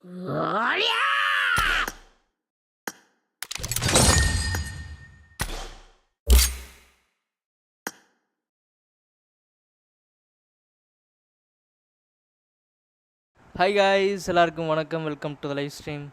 Hi guys, எல்லாருக்கும் வணக்கம். Welcome to the live stream.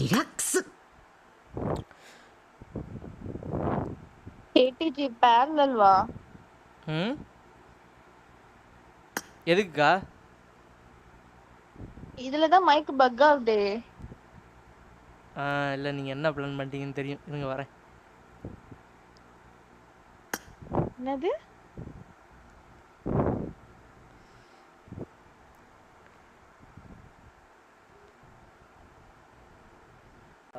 Relax. ATG parallel வா? எதுக்குக்கா? இதுல தான் மைக் பக் ஆகுதே. இல்ல நீங்க என்ன பிளான் பண்ணிட்டீங்கன்னு தெரியும். இருங்க வரேன். என்னது?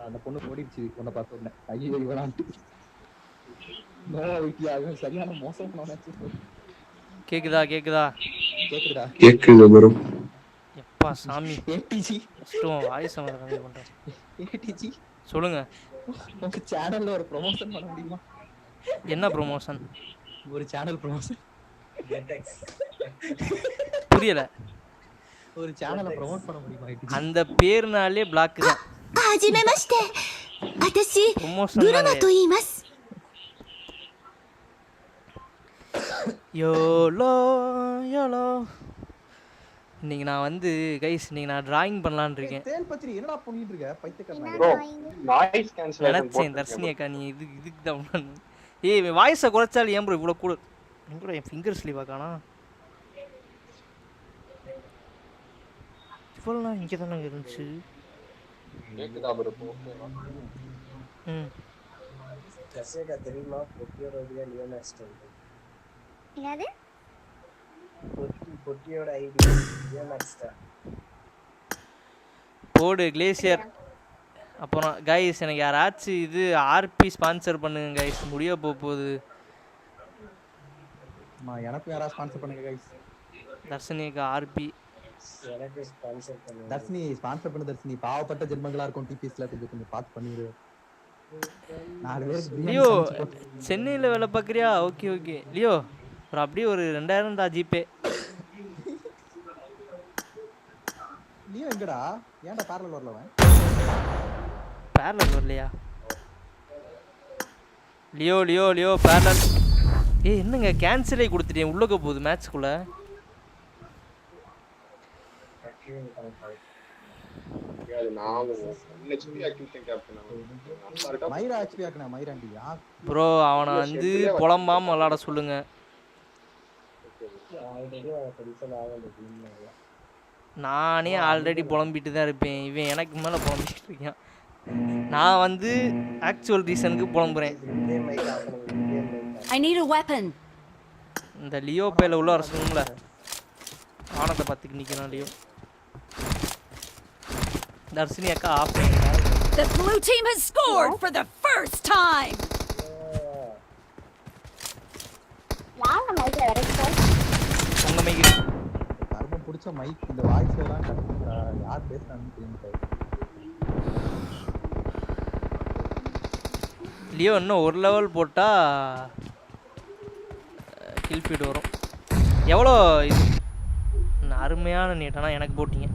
அந்த பொண்ணு ஓடிடுச்சு உன்னை பார்த்த உடனே. ஐயோ இவனான்ட்டு சரியான மோசம். கேக்குதா? கேக்குதுடா. கேக்குது ப்ரோ. எப்பா சாமி ஏடிஜி வாய்ஸ் கம்மி பண்றேன். ஏடிஜி சொல்லுங்க. உங்க சேனல்ல ஒரு ப்ரமோஷன் பண்ண முடியுமா? என்ன ப்ரமோஷன்? ஒரு சேனல் ப்ரமோஷன். புரியல. ஒரு சேனலை ப்ரமோட் பண்ண முடியுமா? அந்த பேர்னாலே பிளாக் தான். はじめまして。私、ブルマと言います。யோலோ யோலோ. இன்னைக்கு நான் வந்து கைஸ் இன்னைக்கு நான் டிராயிங் பண்ணலாம்னு இருக்கேன். தேல் பத்திரி என்னடா பண்ணிட்டு இருக்க பைத்தியக்காரனா? ப்ரோ நாய்ஸ் கேன்சலேஷன் நினைச்சேன் தர்ஷினி அக்கா நீ இதுக்கு தான். ஏய் வாய்ஸை குறைச்சாலும் ஏன் ப்ரோ இவ்வளோ கூட கூட என் ஃபிங்கர் ஸ்லீவ் ஆக்கானா? இவ்வளோ இங்கே தானே இருந்துச்சு. கேக்குதா ப்ரோ? ஜெசிகா தெரியுமா? பொட்டியோட லியோனஸ்ட். என்னது? பொட்டியோட ஐடி லியோனஸ்ட். போடு கிளேசியர். அப்புறம் கைஸ் எனக்கு யாராச்சும் இது ஆர்பி ஸ்பான்சர் பண்ணுங்க கைஸ். முடிய போகுது. எனக்கு யாரா ஸ்பான்சர் பண்ணுங்க கைஸ். தர்ஷினிக்கு ஆர்பி எனக்கு ஸ்பான்சர் பண்ணுங்க. தர்ஷினி ஸ்பான்சர் பண்ணு தர்ஷினி. பாவப்பட்ட ஜென்மங்களா இருக்கும் டிபிஎஸ்ல கொஞ்சம் பார்த்து பண்ணிரு. லியோ சென்னையில் வேலை பார்க்குறியா? ஓகே ஓகே லியோ ஒரு அப்படியே ஒரு 2000 தான் ஜிபே. லியோ எங்கடா? ஏன்டா பேரலல் வரலவன்? பேரலல் வரலையா? Leo Leo Leo parallel. என்னங்க கேன்சலே கொடுத்துட்டேன். உள்ளக்க போகுது மேட்ச்க்குள்ள. ப்ரோ அவனை வந்து புலம்பாம விளாட சொல்லுங்க. நானே ஆல்ரெடி புலம்பிட்டு தான் இருப்பேன். இவன் எனக்கு மேலே புலம்பிட்டு இருக்கான். நான் வந்து ஆக்சுவல் ரீசனுக்கு புலம்புறேன். இந்த லியோ பேல உள்ள வர சொல்லுங்கள. ஆனத்தை பார்த்துக்கு நிற்கிறான் லியோ. தர்ஷினி அக்கா of. The blue team has scored for the first time. யார மைக் வரைக்கும் உங்க மைக் கர்மம் புடிச்ச மைக். இந்த வாய்ஸ் எல்லாம் கரெக்ட்டா யார் பேசுறாங்கன்னு தெரியல. லியோ இன்னும் ஒரு லெவல் போட்டா கில் ஃபீட் வரும். எவ்வளோ இது அருமையான நீட்டானா எனக்கு போட்டீங்க.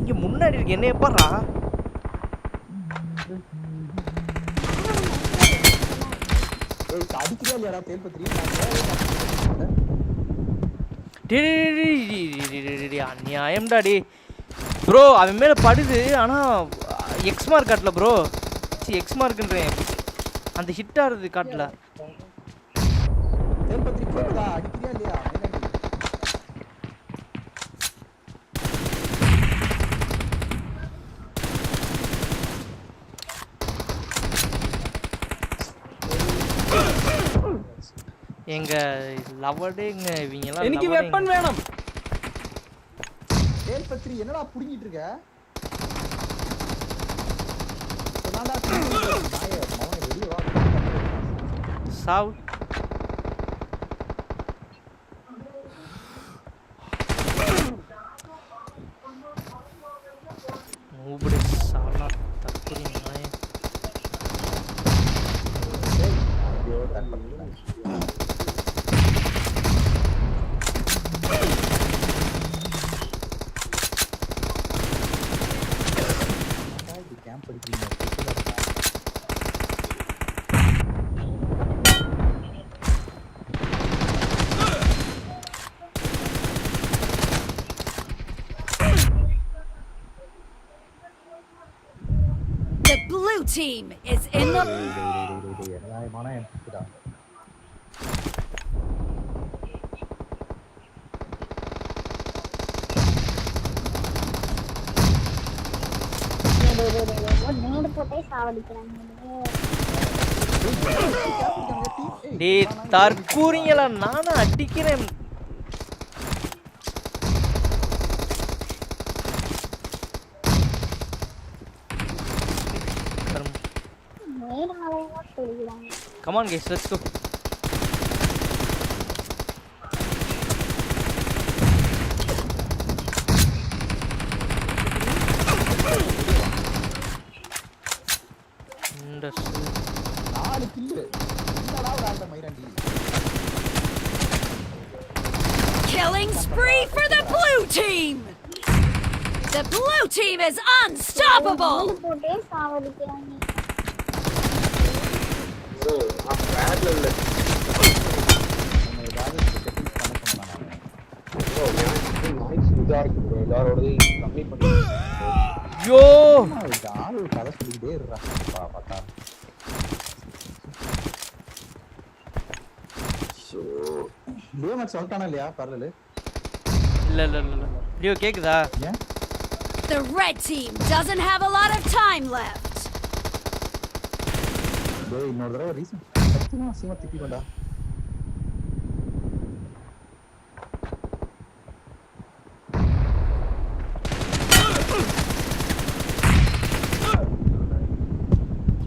இங்கே முன்னாடி இருக்கு என்ன எப்பறா? அடிக்கிறா இல்லையாடா தேல் பத்திரி? அநியாயம்டா டே ப்ரோ. அவன் மேலே படுது ஆனால் எக்ஸ் மார்க் காட்டல ப்ரோ. எக்ஸ் மார்க்குன்றேன். அந்த ஹிட் ஆகுது காட்டல. தேல் பத்திரி கேக்குதா? அடிக்கிறா இல்லையா? எங்க லவடேங்க இவங்கலாம் எனக்கு வெப்பன் வேணும். தேல் பத்திரி என்னடா புடிங்கிட்டு இருக்க? நானே சாவு. மூபடி சாலா தக்குரி நாயே. ஐயோ தன் பண்ணிட்டேன். கேம்ப் அடிக்கிறீங்க. The blue team is in the நியாயமான எம்பிடா. நீடு போட்டே சாவடிக்கிறாங்க. டேய் தற்கூறிங்களா, நானும் அடிக்கிறேன். நீடு மேலேயே சொல்லிக்கிறாங்க. Come on guys, let's go. நாலு கில்லு. என்னடா விளையாண்ட மயிரண்டி. killing spree for the blue team. The blue team is unstoppable. Need போட்டே சாவடிக்கிறாங்க. ப்ரோ நான் பேரலல்ல நம்ம ஏதாவது செட்டிங்ஸ் பண்ண சொன்னானே. ப்ரோ நாய்ஸ் இதா இருக்கு ப்ரோ. எல்லாரோடதையும் கம்மி பண்ணி. யோ இந்த ஆளு கதை சொல்லிக்கிட்டே இருறா. பார்த்தா லியோமேக்ஸ் சொல்லிட்டானா இல்லையா பரலு? இல்ல இல்ல இல்ல லியோ கேக்குதா? ஏன் The red team doesn't have a lot of time left. டேய் இன்னொரு தடவை ரீசன் சத்தியமா சீமா திப்பி கொண்டா.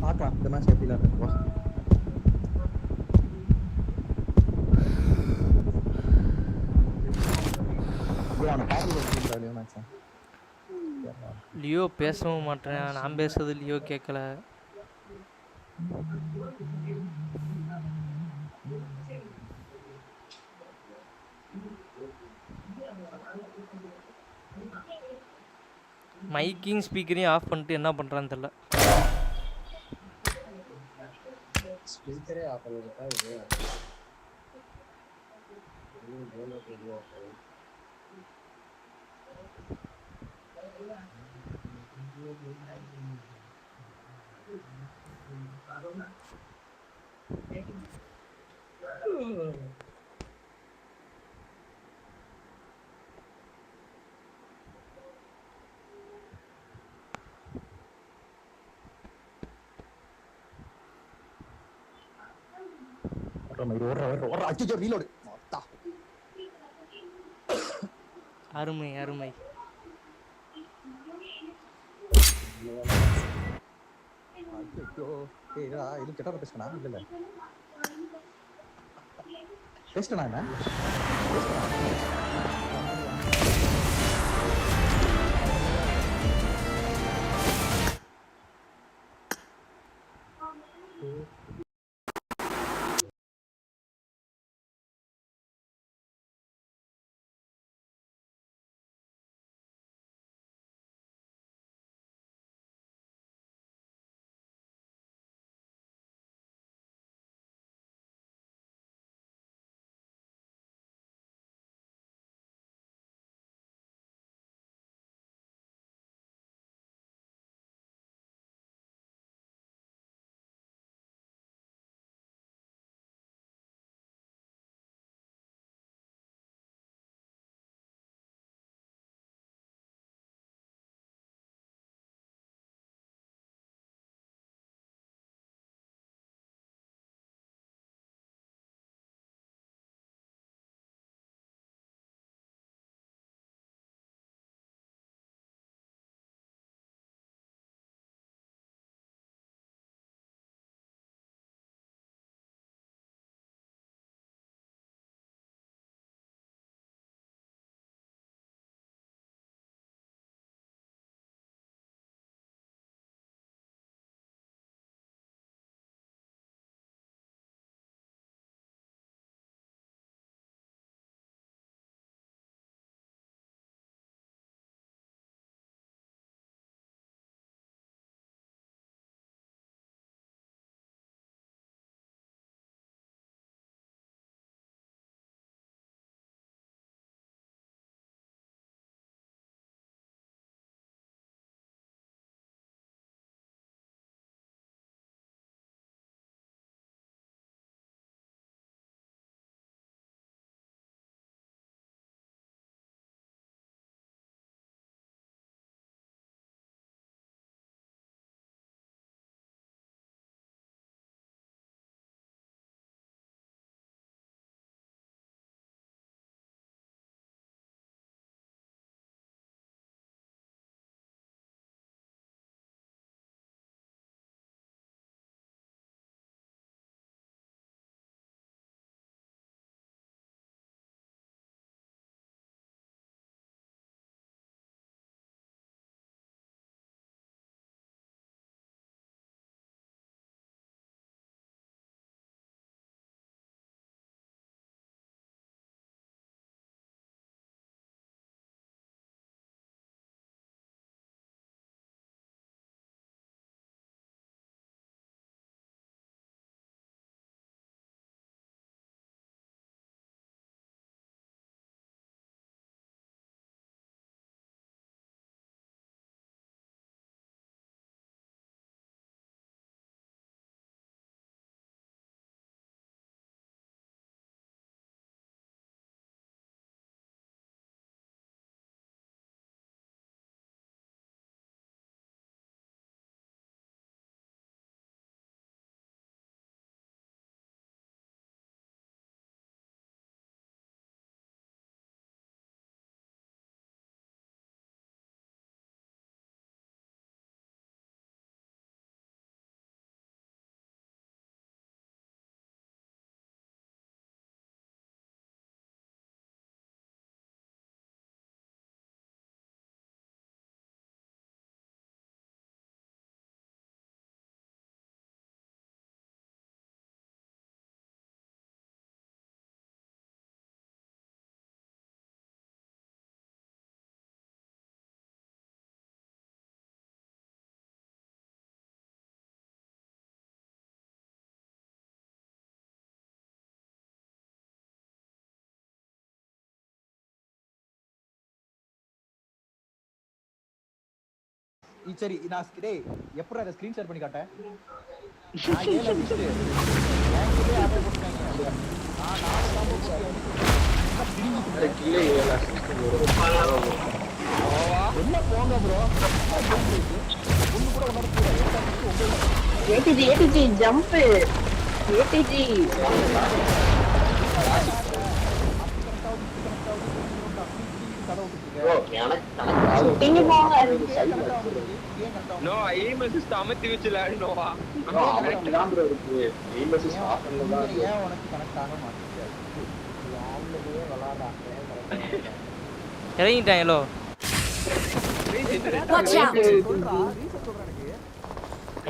பார்க்கலாம் இந்த மேட்ச் எப்படி இருக்கு. அவனை பாத்து வச்சிருந்தா லியோமேக்ஸ். லியோ பேசவும் மாட்டேன், நான் பேசுறது லியோ கேட்கல. மைக்கிங் ஸ்பீக்கரையும் ஆஃப் பண்ணிட்டு என்ன பண்றான்னு தெரியல. ஸ்பீக்கரே ஆஃப் பண்ணிட்டா இது கேம் வீடியோ ஓடுற அச்சோ ரீலோட். அருமை அருமை. அச்சோ ஏடா இது கெட்ட பேசனா இல்ல பேசனா என்ன சரி நான் டேய் எப்பறா இத ஸ்கிரீன்ஷாட் பண்ணி காட்டேன் நான் ஏல மிஸ்ட் ஏன்கிட்டே ஆட்டோ போட்டுட்டாங்க நான் தான் போட்டு கீழே ஏல என்ன போங்க ப்ரோ ஒண்ணு கூட ATG ஜம்ப் ATG bro எனக்கு நீங்க போங்க நோ aim assist அமத்தி வச்சு லாடுனோவா நான் bro இருக்கு aim assist ஆஃப் பண்ணல ஏன் உனக்கு கனெக்ட் ஆக மாட்டேங்குது ஆன்லைன்லயே விளையாடுறாங்க இறங்கிட்டாங்களோ Watch out!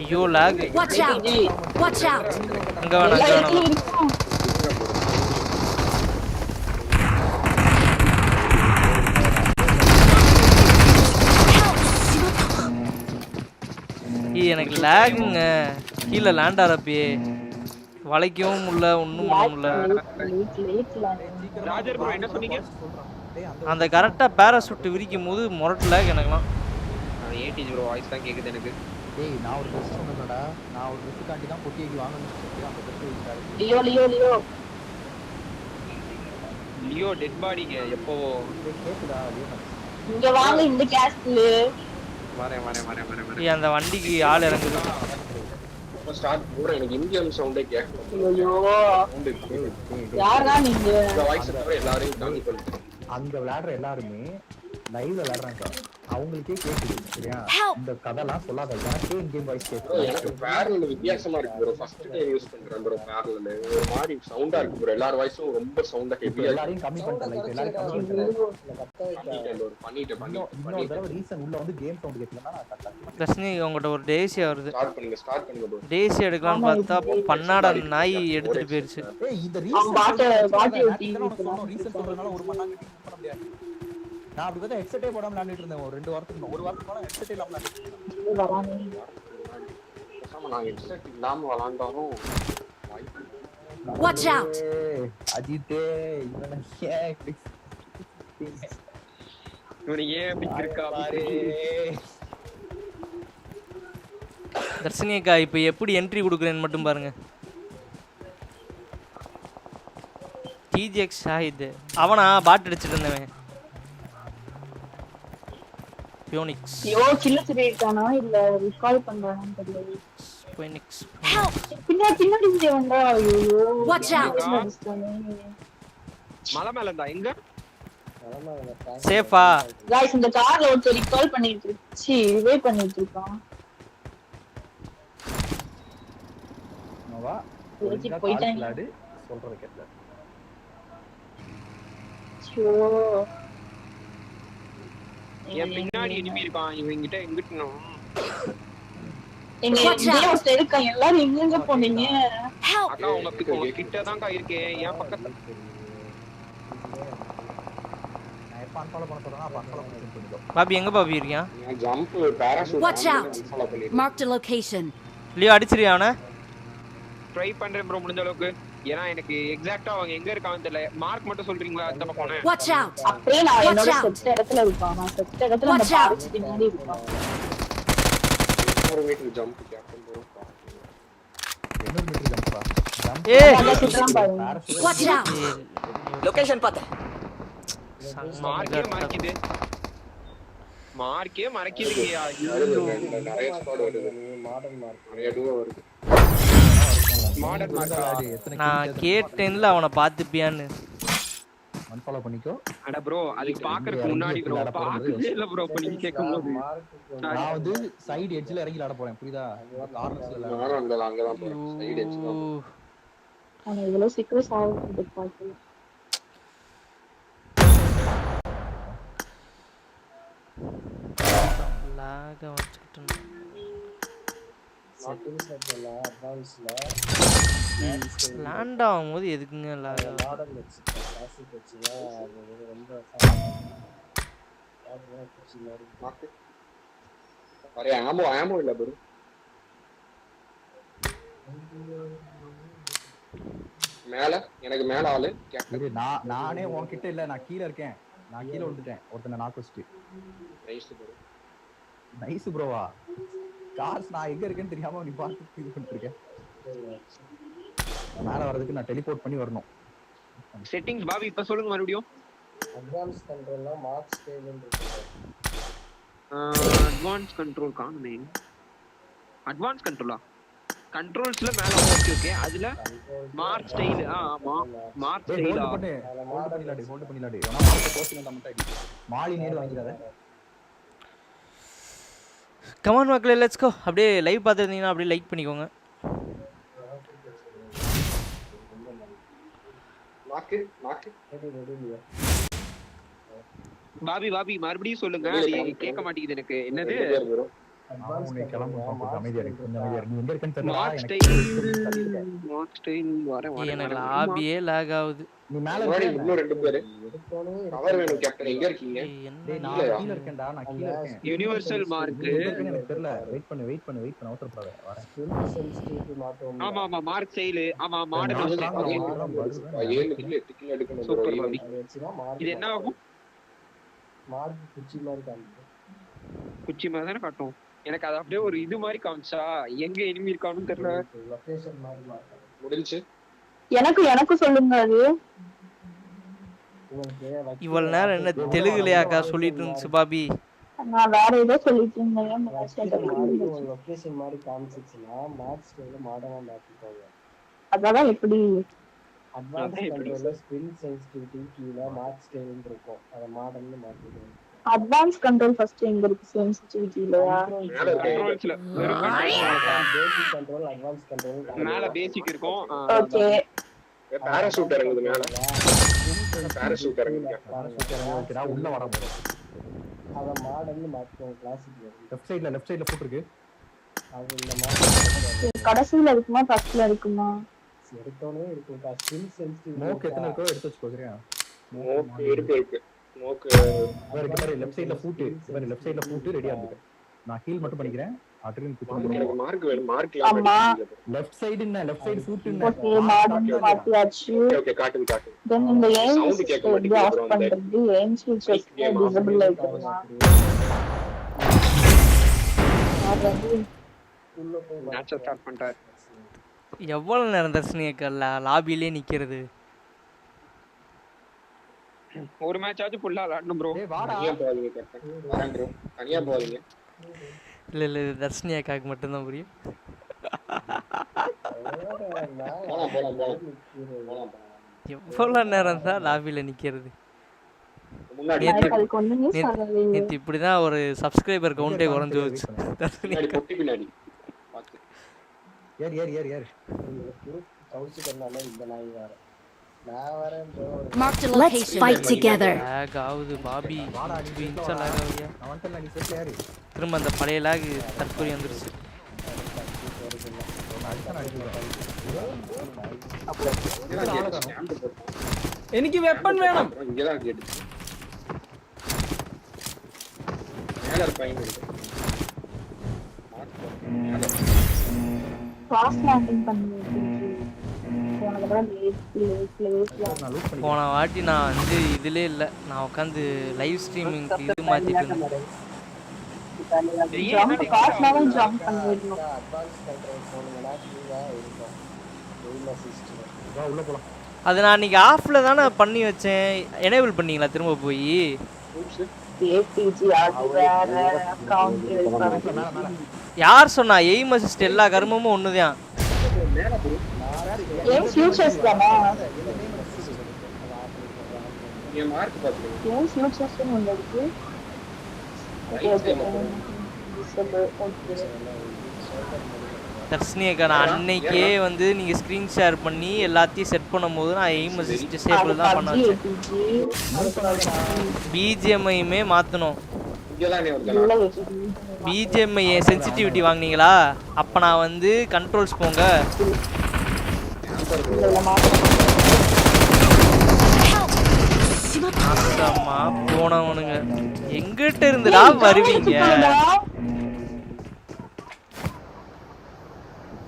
ஐயோ lock Watch out! Watch out! அங்க வேணாம் எனக்கு லாகுங்க கீழே லேண்ட் ஆறப்பே வளைக்கவும் முடியல ஒன்றும் பண்ண முடியல ராஜர் ப்ரோ என்ன சொன்னீங்க அந்த கரெக்டாக பேராசூட் விரிக்கும் போது முரட்டு லேக் எனக்குலாம் ATG ப்ரோ வாய்ஸ் தான் கேக்குது எனக்கு டேய் நான் ஒரு ட்ரெஸ் சொன்னேன்டா நான் ஒரு ட்ரெஸ் காண்டி தான் பொட்டிக்கு வாங்கணும்னு சொல்லிட்டு அந்த ட்ரெஸ் வைச்சாரு லியோ டெட் பாடிங்க எப்போ கேக்குதா இங்க வாங்க இந்த கேஸ்ல வரேன் அந்த வண்டிக்கு ஆள் இறங்குது ஸ்டார்ட் ப்ரோ எனக்கு இந்தியன் சவுண்டே கேட்கும் ஐயோ சவுண்ட் யாரா நீங்க இந்த வாய்ஸ் தவிர எல்லாரையும் தாண்டி பண்ணிட்டு அங்க விளையாடுற எல்லாருமே லைவ்ல விளையாடுறாங்க அவங்களுக்கே கேக்குது சரியா இந்த கதைலாம் சொல்லாத எனக்கே கேம் வாய்ஸ் கேக்குது எனக்கு பேரல் வித்தியாசமா இருக்கு ப்ரோ ஃபர்ஸ்ட் டைம் யூஸ் பண்றேன் ப்ரோ பேரல் ஒரு மாதிரி சவுண்டா இருக்கு ப்ரோ எல்லார் வாய்ஸும் ரொம்ப சவுண்டா ஹெவியா எல்லாரையும் கம்மி பண்ணிட்டேன் லைக் எல்லாரையும் கம்மி பண்ணிட்டேன் இன்னொரு தடவை ரீசன் உள்ள வந்து கேம் சவுண்ட் கேட்கலன்னா நான் கரெக்டா தர்ஷினி உங்கள்கிட்ட ஒரு டேசியா வருது ஸ்டார்ட் பண்ணுங்க ப்ரோ டேசி எடுக்கலாம்னு பார்த்தா பன்னாட நாய் எடுத்துட்டு போயிருச்சு ஏய் இந்த ரீசன் சொல்றதுனால ஒரு மணி நேரம் பண்ண முடியாது நான் அப்படி பார்த்தா ஹெட்செட்டே போடாம விளையாடிட்டு இருந்தேன் ஒரு வாரத்துக்கு போல ஹெட்செட்டே இல்லாம விளையாடிட்டு நாங்க ஹெட்செட் இல்லாம விளையாண்டாலும் Watch out! அஜித்தே இவனை ஏன் இப்படி இவனுக்கு ஏன் இப்படி இருக்கா தர்ஷினி அக்கா இப்போ எப்படி என்ட்ரி கொடுக்குறேன்னு மட்டும் பாருங்க TGX ஷாஹித் அவனா பாட் அடிச்சிட்டு இருந்தவன் பியோனிக்ஸ் கில்ல சொல்லிட்டானா இல்ல ரிகால் பண்றானான்னு தெரியல பியோனிக்ஸ் பின்னாடி இங்க வந்தா ஐயோ Watch out! மலை மேல இருந்தா எங்க சேஃபா गाइस இந்த கார்ல ஒருத்தர் ரிகால் பண்ணிட்டு இருந்துச்சு ரிவே பண்ணிட்டு இருக்கான் நோவா போயிட்டாங்க விளையாடு சொல்றது கேட்கல ஷோ என் பின்னாடி எனிமி இருக்கான் இவங்கிட்ட எங்கிட்ட எங்க ஒருத்தர் இருக்கான் எல்லாரும் எங்க போனீங்க அக்கா உங்க கிட்ட தான்க்கா இருக்கேன் என் பக்கத்துல நான் எப்ப அன்ஃபாலோ பண்ண சொல்றேன்னா அப்ப அன்ஃபாலோ பண்ணிட்டு பாபி எங்க பாபி இருக்கியா நான் jump parachute Watch out! Marked a location. Leo அடிச்சிரியா அவனை ட்ரை பண்றேன் ப்ரோ முடிஞ்ச அளவுக்கு ஏன்னா எனக்கு எக்ஸாக்ட்டா அவங்க எங்க இருக்காங்கன்னு தெரியல மார்க் மட்டும் சொல்றீங்களா அந்த பக்கம் போனேன் Watch out! அப்படியே நான் என்னோட செட் இடத்துல இருக்கான் நான் செட் இடத்துல அந்த பாக்ஸ் பின்னாடி இருக்கான் 1 meter jump captain bro 200 meter ஜம்பா ஏய் அத சுத்தலாம் பாருங்க Watch out! லொகேஷன் பாத்து மார்க்கே மறக்கிதுங்கயா நிறைய ஸ்குவாட் வருது மாடர்ன் மார்க் நிறைய டூவா வருது மாடர்ன் மார்க் நான் கேட்டேன்ல அவனை பாத்துப்பியான்னு அன்ஃபாலோ பண்ணிக்கோ அட ப்ரோ அதுக்கு பாக்குறதுக்கு முன்னாடி ப்ரோ பாக்கவே இல்ல ப்ரோ அப்ப நீங்க கேக்கும்போது நான் வந்து சைடு எட்ஜ்ல இறங்கி விளையாட போறேன் புரியுதா கார்னர்ஸ்ல நானும் அங்க தான் போறேன் சைடு எட்ஜ் தான் ஆனா இவ்வளவு சீக்கிரம் சாவுறது பாக்கல லாக வச்சிட்டேன் செட்டிங்ஸ் செட்ல அட்வான்ஸ்ல லேண்ட் ஆகும்போது எதுக்குங்க லாக மாடர்ன் வெச்சு கிளாசிக் வெச்சுனா அது ரொம்ப மார்க் அரே ஆமோ இல்ல ப்ரோ மேல எனக்கு மேல ஆளு இது நானே உன்கிட்ட இல்ல நான் கீழ இருக்கேன் நான் கீழ விழுந்துட்டேன் ஒருத்தனை நாக் வச்சிட்டு ரைஸ் ப்ரோ நைஸ் ப்ரோவா. கார்ஸ் நான் எங்க இருக்கேன்னு தெரியாம நீ பார்த்து இது பண்ணிட்டு இருக்க. மேல வரதுக்கு நான் டெலிபோர்ட் பண்ணி வரணும். செட்டிங்ஸ் பாபி இப்ப சொல்லுங்க மறுபடியும். அட்வான்ஸ் கண்ட்ரோல்ல மார்க் ஸ்டைல் இருக்கு. அட்வான்ஸ் கண்ட்ரோல் காணுமே. அட்வான்ஸ் கண்ட்ரோலா? கண்ட்ரோல்ஸ்ல மேல ஓகே அதுல மார்க் ஸ்டைல் ஆமா மார்க் ஸ்டைல் ஹோல்ட் பண்ணிலாடி ஏனா மார்க் போஸ்டிங் தான் மட்டும் மாலி நேர் வாங்கிடாத. கம் ஆன் மக்களே லெட்ஸ் கோ. அப்படியே லைவ் பார்த்துருந்தீங்கன்னா அப்படியே லைக் பண்ணிக்கோங்க. பாபி மறுபடியும் சொல்லுங்க. கேட்க மாட்டேங்குது எனக்கு. என்னது எனக்கு லாபியே லாக் ஆகுது. நீ மேல இன்னும் ரெண்டு பேர் கவர் வேணும் கேப்டன். எங்க இருக்கீங்க? நான் கீழ இருக்கேன்டா. நான் கீழ இருக்கேன். யுனிவர்சல் மார்க் எனக்கு தெரியல. வெயிட் பண்ணு அவசரப்படாத. வரேன். ஆமா மார்க் ஸ்டைல் ஆமா மாடல் 7 கிலோ 8 கிலோ எடுக்கணும். Super Bobby. இது என்ன ஆகும்? மார்க் குச்சி மாதிரி காமிக்கும். குச்சி மாதிரி தான காட்டும். எனக்கு அது அப்படியே ஒரு இது மாதிரி காமிச்சா எங்க எனிமி இருக்கான்னு தெரியல. லொகேஷன் மாதிரி முடிஞ்சு. எனக்கு சொல்லுங்க. அது இவ்வளவு நேரம் என்ன தெலுங்குலயாக்கா சொல்லிட்டு இருந்துச்சு பாபி? நான் வேற ஏதோ சொல்லிட்டு இருந்தேன். லொகேஷன் மாதிரி காமிச்சிச்சுனா மார்க் ஸ்டைல மாடலா மாத்திக்கோங்க. அதான் எப்படி அட்வான்ஸ் கண்ட்ரோல்ல ஸ்பின் சென்சிட்டிவிட்டி கீழ மார்க் ஸ்டைல் இருக்கும். அத மாடல்னு மாத்திக்கோங்க. அட்வான்ஸ் கண்ட்ரோல் ஃபர்ஸ்ட் எங்க இருக்கு? சென்சிட்டிவிட்டிலயா? கண்ட்ரோல்ஸ்ல பேசிக் கண்ட்ரோல் அட்வான்ஸ் கண்ட்ரோல் மேல பேசிக் இருக்கும். ஓகே. பாராசூட் இறங்குது மேல. பாராசூட் இறங்குது. ஓகேடா உள்ள வர போறோம். அத மாடல்னு மாத்திக்கோங்க. கிளாசிக் லெஃப்ட் சைடுல ஃபுட் இருக்கு. அது இந்த மாதிரி கடைசில இருக்குமா ஃபர்ஸ்ட்ல இருக்குமா? எடுத்தோனே இருக்கும். ஸ்பின் சென்சிட்டிவிட்டி ஸ்மோக் எத்தனை இருக்கோ எடுத்து வச்சுக்கோங்கறியா? ஸ்மோக் இருக்கு. ஸ்மோக் வேற லெஃப்ட் சைடுல ஃபுட் ரெடியா இருக்கு. நான் ஹீல் மட்டும் பண்ணிக்கிறேன். அட்ரின் குத்து. எனக்கு மார்க் வேணும். மார்க்ல ஆமா left side foot okay model மாத்தியாச்சு. ஓகே காட்டு. தென் இந்த எய்ம் ஸ்விட்ச் ஆஃப் பண்றது. எய்ம் ஸ்விட்ச் டிசேபிள் ஆயிடுமா? அது உள்ள போய் நேச்சர் ஸ்டார்ட் பண்ணிட்டார். எவ்வளவு நேரம் தர்ஷினியக்கா லாபியிலே நிக்கிறது? ஒரு மேட்ச் ஆச்சு ஃபுல்லா விளையாடணும் ப்ரோ. ஏய் வாடா. தனியா போவாதீங்க கேப்டன். வரேன் ப்ரோ. தனியா போவாதீங்க. இல்ல தர்ஷினியக்காக்கு மட்டும் தான் புரியும். போலாம். எவ்வளவு நேரம் தான் லாபியில நிக்கிறது? முன்னாடி நேத்து இப்படிதான் ஒரு சப்ஸ்கிரைபர் கவுண்டே குறைஞ்சு போச்சு. பின்னாடி பாத்து ஏர் கவுன்ஸ் பண்ணால இந்த நாய் வேற. நான் வரேன் bro. Let's fight together. Lock ஆகுது பாபி. இன்ஸ்டா லாக் ஆகுது. நான் வந்துட்டேன். நீ செட் யாரு? திரும்ப அந்த பழைய லாக் தற்கொலை வந்துருச்சு. எனக்கு வெப்பன் வேணும். இங்க தான் கேட். மேல இருப்பாங்க. கிராஸ் லேண்டிங் பண்ணிட்டு போன வாட்டி நான் வந்து இதுலே இல்லை. நான் உட்காந்து லைவ் ஸ்ட்ரீமிங்க்கு இது மாற்றிட்டு இருந்தேன். ஜம்ப் காஸ்ட்னாவே ஜம்ப் பண்ணிடணும். அட்வான்ஸ் கண்ட்ரோல் போனீங்கன்னா கீழே இருக்கும். எய்ம் அசிஸ்ட் வா உள்ள போலாம். அது நான் அன்றைக்கி ஆஃபில் தானே பண்ணி வச்சேன். எனேபிள் பண்ணிங்களா திரும்ப போய்? யார் சொன்னா? எய்ம் அசிஸ்ட் எல்லா கர்மமும் ஒண்ணுதான். தர்ஷினியக்கா நான் அன்னைக்கே வந்து நீங்க ஸ்கிரீன் ஷேர் பண்ணி எல்லாத்தையும் செட் பண்ணும்போது நான் எய்ம் அசிஸ்ட் டிசேபிள் தான் பண்ண வச்சேன். பிஜிஎம்ஐயுமே மாற்றணும். பிஜிஎம்ஐ சென்சிட்டிவிட்டி வாங்கினீங்களா? அப்போ நான் வந்து கண்ட்ரோல்ஸ் போங்க. போனவனுங்க எங்கிட்ட இருந்துடா வருவீங்க?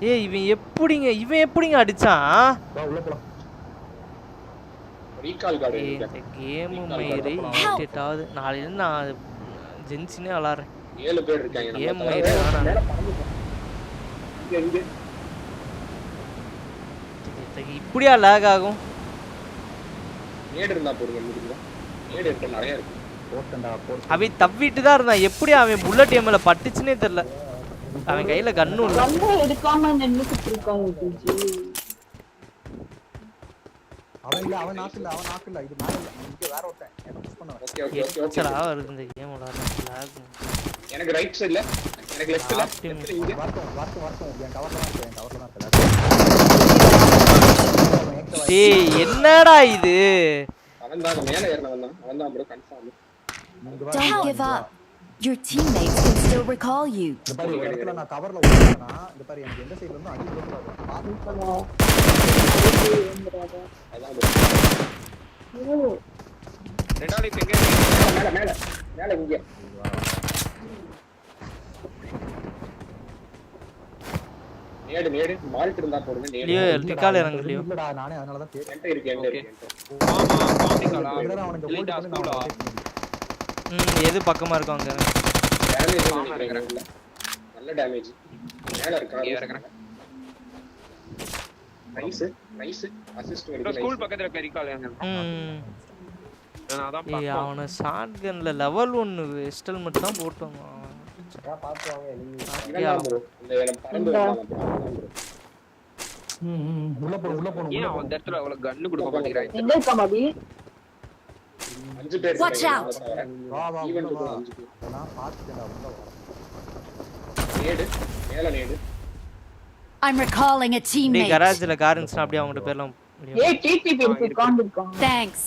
ஏய் இவன் எப்படிங்க அடிச்சான்? கேமு மயிறு இரிட்டேட் ஆகுது. நாளையிலேருந்து நான் ஜென்ஷினே விளாட்றேன். 7 பேர் இருக்காங்க கேம் நம்ம இது வேணாம். மேல பறந்து இங்க இப்படியா லாக் ஆகும்? நேடு இருந்தா போடுங்க முடியுதா? நேடு இருக்கு நிறைய இருக்கு. அவன் தவ்விட்டு தான் இருந்தான். எப்படி அவன் புல்லட் எம்ல பட்டுச்சுன்னே தெரியல. அவன் கையில கன்னும் இல்ல. கண்ணு எடுக்காம நின்னுக்கிட்டு இருக்காங்க பூஜி. அவன் நாக்கல இது மேல இல்ல. இங்க வேற ஒருத்தன் என்ன புஷ் பண்ணுவான். ஓகே சரா வருது இந்த கேம் விளையாடுறது லாக். எனக்கு ரைட் சைடுல எனக்கு லெஃப்ட்ல இங்க வரட்டும் என் கவர்ல தான் இருக்கு. டேய் என்னடா இது? அவன் தான் மேல ஏறனவன் தான். அவன் தான் bro confirm. Don't give up. Your teammates can still recall you. இந்த பாரு ஒரு இடத்துல நான் கவர்ல ஓடுறேனா இந்த பாரு எனக்கு எந்த சைடுல இருந்து அடி விழுந்துறாது. பாத்துக்கோ. அதான் ஓ ரெண்டாவது இப்ப எங்க மேல இங்க நேடு மால்ட் இருந்தா போடுங்க. லியோ டிகால் இறங்கு லியோ. இல்லடா நானே அதனால தான் தேடி என்கிட்ட இருக்கு. ஆமா பாண்டிகாலா இல்லடா அவனுக்கு ஹோல்ட் இல்லடா பண்ணி ஸ்கூலா எது பக்கமா இருக்கும் அங்க? டேமேஜ் ஆமா இருக்கறேன். நல்ல டேமேஜ் மேல இருக்கா? இங்க இருக்கறேன். நைஸ் அசிஸ்ட் ப்ரோ இருக்கு. ஸ்கூல் பக்கத்துல இருக்க ரிகால் எங்க? நான் அதான் ஏய் பாக்கணும். அவன ஷாட்கன்ல லெவல் 1 வெஸ்டல் மட்டும் தான் போட்டோம். பாத்துவாங்க எனிமி. இவன் ப்ரோ இந்த பறந்து வந்தாங்க ப்ரோ. உள்ள போணும் ஏன் அந்த இடத்துல அவளுக்கு கன்னு கொடுக்க மாட்டேங்கிறாங்க? எங்க இருக்கா பாபி? 5 பேர் Watch out. வா ஈவென்ட் உள்ள வா. 5 பேர். நான் பாத்துட்டேன்டா உள்ள வா. நேடு I'm recalling a டேய் teammate. கராஜ்ல கார் இருந்துச்சுனா அப்படியே அவங்க பேர்லாம் ஏய் டிடிபி இருக்கு காண்டிருக்காங்க. Thanks.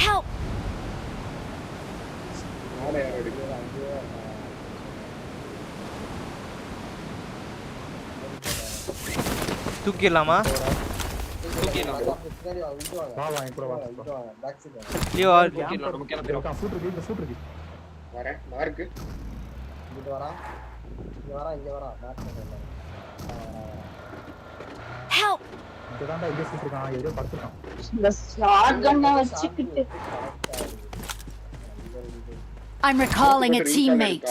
Help. தூக்கிடலாமா? பின்னாடி வா விட்டு வாங்க. வா என் கூட வா. விட்டு வாங்க. Back side. லியோ நமக்கு என்ன இருக்கா சூட் இருக்கு. வரேன் மார்க் இங்க வரா. இங்க வரா. Back side. Help. இங்கதான்டா இங்க சூட் இருக்கான். எதிரே படுத்துறான். இந்த ஷாட்கன்ன வச்சிக்கிட்டு I'm recalling a teammate.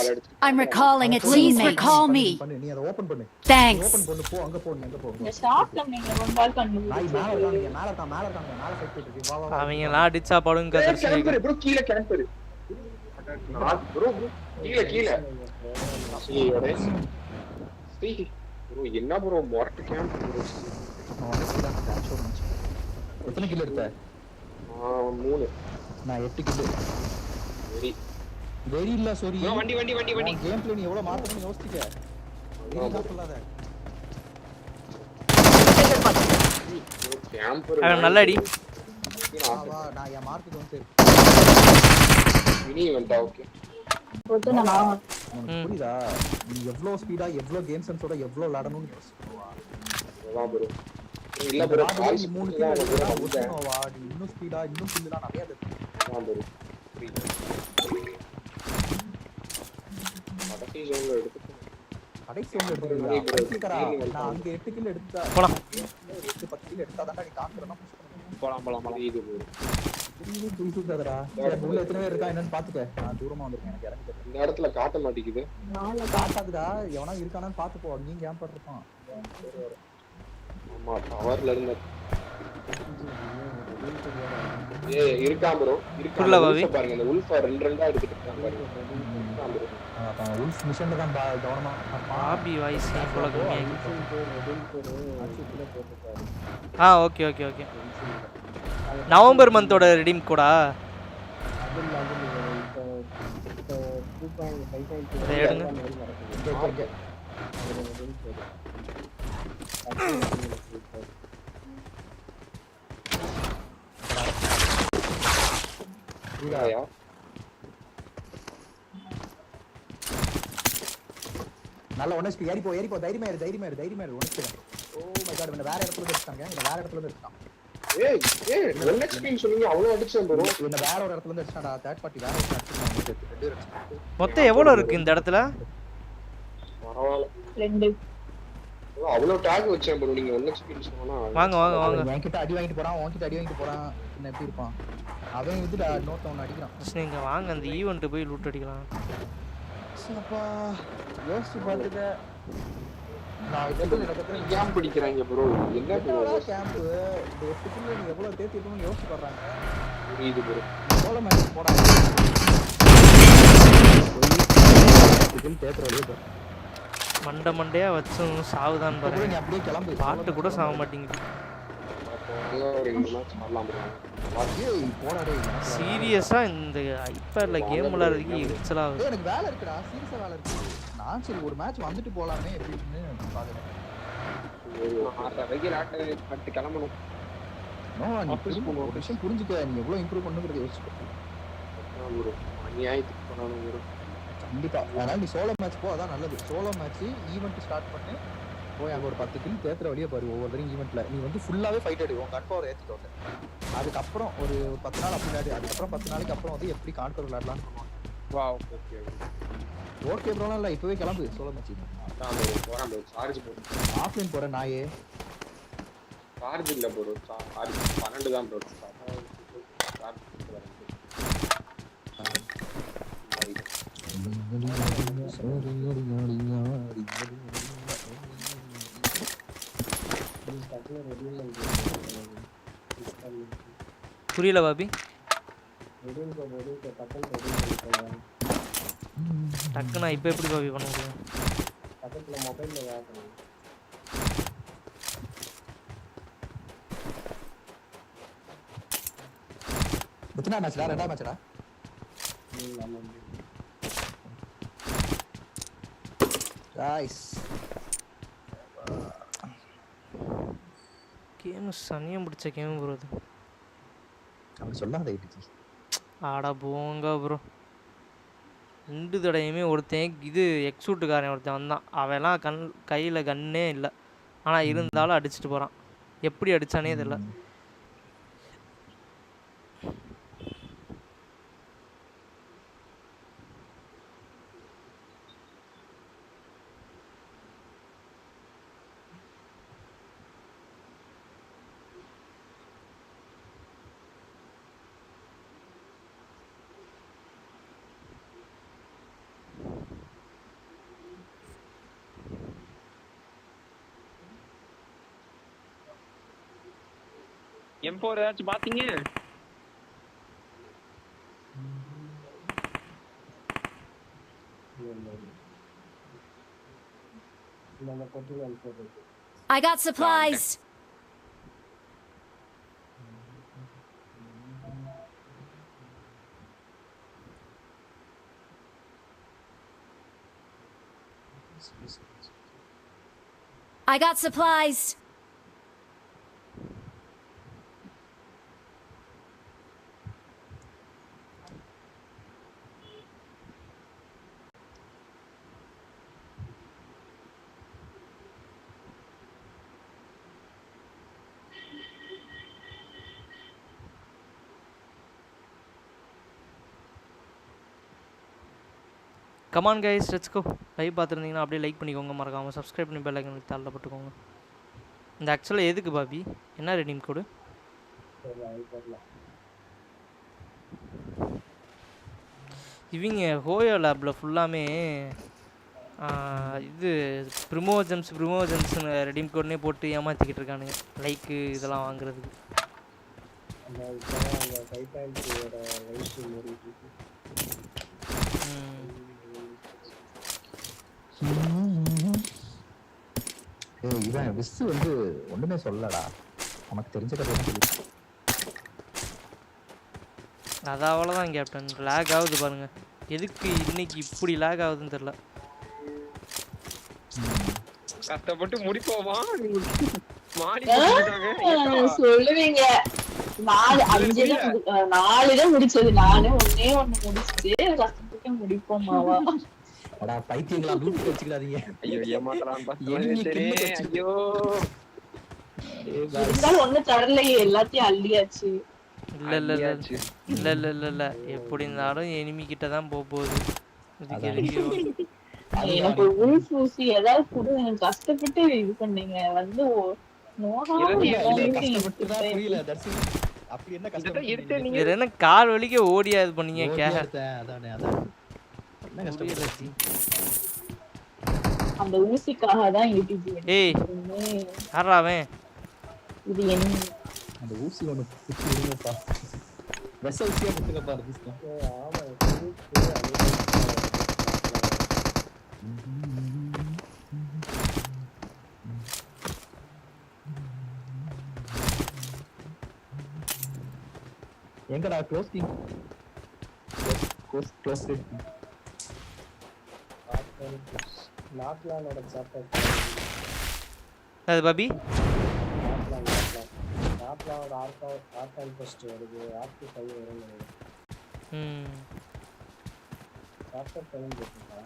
I'm recalling a teammate. Recall me. நீ அத ஓபன் பண்ணு. Thanks. ஓபன் பண்ணு போ அங்க போ நீ அங்க போ. இந்த ஷாட்கன் நீங்க ரொம்ப கண்ணு. நாய் மேல இருக்காங்க. மேல ஃபைட் பண்ணிட்டு இருக்கு. வா. அவங்க எல்லாம் அடிச்சா படுங்க கதர்சி. ப்ரோ கீழ கேம்பர் ப்ரோ கீழ ப்ரோ என்ன ப்ரோ மொரட்டு கேம்ப் ப்ரோ. எத்தனை கில் எடுத்த? 3 நான் 8 கில். வெரி இல்ல சாரி. ப்ரோ வண்டி கேம் பிளே நீ எவ்வளவு மாத்தணும்னு யோசிக்க. வெரி சொல்லாத. கேம்பர் அவன் நல்ல அடி. வா நான் என் மார்க்குக்கு வந்து மினி வந்தா ஓகே. போட்டு நான் உனக்கு புரியுதா? நீ எவ்வளவு ஸ்பீடா எவ்வளவு கேம் சென்ஸோட எவ்வளவு விளையாடணும்னு யோசிக்கணும். அதான் ப்ரோ இல்ல ப்ரோ கால் 3 கில் எடுத்தா வா நீ இன்னும் ஸ்பீடா இன்னும் கில்லாம் நிறைய இருக்கு. அதான் ப்ரோ கடைசி ஜோன்ல எடுத்துக்கறா. நான் அங்க 8 கில் எடுத்தா போலாம். 8 10 கில் எடுத்தா தான் நீ கான்ஃபிடன்ட்டா புஷ் பண்ணுவ. போலாம். இது ப்ரோ புரியுதுடா. சரி உள்ள எத்தனை பேர் இருக்கா என்னன்னு பாத்துக்க. நான் தூரமா வந்திருக்கேன் எனக்கு இறங்கி தெரியல. இந்த இடத்துல காட்ட மாட்டேங்குது. நாள காட்டாதுடா. எவனா இருக்கானான்னு பாத்து போ. நீ கேம் பண்ணிருப்பான். ஆமா டவர்ல இருந்து இருக்கான் ப்ரோ. புரியல பாவி. பாருங்க இந்த உல்ஃபா ரெண்டா எடுத்துட்டு இருக்காங்க பாருங்க. இருக்கான் ப்ரோ. அப்ப உல்ஃப் மிஷன்ல தான் கவனமா பாபி வாய்ஸ் போல கம்மியாகி. ஓகே. நவம்பர் மந்தோட ரெடீம் கோடா? இதை எடுங்க. இதாயா நல்ல ஒனஸ்ட் ஏறி போ தைரியமா இரு ஒனஸ்ட். ஓ மை காட் இவன் வேற இடத்துல இருந்து எடுத்தாங்க. ஏய் 1 XP சொல்லுங்க அவ்வளவு அடிச்சேன் ப்ரோ. இவன் வேற ஒரு இடத்துல இருந்து எடுத்தான்டா. தேர்ட் பார்ட்டி வேற ஒரு இடத்துல மொத்தம் எவ்வளவு இருக்கு இந்த இடத்துல? பரவாயில்ல 2 அவ்வளவு டாக் வச்சேன் ப்ரோ நீங்க 1 எக்ஸ்பீரியன்ஸ் சொன்னா வாங்க வாங்க வாங்க. என்கிட்ட அடி வாங்கிட்டு போறான் உன்கிட்ட அடி வாங்கிட்டு போறான் என்ன எப்படி இருப்பான் அவன் வந்து நோட்ட அடிக்கிறான். நீங்க வாங்க அந்த ஈவென்ட் போய் லூட் அடிக்கலாம். அப்பா யோசிச்சு பாத்துக்க. நான் இதுக்கு கேம்ப் பிடிக்கிறாங்க ப்ரோ. என்ன ப்ரோ கேம்ப் இந்த எட்டுக்குள்ள நீ எவ்வளவு தேத்திட்டோம்னு யோசிச்சு பாறாங்க. புரியுது ப்ரோ. சோலோ மேட்ச் போடா. இதுக்கு தேத்துற வழியே போ. மண்டையா வச்சும் சாவுதான் பாரு. நீ அப்படியே கிளம்பு. பாட்டு கூட சாவ மாட்டேங்குது. சீரியஸா இந்த ஐபேட்ல கேம் விளையாடுறதுக்கு எரிச்சலா வருது. எனக்கு வேலை இருக்குடா சீரியஸா வேலை இருக்கு. நான் சரி ஒரு மேட்ச் வந்துட்டு போலாமே எப்படின்னு பாக்குறேன். அடுத்து கிளம்பணும். ஒரு விஷயம் புரிஞ்சுக்க நீ எவ்வளவு இம்ப்ரூவ் பண்ணுங்கிறத யோசிச்சுக்கோ. அநியாயத்துக்கு பண்ணணும் ப்ரோ. கண்டிப்பா அதனால நீ சோலோ மேட்ச் போ அதான் நல்லது. சோலோ மேட்ச் ஈவெண்ட் ஸ்டார்ட் பண்ணு போய் அங்கே ஒரு 10 கில் தேத்துற வழியே பாரு. ஒவ்வொரு தடவையும் ஈவெண்ட்ல நீ வந்து ஃபுல்லாவே ஃபைட் அடிவோம் கன்ஃபார்ம் ஏற்றிட்டோம். அதுக்கப்புறம் ஒரு 10 நாள் அப்படி விளையாடு. அதுக்கப்புறம் 10 நாளைக்கு அப்புறம் வந்து எப்படி கான்கர் விளையாடலாம்னு சொல்லுவாங்க. வா ஓகே ஓகே ப்ரோலாம் இல்லை இப்போவே கிளம்பு சோலோ மேட்ச். போகிறேன் ப்ரோ சார்ஜ் போடு. ஆஃப்லைன் போகிறேன் நாயே. சார்ஜ் இல்லை ப்ரோ சார்ஜ் 12 தான் ப்ரோ. சார்ஜ் புரியல பாபி. டக்குனா இப்போ எப்படி பாபி பண்ண முடியும்? பக்கத்துல மொபைல்ல வாங்கணும். எத்தனை மேட்ச்டா? ரெண்டாவது மேட்ச்டா? நைஸ். கேம் சனியம் பிடிச்ச கேம் ப்ரோ அது. அப்படி சொல்லாத இதுக்கு. ஆடா போங்க ப்ரோ. 2 தடவையுமே ஒருத்தன் இது எக்ஸூட்டுக்காரன் ஒருத்தன் வந்தான். அவெல்லாம் கையில் கன்னே இல்லை. ஆனால் இருந்தாலும் அடிச்சுட்டு போகிறான். எப்படி அடித்தானே தெரியல. M4 ஏதாச்சும் பாத்தீங்க? I got supplies. I got supplies. Come on guys let's go. Live பார்த்துருந்தீங்கன்னா அப்படியே லைக் பண்ணிக்கோங்க. மறக்காமல் சப்ஸ்கிரைப் பண்ணி பெல் ஐக்கன் தாளில் போட்டுக்கோங்க. இந்த ஆக்சுவலாக எதுக்கு பாபி? என்ன ரெடீம் கோடு? இவங்க ஹோயோ லேபில் ஃபுல்லாமே இது ப்ரிமோஜன்ஸ்னு ரெடீம் கோட்னே போட்டு ஏமாற்றிக்கிட்டு இருக்கானுங்க லைக்கு இதெல்லாம் வாங்குறதுக்கு. இவன் விஸ் வந்து ஒண்ணுமே சொல்லடா. நமக்கு தெரிஞ்ச கதை சொல்லி அது அவ்வளோதான் கேப்டன். லேக் ஆகுது பாருங்க. எதுக்கு இன்னைக்கு இப்படி லேக் ஆகுதுன்னு தெரியல. கஷ்டப்பட்டு முடிப்போமா சொல்லுவீங்க. 4 தான் முடிச்சது. நானே ஒண்ணு முடிச்சுட்டு கஷ்டப்பட்டு முடிப்போமாவா? அடா பைத்தியங்களா லூட் வச்சுக்காதீங்க. ஐயோ ஏமாத்தறான் பாத்தீங்களே. ஐயோ இருந்தாலும் ஒண்ணு தரலையே. எல்லாத்தையும் அள்ளியாச்சு. இல்ல எப்படி இருந்தாலும் எனிமி கிட்ட தான் போகுது. இதுக்கு எதுக்கு எனக்கு ஒரு உல்ஃப் ஊசி ஏதாவது குடு, எனக்கு கஷ்டப்பட்டு இது பண்ணீங்க வந்து நோகாம புரியல தர்சி. அப்படி என்ன கஷ்டம்? வேற என்ன கால் வலிக்க ஓடியா இது பண்ணீங்க? அதானே என்ன கஷ்டம்? அந்த ஊசிக்காக தான் யூடிஜி. ஏய் யாரா அவன்? இது என்ன? அந்த ஊசி ஒண்ணு குத்தி விடுங்கப்பா. வெசல்சியா குத்துங்கப்பா ரிஸ்க். ஆமா எங்கடா க்ளோஸ் கிங்? க்ளோஸ் நாட்லானோட சாப்டர். அது பாபி நாட்லானோட ஆர்கான் ஃபர்ஸ்ட் வருது, ஆக்டிவ் 5 வரும்னு நினைக்கிறேன். சாப்டர் 10 போட்டுருக்கா.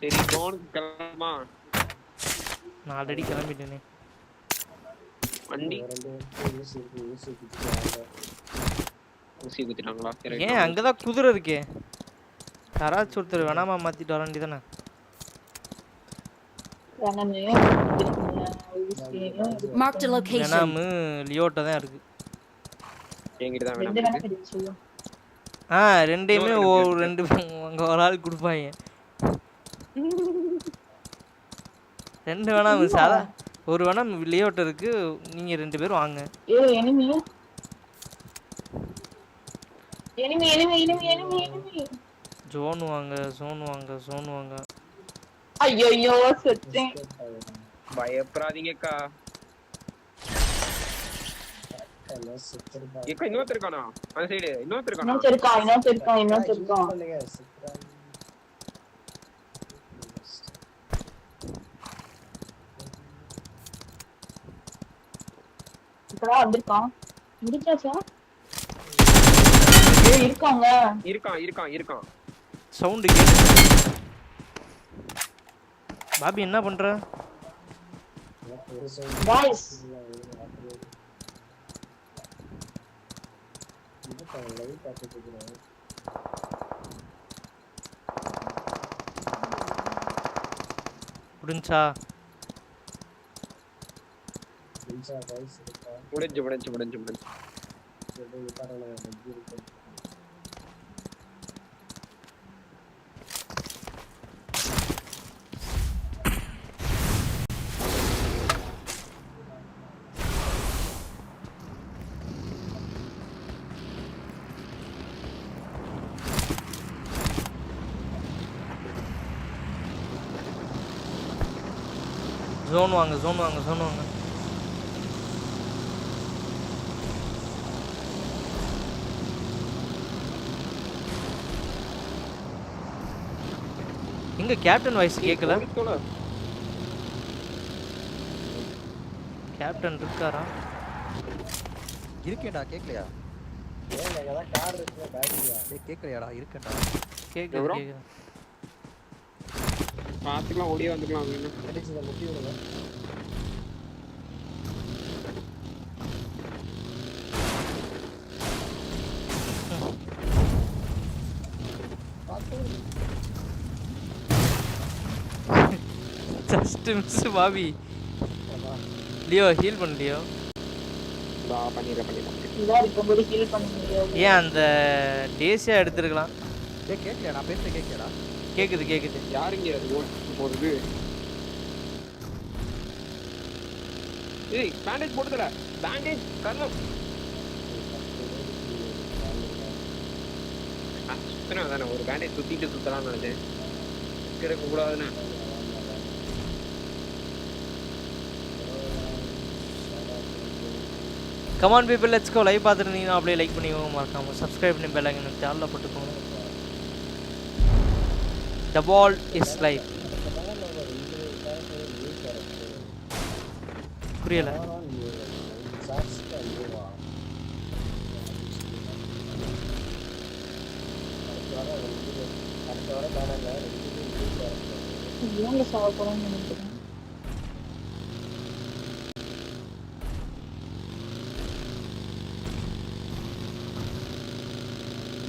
சரி போன் கிளம்புமா? நான் ஆல்ரெடி கிளம்பிட்டேனே. வண்டி ஊசி குத்திட்டாங்களா? ஏன் அங்கதான் குதிரை இருக்கே. யாராச்சும் ஒருத்தர் வேணாமா மாத்திட்டு வர வேண்டியதானே? Marked a location. வேணாமு லியோட்ட தான் இருக்கு. என்கிட்ட தான் வேணாம். ரெண்டையுமே ரெண்டு அங்க ஒரு ஆள் கொடுப்பாங்க. ரெண்டு வேணாம் சாதா ஒரு வேணாம் லியோட்ட இருக்கு. நீங்க ரெண்டு பேரும் வாங்க. ஜோன் வாங்க. ஐயோ செத்தேன். பயப்படாதீங்கக்கா. ஏக்கா இன்னொருத்தர் இருக்கானா? அந்த சைடு இன்னொருத்தர் இருக்கானா? இன்னொருத்தர் இப்பதான் வந்திருக்கான். முடிச்சாச்சா? இருக்கான். சவுண்ட் கேக்குது. பாபி என்ன பண்ற? गाइस முடிஞ்சா முடிஞ்சு ஜோன் வாங்க. எங்க கேப்டன் வாய்ஸ் கேட்கல? கேப்டன் இருக்காரா? இருக்கேடா. கேக்கலையா? ஏங்க கார் இருக்குல பேட்டரியா? கேக்கலையாடா? இருக்கேன்டா. கேக்குது. பாத்துக்கலாம், ஓடியே வந்துக்கலாம். வேணும் அடிச்சுத முட்டி விடுங்க. Just miss Bobby. Leo heal பண்ணு லியோ. பண்ணிடுறேன். இதா இருக்கும்போது ஹீல் பண்ண முடியாது. ஏன் அந்த டேஸியா எடுத்துருக்கலாம். கேக்கலையா? நான் பேசுறது கேக்கலையா? கேக்குது. யாருங்க அது ஓட்டு போறது? ஏய் பேண்டேஜ் போடுதல. பேண்டேஜ் கர்ணம். சுத்தனா தானே ஒரு பேண்டேஜ் சுத்தலாம்னு நினைச்சேன். கிடக்க கூடாதுன்னு. Come on people, let's go. Live பார்த்துருந்தீங்கன்னா அப்படியே லைக் பண்ணிக்கோங்க, மறக்காம சப்ஸ்கிரைப் பண்ணி பெல் ஐக்கன் சேனலில் போட்டுக்கோங்க. The ball is live. புரியல? கூட காணல இவங்க சாவ போறான்னு நினைக்கிறேன்.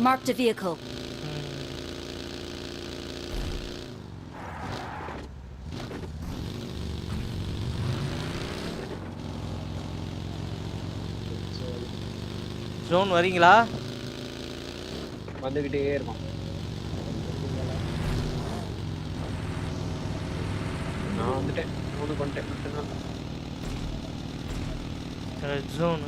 Marked a vehicle. ஜோன் வரீங்களா? வந்துகிட்டே இருக்கும். நான் வந்துட்டேன். மூணு வந்துட்டேன். Red zone.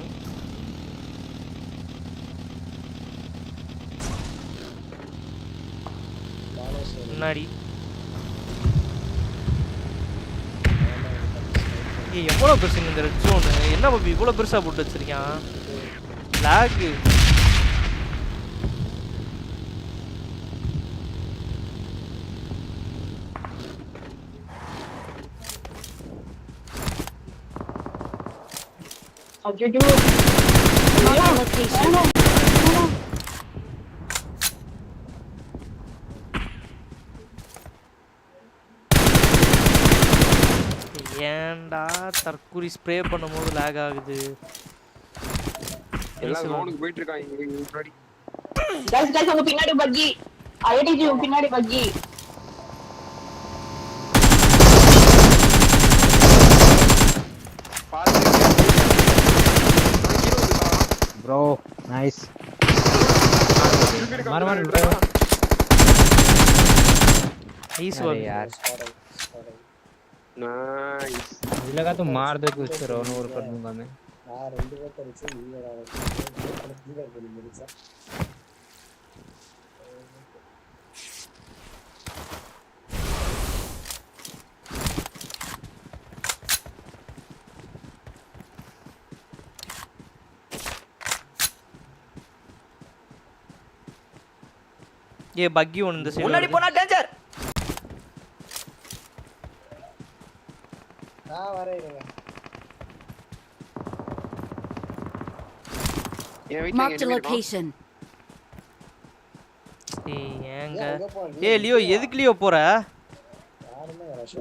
முன்னாடி எவ்வளோ பெருசுங்க இந்த ரெட் ஜோன்? என்ன பப்பி இவ்வளோ பெருசா போட்டு வச்சிருக்கான்? லாக். அஜ்ஜோ Location. ஏன்டா தற்கூரி ஸ்ப்ரே பண்ணும்போது லாக் ஆகுது? எல்லாம் ஜோனுக்கு போயிட்டு இருக்காங்க முன்னாடி. गाइस உங்க பின்னாடி பக்கி. ஐடிஜி உங்க பின்னாடி பக்கி. Bro nice. மரமன் ப்ரோ नईस वाला यार नाइस लगा तो मार दे कुछ तो रन ओवर कर दूंगा मैं। हां ரெண்டு பேர் தரிச்சு நீங்க முடிச்சா ये बग्गी ஒன்னு இந்த சைடு முன்னாடி போனா டேஞ்சர். வரேங்க. Marked a location. ஏங்க லியோ எதுக்கு லியோ போற?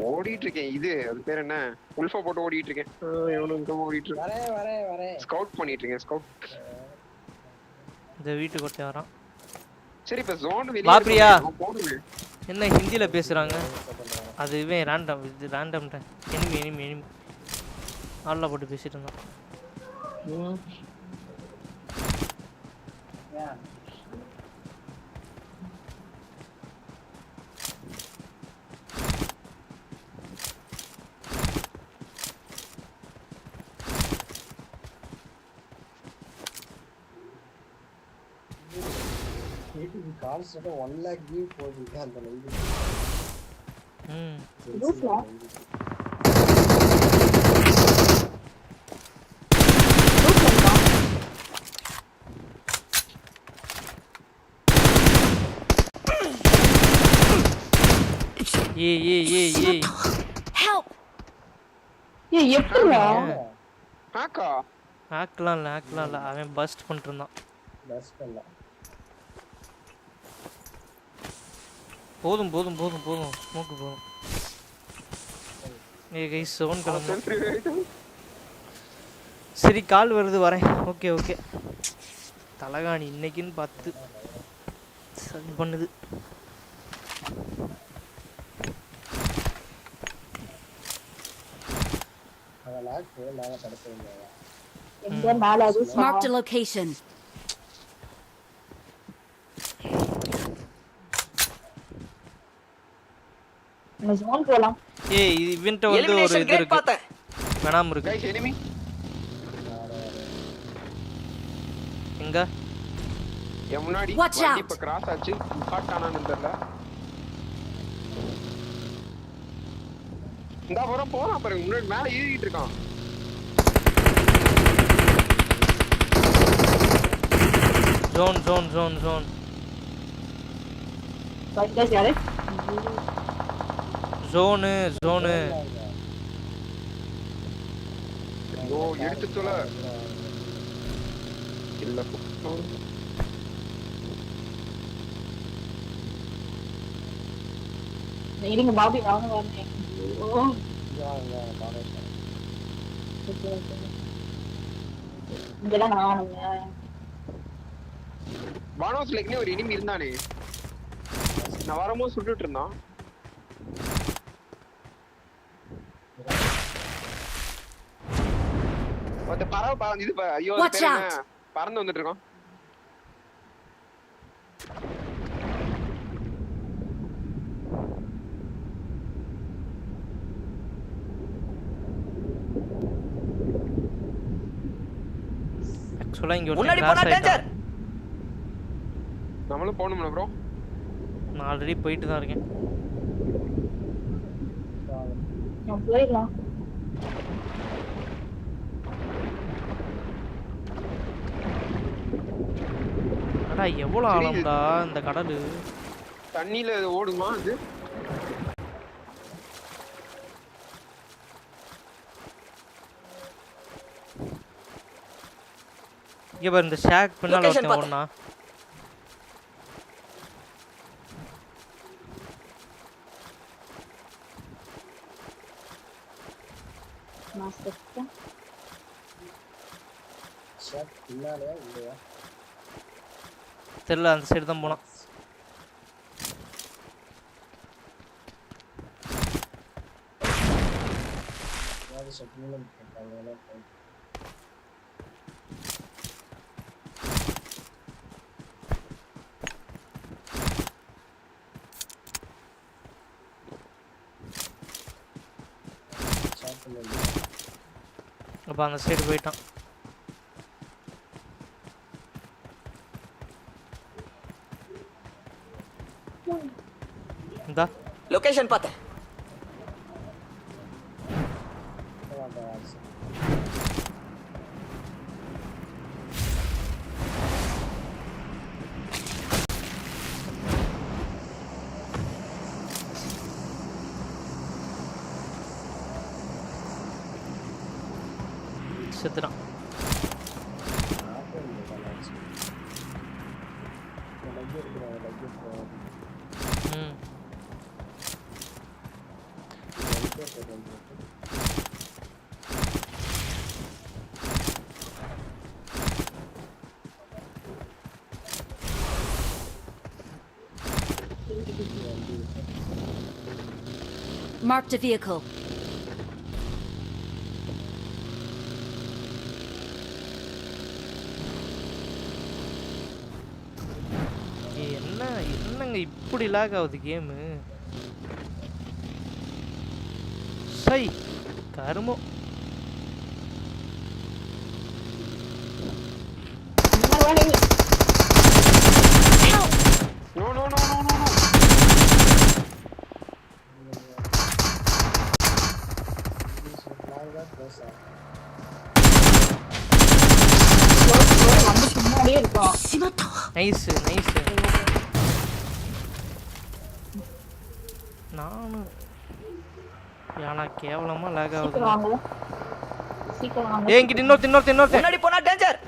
ஓடிட்டு இருக்கேன். இது அது பேர் என்ன? உல்ஃபா போட்டு ஓடிட்டு இருக்கேன். எவனோ இங்க ஓடிட்டு இருக்கேன். வரேன். ஸ்கவுட் பண்ணிட்டு இருக்கேன். ஸ்கவுட். இந்த வீட்டுக்கு ஒருத்தன் வரான். சரி இப்ப ஜோன் வெளிய பாப்ரியா போடுங்க. என்ன ஹிந்தில பேசுறாங்க? அது இவன் ரேண்டம் இது ரேண்டம் எனிமி ஆல்ல போட்டு பேசிட்டு இருந்தான். ஏடிவி கான்ஸ்டன்ட் 1 lakh வியூ போகுது அந்த லைவ். ரூஃப்ல ஏய் Help. எப்படிடா? ஹேக்லாம் இல்ல அவன் பஸ்ட் பண்ணிட்டு இருந்தான். பஸ் பண்ணல. போதும் ஸ்மோக் போதும். ஏய் गाइस சவுண்ட் கலந்து. சரி கால் வருது வரேன். ஓகே தலகாணி இன்னைக்குன்னு பார்த்து சரி பண்ணுது. அதெல்லாம் படுத்துங்க. எங்க மேல அது Marked a location. நம்ம ஜோன் போலாம். ஏய் இவன்ட்ட வந்து ஒரு இது இருக்கு. வேணாம் இருக்கு. गाइस எனிமி எங்க? என் முன்னாடி Watch out. இப்ப கிராஸ் ஆச்சு. ஹாட் ஆனான்னு தெரியல. இந்த போறான் பாருங்க. முன்னாடி மேல ஏறிட்டு இருக்கான். ஜோன் गाइस யாரே? ஜோனு ஓ எடுத்து தொலை. இல்ல. 1 இருங்க பாபி நானும் வரேன். ஓ இங்கதான் நானுங்க. வானோஸ் லேக்னே ஒரு இனிமி இருந்தானே. நான் வரும்போது சுட்டுட்டு இருந்தான். ஒருத்த பறவை இது ஐயோ பறந்து வந்துட்டு இருக்கோம். ஆக்சுவலா இங்க முன்னாடி போனா டேஞ்சர். நம்மளும் போணும்ல ப்ரோ. நான் ஆல்ரெடி போயிட்டு தான் இருக்கேன். நான் போயிடலாம். அடா எவ்வளவு ஆழம்டா இந்த கடல். தண்ணியில ஓடுமா அது? இங்க பாரு இந்த ஷாக் பின்னால ஒருத்தன் ஓடுனா. நான் செத்தேன். ஷாட் பின்னாலயா இல்லையா? தெரியல, அந்த சைடு தான் போனான். அப்ப அந்த சைடு போயிட்டான். இந்தா லொகேஷன் பார்த்தேன். செத்துறான். Marked a vehicle. என்னங்க இப்படி லாக் ஆகுது கேமு? சை கருமம். No no no no no. Nice nice. நானும் ஏன்னா கேவலமா லாக் ஆகுது. என்கிட்ட இன்னொருத்தன் முன்னாடி போனா டேஞ்சர்.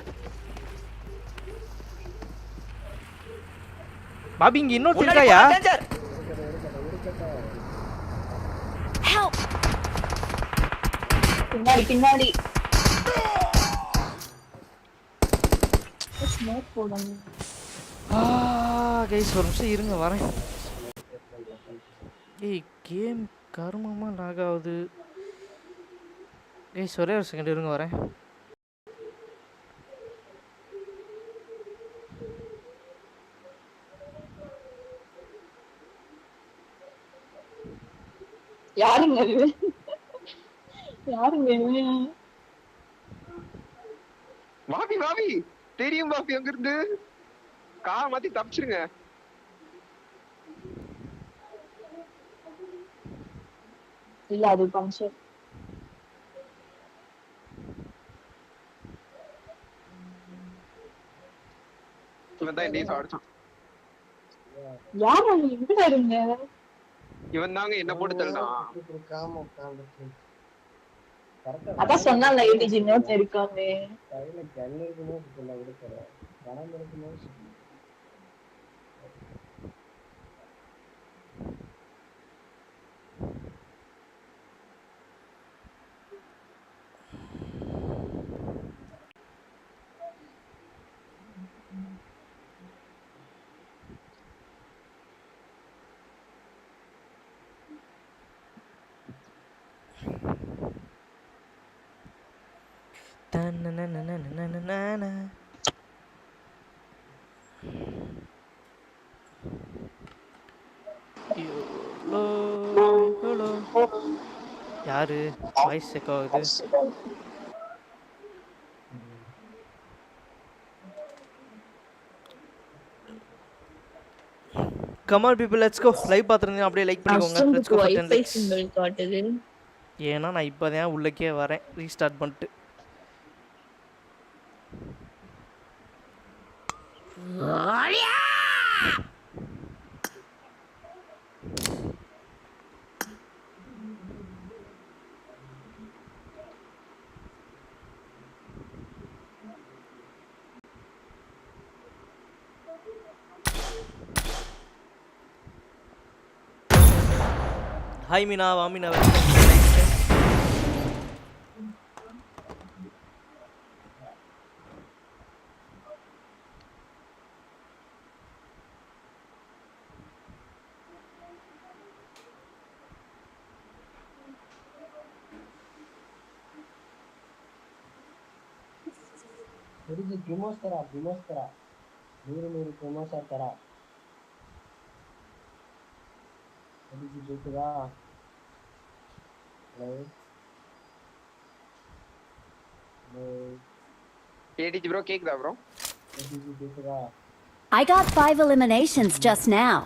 பாபி இங்க இன்னொருத்தன் இருக்காயா? பின்னாடி பின்னாடி ஸ்மோக் போடுங்க. கைஸ் ஒரு நிமிஷம் இருங்க வரேன். ஏய் கேம் கருமமா லாக் ஆகுது. கைஸ் ஒரே ஒரு செகண்ட் இருங்க வரேன். யாருங்க இது? யாருங்க இது? பாபி பாபி தெரியும் பாபி அங்க இருந்து கார் மாத்தி தப்பிச்சிருங்க. இல்ல அது பஞ்சர். இவன் தான் என்னையும் சாடிச்சான். யார் அங்க எங்க இருங்க? இவன் தாங்க என்ன போட்டு தள்ளினான். அதான் சொன்னால ஏடிஜி நோட் இருக்காங்க. கையில கன் இருக்குன்னு சொல்ல கொடுக்கறேன். பணம் இருக்குன்னு யாரு வாய்ஸ் செக் ஆகுது? Come on people, let's go. Live பாத்துறீங்க அப்படியே லைக் பண்ணிக்கோங்க. Let's go for 10 likes. காட்டுது. ஏன்னா நான் இப்போதான் உள்ளக்கே வரேன் ரீஸ்டார்ட் பண்ணிட்டு. ஹாய் மீனா, வா மீனா. தெரிஞ்சு ப்ரிமோஸ் தரா 100 ப்ரிமோஸா தரா. தெரிஞ்சு கேக்குதா? கேடிஜி ப்ரோ கேக்குதா ப்ரோ? தெரிஞ்சு கேக்குதா? I got 5 eliminations just now.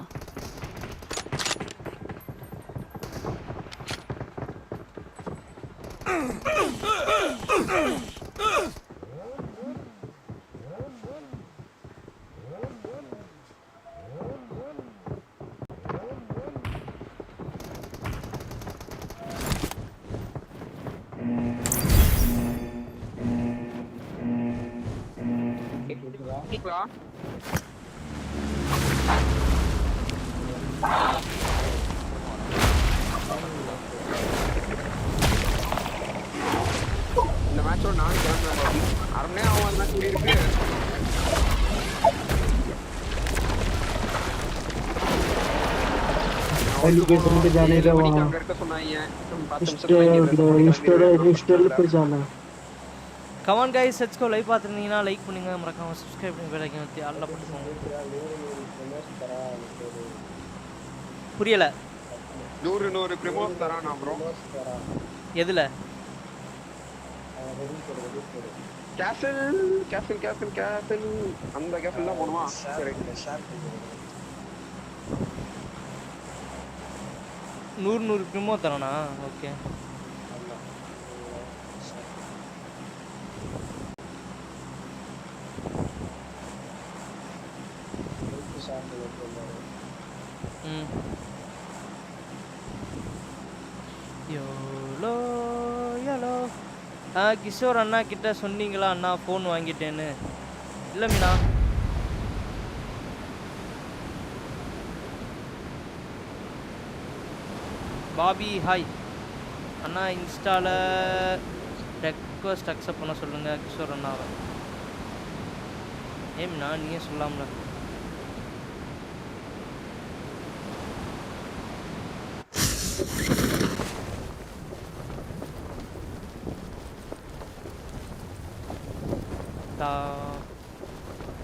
கேக்குதா? இந்த மேட்சோட நான் கிளம்புறேன். அரை மணி நேரம் ஆகும். மேட்ச் இருக்கு. एलिगेटर जाने का वहां अगर तो सुनाइए 10 इंस्टॉल पे जाना. Come on guys, let's go. Live பாத்துறீங்கன்னா லைக் பண்ணுங்க, மறக்காம subscribe பண்ணி பெல் ஐகான் அழுத்தி ஆல்ல போட்டுக்கோங்க. புரியல. 100 ப்ரிமோஸ் தரானா ப்ரோ? எதுல? கேசல் அந்த கேசல் தான் போடுமா? சரி 100 ப்ரிமோ தரானா? ஓகே. Yolo yolo. கிஷோர் அண்ணா கிட்ட சொன்னீங்களா அண்ணா ஃபோன் வாங்கிட்டேன்னு? இல்லை மீனா. பாபி ஹாய் அண்ணா, இன்ஸ்டால ரெக்வஸ்ட் அக்செப்ட் பண்ண சொல்லுங்க கிஷோர் அண்ணாவை. ஏம்ண்ணா நீயே சொல்லாமல.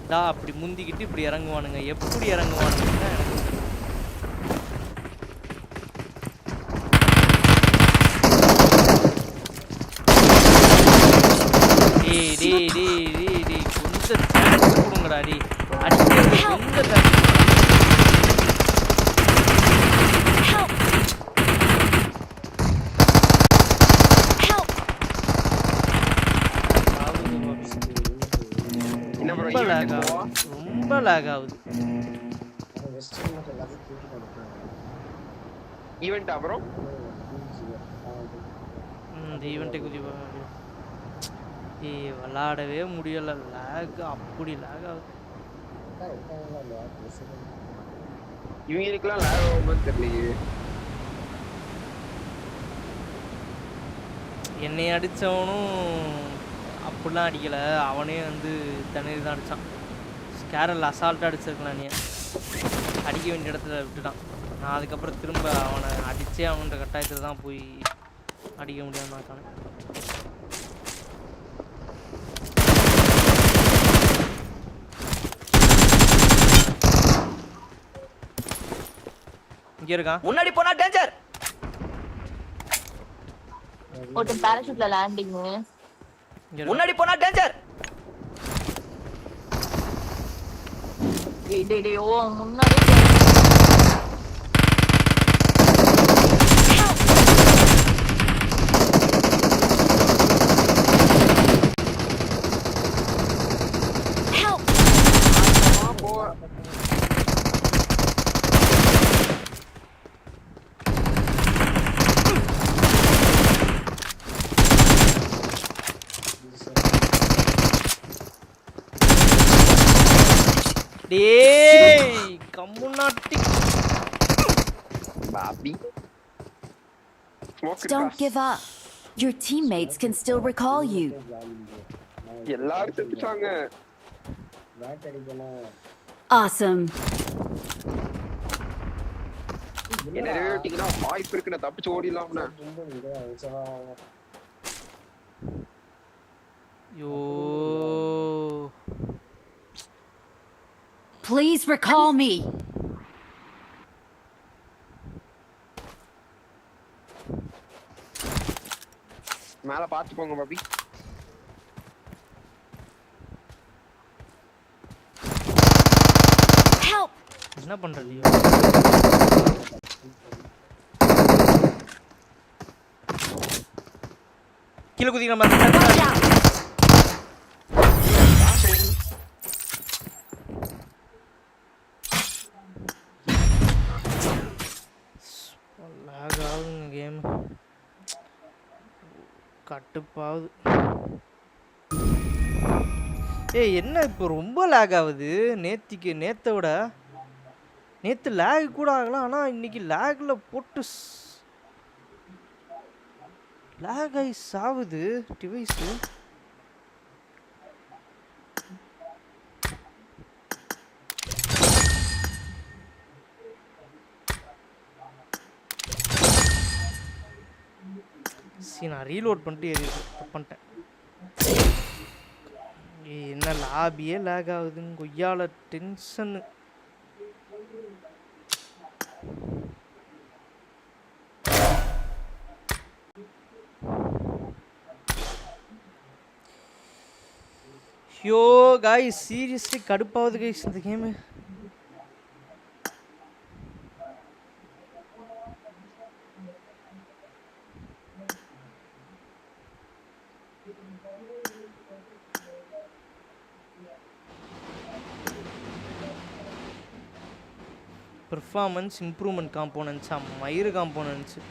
டா அப்படி முந்திக்கிட்டு இப்படி இறங்குவானுங்க. எப்படி இறங்குவானுங்கன்னா எனக்கு கொஞ்சம் சான்ஸ் கொடுங்கடா. டி அடிச்சு கொஞ்சம் சான்ஸ். ரொம்ப லாக் ஆகுது. ஈவென்ட்டா ப்ரோ? இந்த ஈவெண்ட்டை குதி விளாடவே முடியல. லாக் அப்படி லாக் ஆகுது. இவங்களுக்குலாம் லாக் ஆகும்போது தெரியலையே. என்னை அடித்தவனும் அப்படிலாம் அடிக்கலை. அவனே வந்து தண்ணீர் தான் அடித்தான். ஸ்கேரல் அசால்ட்டாக அடிச்சிருக்கலாம். நீ அடிக்க வேண்டிய இடத்துல விட்டுட்டான். நான் அதுக்கப்புறம் திரும்ப அவனை அடித்தே அவன்ற கட்டாயத்தில் தான் போய் அடிக்க முடியாமல் இருக்கானே. இங்க இருக்கா முன்னாடி போனா டேஞ்சர். ஒரு பாராசூட்ல லேண்டிங். முன்னாடி போனா டேஞ்சர். டேய் ஓ முன்னாடி டேய் கம்முனாட்டி Bobby. Don't give up. Your teammates can still recall you. எல்லாரும் செத்துட்டாங்க. பேட் அடிக்கலாம். Awesome. என்ன ரேட்டிங்னா வாய்ப்பு இருக்கு நான் தப்பிச்சு ஓடிடலாம்னா. யோ Please recall me. மேல பாத்து போங்க பாபி. Help. என்ன பண்றீங்க கீழ குதிக்கிற மாதிரி Watch out. லாக் ஆகுங்க கேம் கட்டுப்பாகுது. ஏய் என்ன இப்போ ரொம்ப லேக் ஆகுது. நேற்றை விட நேற்று லேக் கூட ஆகலாம், ஆனால் இன்னைக்கு லேக்கில் போட்டு லேக் ஆகி சாவுது டிவைஸு. சரி நான் ரீலோட் பண்ணிட்டு பண்ணிட்டேன். என்ன லாபியே லேக் ஆகுதுங்க கொய்யால டென்ஷனு. ஐயோ காய்ஸ் சீரியஸ்லி கடுப்பாகுது கைஸ் இந்த கேமு. பெர்ஃபார்மன்ஸ் இம்ப்ரூவ்மெண்ட் காம்போனன்ட்ஸா மயிறு காம்போனன்ட்ஸு.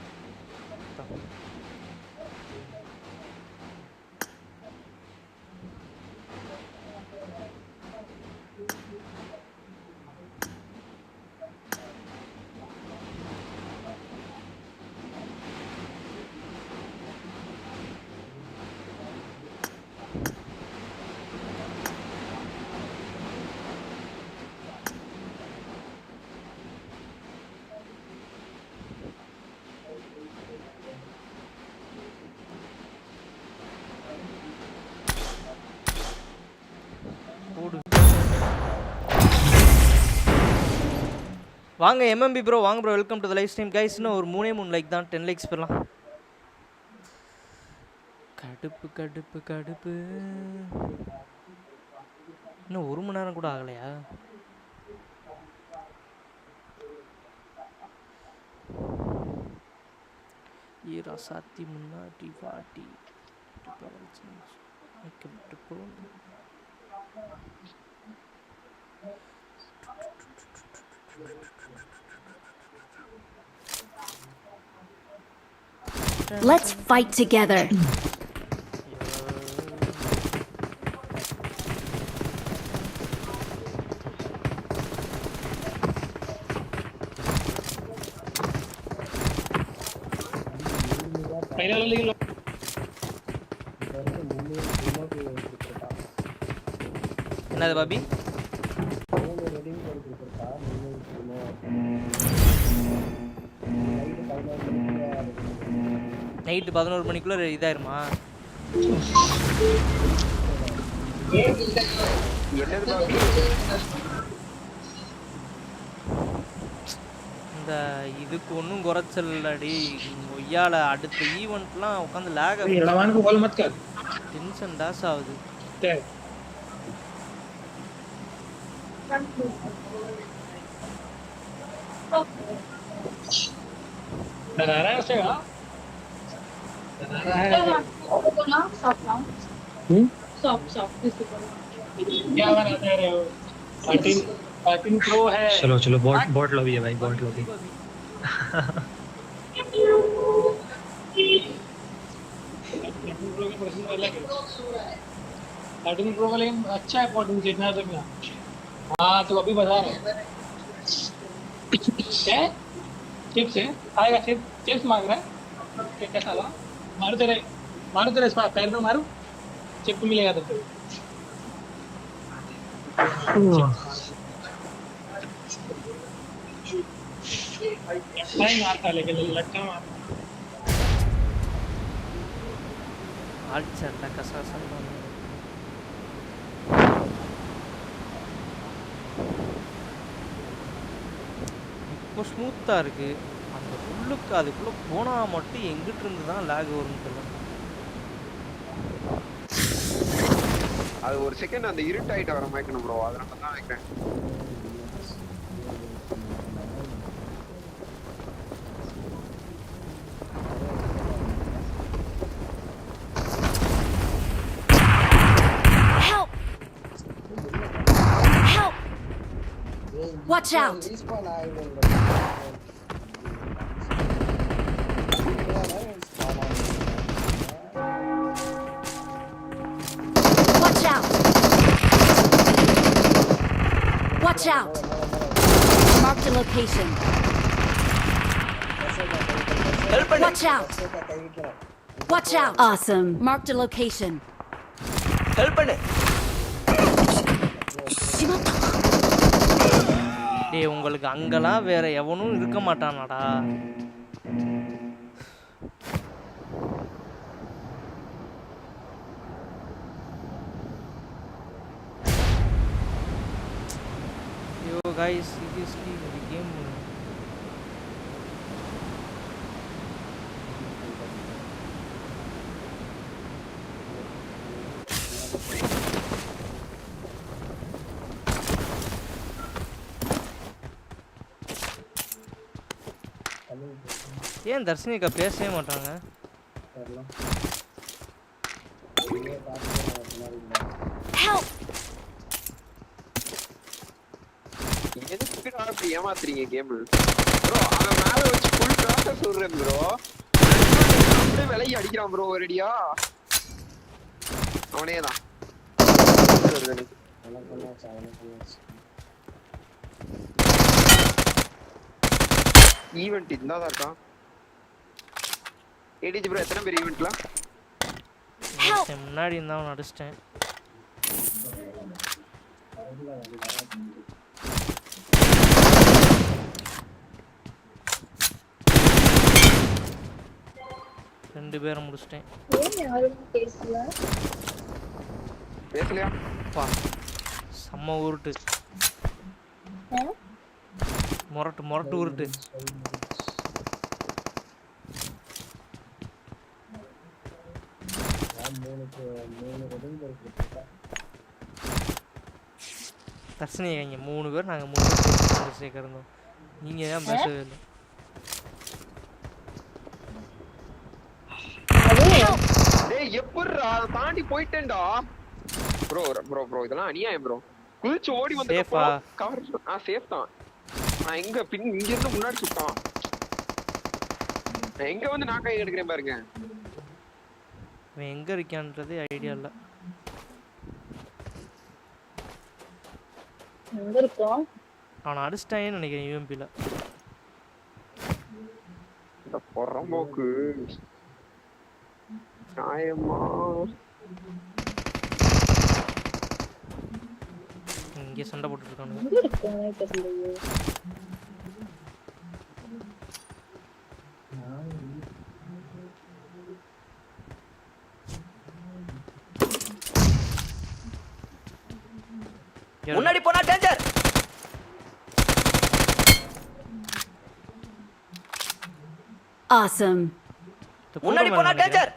வாங்க எம்எம்பி ப்ரோ, வாங்க bro, welcome to the live stream guys. இன்னும் ஒரு 3 லைக் தான், 10 லைக்ஸ் பெறலாம். கடுப்பு கடுப்பு கடுப்பு. இன்னும் 1 மணி நேரம் கூட ஆகலையா? ஈரா சாத்தி முன்னாடி வாட்டி Let's fight together. என்னது பாபி? நைட்டு 11 மணிக்குள்ள இதாயிருமா? இந்த இதுக்கு ஒன்றும் குறைச்சல் இல்லடி ஒய்யால அடுத்த ஈவெண்ட்லாம் உட்காந்து லேக் டென்ஷன் டாஸ் ஆகுது. चलो चलो बॉट लॉबी है भाई, बॉट लॉबी। प्रो का लेकिन अच्छा है पॉटिंग जितना तो क्या। हाँ तो अभी बता रहे क्या चिप्स है, आएगा चिप्स मांग रहा है कैसा ला? मारो तेरे पैर पे मारो, चिप मिलेगा तेरे नहीं मारता लेकिन लटका मार अच्छा कसा இப்போ ஸ்மூத்தாக இருக்குது. அந்த உள்ளுக்கு அதுக்குள்ளே போனால் மட்டும் எங்கிட்ட இருந்து தான் லேக் வரும்னு தெரியல. அது ஒரு செகண்ட் அந்த இருட்டாயிட்ட வர மாதிரி ப்ரோ, அதனால தான் நினைக்கிறேன். Watch out! Watch out! Watch out! Mark the location. Watch out! Watch out! Awesome. Mark the location. Help me. டேய் உங்களுக்கு அங்கெல்லாம் வேற எவனும் இருக்க மாட்டானாடா. ஐயோ गाइस சீரியஸ்லி இந்த கேம் ஏன் தர்ஷினிகா பேசவே மாட்டாங்க? எதுக்கு அப்படி ஏமாத்துறீங்க கேம் ப்ரோ? அவன் மேல வச்சு ஃபுல் ப்ராசஸ் சொல்றேன் ப்ரோ, அப்படியே விலையை அடிக்கிறான் ப்ரோ ஒரேடியா. அவனே தான் ஈவென்ட் இந்தாதான் இருக்கான். ஏடிஜி ப்ரோ எத்தனை பேர் ஈவென்ட்ல? முன்னாடி இருந்தாலும் அடிச்சிட்டேன். ரெண்டு பேரும் முடிச்சிட்டேன். பேசலையா? பா செம்ம உருட்டு, முரட்டு உருட்டு. தர்ஷினி இங்கே 3 பேர், நாங்கள் 3 பேர் சேர்க்க இருந்தோம். நீங்கள் தான் பேசவே இல்லை. டேய் எப்படிடா தாண்டி போயிட்டேன்டா ப்ரோ. இதெல்லாம் அநியாயம் ப்ரோ. குளிச்சு ஓடி வந்து கவர் சேஃப் தான். நான் இங்க இருந்து முன்னாடி சுட்டான். நான் எங்க வந்து நான் கை எடுக்கிறேன் பாருங்க. அவன் எங்க இருக்கான்றதே ஐடியா இல்ல. எங்க இருக்கான்? அவன் அடிச்சிட்டான்னு நினைக்கிறேன் யூஎம்பில. இந்த பொறம்போக்கு நியாயமா இங்கே சண்டை போட்டுட்டு இருக்கானுங்க. முன்னாடி போனா டேஞ்சர். Awesome. முன்னாடி போனா டேஞ்சர்.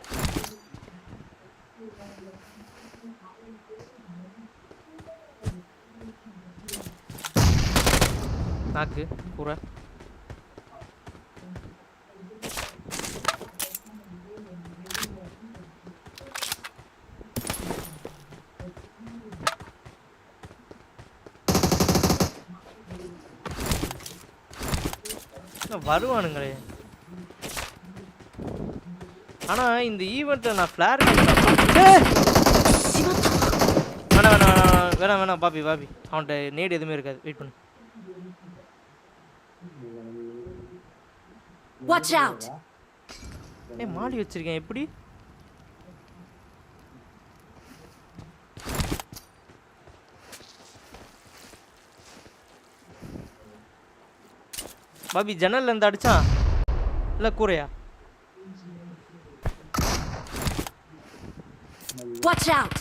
நாக்கு கூற வருவானுங்களே. ஆனா இந்த ஈவெண்ட்ல நான் ஃபிளேர் வேணாம் பாப்பி அவன்கிட்ட நேடு எதுவுமே இருக்காது. வெயிட் பண்ணு. Watch out. மாடி வச்சிருக்கேன் எப்படி? பாபி ஜன்னல்ல இருந்து அடிச்சான் இல்ல கூரையா? Watch out.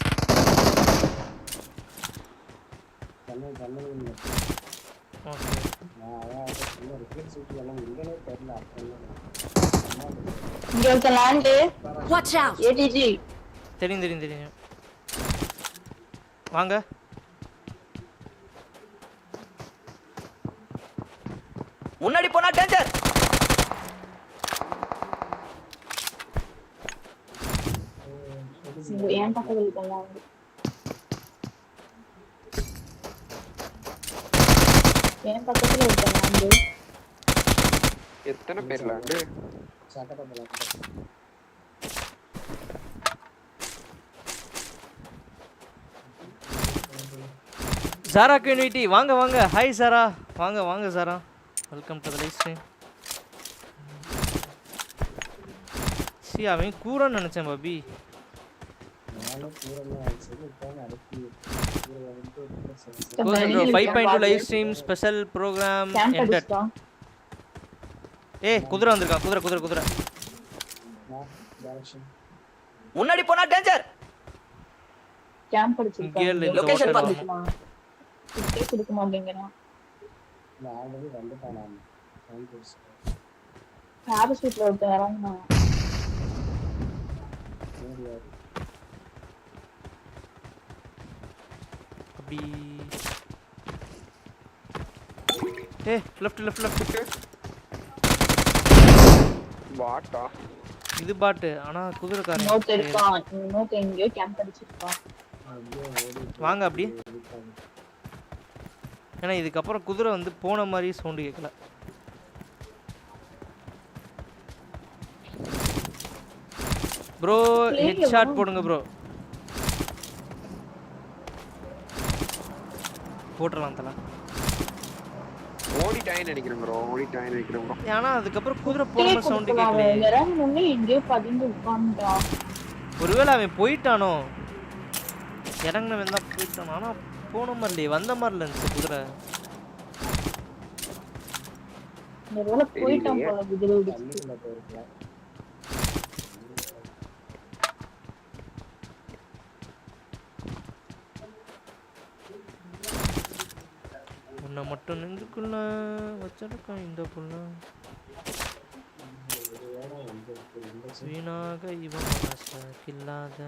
இங்க ஒரு லேண்ட். Watch out. ATG. தெரியும். வாங்க. முன்னாடி போனா டேஞ்சர். ஏன் பக்கத்துல இருக்கலாம். ஏன் பக்கத்துல இருக்கலாம். எத்தனை பேர்ல வந்து சாரா கம்யூனிட்டி வாங்க. Hi Sara. வாங்க Sara. Welcome to the live stream. அவன் கூறன்னு நினைச்சேன் Bobby. Bro, 5.2 live stream special program ended. குதிரை வந்திருக்கா. குதிரை. முன்னாடி போனா டேஞ்சர். கேம்ப் அடிச்சிருக்காங்க. லொகேஷன் பாத்து. கொடுக்க மாட்டேங்கறான். பாராசூட்ல ஒருத்தராங்க. அபி லெஃப்ட் பாட்டா இது பாட்டு. ஆனா குதிரைக்காரன் நோட் இருக்கான். நோட் எங்கயோ கேம்ப் அடிச்சிருக்கான். வாங்க அப்படி. ஏன்னா இதுக்கப்புறம் குதிரை வந்து போன மாதிரி சவுண்டு கேட்கல. ப்ரோ ஹெட் ஷாட் போடுங்க ப்ரோ. போட்டுறலாம் தல. ஓடிட்டாயின்னு நினைக்கிறேன் ப்ரோ. ஏன்னா அதுக்கப்புறம் குதிரை போன சவுண்டு கேட்கல. இறங்கணும்னு எங்கேயோ பதிந்து உட்கார்ந்துட்டான். ஒருவேளை அவன் போயிட்டானோ? இறங்கினவன் தான் போயிட்டானோ. ஆனா போன மாதிரி இல்லையே, வந்த மாதிரி இருந்துச்சு குதிரை. போயிட்டான் போல குதிரை. உன்னை மட்டும் நெஞ்சுக்குள்ள வச்சிருக்கான் இந்த புள்ள. வீணாக இவன் மனசாக்கில்லாத.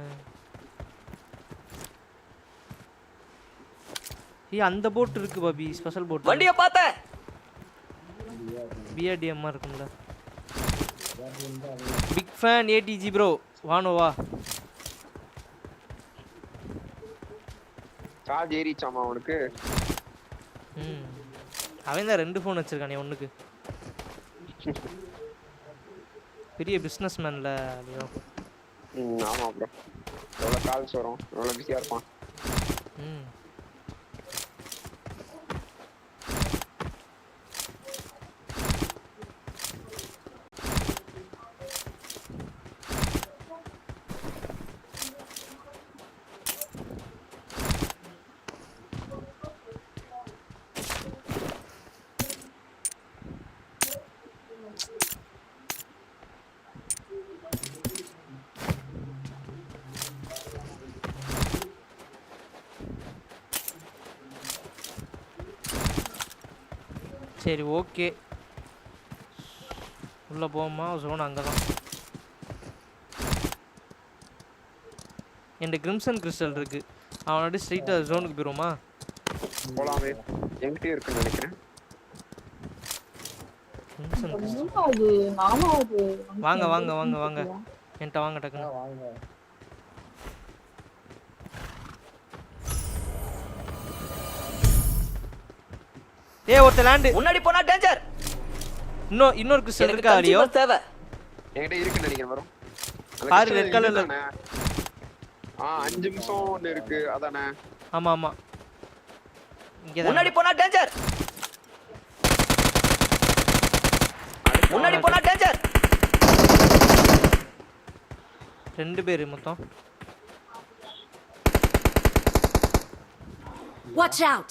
அந்த போட் இருக்கு பாபி, ஸ்பெஷல் போட். வண்டியை பார்த்தேன். பிஆர்டிஎம்மா இருக்கும்ல. Big fan ATG bro. வானோவா சார்ஜ் ஏறிச்சாமா அவனுக்கு? அவன் தான் 2 ஃபோன் வச்சிருக்கானே. ஒண்ணுக்கு பெரிய பிசினஸ் மேன்ல. ஆமா ப்ரோ. எவ்வளவு கால்ஸ் வரும், எவ்வளவு பிஸியா இருப்பான். சரி ஓகே. உள்ள போமா ஜோன் அங்கதான். என்கிட்ட கிரிம்சன் கிறிஸ்டல் இருக்கு. அவனோட ஸ்ட்ரைட்டா ஜோனுக்கு போயிருமா? போலாமே. என்கிட்டயே இருக்குன்னு நினைக்கிறேன். அது நாலாவது. வாங்க வாங்க வாங்க வாங்க. என்கிட்ட வாங்க டக்குனு. வாங்க. ஏய் ஒருத்த லேண்ட். முன்னாடி போனா டேஞ்சர். இன்னொரு கிறிஸ்டல் இருக்கா அலியோ? என்கிட்ட இருக்குன்னு நினைக்கிறேன் வரும். பாரு ரெட் கலர்ல. 5 நிமிஷம் ஒன்னு இருக்கு அதானே? ஆமா ஆமா. இங்க முன்னாடி போனா டேஞ்சர். முன்னாடி போனா டேஞ்சர். 2 பேர் மொத்தம். Watch out.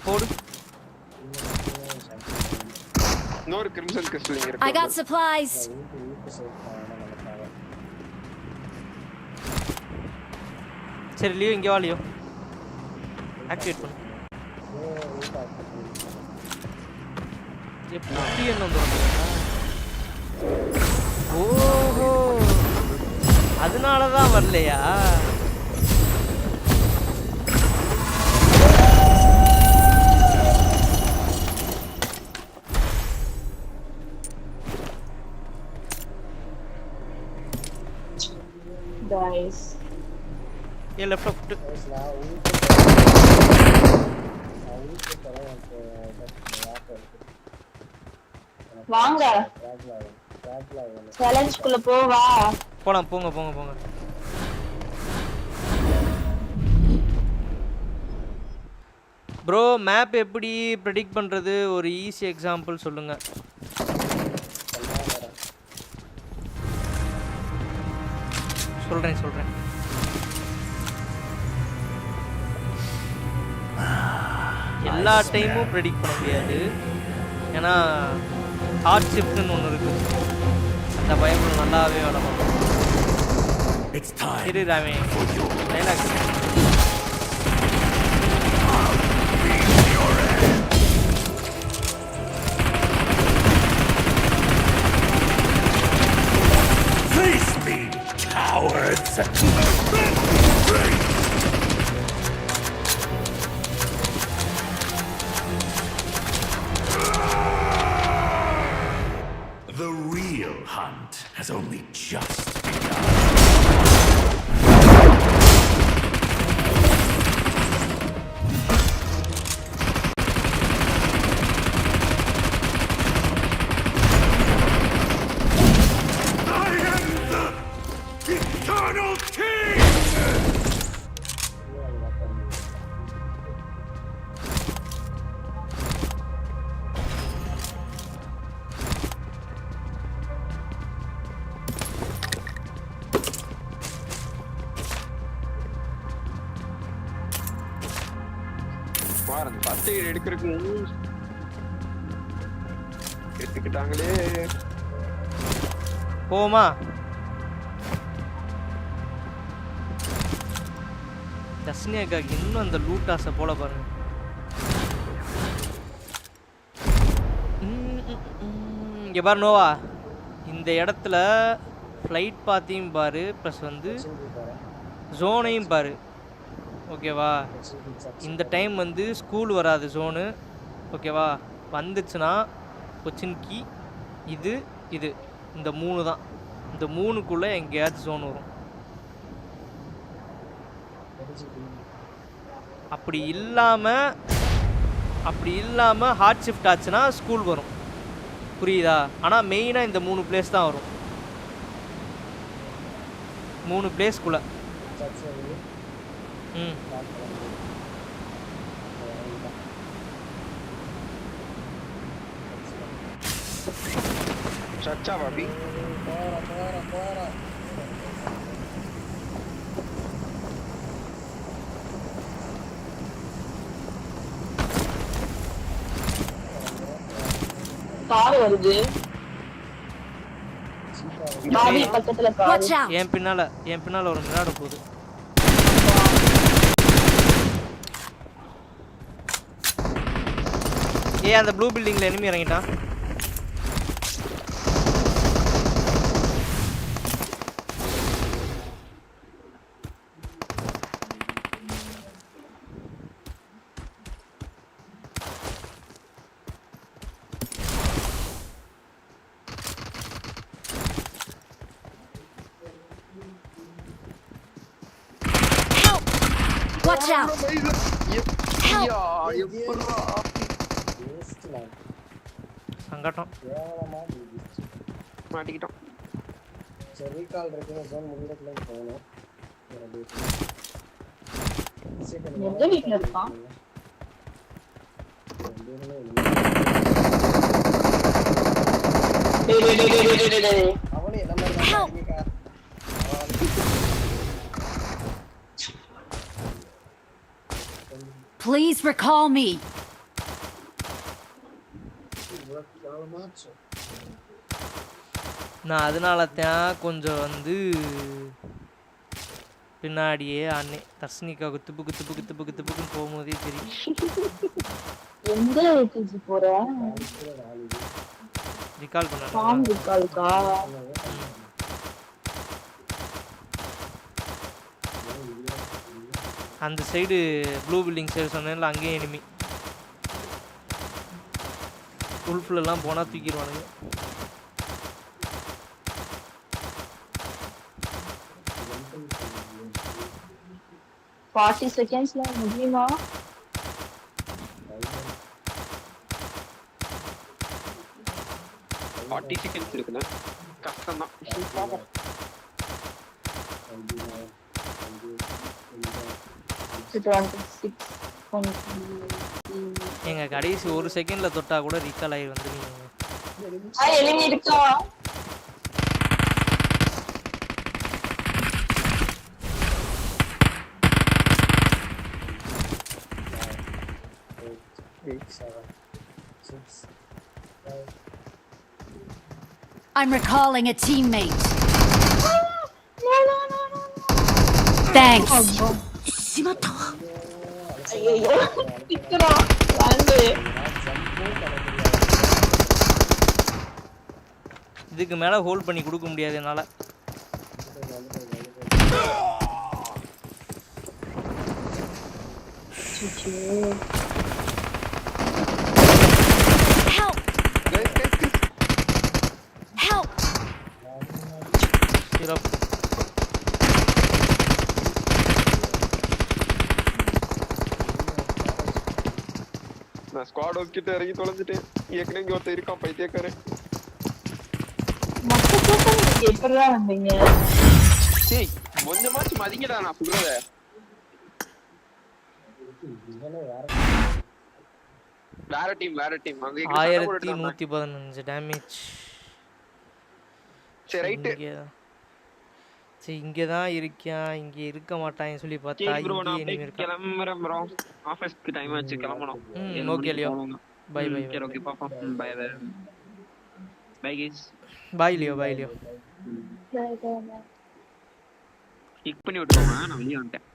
போடு. இன்னொரு கிரிம்சன் கிறிஸ்டல் இங்க இருக்கு. I got supplies. சரி லியோ இங்க வா லியோ. ஆக்டிவேட் பண்ணு. எப்படி என்ன வந்துரும்? ஓஹோ. அதனால தான் வரலையா? Guys. ये लैपटॉप வாங்க சேலஞ்ச் குள்ள போவா. போலாம் போங்க போங்க போங்க. ப்ரோ மேப் எப்படி ப்ரெடிக்ட் பண்றது? ஒரு ஈஸி எக்ஸாம்பிள் சொல்லுங்க. சொல்றேன். எல்லா டைமும் ப்ரெடிக்ட் பண்ண முடியாது. ஏன்னா ஹார்ட் ஷிஃப்ட்னு ஒன்று இருக்கு. அந்த பைபிள் நல்லாவே வேலை பண்ணும். இரு ராமே dialogue. The real hunt has only just எடுத்துக்கிட்டாங்களே. போமா தஸ்னியாக்காக்கு இன்னும் அந்த லூட்டாஸை போல பாருங்க. இங்கே பாரு நோவா, இந்த இடத்துல ஃப்ளைட் பாத்தையும் பாரு, ப்ளஸ் வந்து ஜோனையும் பாரு. ஓகேவா? இந்த டைம் வந்து ஸ்கூல் வராது ஜோனு. ஓகேவா? வந்துச்சுன்னா கொச்சின்கி இது இந்த 3 தான். இந்த 3க்குள்ளே எங்கேயாச்சும் ஜோன் வரும். அப்படி இல்லாமல் ஹார்ட் ஷிஃப்ட் ஆச்சுன்னா ஸ்கூல் வரும். புரியுதா? ஆனால் மெயினாக இந்த 3 பிளேஸ் தான் வரும். 3 பிளேஸ்க்குள்ளே. சச்சா பாபி கார் வருது. பாவி பக்கத்துல Watch கார். out! என் பின்னால ஒரு மிராட போகுது. அந்த ப்ளூ பில்டிங்ல எனிமி இறங்கிட்டான். Watch out! Help! சங்கடம். மாட்டிக்கிட்டோம். சரி கால் இருக்குன்னு ஜோன் முடியறதுல போகணும். எந்த வீட்ல இருக்கான்? அவனே என்ன மாதிரி Please recall me. நான் அதனால தான் கொஞ்சம் வந்து பின்னாடியே அண்ணே தர்ஷினிக்கா குத்துப்புக்குன்னு போகும்போதே தெரியும். எந்த ஏடிஜி போற? ரிகால் பண்ண ஃபார்ம் ரிகால்க்கா? அந்த சைடு ப்ளூ பில்டிங் சைடு சொன்னேன்ல, அங்கேயும் எனிமி. உல்ஃப்லாம் போனால் தூக்கிடுவானுங்க. seconds முடியுமா? seconds இருக்குண்ணா. கஷ்டம் தான். பாப்போம். எங்க கடைசி ஒரு செகண்ட்ல தொட்டா கூட ரீகால் ஆகி வந்து நீங்க எனிமி இருக்கா? I'm recalling a teammate. Thanks. ஐயோ திக்குறா வந்து இதுக்கு மேல ஹோல்ட் பண்ணி கொடுக்க முடியாது என்னால. Help! Help! சிறப்பு. நான் ஸ்குவாட் ஹவுஸ் கிட்ட இறங்கி தொலைஞ்சிட்டேன். ஏற்கனவே இங்க ஒருத்தர் இருக்கான் பைத்தியக்காரன். எப்படிதான் வந்தீங்க? டேய் கொஞ்சமாச்சும் மதிங்கடா நான் சொல்றத. வேற டீம் அங்க 1115 டேமேஜ். சரி ரைட். சரி இங்க தான் இருக்கான், இங்க இருக்க மாட்டான்னு சொல்லி பார்த்தா இங்க எனிமி இருக்கா. கிளம்பறேன் bro. ஆபீஸ்க்கு டைம் ஆச்சு கிளம்பணும். Okay Leo. Bye bye. சரி ஓகே பாப்போம். Bye bye. Bye guys. Bye Leo. Kick பண்ணி விட்டுறோமா? நான் வெளிய வந்துட்டேன்.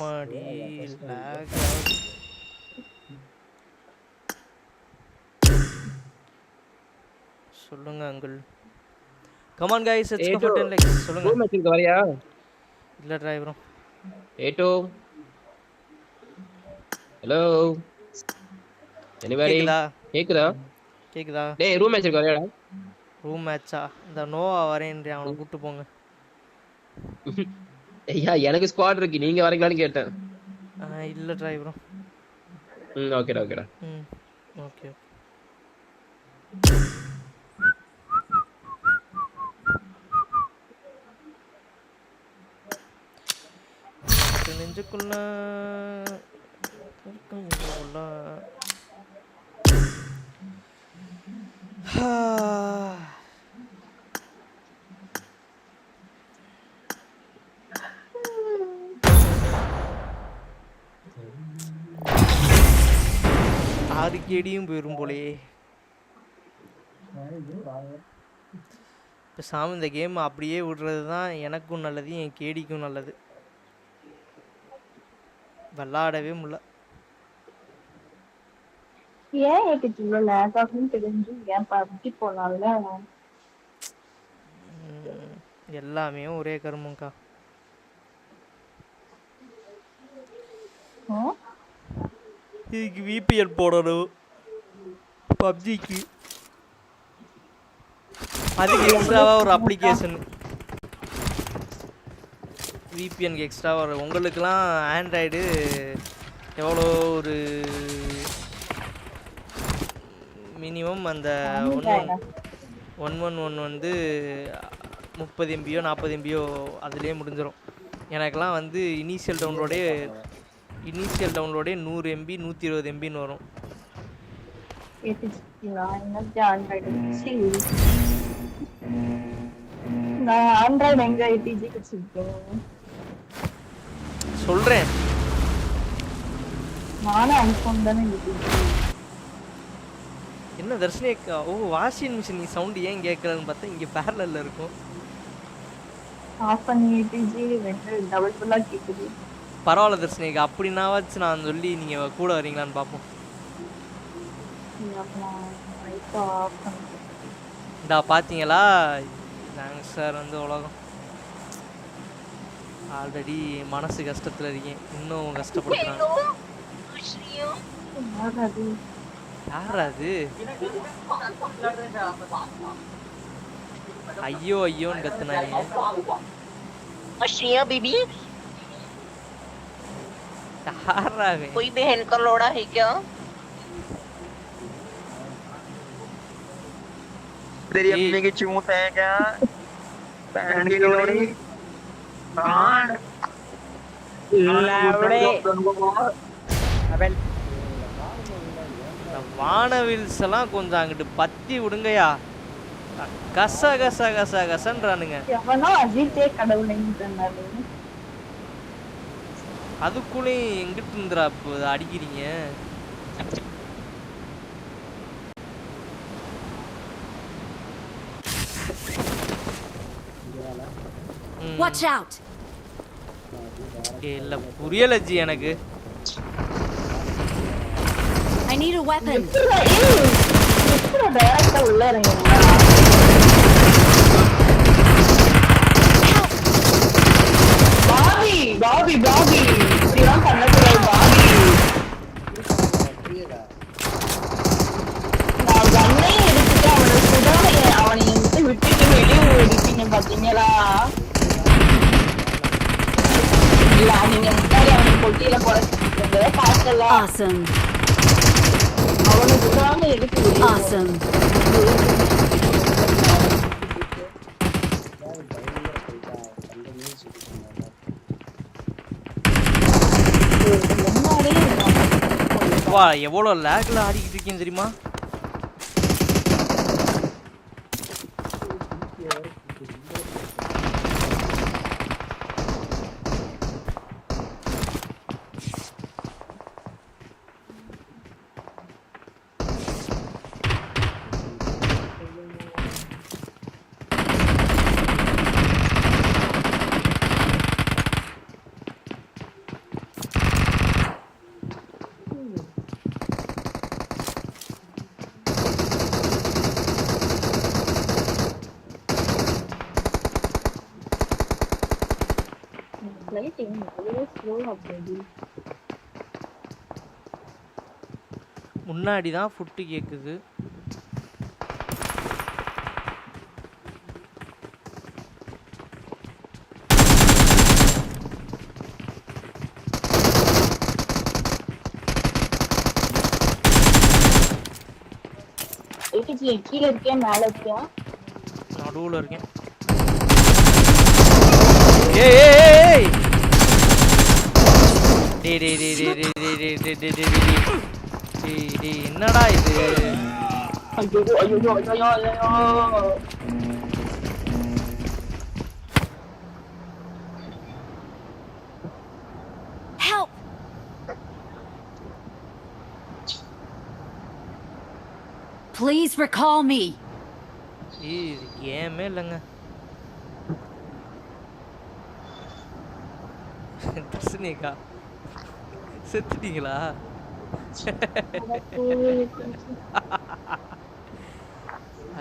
மாடி லாக். சொல்லுங்க uncle. Come on guys, let's go for 10 likes. சொல்லுங்க. ரூம் மேட்ச்க்கு வரியா? இல்ல டிரைவரும். ஏட்டோ. ஹலோ. எனிபடி? கேக்குதா? டேய் ரூம் மேட்ச்க்கு வரியாடா? ரூம் மேட்சா? இந்த நோவா வரேன்றே, அவனை கூட்டி போங்க. ஐயா எனக்கு ஸ்குவாட் இருக்கு, நீங்க வரீங்களான்னு கேட்டேன். இல்ல டிரைவரும். ஓகேடா. ஓகே. நெஞ்சுக்குள்ள 6 கேடியும் போயிரும் போலயே. பேசாம இந்த கேம் அப்படியே விடுறது தான் எனக்கும் நல்லது, என் கேடிக்கும் நல்லது. விளாடவே முடியல. ஏன் ஏடிஜி இவ்வளோ லேக் ஆகும்னு தெரிஞ்சு ஏன் பப்ஜி போனால எல்லாமே ஒரே கருமங்கா. இதுக்கு விபிஎன் போடணும் பப்ஜிக்கு. அதுக்கு எக்ஸ்ட்ராவா ஒரு அப்ளிகேஷன் விபிஎன்க்கு எக்ஸ்ட்ரா வரும். உங்களுக்குலாம் ஆண்ட்ராய்டு எவ்வளோ ஒரு மினிமம் அந்த 111 வந்து 30 MB 40 MB அதுலேயே முடிஞ்சிடும். எனக்கெல்லாம் வந்து இனிஷியல் டவுன்லோடே 100 MB 120 MBன்னு வரும். சொல்றேன் என்ன தர்ஷினி அக்கா, ஓ வாஷிங் மிஷின் சவுண்ட் ஏன் கேட்கலன்னு பார்த்தா இங்க பேரலல்ல இருக்கும். பரவாயில்ல தர்ஷினி அக்கா, அப்படின்னாவாச்சு நான் சொல்லி நீங்க கூட வரீங்களான்னு பார்ப்போம். இந்தா பாத்தீங்களா, நாங்கள் சார் வந்து உலகம் ஆல்ரெடி மனசு கஷ்டத்துல இருக்கேன், இன்னும் கஷ்டப்படுறாங்க. யார் அது? ஐயோ ஐயோன்னு கத்துனாங்க. बीबी யாராவே? कोई बहन का लोड़ा है क्या? तेरी अम्मी की चूत है क्या? बहन की लोड़ी வானவில்ஸ் எல்லாம் கொஞ்சம் அங்கிட்டு பத்தி விடுங்கயா. கச கச கச கசன்றானுங்க. அதுக்குள்ளேயும் எங்கிட்டு இருந்துரா இப்போ அடிக்கிறீங்க? Watch out. இல்ல புரியல ஜி எனக்கு. I need a weapon. Bobby இப்படிலாம் பண்ணக்கூடாது பாபி. நான் கண்ணையும் எடுத்துட்டு அவனை சுடாம அவனை விட்டுட்டு வெளியே ஓடிட்டீங்க பாத்தீங்களா? இல்ல நீங்க முன்னாடி அவனை பொட்டியில குறைச்சிட்டு பார்க்கல. அவனை சுடாம எடுத்து வா எவ்வளோ லேக்ல ஆடிக்கிட்டு இருக்கீங்க தெரியுமா? முன்னாடி தான் ஃபுட்டு கேக்குது. கீழே இருக்கியா மேல இருக்கியா? நடுவுல இருக்கேன். ஏய் ஏய் ஏய் டேய் டேய் டேய் டேய் டேய் டேய் டேய் டேய் டேய் டேய் என்னடா இது? ஐயோ ஐயோ ஐயோ ஐயோ help. Please recall me. இது கேமே இல்லைங்க. தர்ஷினிக்கா செத்துட்டீங்களா?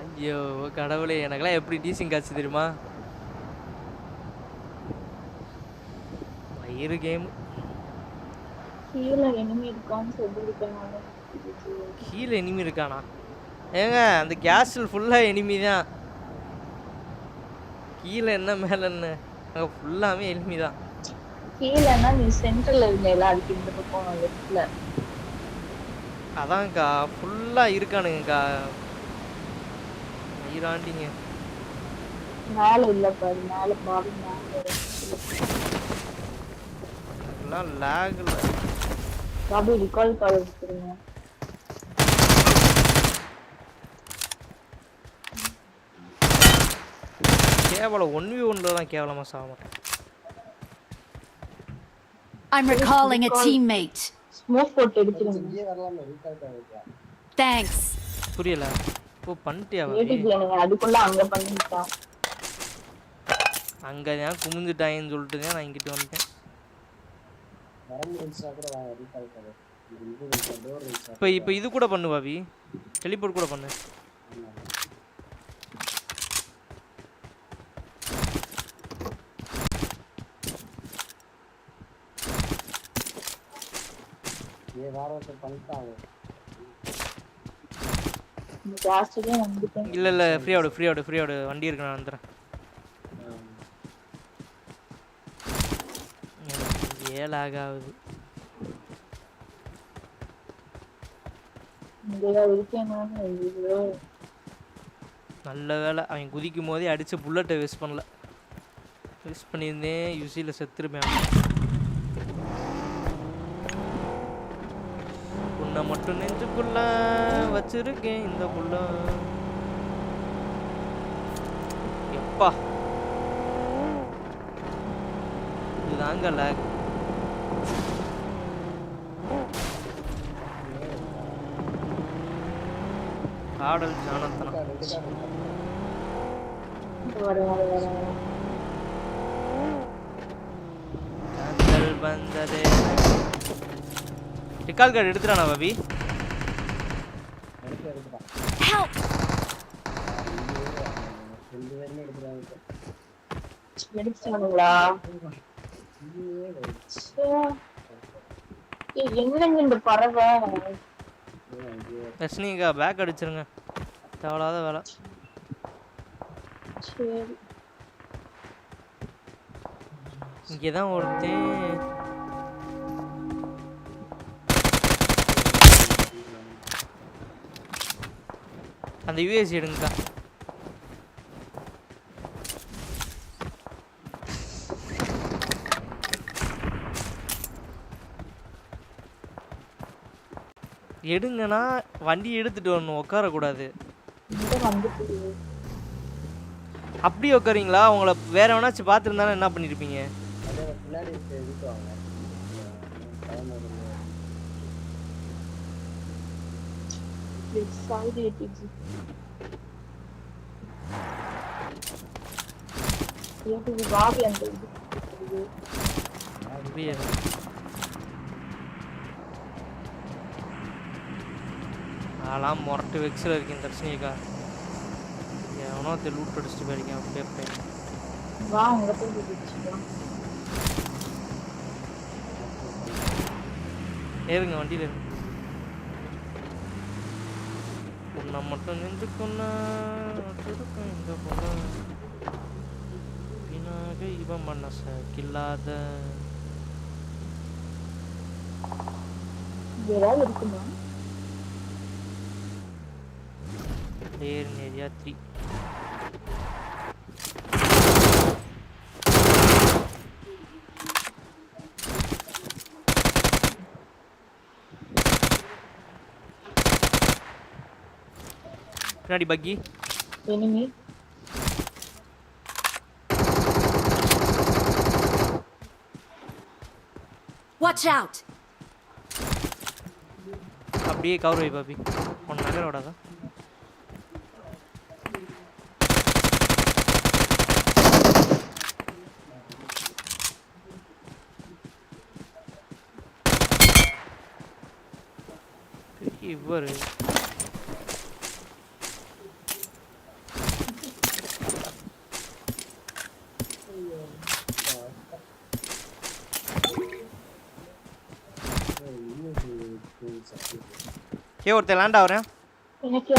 ஐயோ கடவுளே, எனக்கெல்லாம் எப்படி டீசிங் காட்சி தெரியுமா? வயிறு கேம். கீழே எனிமி இருக்கான்னு சொல்லிருக்கேன். கீழே எனிமி இருக்கானா? ஏங்க அந்த கேஸ்டில் ஃபுல்லாக எனிமி தான். கீழே என்ன மேலே என்ன, அங்கே ஃபுல்லாமே எனிமி தான். கீழேன்னா நீ சென்டர்ல இருந்தேல, அதுக்கு இந்த பக்கம் லெஃப்ட்ல. அதான்க்கா ஃபுல்லாக இருக்கானுங்கக்கா. ஈராண்டிங்க மேல இல்ல பாரு, மேல பாரு, மேல எல்லாம் லேக்ல. பாபு ரிகால் கால் எடுத்துருங்க. கேவலம் 1v1 தான் கேவலமா சாக மாட்டேன். I'm recalling a teammate. Smoke போட்டு எடுத்துருங்க. இங்கே வரலாம்ல ரீகால் கால். Thanks. புரியல. ஓ பண்ணிட்டியா? அதுக்குள்ள அங்க பண்ணிட்டா. அங்க நான் குமிஞ்சிட்டாங்கன்னு சொல்லிட்டு தான் நான் இங்கிட்டு வந்துட்டேன். இப்போ இது கூட பண்ணு பாபி, டெலிபோர்ட் கூட பண்ணு. ये வாரத்தை பண்ணிட்டாங்க. இல்ல இல்ல ஃப்ரீயோட வண்டி இருக்கு, நான் வந்துறேன். ஏலாக ஆகுது. நல்ல வேலை அவன் குதிக்கும் போதே அடிச்ச புல்லட்டை வேஸ்ட் பண்ணல. வேஸ்ட் பண்ணியிருந்தேன் யூசியில் செத்துருப்பேன். உன்னை மட்டும் நெஞ்சுக்குள்ள வச்சிருக்கேன் இந்த புள்ள. எப்பா இதுதாங்க லேக். காடல் ஜானத்தனம். காதல் வந்ததே. ரிகால் கார்டு எடுத்துறானா பாபி? Help. எடுத்துறானுங்களா? என்னங்க இந்த பறவை? ரஷ்னிகா பேக் அடிச்சிருங்க, தேவலாத வேலை. சரி இங்கேதான் ஒருத்தன். அந்த யூஎஸ்சி எடுங்கக்கா. எடுங்கன்னா வண்டி எடுத்துட்டு வரணும், உட்காரக்கூடாது. அப்படி உட்காரீங்களா? உங்களை வேற வேணாச்சும் பார்த்துருந்தாலும் என்ன பண்ணிருப்பீங்க? அதெல்லாம் முரட்டு வெக்ஸில் இருக்கேன் தர்ஷினிக்கா. எவனோ லூட் அடிச்சுட்டு போயிருக்கேன். அப்படியே ஏறுங்க வண்டியில் இருக்கு. உன்னை மட்டும் நின்றுக்குன்னா இந்த பொண்ணு பின்னாக இவன் மனச கில்லாத இருக்குமா? Player in area 3. Ready buggy. Enemy. Watch out. அப்படியே கவர் வை பாபி. ஒன் நகர ஓடாதா? இவரு ஒருத்தர் லேண்ட் ஆகுறேன். எனக்கு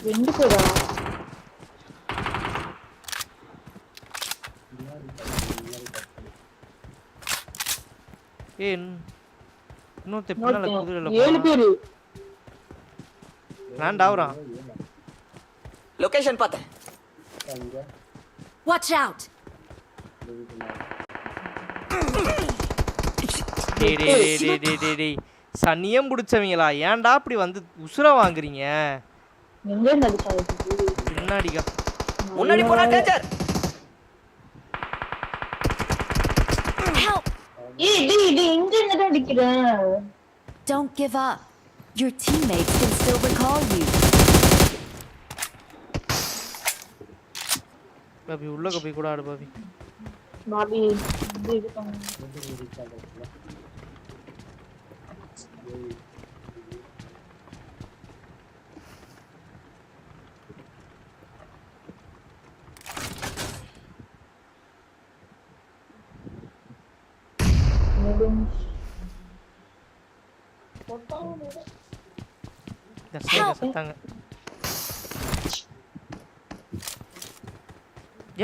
ரெண்டு பேரா? இன்னொருத்த பின்னால குதிரையில 7 பேரு லேண்ட் ஆகுறான். லொகேஷன் பார்த்தேன். Watch out. டேய் சனியம் புடிச்சவங்களா, ஏன்டா இப்படி வந்து உசுர வாங்குறீங்க? எங்க நடிச்சாங்க பின்னாடிக்கா. முன்னாடி போடா டேஞ்சர். Help. டேய் எங்க என்னடா அடிக்குற? Don't give up. Your teammates can still recall you. Bobby உள்ளக போய் கூட ஆடு பாபி. பாபி இது பண்ணு.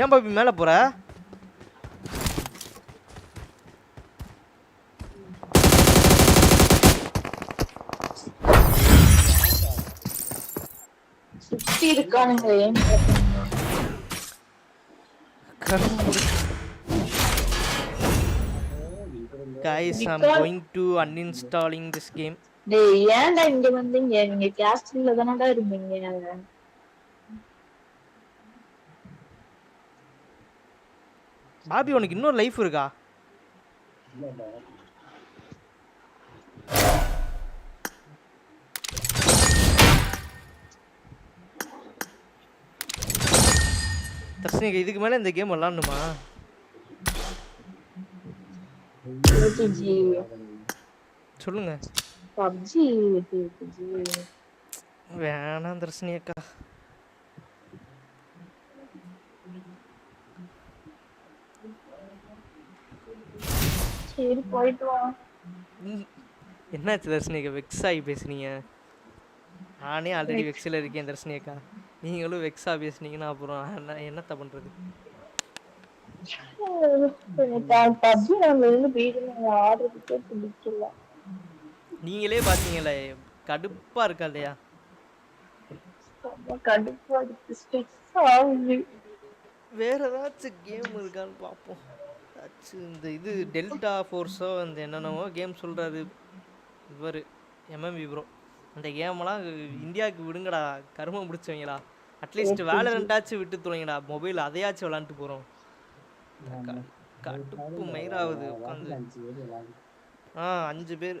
ஏன் பாபி மேல போற? சுத்தி இருக்கானுங்க. ஏன் Guys, I'm going to uninstalling this game. டேய் ஏன்டா இங்க வந்தீங்க? நீங்க கேஸ்டிங்ல தானடா இருந்தீங்க. பாபி உனக்கு இன்னொரு லைஃப் இருக்கா? தர்ஷினிகா இதுக்கு மேல இந்த கேம் விளையாடணுமா? சொல்லுங்க. PUBG வேணாம் தர்ஷினி அக்கா. சரி போயிட்டு வா. என்னாச்சு தர்ஷினி அக்கா, வெக்ஸ் ஆகி பேசுனீங்க? நானே ஆல்ரெடி வெக்ஸில் இருக்கேன் தர்ஷினி அக்கா, நீங்களும் வெக்ஸா பேசுனீங்கன்னா அப்புறம் என்னத்த பண்றது? நீங்களே பாத்தீங்களே கடுப்பா இருக்கா இல்லையா? வேற ஏதாச்சும் கேம் இருக்கான்னு பார்ப்போம். இந்த இது டெல்டா ஃபோர்ஸோ அந்த என்னென்னவோ கேம் சொல்றாரு இவர் எம்எம்பி ப்ரோ. அந்த கேமெல்லாம் இந்தியாவுக்கு விடுங்கடா, கருமம் பிடிச்சவங்களா. அட்லீஸ்ட் வேலரண்டாச்சும் விட்டு தொலைங்கடா, மொபைல் அதையாச்சும் விளாண்டுட்டு போகிறோம். கடுப்பு மயிராகுது உட்காந்து. 5 பேர்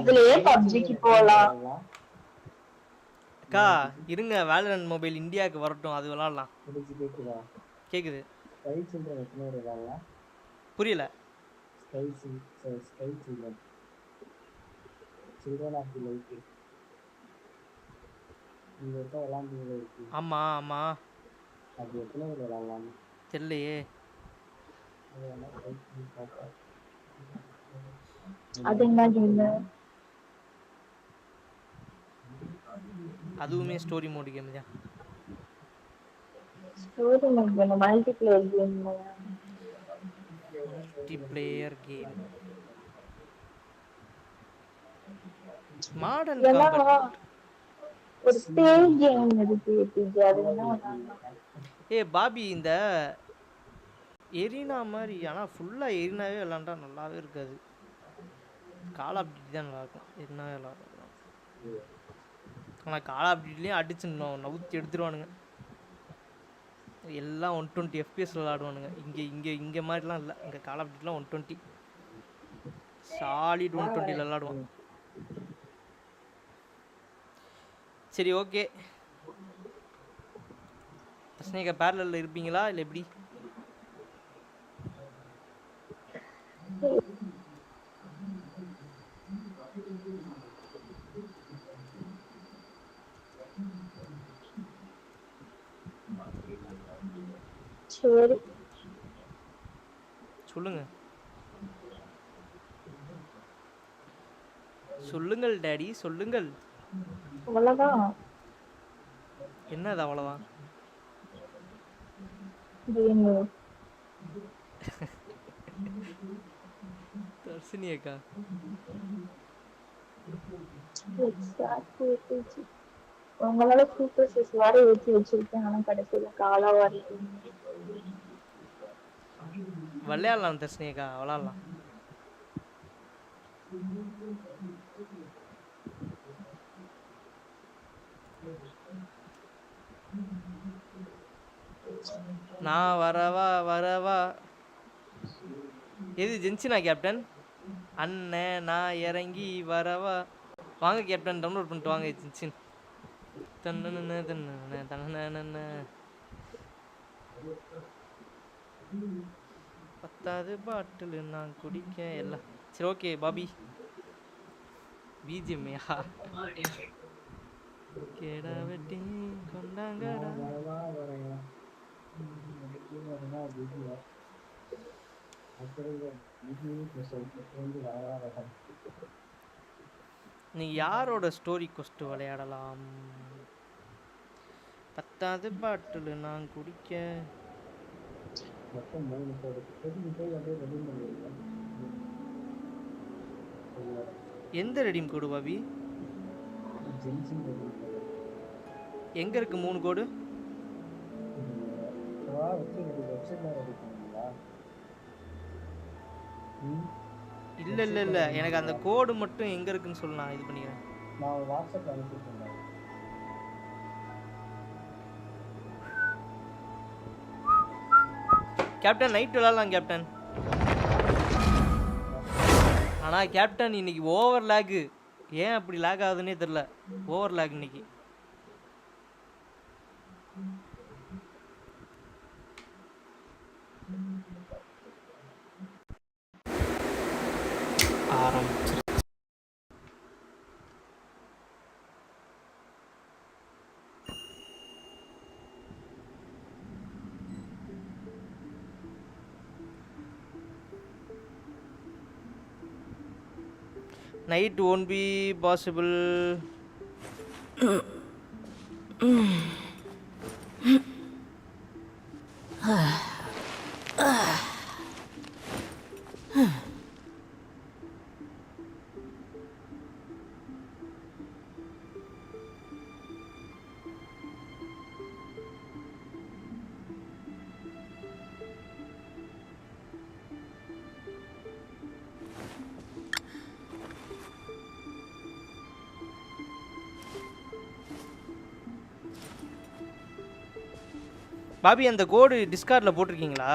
இதுலயே PUBGக்கு போலாம். அக்கா இருங்க, வேலரண்ட் மொபைல் இந்தியாவுக்கு வரட்டும், அது விளாடலாம். கேக்குது? புரியல. ஆமா ஆமா தெரியலையே. அதுவுமே ஸ்டோரி மோட் கேம் தான். ஸ்டோரி மோட் வேணும், multiplayer game. Multiplayer game modern combat. ஒரு ஸ்டேஜ் கேம் இருக்கு அது என்ன? பாபி இந்த எரினா மாதிரி, ஆனால் ஃபுல்லாக எரினாவே விளாண்டா நல்லாவே இருக்காது. கால் ஆஃப் டியூட்டி தான் நல்லாயிருக்கும், எரினாவே விளாட்றோம். ஆனால் கால் ஆஃப் டியூட்டிலையும் அடிச்சு நவுத்தி எடுத்துருவானுங்க. எல்லாம் 120 FPS விளாடுவானுங்க. இங்கே மாதிரிலாம் இல்லை. இங்கே கால் ஆஃப் டியூட்டிலாம் 120 சாலிட் 120 விளாடுவான். சரி ஓகே, ஸ்னேகா பேரலல்ல இருப்பீங்களா இல்லை எப்படி? சரி சொல்லுங்க சொல்லுங்கள் டாடி சொல்லுங்கள். அவ்வளவுதான். என்னது அவ்வளோதான்? தர்ஷினி அக்கா உங்களால சூப்பர் சிஸ் வேற ஏற்றி வச்சிருக்கேன். ஆனா கடைசியில காலாவாரி விளையாடலாம் தர்ஷினி அக்கா விளையாடலாம். நான் வரவா வரவா. எது ஜென்சினா கேப்டன்? அண்ணே நான் இறங்கி வரவா. வாங்க கேப்டன் டவுன்லோட் பண்ணிட்டு வாங்க ஜென்சின். தன்னன தன்னன தன்னன பத்தாவது பாட்டில் நான் குடிக்க எல்லாம். சரி ஓகே பாபி. பிஜிஎம்யா கேடா வெட்டி கொண்டாங்கடா. நீ யாரோட ஸ்டோரி கொஸ்ட் விளையாடலாம்? பத்தாவது பாட்டில் நான் குடிக்க. எந்த ரெடீம் கோடு பாபி? எங்க இருக்கு 3 கோடு? இல்ல இல்ல இல்ல எனக்கு அந்த கோடு மட்டும் எங்க இருக்குன்னு சொல்லு, நான் இது பண்ணிக்கிறேன். நான் வாட்ஸ்அப்ல அனுப்பிட்டேன். கேப்டன் நைட் விளையாடலாம் கேப்டன். ஆனால் கேப்டன் இன்னைக்கு ஓவர் லேகு. ஏன் அப்படி லேக் ஆகுதுன்னே தெரில. ஓவர் லேக் இன்னைக்கு. ஆரம்பிச்சு night won't be possible. Bobby அந்த கோடு டிஸ்கார்டில் போட்டிருக்கீங்களா?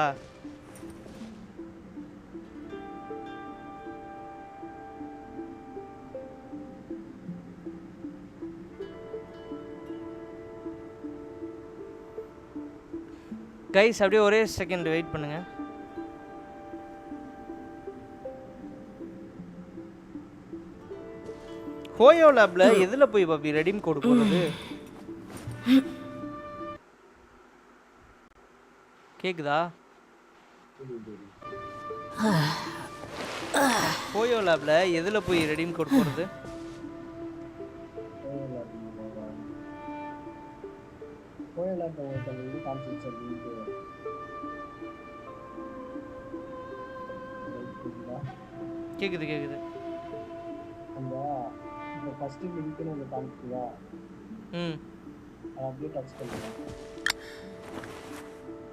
கைஸ் அப்படியே ஒரே செகண்ட் வெயிட் பண்ணுங்க. ஹோயோ லேப்ல எதில் போய் பாபி ரெடீம் கோடு போடுறது? கேக்குதா? ஹோயோ லேப்ல எதில் போய் ரெடீம் கோட் போடுறது? கேக்குது கேக்குது. அந்த ஃபர்ஸ்ட் லிங்க்னு ஒன்று காமிச்சியா? அப்படியே டச் பண்ணுங்க.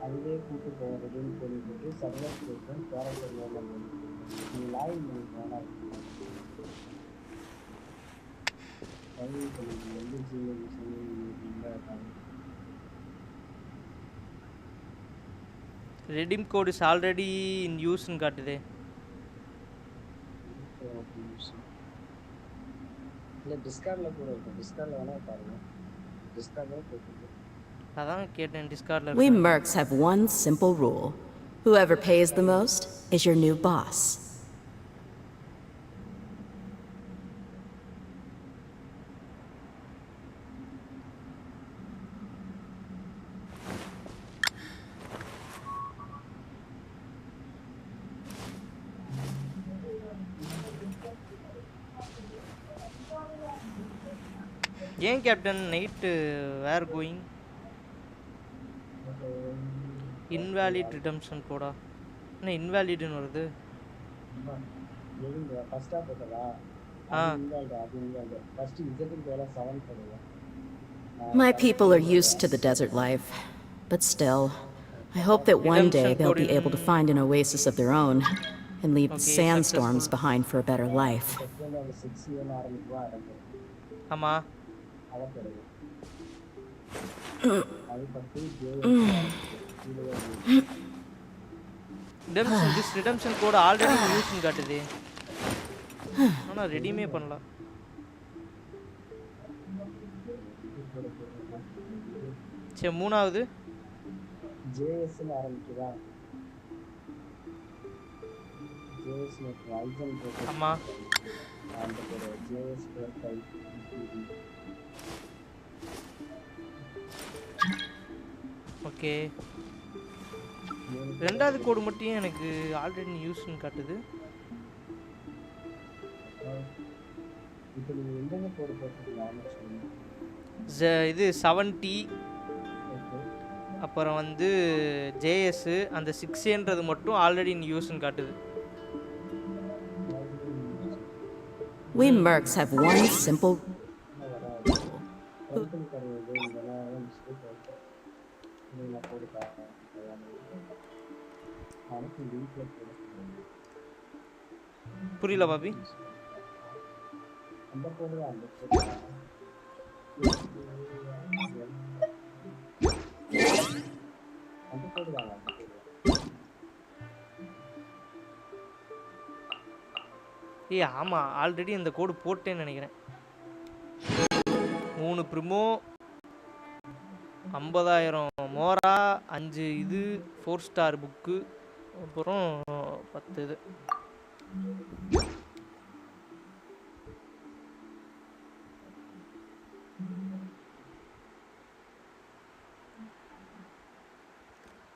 அதுவே கூட்டு போக ரெடியூம் பண்ணிட்டு சர்வர் ஸ்டேஷன் கேரக்டர் நேம் நீங்கள் லாகின் பண்ணிக்கலாம். லாகின் பண்ணிட்டு வந்து Gmail redeem code is already in யூஸ்ன்னு காட்டுதே. இல்லை டிஸ்கார்டில் கூட இருக்கும். டிஸ்கார்டில் வேணால் பாருங்கள். டிஸ்கார்டில் போட்டு We mercs have one simple rule. Whoever pays the most is your new boss. Game captain night where going? Invalid redemption code. என்ன இன்வாலிட்னு வருது? எதுங்க ஃபர்ஸ்டா போட்டதா? அது இன்வாலிட். ஃபர்ஸ்ட் இன்ஜெக்டிங் பேல 7 போடுங்க. My people are used to the desert life, but still, I hope that one day they'll be able to find an oasis of their own and leave the sandstorms behind for a better life. ஆமா. This redemption code already used னு காட்டுது. ஆனா ரெடிமே பண்ணல. சே மூணாவது JS ல ஆரம்பிக்குதா? JS ல Ryzen போட்டு ஆமா அந்த பேரு JS 45 ஓகே. ரெண்டாவது கோடு மட்டும் எனக்கு ஆல்ரெடி யூஸ்னு காட்டுது. இப்போ நீங்க எந்தங்க கோட் போட்டுருக்கீங்க? இது 70 அப்புறம் வந்து JS அந்த 6ன்றது மட்டும் ஆல்ரெடி இன் யூஸ்னு காட்டுது. We mercs have one simple புரியல பாபி. அந்த கோடு ஏய் ஆமா ஆல்ரெடி அந்த கோடு போட்டேன்னு நினைக்கிறேன். 3 ப்ரிமோ 50,000 மோரா 5 இது 4 ஸ்டார் புக்கு அப்புறம் 10 இது.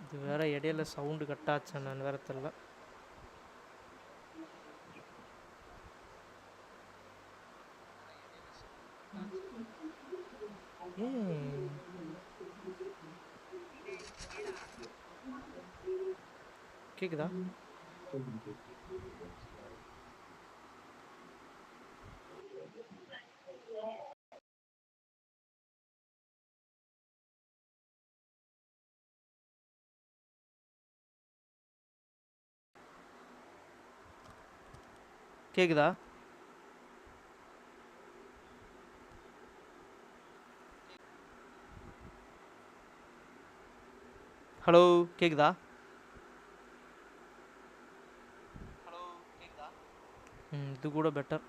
இது வேற இடையில சவுண்டு கட்டாச்சு நான் வேற தெரியல. கேக்குதா? கேக்குதா? ஹலோ கேக்குதா? இது கூட பெட்டர்.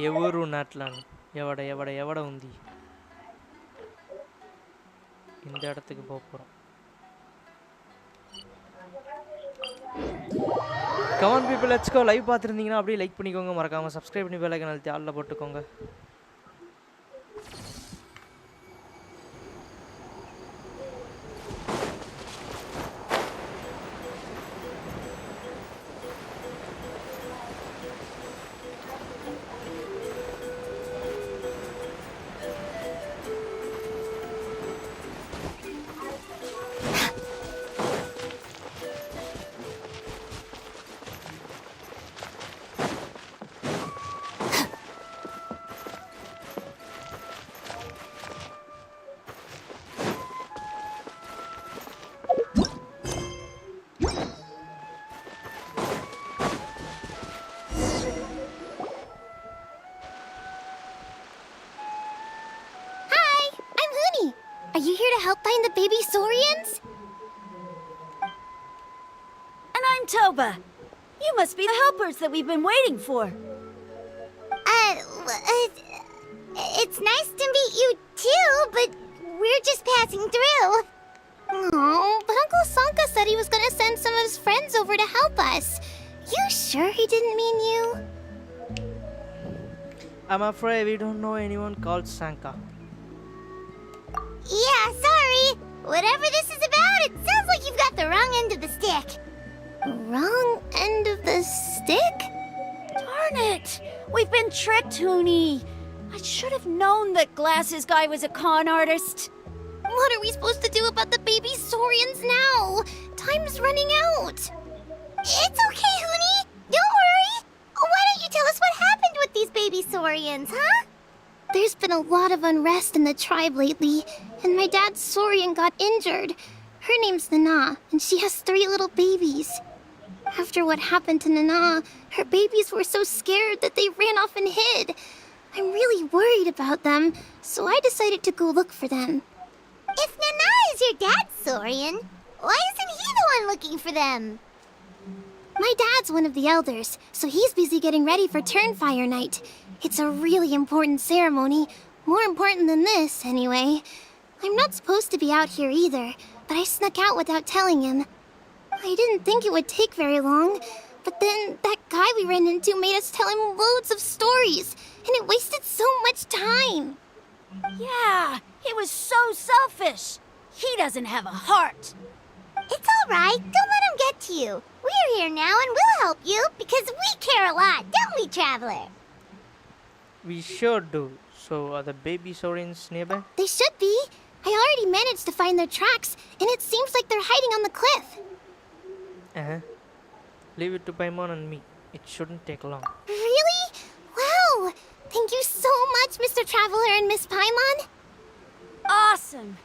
ఎవరు నాట్లాను ఎవడ ఉంది இந்த இடத்துக்கு போக போறோம். Come on people let's go. Live பார்த்துருந்தீங்கன்னா அப்படியே லைக் பண்ணிக்கோங்க, மறக்காம சப்ஸ்கிரைப் பண்ணி பெல் ஐகான் அழுத்தி ஆல்ல போட்டுக்கோங்க. Are you here to help find the baby saurians? And I'm Toba. You must be the helpers that we've been waiting for. It's nice to meet you too, but we're just passing through. Oh, but Uncle Sanka said he was gonna send some of his friends over to help us. You sure he didn't mean you? I'm afraid we don't know anyone called Sanka. Yeah, sorry. Whatever this is about, it sounds like you've got the wrong end of the stick. Wrong end of the stick? Darn it! We've been tricked, Hoonie. I should have known that Glasses Guy was a con artist. What are we supposed to do about the baby saurians now? Time's running out. It's okay, Hoonie. Don't worry. Why don't you tell us what happened with these baby saurians, huh? There's been a lot of unrest in the tribe lately, and my dad's saurian got injured. Her name's Nana, and she has 3 little babies. After what happened to Nana, her babies were so scared that they ran off and hid. I'm really worried about them, so I decided to go look for them. If Nana is your dad's saurian, why isn't he the one looking for them? My dad's one of the elders, so he's busy getting ready for Turnfire Night. It's a really important ceremony, more important than this, anyway. I'm not supposed to be out here either, but I snuck out without telling him. I didn't think it would take very long, but then that guy we ran into made us tell him loads of stories, and it wasted so much time. Yeah, he was so selfish. He doesn't have a heart. It's all right. Don't let him get to you. We're here now and we'll help you because we care a lot, don't we, Traveler? We sure do. So are the baby saurians nearby? They should be. I already managed to find their tracks, and it seems like they're hiding on the cliff. Leave it to Paimon and me. It shouldn't take long. Really? Wow! Thank you so much, Mr. Traveler and Miss Paimon. Awesome.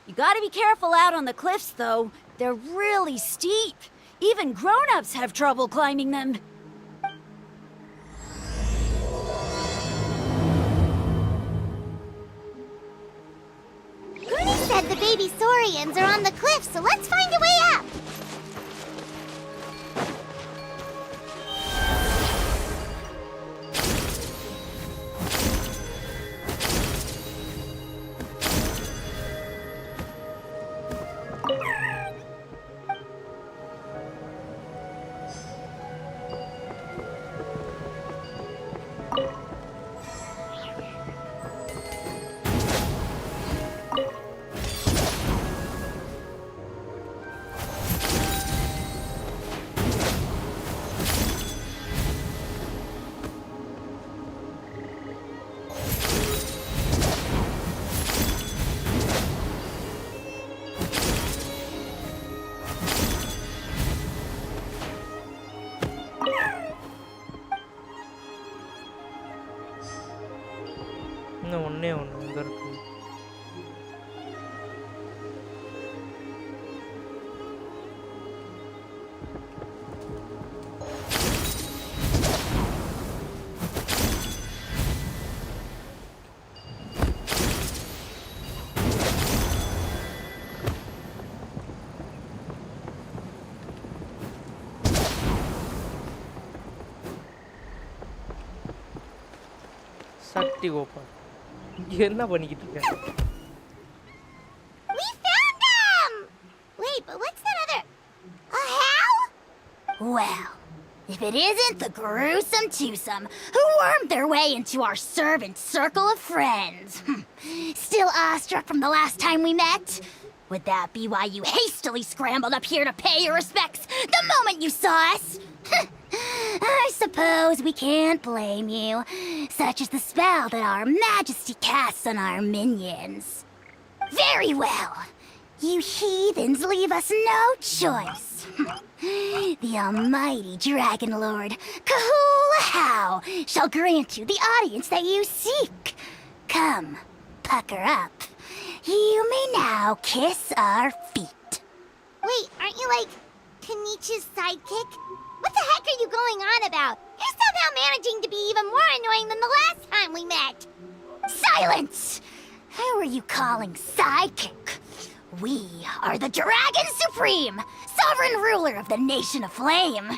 You gotta be careful out on the cliffs, though. They're really steep. Even grown-ups have trouble climbing them. Goody said the baby saurians are on the cliff, so let's find a way up. இன்னும் ஒண்ணே ஒன்று இங்கே இருக்கு. சட்டி open. என்ன பண்ணிக்கிட்டு இருக்க? We found them! Wait, but what's that other... A how? Well, if it isn't the gruesome twosome who wormed their way into our servant circle of friends. Still awestruck from the last time we met? Would that be why you hastily scrambled up here to pay your respects the moment you saw us? I suppose we can't blame you. Such is the spell that our majesty casts on our minions. Very well. You heathens leave us no choice. The almighty Dragon Lord, Kahula shall grant you the audience that you seek. Come, pucker up. You may now kiss our feet. Wait, aren't you like Kenichi's sidekick? What the heck are you going on about? You're somehow managing to be even more annoying than the last time we met. Silence! Who are you calling sidekick? We are the Dragon Supreme, sovereign ruler of the Nation of Flame.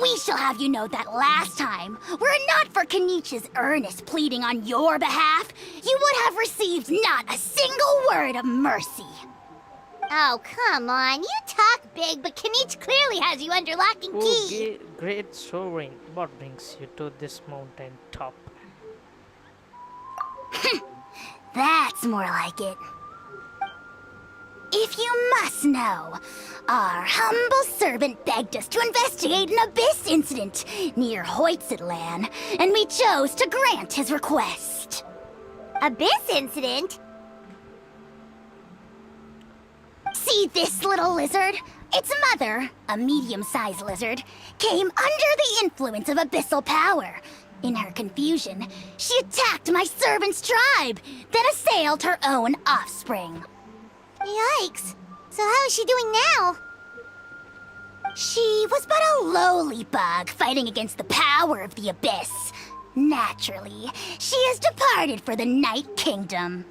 We shall have you know that last time, were it not for Kenichi's earnest pleading on your behalf, you would have received not a single word of mercy. Oh, come on. You talk big, but Kenichi clearly has you under lock and key. Great soaring. What brings you to this mountain top? That's more like it. If you must know, our humble servant begged us to investigate an abyss incident near Hoytsidlan, and we chose to grant his request. Abyss incident? See this little lizard? Its mother, a medium-sized lizard, came under the influence of abyssal power. In her confusion, she attacked my servant's tribe, then assailed her own offspring. Yikes. So how is she doing now? She was but a lowly bug fighting against the power of the abyss. Naturally, she has departed for the Night Kingdom.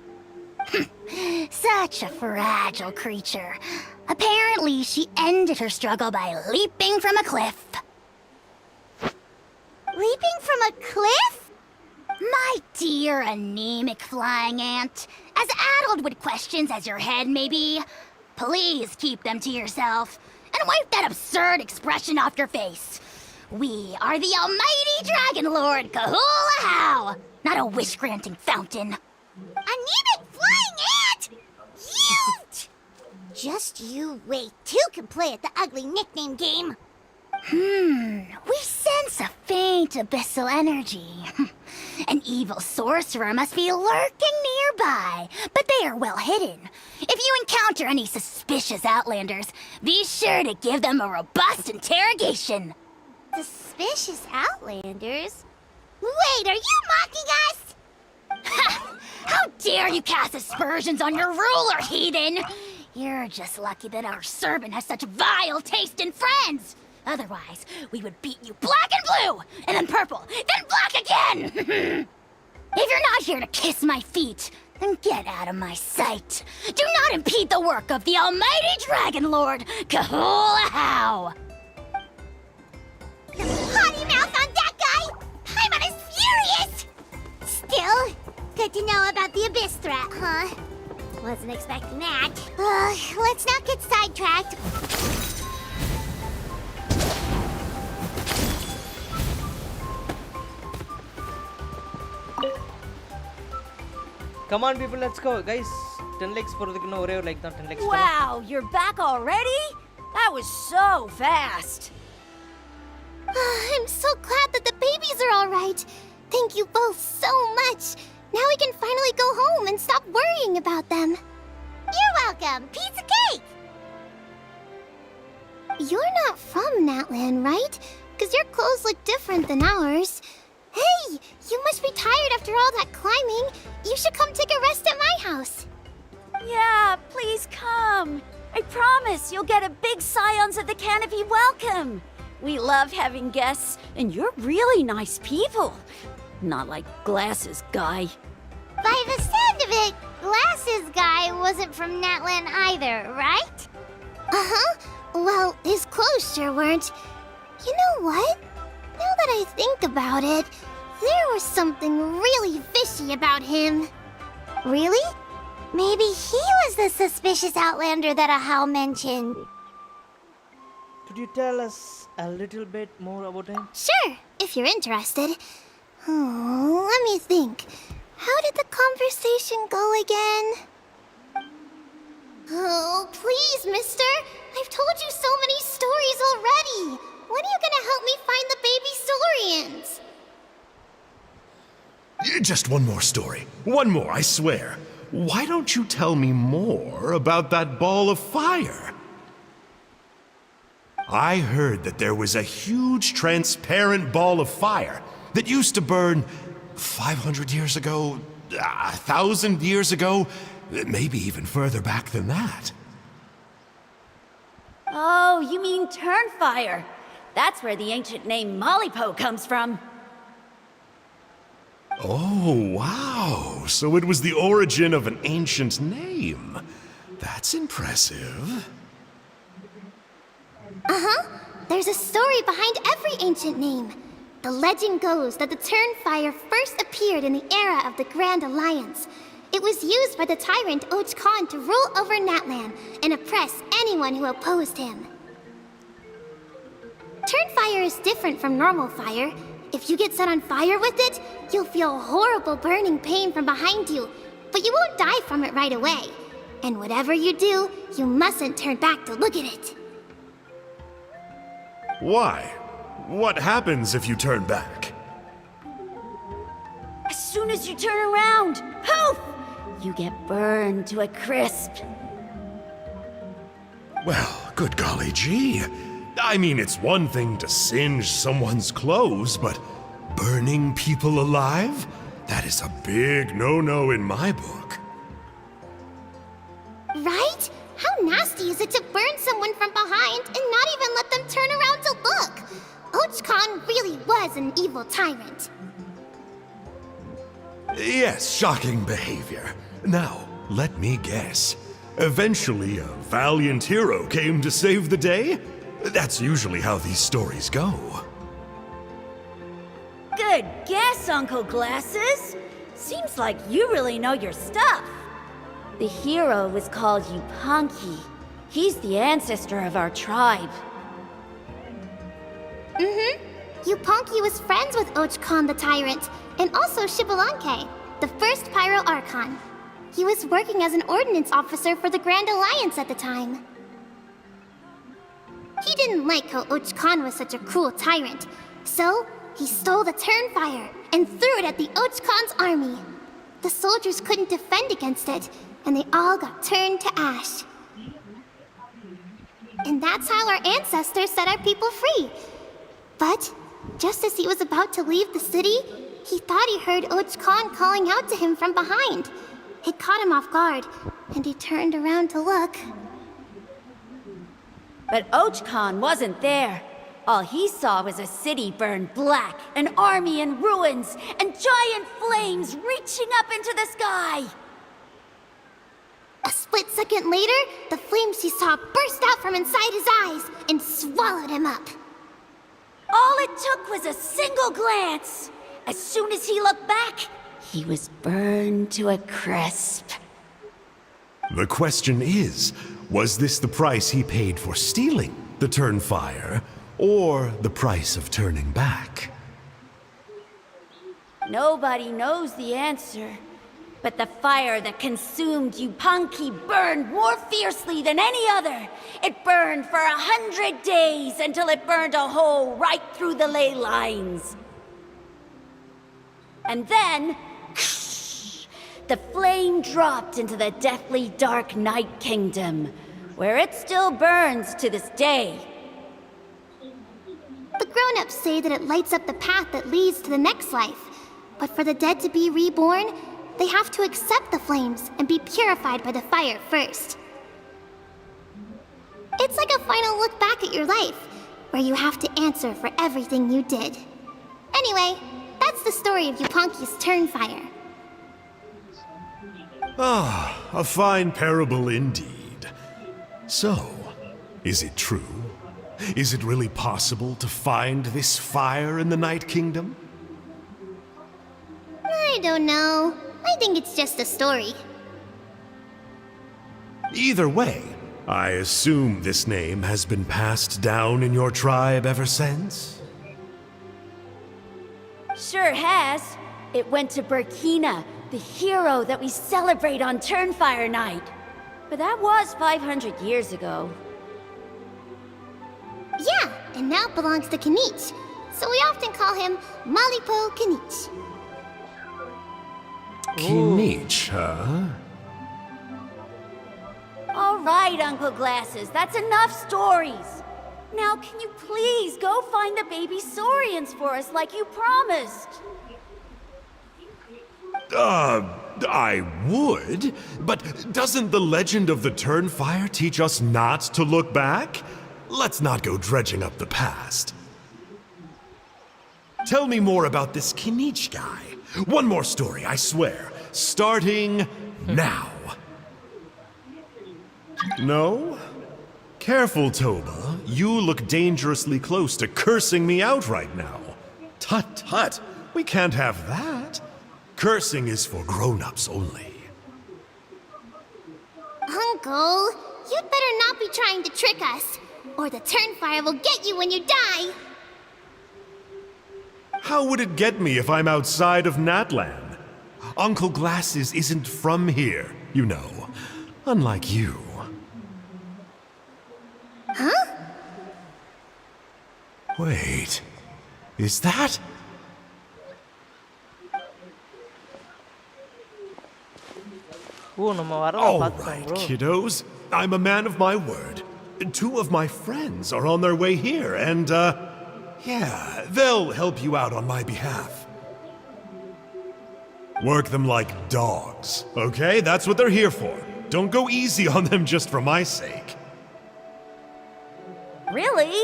Such a fragile creature. Apparently, she ended her struggle by leaping from a cliff. Leaping from a cliff? My dear anemic flying ant, as addled with questions as your head may be, please keep them to yourself and wipe that absurd expression off your face. We are the almighty Dragon Lord Kahula-How, not a wish-granting fountain. Anemic flying ant? You! Just you wait. Two can play at the ugly nickname game. We sense a faint abyssal energy. An evil sorcerer must be lurking nearby, but they are well hidden. If you encounter any suspicious outlanders, be sure to give them a robust interrogation. Suspicious outlanders? Wait, are you mocking us? Ha! How dare you cast aspersions on your ruler, heathen! You're just lucky that our servant has such vile taste in friends. Otherwise, we would beat you black and blue, and then purple, then black again! If you're not here to kiss my feet, then get out of my sight. Do not impede the work of the almighty Dragon Lord, Kahula-How! Potty mouth on that guy! Paimon is furious! Still, good to know about the abyss threat, huh? Wasn't expecting that. Let's not get sidetracked. Come on, people, let's go. Guys, 10 likes for the like that 10 likes. Wow, you're back already? That was so fast. I'm so glad that the babies are all right. Thank you both so much. Now we can finally go home and stop worrying about them. You're welcome. Pizza cake! You're not from Natlan, right? Because your clothes look different than ours. Hey, you must be tired after all that climbing. You should come take a rest at my house. Yeah, please come. I promise you'll get a big Scions of the Canopy welcome. We love having guests, and you're really nice people. Not like Glasses Guy. By the sound of it, Glasses Guy wasn't from Natlan either, right? Uh-huh. Well, his clothes sure weren't. You know what? Now that I think about it, there was something really fishy about him. Really? Maybe he was the suspicious outlander that Ahau mentioned. Could you tell us a little bit more about him? Sure, if you're interested. Oh, let me think. How did the conversation go again? Oh, please, mister. I've told you so many stories already. When are you gonna help me find the baby Saurians? Just one more story. One more, I swear. Why don't you tell me more about that ball of fire? I heard that there was a huge transparent ball of fire that used to burn 500 years ago, 1,000 years ago, maybe even further back than that. Oh, you mean Turnfire. That's where the ancient name Malipo comes from. Oh, wow. So it was the origin of an ancient name. That's impressive. Uh-huh. There's a story behind every ancient name. The legend goes that the Turnfire first appeared in the era of the Grand Alliance. It was used by the tyrant Och Khan to rule over Natlan and oppress anyone who opposed him. Turnfire is different from normal fire. If you get set on fire with it, you'll feel horrible burning pain from behind you, but you won't die from it right away. And whatever you do, you mustn't turn back to look at it. Why? What happens if you turn back? As soon as you turn around, poof! You get burned to a crisp. Well, good golly gee. I mean, it's one thing to singe someone's clothes, but burning people alive? That is a big no-no in my book. Right? How nasty is it to burn someone from behind and not even let them turn around to look? Och Khan really was an evil tyrant. Yes, shocking behavior. Now, let me guess. Eventually, a valiant hero came to save the day? That's usually how these stories go. Good guess, Uncle Glasses. Seems like you really know your stuff. The hero was called Yupanqi. He's the ancestor of our tribe. Yupanqi was friends with Och Khan the Tyrant, and also Shibalanke, the first Pyro Archon. He was working as an ordnance officer for the Grand Alliance at the time. He didn't like how Och Khan was such a cruel tyrant, so he stole the Turnfire and threw it at the Och Khan's army. The soldiers couldn't defend against it, and they all got turned to ash. And that's how our ancestors set our people free. But just as he was about to leave the city, he thought he heard Och Khan calling out to him from behind. It caught him off guard, and he turned around to look. But Och Khan wasn't there. All he saw was a city burned black, an army in ruins, and giant flames reaching up into the sky. A split second later, the flames he saw burst out from inside his eyes and swallowed him up. All it took was a single glance. As soon as he looked back, he was burned to a crisp. The question is, was this the price he paid for stealing the Turnfire, or the price of turning back? Nobody knows the answer. But the fire that consumed Yupanqi burned more fiercely than any other. It burned for 100 days until it burned a hole right through the ley lines. And then, the flame dropped into the deathly dark Night Kingdom, where it still burns to this day. The grown-ups say that it lights up the path that leads to the next life. But for the dead to be reborn, they have to accept the flames and be purified by the fire first. It's like a final look back at your life, where you have to answer for everything you did. Anyway, that's the story of Yupanqi's Turnfire. Ah, a fine parable indeed. So, is it true? Is it really possible to find this fire in the Night Kingdom? I don't know. I think it's just a story. Either way, I assume this name has been passed down in your tribe ever since? Sure has. It went to Burkina, the hero that we celebrate on Turnfire Night. But that was 500 years ago. Yeah, and now it belongs to Kanich. So we often call him Malipo Kanich. Kinich, huh? All right, Uncle Glasses, that's enough stories. Now, can you please go find the baby Saurians for us like you promised? I would, but doesn't the legend of the Turnfire teach us not to look back? Let's not go dredging up the past. Tell me more about this Kinich guy. One more story, I swear. Starting now. No? Careful, Toba. You look dangerously close to cursing me out right now. Tut tut. We can't have that. Cursing is for grown-ups only. Uncle, you'd better not be trying to trick us, or the Turnfire will get you when you die. How would it get me if I'm outside of Natlan? Uncle Glasses isn't from here, you know. Unlike you. Huh? Wait. Is that? All right, kiddos. I'm a man of my word. 2 of my friends are on their way here, and, yeah, they'll help you out on my behalf. Work them like dogs, okay? That's what they're here for. Don't go easy on them just for my sake. Really?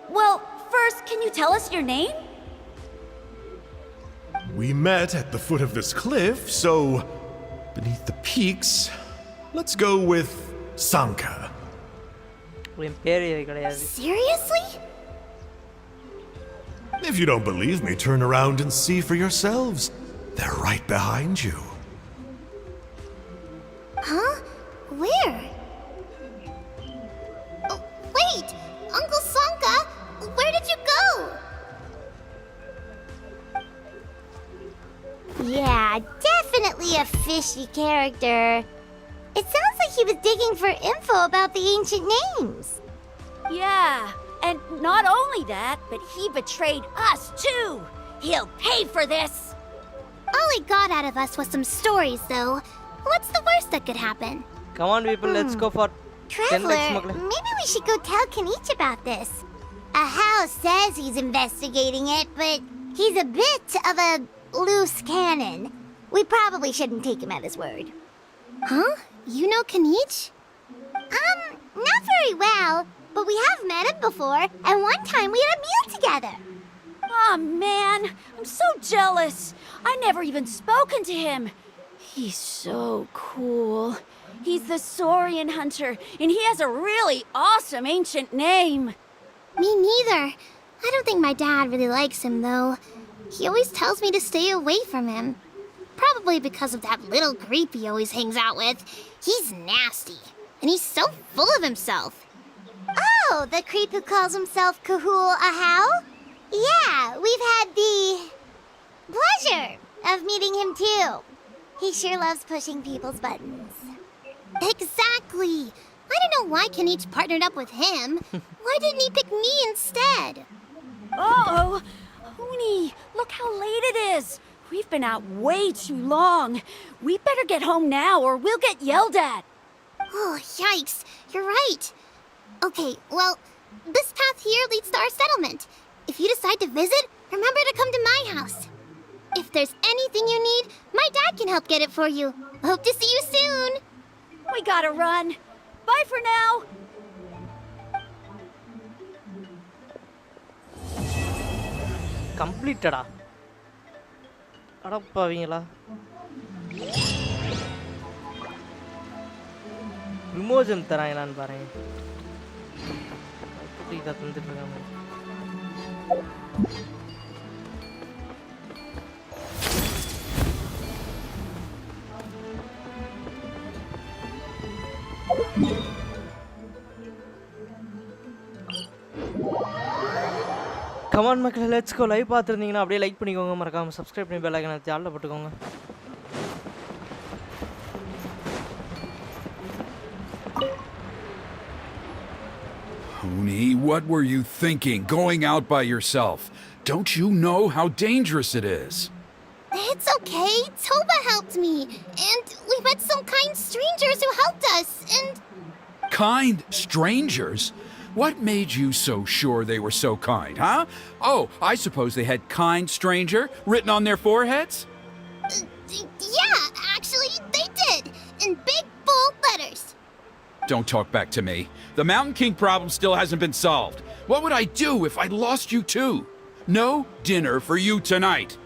Well, first, can you tell us your name? We met at the foot of this cliff, so beneath the peaks, let's go with Sanka. Seriously? If you don't believe me, turn around and see for yourselves. They're right behind you. Huh? Where? Oh, wait! Uncle Sanka, where did you go? Yeah, definitely a fishy character. It sounds like he was digging for info about the ancient names. Yeah, and not only that, but he betrayed us too. He'll pay for this. All he got out of us was some stories, though. What's the worst that could happen? Come on, people, let's go for 10 Traveler, likes smuggling. maybe we should go tell Kanich about this. Ahau says he's investigating it, but he's a bit of a loose cannon. We probably shouldn't take him at his word. Huh? You know Kanich? Not very well, but we have met him before, and one time we had a meal together. Aw, man, I'm so jealous. I never even spoken to him. He's so cool. He's the Saurian hunter, and he has a really awesome ancient name. Me neither. I don't think my dad really likes him, though. He always tells me to stay away from him. Probably because of that little creep he always hangs out with. He's nasty, and he's so full of himself. Oh, the creep who calls himself Kahul Ahau? Yeah, we've had the pleasure of meeting him too. He sure loves pushing people's buttons. Exactly. I don't know why Kanich partnered up with him. Why didn't he pick me instead? Uh-oh. Huni, look how late it is. We've been out way too long. We better get home now or we'll get yelled at. Oh, yikes. You're right. Okay, well, this path here leads to our settlement. If you decide to visit, remember to come to my house. If there's anything you need, my dad can help get it for you. Hope to see you soon. We gotta run. Bye for now. கம்ப்ளீட்டடா அடப்பாவீங்களா விமோஜன் தராங்களான்னு பாருங்க அப்படி இதை தந்துட்டு இருக்காங்க comment மக்களே let's go live பார்த்துருந்தீங்கன்னா அப்படியே like பண்ணிக்கோங்க மறக்காம சப்ஸ்கிரைப் பண்ணி பெல் ஐகானை ஆல்ல போட்டுக்கோங்க Huni, what were you thinking going out by yourself? Don't you know how dangerous it is? It's okay. Toba helped me. And we met some kind strangers who helped us. And Kind strangers? What made you so sure they were so kind, huh? Oh, I suppose they had kind stranger written on their foreheads? yeah, actually, they did. In big, bold letters. Don't talk back to me. The Mountain King problem still hasn't been solved. What would I do if I lost you too? No dinner for you tonight.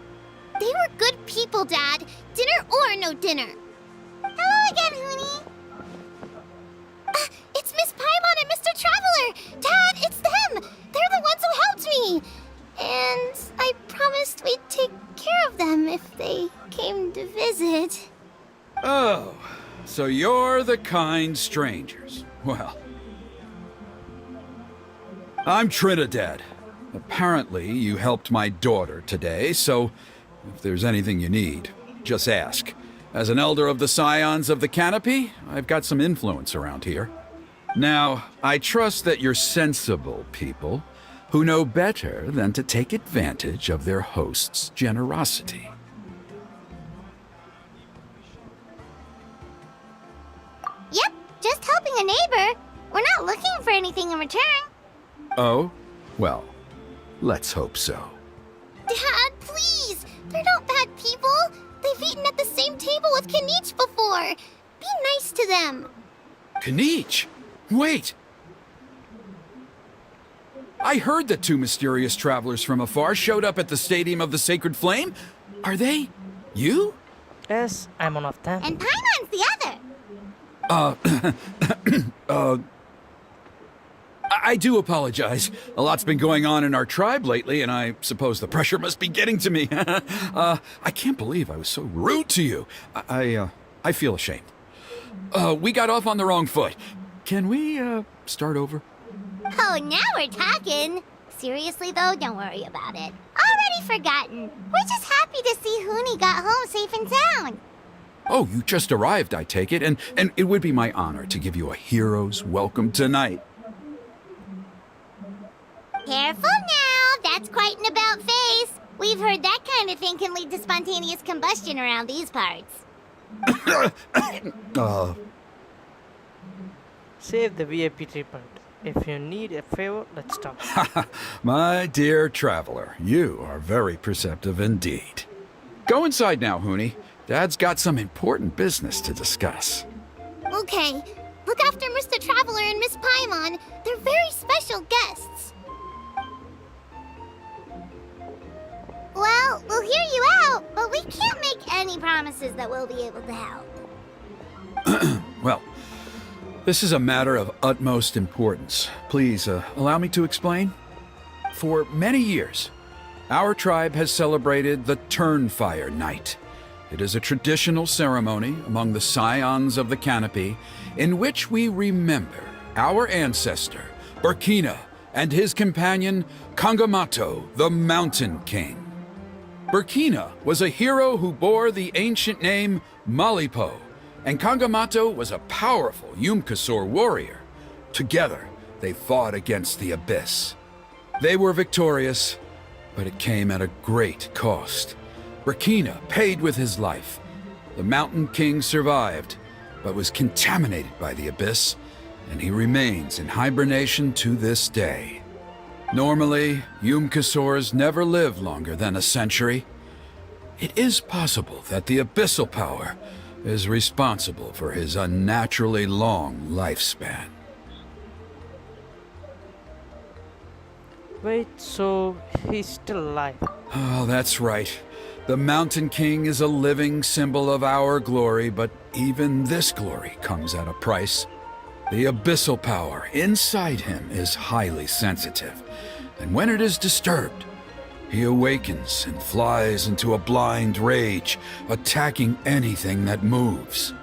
They were good people, Dad. Dinner or no dinner. Hello again, Hoonie. It's Miss Paimon and Mr. Traveler. Dad, it's them. They're the ones who helped me. And I promised we'd take care of them if they came to visit. Oh, so you're the kind strangers. Well, I'm Trinidad. Apparently, you helped my daughter today, so if there's anything you need, just ask. As an elder of the Scions of the Canopy, I've got some influence around here. Now, I trust that you're sensible people who know better than to take advantage of their host's generosity. Yep, just helping a neighbor. We're not looking for anything in return. Oh? Well, let's hope so. Dad, please! They're not bad people. They've eaten at the same table with Kanich before. Be nice to them. Kanich? Wait! I heard that two mysterious travelers from afar showed up at the Stadium of the Sacred Flame. Are they you? Yes, I'm one of them. And Paimon's the other. I do apologize. A lot's been going on in our tribe lately, and I suppose the pressure must be getting to me. I can't believe I was so rude to you. I feel ashamed. We got off on the wrong foot. Can we, start over? Oh, now we're talking. Seriously, though, don't worry about it. Already forgotten. We're just happy to see Hoonie got home safe and sound. Oh, you just arrived, I take it, and it would be my honor to give you a hero's welcome tonight. Careful now, that's quite an about face. We've heard that kind of thing can lead to spontaneous combustion around these parts. Save the VIP treatment. If you need a favor, let's talk. My dear traveler, you are very perceptive indeed. Go inside now, Hoonie. Dad's got some important business to discuss. Okay, look after Mr. Traveler and Miss Paimon. They're very special guests. Well, we'll hear you out, but we can't make any promises that we'll be able to help. Well, this is a matter of utmost importance. Please, allow me to explain. For many years, our tribe has celebrated the Turnfire Night. It is a traditional ceremony among the Scions of the Canopy in which we remember our ancestor, Burkina, and his companion, Kangamato, the Mountain King. Burkina was a hero who bore the ancient name Malipo, and Kangamato was a powerful Yumkasor warrior. Together, they fought against the Abyss. They were victorious, but it came at a great cost. Burkina paid with his life. The Mountain King survived, but was contaminated by the Abyss, and he remains in hibernation to this day. Normally, Yumkasors never live longer than a century. It is possible that the Abyssal Power is responsible for his unnaturally long lifespan. Wait, so he's still alive? Oh, that's right. The Mountain King is a living symbol of our glory, but even this glory comes at a price. The abyssal power inside him is highly sensitive, and when it is disturbed, he awakens and flies into a blind rage, attacking anything that moves.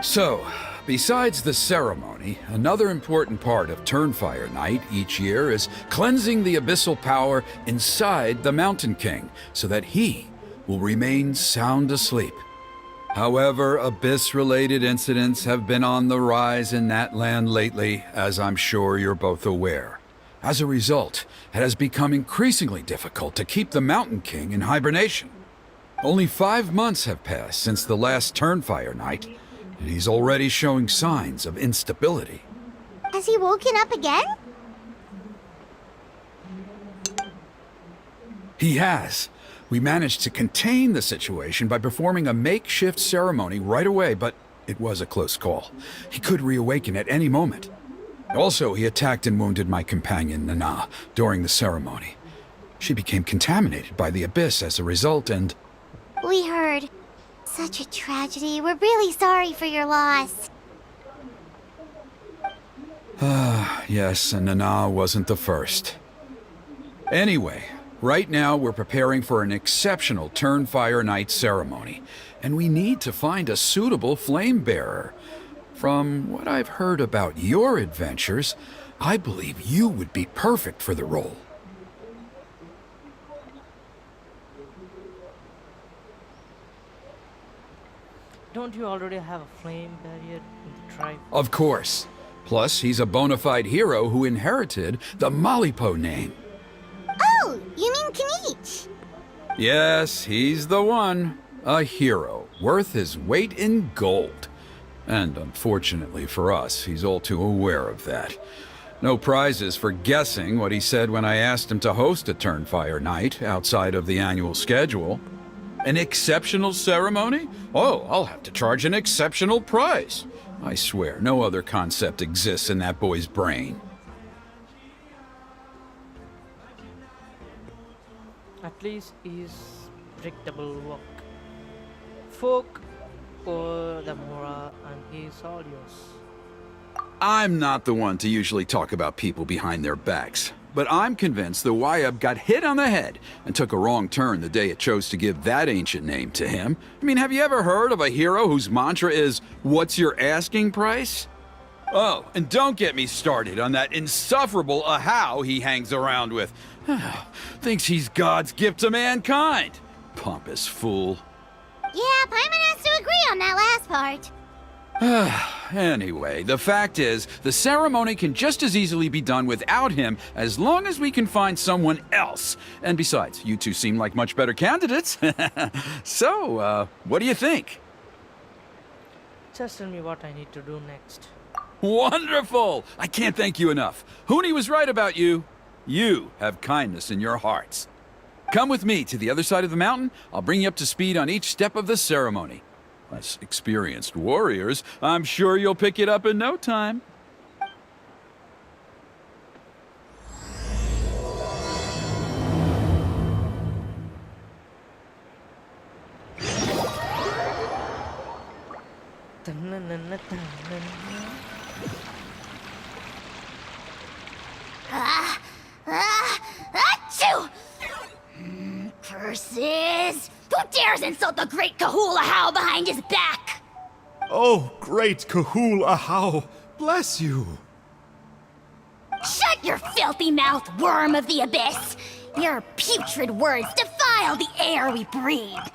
So, besides the ceremony, another important part of Turnfire Night each year is cleansing the abyssal power inside the Mountain King so that he will remain sound asleep. However, Abyss-related incidents have been on the rise in that land lately, as I'm sure you're both aware. As a result, it has become increasingly difficult to keep the Mountain King in hibernation. Only 5 months have passed since the last Turnfire Night, and he's already showing signs of instability. Has he woken up again? He has. We managed to contain the situation by performing a makeshift ceremony right away, but it was a close call. He could reawaken at any moment. Also, he attacked and wounded my companion, Nana, during the ceremony. She became contaminated by the Abyss as a result, and... We heard. Such a tragedy. We're really sorry for your loss. Yes, and Nana wasn't the first. Anyway, right now we're preparing for an exceptional Turnfire Night ceremony, and we need to find a suitable flame bearer. From what I've heard about your adventures, I believe you would be perfect for the role. Don't you already have a flame barrier in the tribe? Of course. Plus, he's a bona fide hero who inherited the Malipo name. Oh, you mean Kanich? Yes, he's the one. A hero, worth his weight in gold. And unfortunately for us, he's all too aware of that. No prizes for guessing what he said when I asked him to host a Turnfire Night outside of the annual schedule. An exceptional ceremony? Oh, I'll have to charge an exceptional price. I swear, no other concept exists in that boy's brain. At least he's predictable work. Folk or the Mora, and he's all yours. I'm not the one to usually talk about people behind their backs, but I'm convinced the Wyab got hit on the head and took a wrong turn the day it chose to give that ancient name to him. I mean, have you ever heard of a hero whose mantra is, "What's your asking price?" Oh, and don't get me started on that insufferable Ahau he hangs around with. Thinks he's God's gift to mankind. Pompous fool. Yeah, Paimon has to agree on that last part. Anyway, the fact is, the ceremony can just as easily be done without him as long as we can find someone else. And besides, you two seem like much better candidates. So, what do you think? Just tell me what I need to do next. Wonderful! I can't thank you enough. Hooni was right about you. You have kindness in your hearts. Come with me to the other side of the mountain. I'll bring you up to speed on each step of the ceremony. As experienced warriors, I'm sure you'll pick it up in no time. Achoo! Curses! Who dares insult the great Kahul Ahau behind his back? Oh, great Kahul Ahau, bless you. Shut your filthy mouth, worm of the abyss! Your putrid words defile the air we breathe.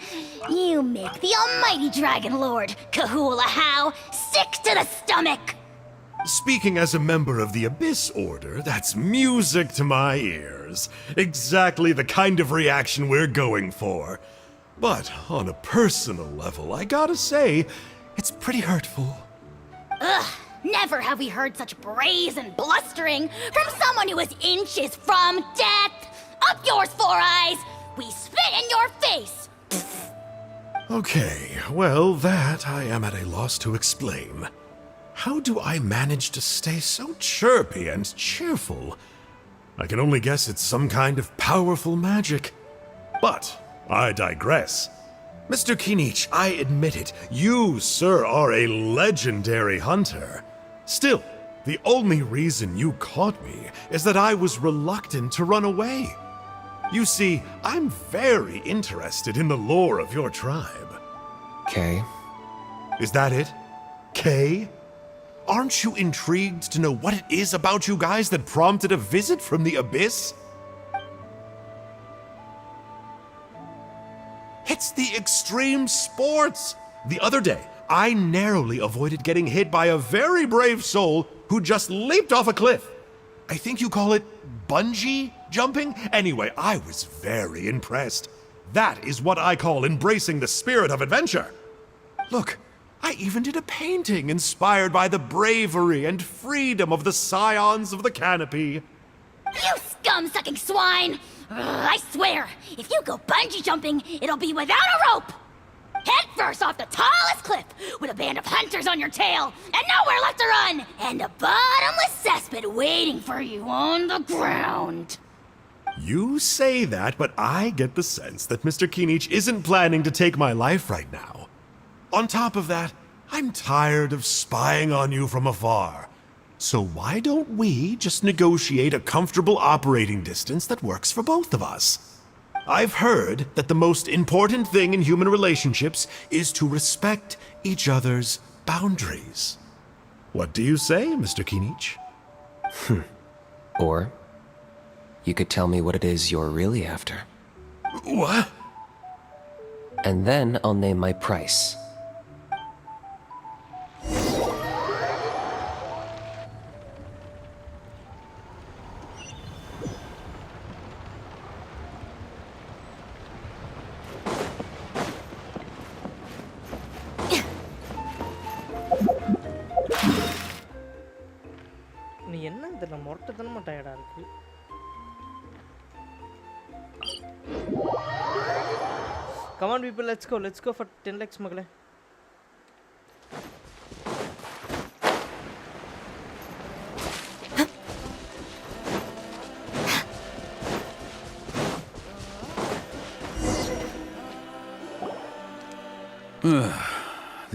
You make the almighty Dragon Lord, Kahul Ahau, sick to the stomach! Speaking as a member of the Abyss Order, that's music to my ears. Exactly the kind of reaction we're going for. But on a personal level, I gotta say, it's pretty hurtful. Ugh, never have we heard such brazen blustering from someone who is inches from death! Up yours, Four Eyes! We spit in your face! Okay, well, that I am at a loss to explain. How do I manage to stay so chirpy and cheerful? I can only guess it's some kind of powerful magic. But I digress. Mr. Kinich, I admit it, you, sir, are a legendary hunter. Still, the only reason you caught me is that I was reluctant to run away. You see, I'm very interested in the lore of your tribe. Kay? Is that it? Kay? Aren't you intrigued to know what it is about you guys that prompted a visit from the Abyss? It's the extreme sports! The other day, I narrowly avoided getting hit by a very brave soul who just leaped off a cliff. I think you call it bungee jumping? Anyway, I was very impressed. That is what I call embracing the spirit of adventure. Look, I even did a painting inspired by the bravery and freedom of the scions of the canopy. You scum-sucking swine! Ugh, I swear, if you go bungee jumping, it'll be without a rope! Head first off the tallest cliff, with a band of hunters on your tail, and nowhere left to run, and a bottomless cesspit waiting for you on the ground. You say that, but I get the sense that Mr. Kinich isn't planning to take my life right now. On top of that, I'm tired of spying on you from afar. So why don't we just negotiate a comfortable operating distance that works for both of us? I've heard that the most important thing in human relationships is to respect each other's boundaries. What do you say, Mr. Kinich? Or you could tell me what it is you're really after. What? And then I'll name my price. நீ என்ன இதெல்லாம் மொரட்டத்தனமா டயர்டா இருக்கு. Come on people, let's go for 10 lakhs மகளே.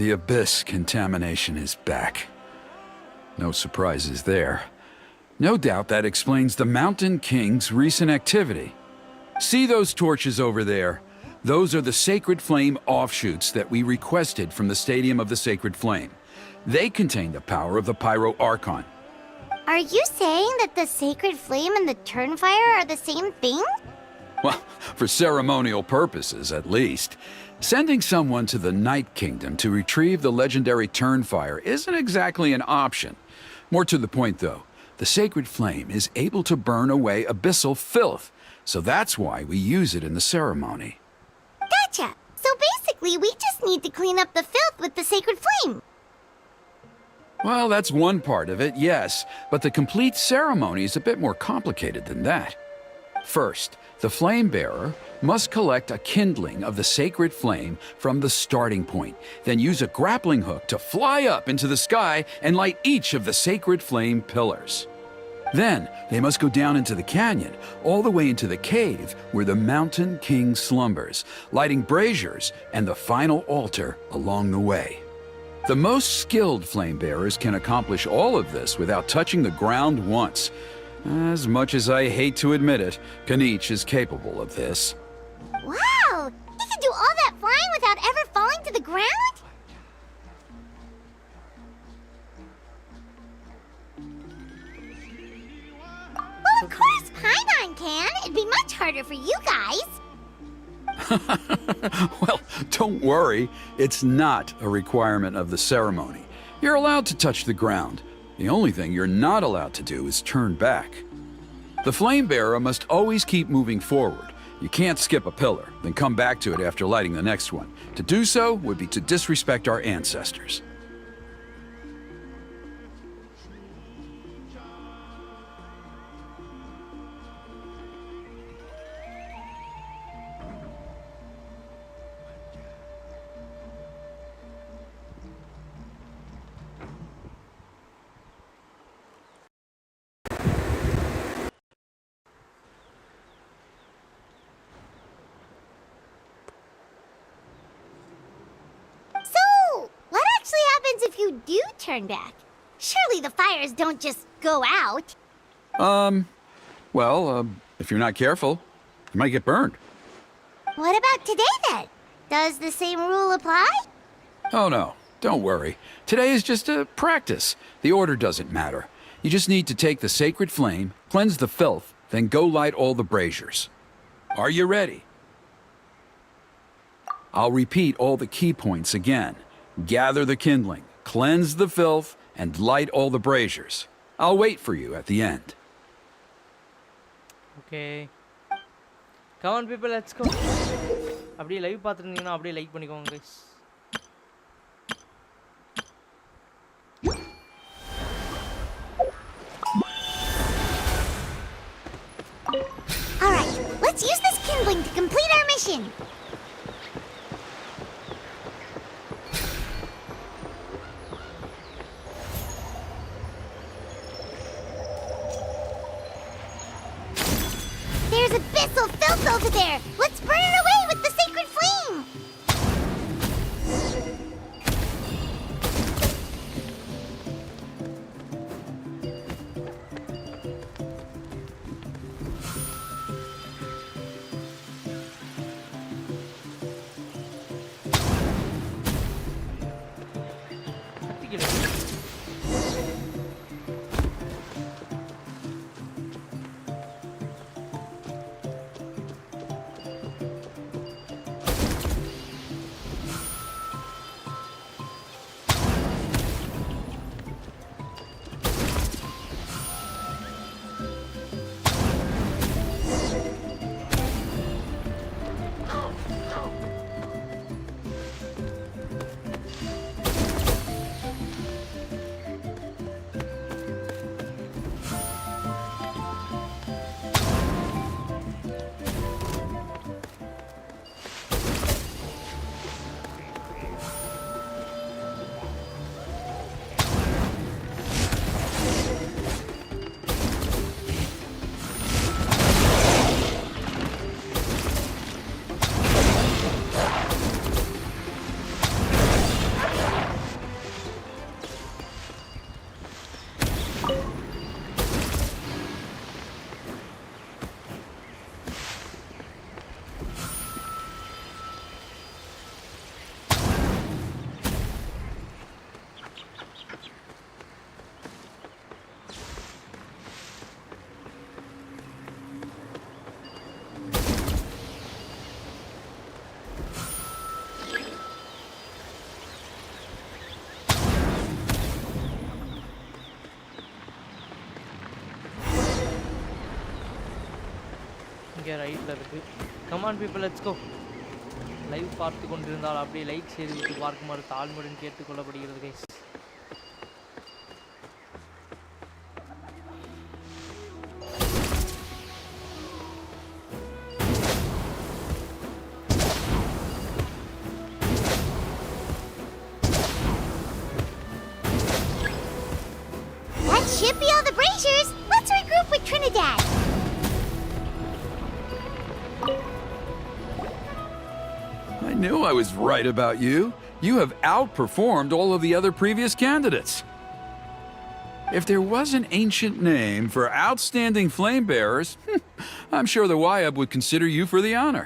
The abyss contamination is back. No surprises there. No doubt that explains the Mountain King's recent activity. See those torches over there? Those are the Sacred Flame offshoots that we requested from the Stadium of the Sacred Flame. They contain the power of the Pyro Archon. Are you saying that the Sacred Flame and the Turnfire are the same thing? Well, for ceremonial purposes, at least. Sending someone to the Night Kingdom to retrieve the legendary Turnfire isn't exactly an option. More to the point, though, the Sacred Flame is able to burn away abyssal filth, so that's why we use it in the ceremony. Gotcha! So basically, we just need to clean up the filth with the Sacred Flame. Well, that's one part of it, yes, but the complete ceremony is a bit more complicated than that. First, the flame bearer must collect a kindling of the sacred flame from the starting point, then use a grappling hook to fly up into the sky and light each of the sacred flame pillars. Then, they must go down into the canyon, all the way into the cave where the Mountain King slumbers, lighting braziers and the final altar along the way. The most skilled flame bearers can accomplish all of this without touching the ground once. As much as I hate to admit it, Kinich is capable of this. Wow! He can do all that flying without ever falling to the ground? Well, of course Paimon can. It'd be much harder for you guys. Well, don't worry. It's not a requirement of the ceremony. You're allowed to touch the ground. The only thing you're not allowed to do is turn back. The flame bearer must always keep moving forward. You can't skip a pillar, then come back to it after lighting the next one. To do so would be to disrespect our ancestors. If you do turn back, surely the fires don't just go out. Well, if you're not careful, you might get burned. What about today then? Does the same rule apply? Oh no, don't worry. Today is just a practice. The order doesn't matter. You just need to take the sacred flame, cleanse the filth, then go light all the braziers. Are you ready? I'll repeat all the key points again. Gather the kindling, cleanse the filth, and light all the braziers. I'll wait for you at the end. Okay. Come on people, let's go. அப்படியே live பார்த்துருந்தீங்கன்னா அப்படியே like பண்ணிக்கோங்க guys. All right, let's use this kindling to complete our mission. There's a there! Let's burn it away with the sacred flame! இங்கே ரைட்டில் இருக்குது. Come on people, let's go. Live பார்த்து கொண்டிருந்தால் அப்படியே லைக் செய்து விட்டு பார்க்குமாறு தாழ்மையுடன் கேட்டுக்கொள்ளப்படுகிறது guys. That should be all the braziers! Let's regroup with Trinidad! I knew I was right about you. You have outperformed all of the other previous candidates. If there was an ancient name for outstanding flame bearers, I'm sure the YUB would consider you for the honor.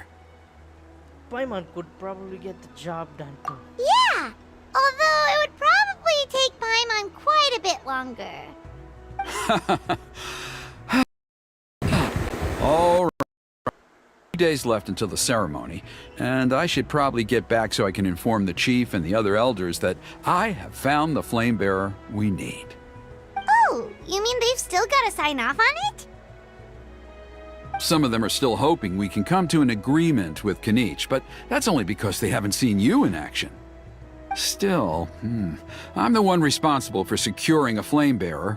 Paimon could probably get the job done too. Yeah! Although it would probably take Paimon quite a bit longer. All right. 2 days left until the ceremony, and I should probably get back so I can inform the chief and the other elders that I have found the flame bearer we need. Oh, you mean they've still got to sign off on it? Some of them are still hoping we can come to an agreement with Kanich, but that's only because they haven't seen you in action. Still, I'm the one responsible for securing a flame bearer,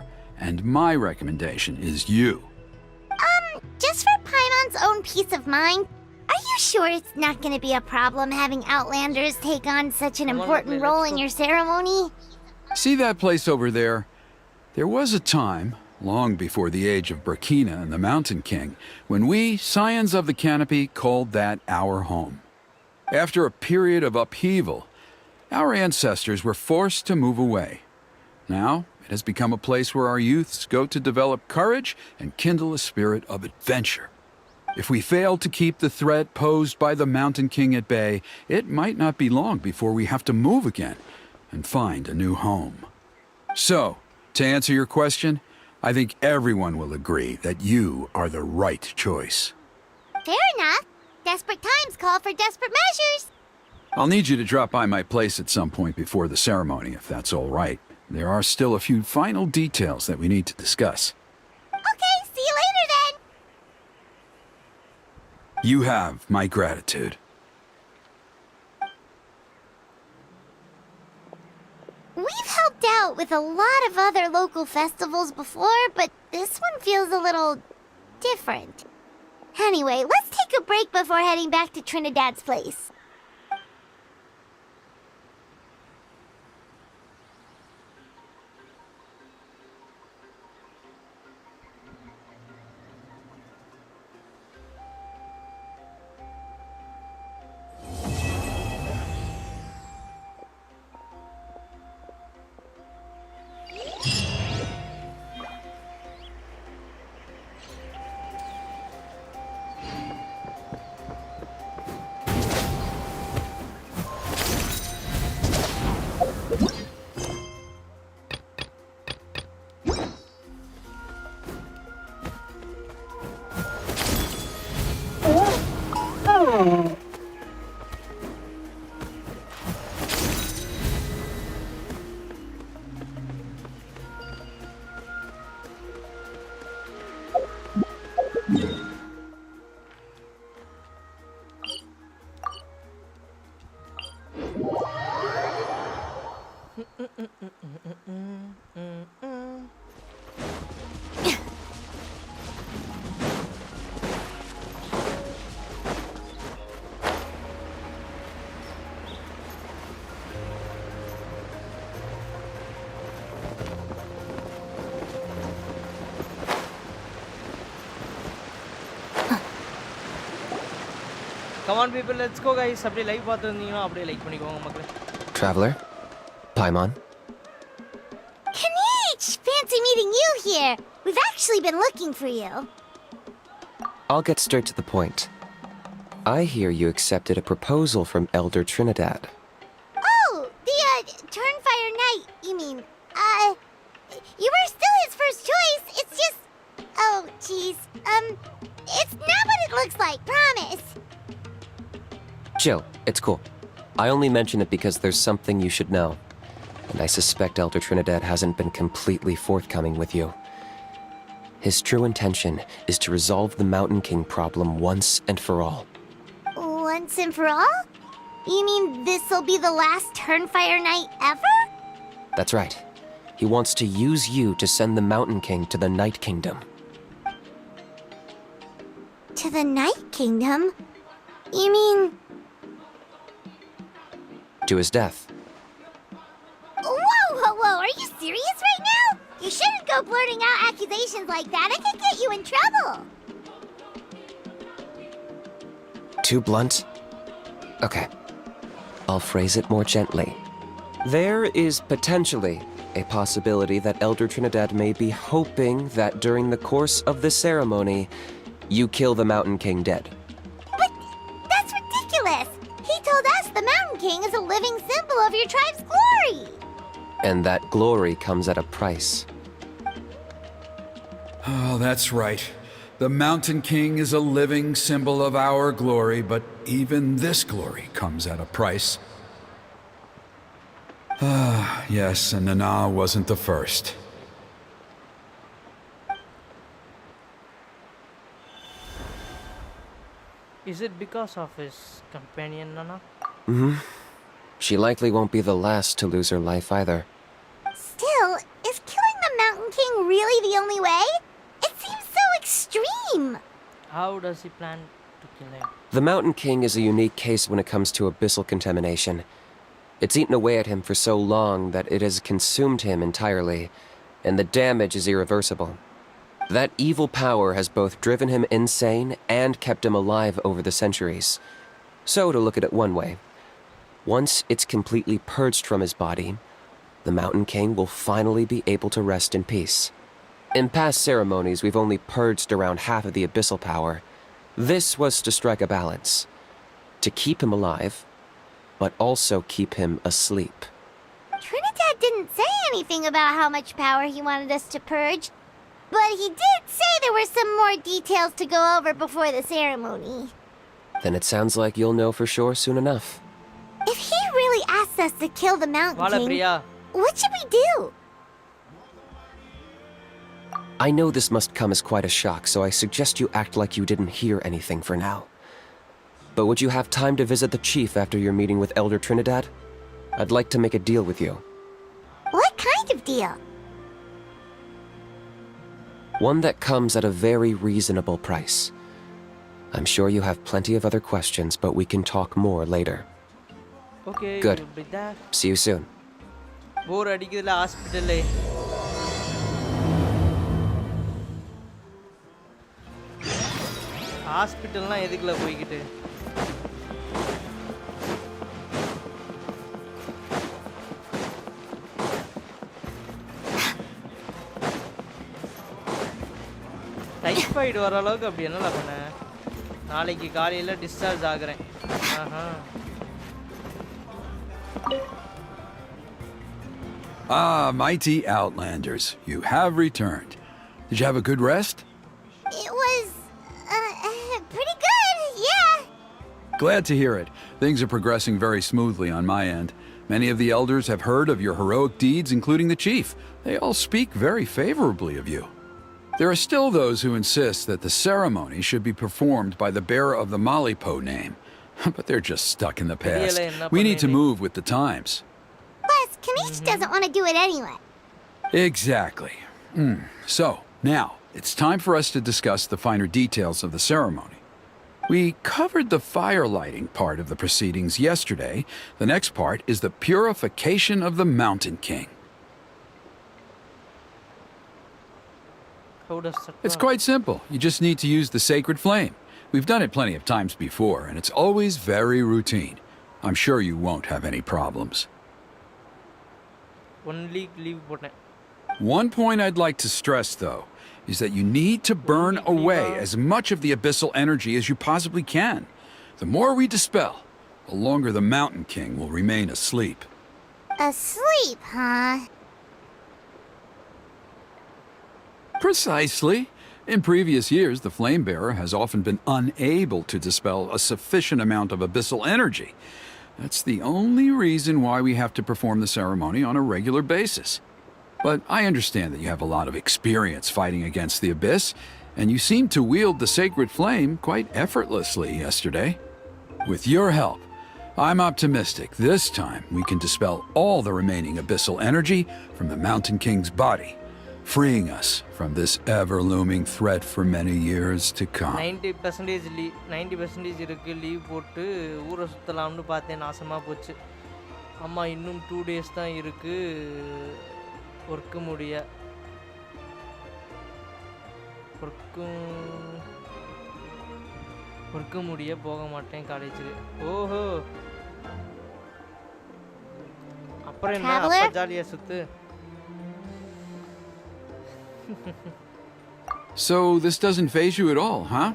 and my recommendation is you. Just for Paimon's own peace of mind, are you sure it's not going to be a problem having Outlanders take on such an important role in your ceremony? See that place over there? There was a time, long before the age of Burkina and the Mountain King, when we, Scions of the Canopy, called that our home. After a period of upheaval, our ancestors were forced to move away. Now, it has become a place where our youths go to develop courage and kindle a spirit of adventure. If we fail to keep the threat posed by the Mountain King at bay, it might not be long before we have to move again and find a new home. So, to answer your question, I think everyone will agree that you are the right choice. Fair enough. Desperate times call for desperate measures. I'll need you to drop by my place at some point before the ceremony, if that's all right. There are still a few final details that we need to discuss. Okay, see you later then. You have my gratitude. We've helped out with a lot of other local festivals before, but this one feels a little different. Anyway, let's take a break before heading back to Trinidad's place. Come on people, let's go guys. அப்படியே live பார்த்துருந்தீங்கன்னா அப்படியே like பண்ணிக்கோங்க மக்களே. Traveler? Paimon? Kanich! Fancy meeting you here. We've actually been looking for you. I'll get straight to the point. I hear you accepted a proposal from Elder Trinidad. Oh, the, Turnfire Knight, you mean. You were still his first choice. It's just... Oh, jeez. It's not what it looks like, promise. Jill, it's cool. I only mention it because there's something you should know. And I suspect Elder Trinidad hasn't been completely forthcoming with you. His true intention is to resolve the Mountain King problem once and for all. Once and for all? You mean this'll be the last Turnfire Knight ever? That's right. He wants to use you to send the Mountain King to the Night Kingdom. To the Night Kingdom? You mean... To his death. Whoa, whoa, whoa, are you serious right now? You shouldn't go blurting out accusations like that. It could get you in trouble. Too blunt? Okay. I'll phrase it more gently. There is potentially a possibility that Elder Trinidad may be hoping that during the course of the ceremony, you kill the Mountain King dead. But that's ridiculous. He told us the Mountain King is a living symbol of your tribe's glory. And that glory comes at a price. Oh, that's right. The Mountain King is a living symbol of our glory, but even this glory comes at a price. Ah, yes, and Nana wasn't the first. Is it because of his companion, Nana? Mm-hmm. She likely won't be the last to lose her life either. Still, is killing the Mountain King really the only way? It seems so extreme. How does he plan to kill him? The Mountain King is a unique case when it comes to abyssal contamination. It's eaten away at him for so long that it has consumed him entirely, and the damage is irreversible. That evil power has both driven him insane and kept him alive over the centuries. So, to look at it one way, once it's completely purged from his body, the Mountain King will finally be able to rest in peace. In past ceremonies, we've only purged around half of the abyssal power. This was to strike a balance. To keep him alive, but also keep him asleep. Trinidad didn't say anything about how much power he wanted us to purge, but he did say there were some more details to go over before the ceremony. Then it sounds like you'll know for sure soon enough. If he really asks us to kill the Mountain Vala King, Priya. what should we do? I know this must come as quite a shock, so I suggest you act like you didn't hear anything for now. But would you have time to visit the chief after your meeting with Elder Trinidad? I'd like to make a deal with you. What kind of deal? One that comes at a very reasonable price. I'm sure you have plenty of other questions, but we can talk more later. Okay, Good. you'll be there. See you soon. Bore அடிக்குதுல ஹாஸ்பிடல்ல. ஹாஸ்பிடல்லாம் எதுக்குல போய்கிட்டு? Typhoid வர அளவுக்கு அப்படி என்னல பண்ண? நாளைக்கு காலையில discharge ஆகுறேன். Aha. Ah, mighty Outlanders, you have returned. Did you have a good rest? It was, pretty good, yeah. Glad to hear it. Things are progressing very smoothly on my end. Many of the elders have heard of your heroic deeds, including the chief. They all speak very favorably of you. There are still those who insist that the ceremony should be performed by the bearer of the Malipo name, but they're just stuck in the past. We need to move with the times. Plus, Kanich doesn't want to do it anyway. Exactly. So, now, it's time for us to discuss the finer details of the ceremony. We covered the fire lighting part of the proceedings yesterday. The next part is the purification of the Mountain King. It's quite simple. You just need to use the sacred flame. We've done it plenty of times before, and it's always very routine. I'm sure you won't have any problems. One point I'd like to stress, though, is that you need to burn away as much of the abyssal energy as you possibly can. The more we dispel, the longer the Mountain King will remain asleep. Asleep, huh? Precisely. In previous years, the Flame Bearer has often been unable to dispel a sufficient amount of abyssal energy. That's the only reason why we have to perform the ceremony on a regular basis. But I understand that you have a lot of experience fighting against the Abyss, and you seem to wield the sacred flame quite effortlessly yesterday. With your help, I'm optimistic this time we can dispel all the remaining abyssal energy from the Mountain King's body, freeing us from this ever-looming threat for many years to come. 90% இருக்கு leave போட்டு ஊரை சுத்தலாம்னு பார்த்தேன் நாசமா போச்சு அம்மா இன்னும் 2 days தான் இருக்கு ஒர்க் முடிய போக மாட்டேன் காலேஜுக்கு ஓஹோ அப்புறம் என்ன அப்ப ஜாலியா சுத்து So this doesn't faze you at all, huh?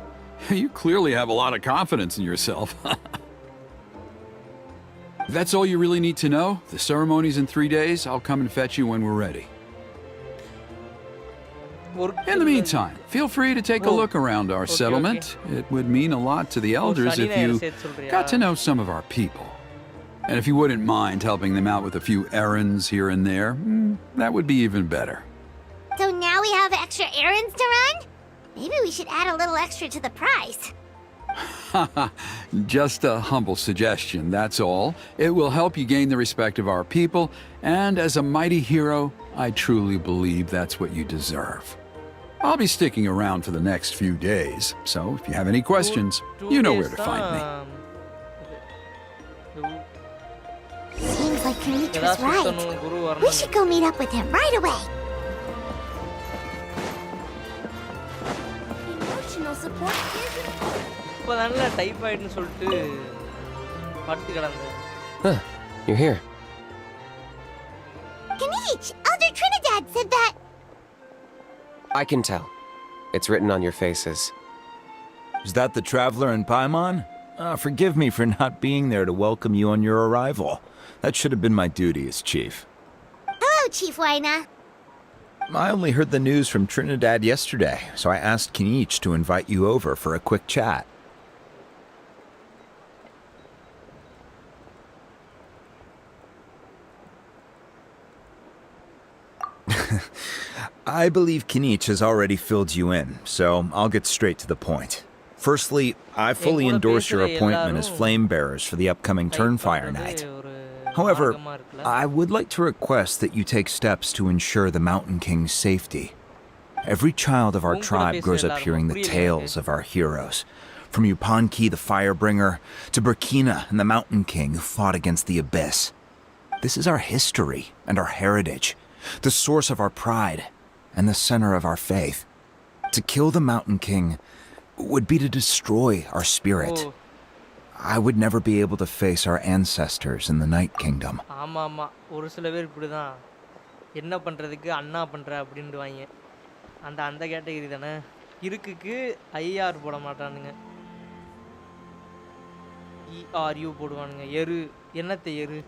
You clearly have a lot of confidence in yourself. If that's all you really need to know, the ceremony's in 3 days. I'll come and fetch you when we're ready. In the meantime, feel free to take a look around our settlement. It would mean a lot to the elders if you got to know some of our people. And if you wouldn't mind helping them out with a few errands here and there, that would be even better. So now we have extra errands to run? Maybe we should add a little extra to the price. Just a humble suggestion, that's all. It will help you gain the respect of our people, and as a mighty hero, I truly believe that's what you deserve. I'll be sticking around for the next few days, so if you have any questions, you know where to find me. Seems like Kanich was right. We should go meet up with him right away. Emotional support இப்போதான்ல டைபாய்டுன்னு சொல்லிட்டு படுத்து கிடந்தேன் You're here. Kanich, Elder Trinidad said that. I can tell. It's written on your faces. Is that the traveler in Paimon? Forgive me for not being there to welcome you on your arrival. That should have been my duty as chief. Hello, Chief Waina. I only heard the news from Trinidad yesterday, so I asked Kanich to invite you over for a quick chat. I believe Kanich has already filled you in, so I'll get straight to the point. Firstly, I fully endorse your appointment as flame bearers for the upcoming Turnfire Night. However, I would like to request that you take steps to ensure the Mountain King's safety. Every child of our tribe grows up hearing the tales of our heroes, from Yupanqui the Firebringer to Burkina and the Mountain King who fought against the Abyss. This is our history and our heritage, the source of our pride and the center of our faith. To kill the Mountain King would be to destroy our spirit. I would never be able to face our ancestors in the Night Kingdom. ஆமா ஆமா ஒரு சில பேர் இப்படிதான் என்ன பண்றதுக்கு அண்ணா பண்ற அப்படின்னுவாங்க அந்த கேட்டகரி தானே இருக்குக்கு ஐஆர் போட மாட்டானுங்க இஆர்யூ போடுவானுங்க எரு என்னத்தை எரு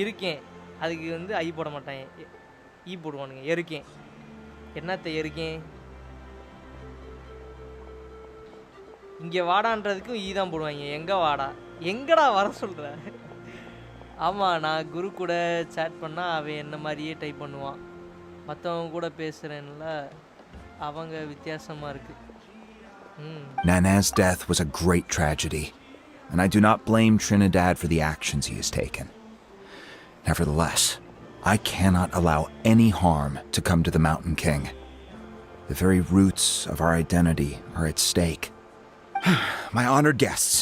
இருக்கேன் அதுக்கு வந்து ஐ போட மாட்டாங்க ஈ போடுவானுங்க எருக்கேன் என்னத்தை எருக்கேன் இங்கே வாடான்றதுக்கும் ஈ தான் போடுவாங்க எங்கே வாடா எங்கடா வர சொல்கிற ஆமாம் நான் குரு கூட சேட் பண்ணால் அவன் என்ன மாதிரியே டைப் பண்ணுவான் மற்றவங்க கூட பேசுகிறேன்ல அவங்க வித்தியாசமாக இருக்கு. Nana's death was a great tragedy, and I do not blame Trinidad for the actions he has taken. Nevertheless, I cannot allow any harm to come to the Mountain King. The very roots of our identity are at stake. My honored guests,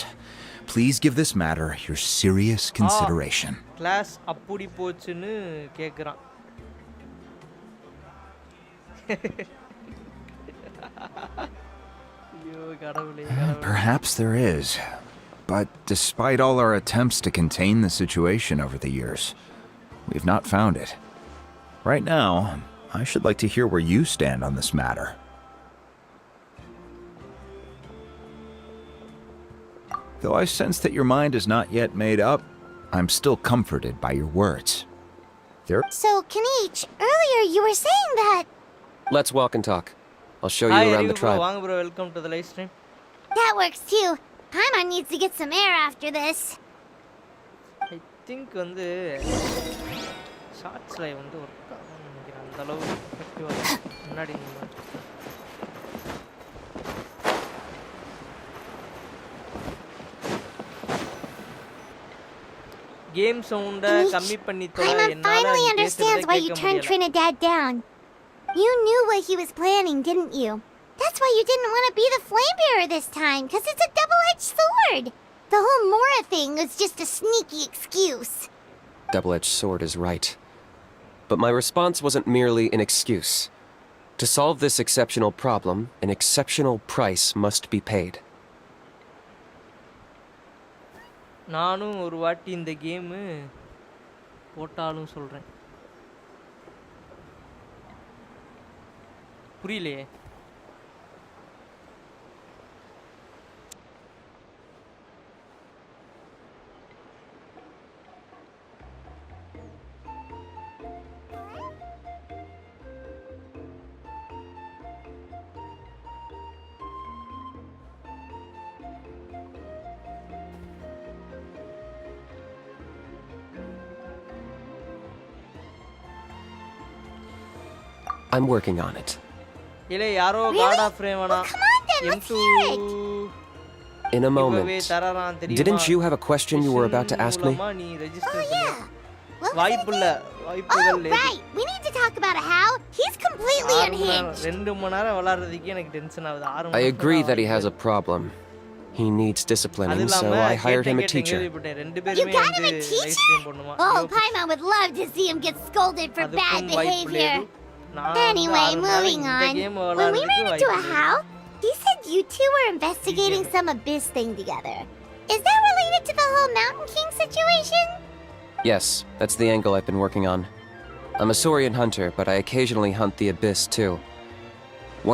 please give this matter your serious consideration. Class அப்படி போச்சுன்னு கேட்குறான். Perhaps there is, but despite all our attempts to contain the situation over the years, we've not found it. Right now, I should like to hear where you stand on this matter. Though I sense that your mind is not yet made up, I'm still comforted by your words. So, Kanich, earlier you were saying that... Let's walk and talk. I'll show you around the tribe. Hi, bro. Welcome to the live stream. That works too. Paimon needs to get some air after this. I think வந்து ஷார்ட்ஸ்ல வந்து work ஆகும்னு நினைக்கிறேன். அந்த அளவு எஃபெக்டிவா முன்னாடி game சவுண்ட கம்மி பண்ணி தோல என்னால finally understands why you turned Trinidad down. You knew what he was planning, didn't you? That's why you didn't want to be the flame bearer this time, because it's a double-edged sword. The whole Mora thing was just a sneaky excuse. Double-edged sword is right. But my response wasn't merely an excuse. To solve this exceptional problem, an exceptional price must be paid. நானும் ஒரு வாட்டி இந்த game போட்டாலும் சொல்றேன். புரியலையே. I'm working on it. இல்லை யாரோ god of ரேவனா M2 In a moment. Didn't you have a question you were about to ask me? வாய்ப்புள்ள வாய்ப்புகள் Oh, right. We need to talk about how he's completely unhinged. 2 மணி நேரம் விளையாடுறதுக்கே எனக்கு tension ஆகுது. 6 மணி I agree that he has a problem. He needs disciplining, so I hired him a teacher. You got him a teacher? Oh, Paimon would love to see him get scolded for bad behavior. Anyway, moving on. When we ran into a house, he said you two were investigating some abyss thing together. Is that related to the whole Mountain King situation? Yes, that's the angle I've been working on. I'm a Saurian hunter, but I occasionally hunt the abyss too.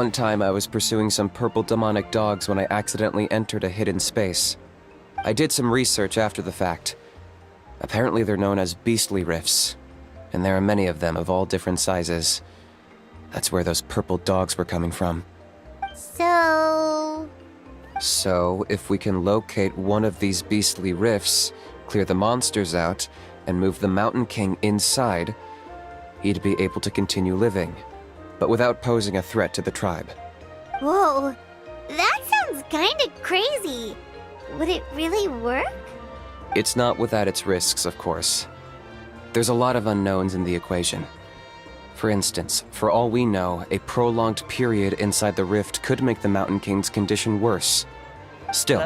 One time I was pursuing some purple demonic dogs when I accidentally entered a hidden space. I did some research after the fact. Apparently they're known as beastly rifts, and there are many of them of all different sizes. That's where those purple dogs were coming from. So, if we can locate one of these beastly rifts, clear the monsters out, and move the Mountain King inside, he'd be able to continue living, but without posing a threat to the tribe. Whoa, that sounds kinda crazy. Would it really work? It's not without its risks, of course. There's a lot of unknowns in the equation. For instance, for all we know, a prolonged period inside the rift could make the Mountain King's condition worse. Still,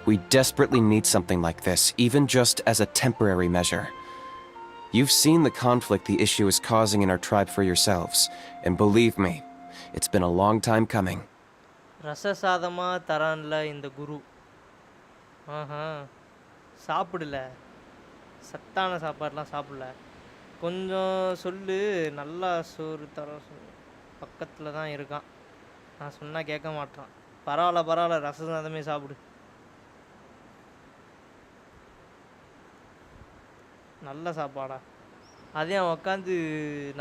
we desperately need something like this, even just as a temporary measure. You've seen the conflict the issue is causing in our tribe for yourselves, and believe me, it's been a long time coming. ரசசாதமா தரான்ல இந்த குரு. சாப்பிடல, சத்தான சாப்பாடுலாம் சாப்பிடல. கொஞ்சம் சொல்லு, நல்லா சோறு தர சொல்லு. பக்கத்தில் தான் இருக்கான். நான் சொன்னால் கேட்க மாட்டான். பரவாயில்ல பரவாயில்ல, ரசசாதமே சாப்பிடு. நல்ல சாப்பாடா? அதே அவன் உட்காந்து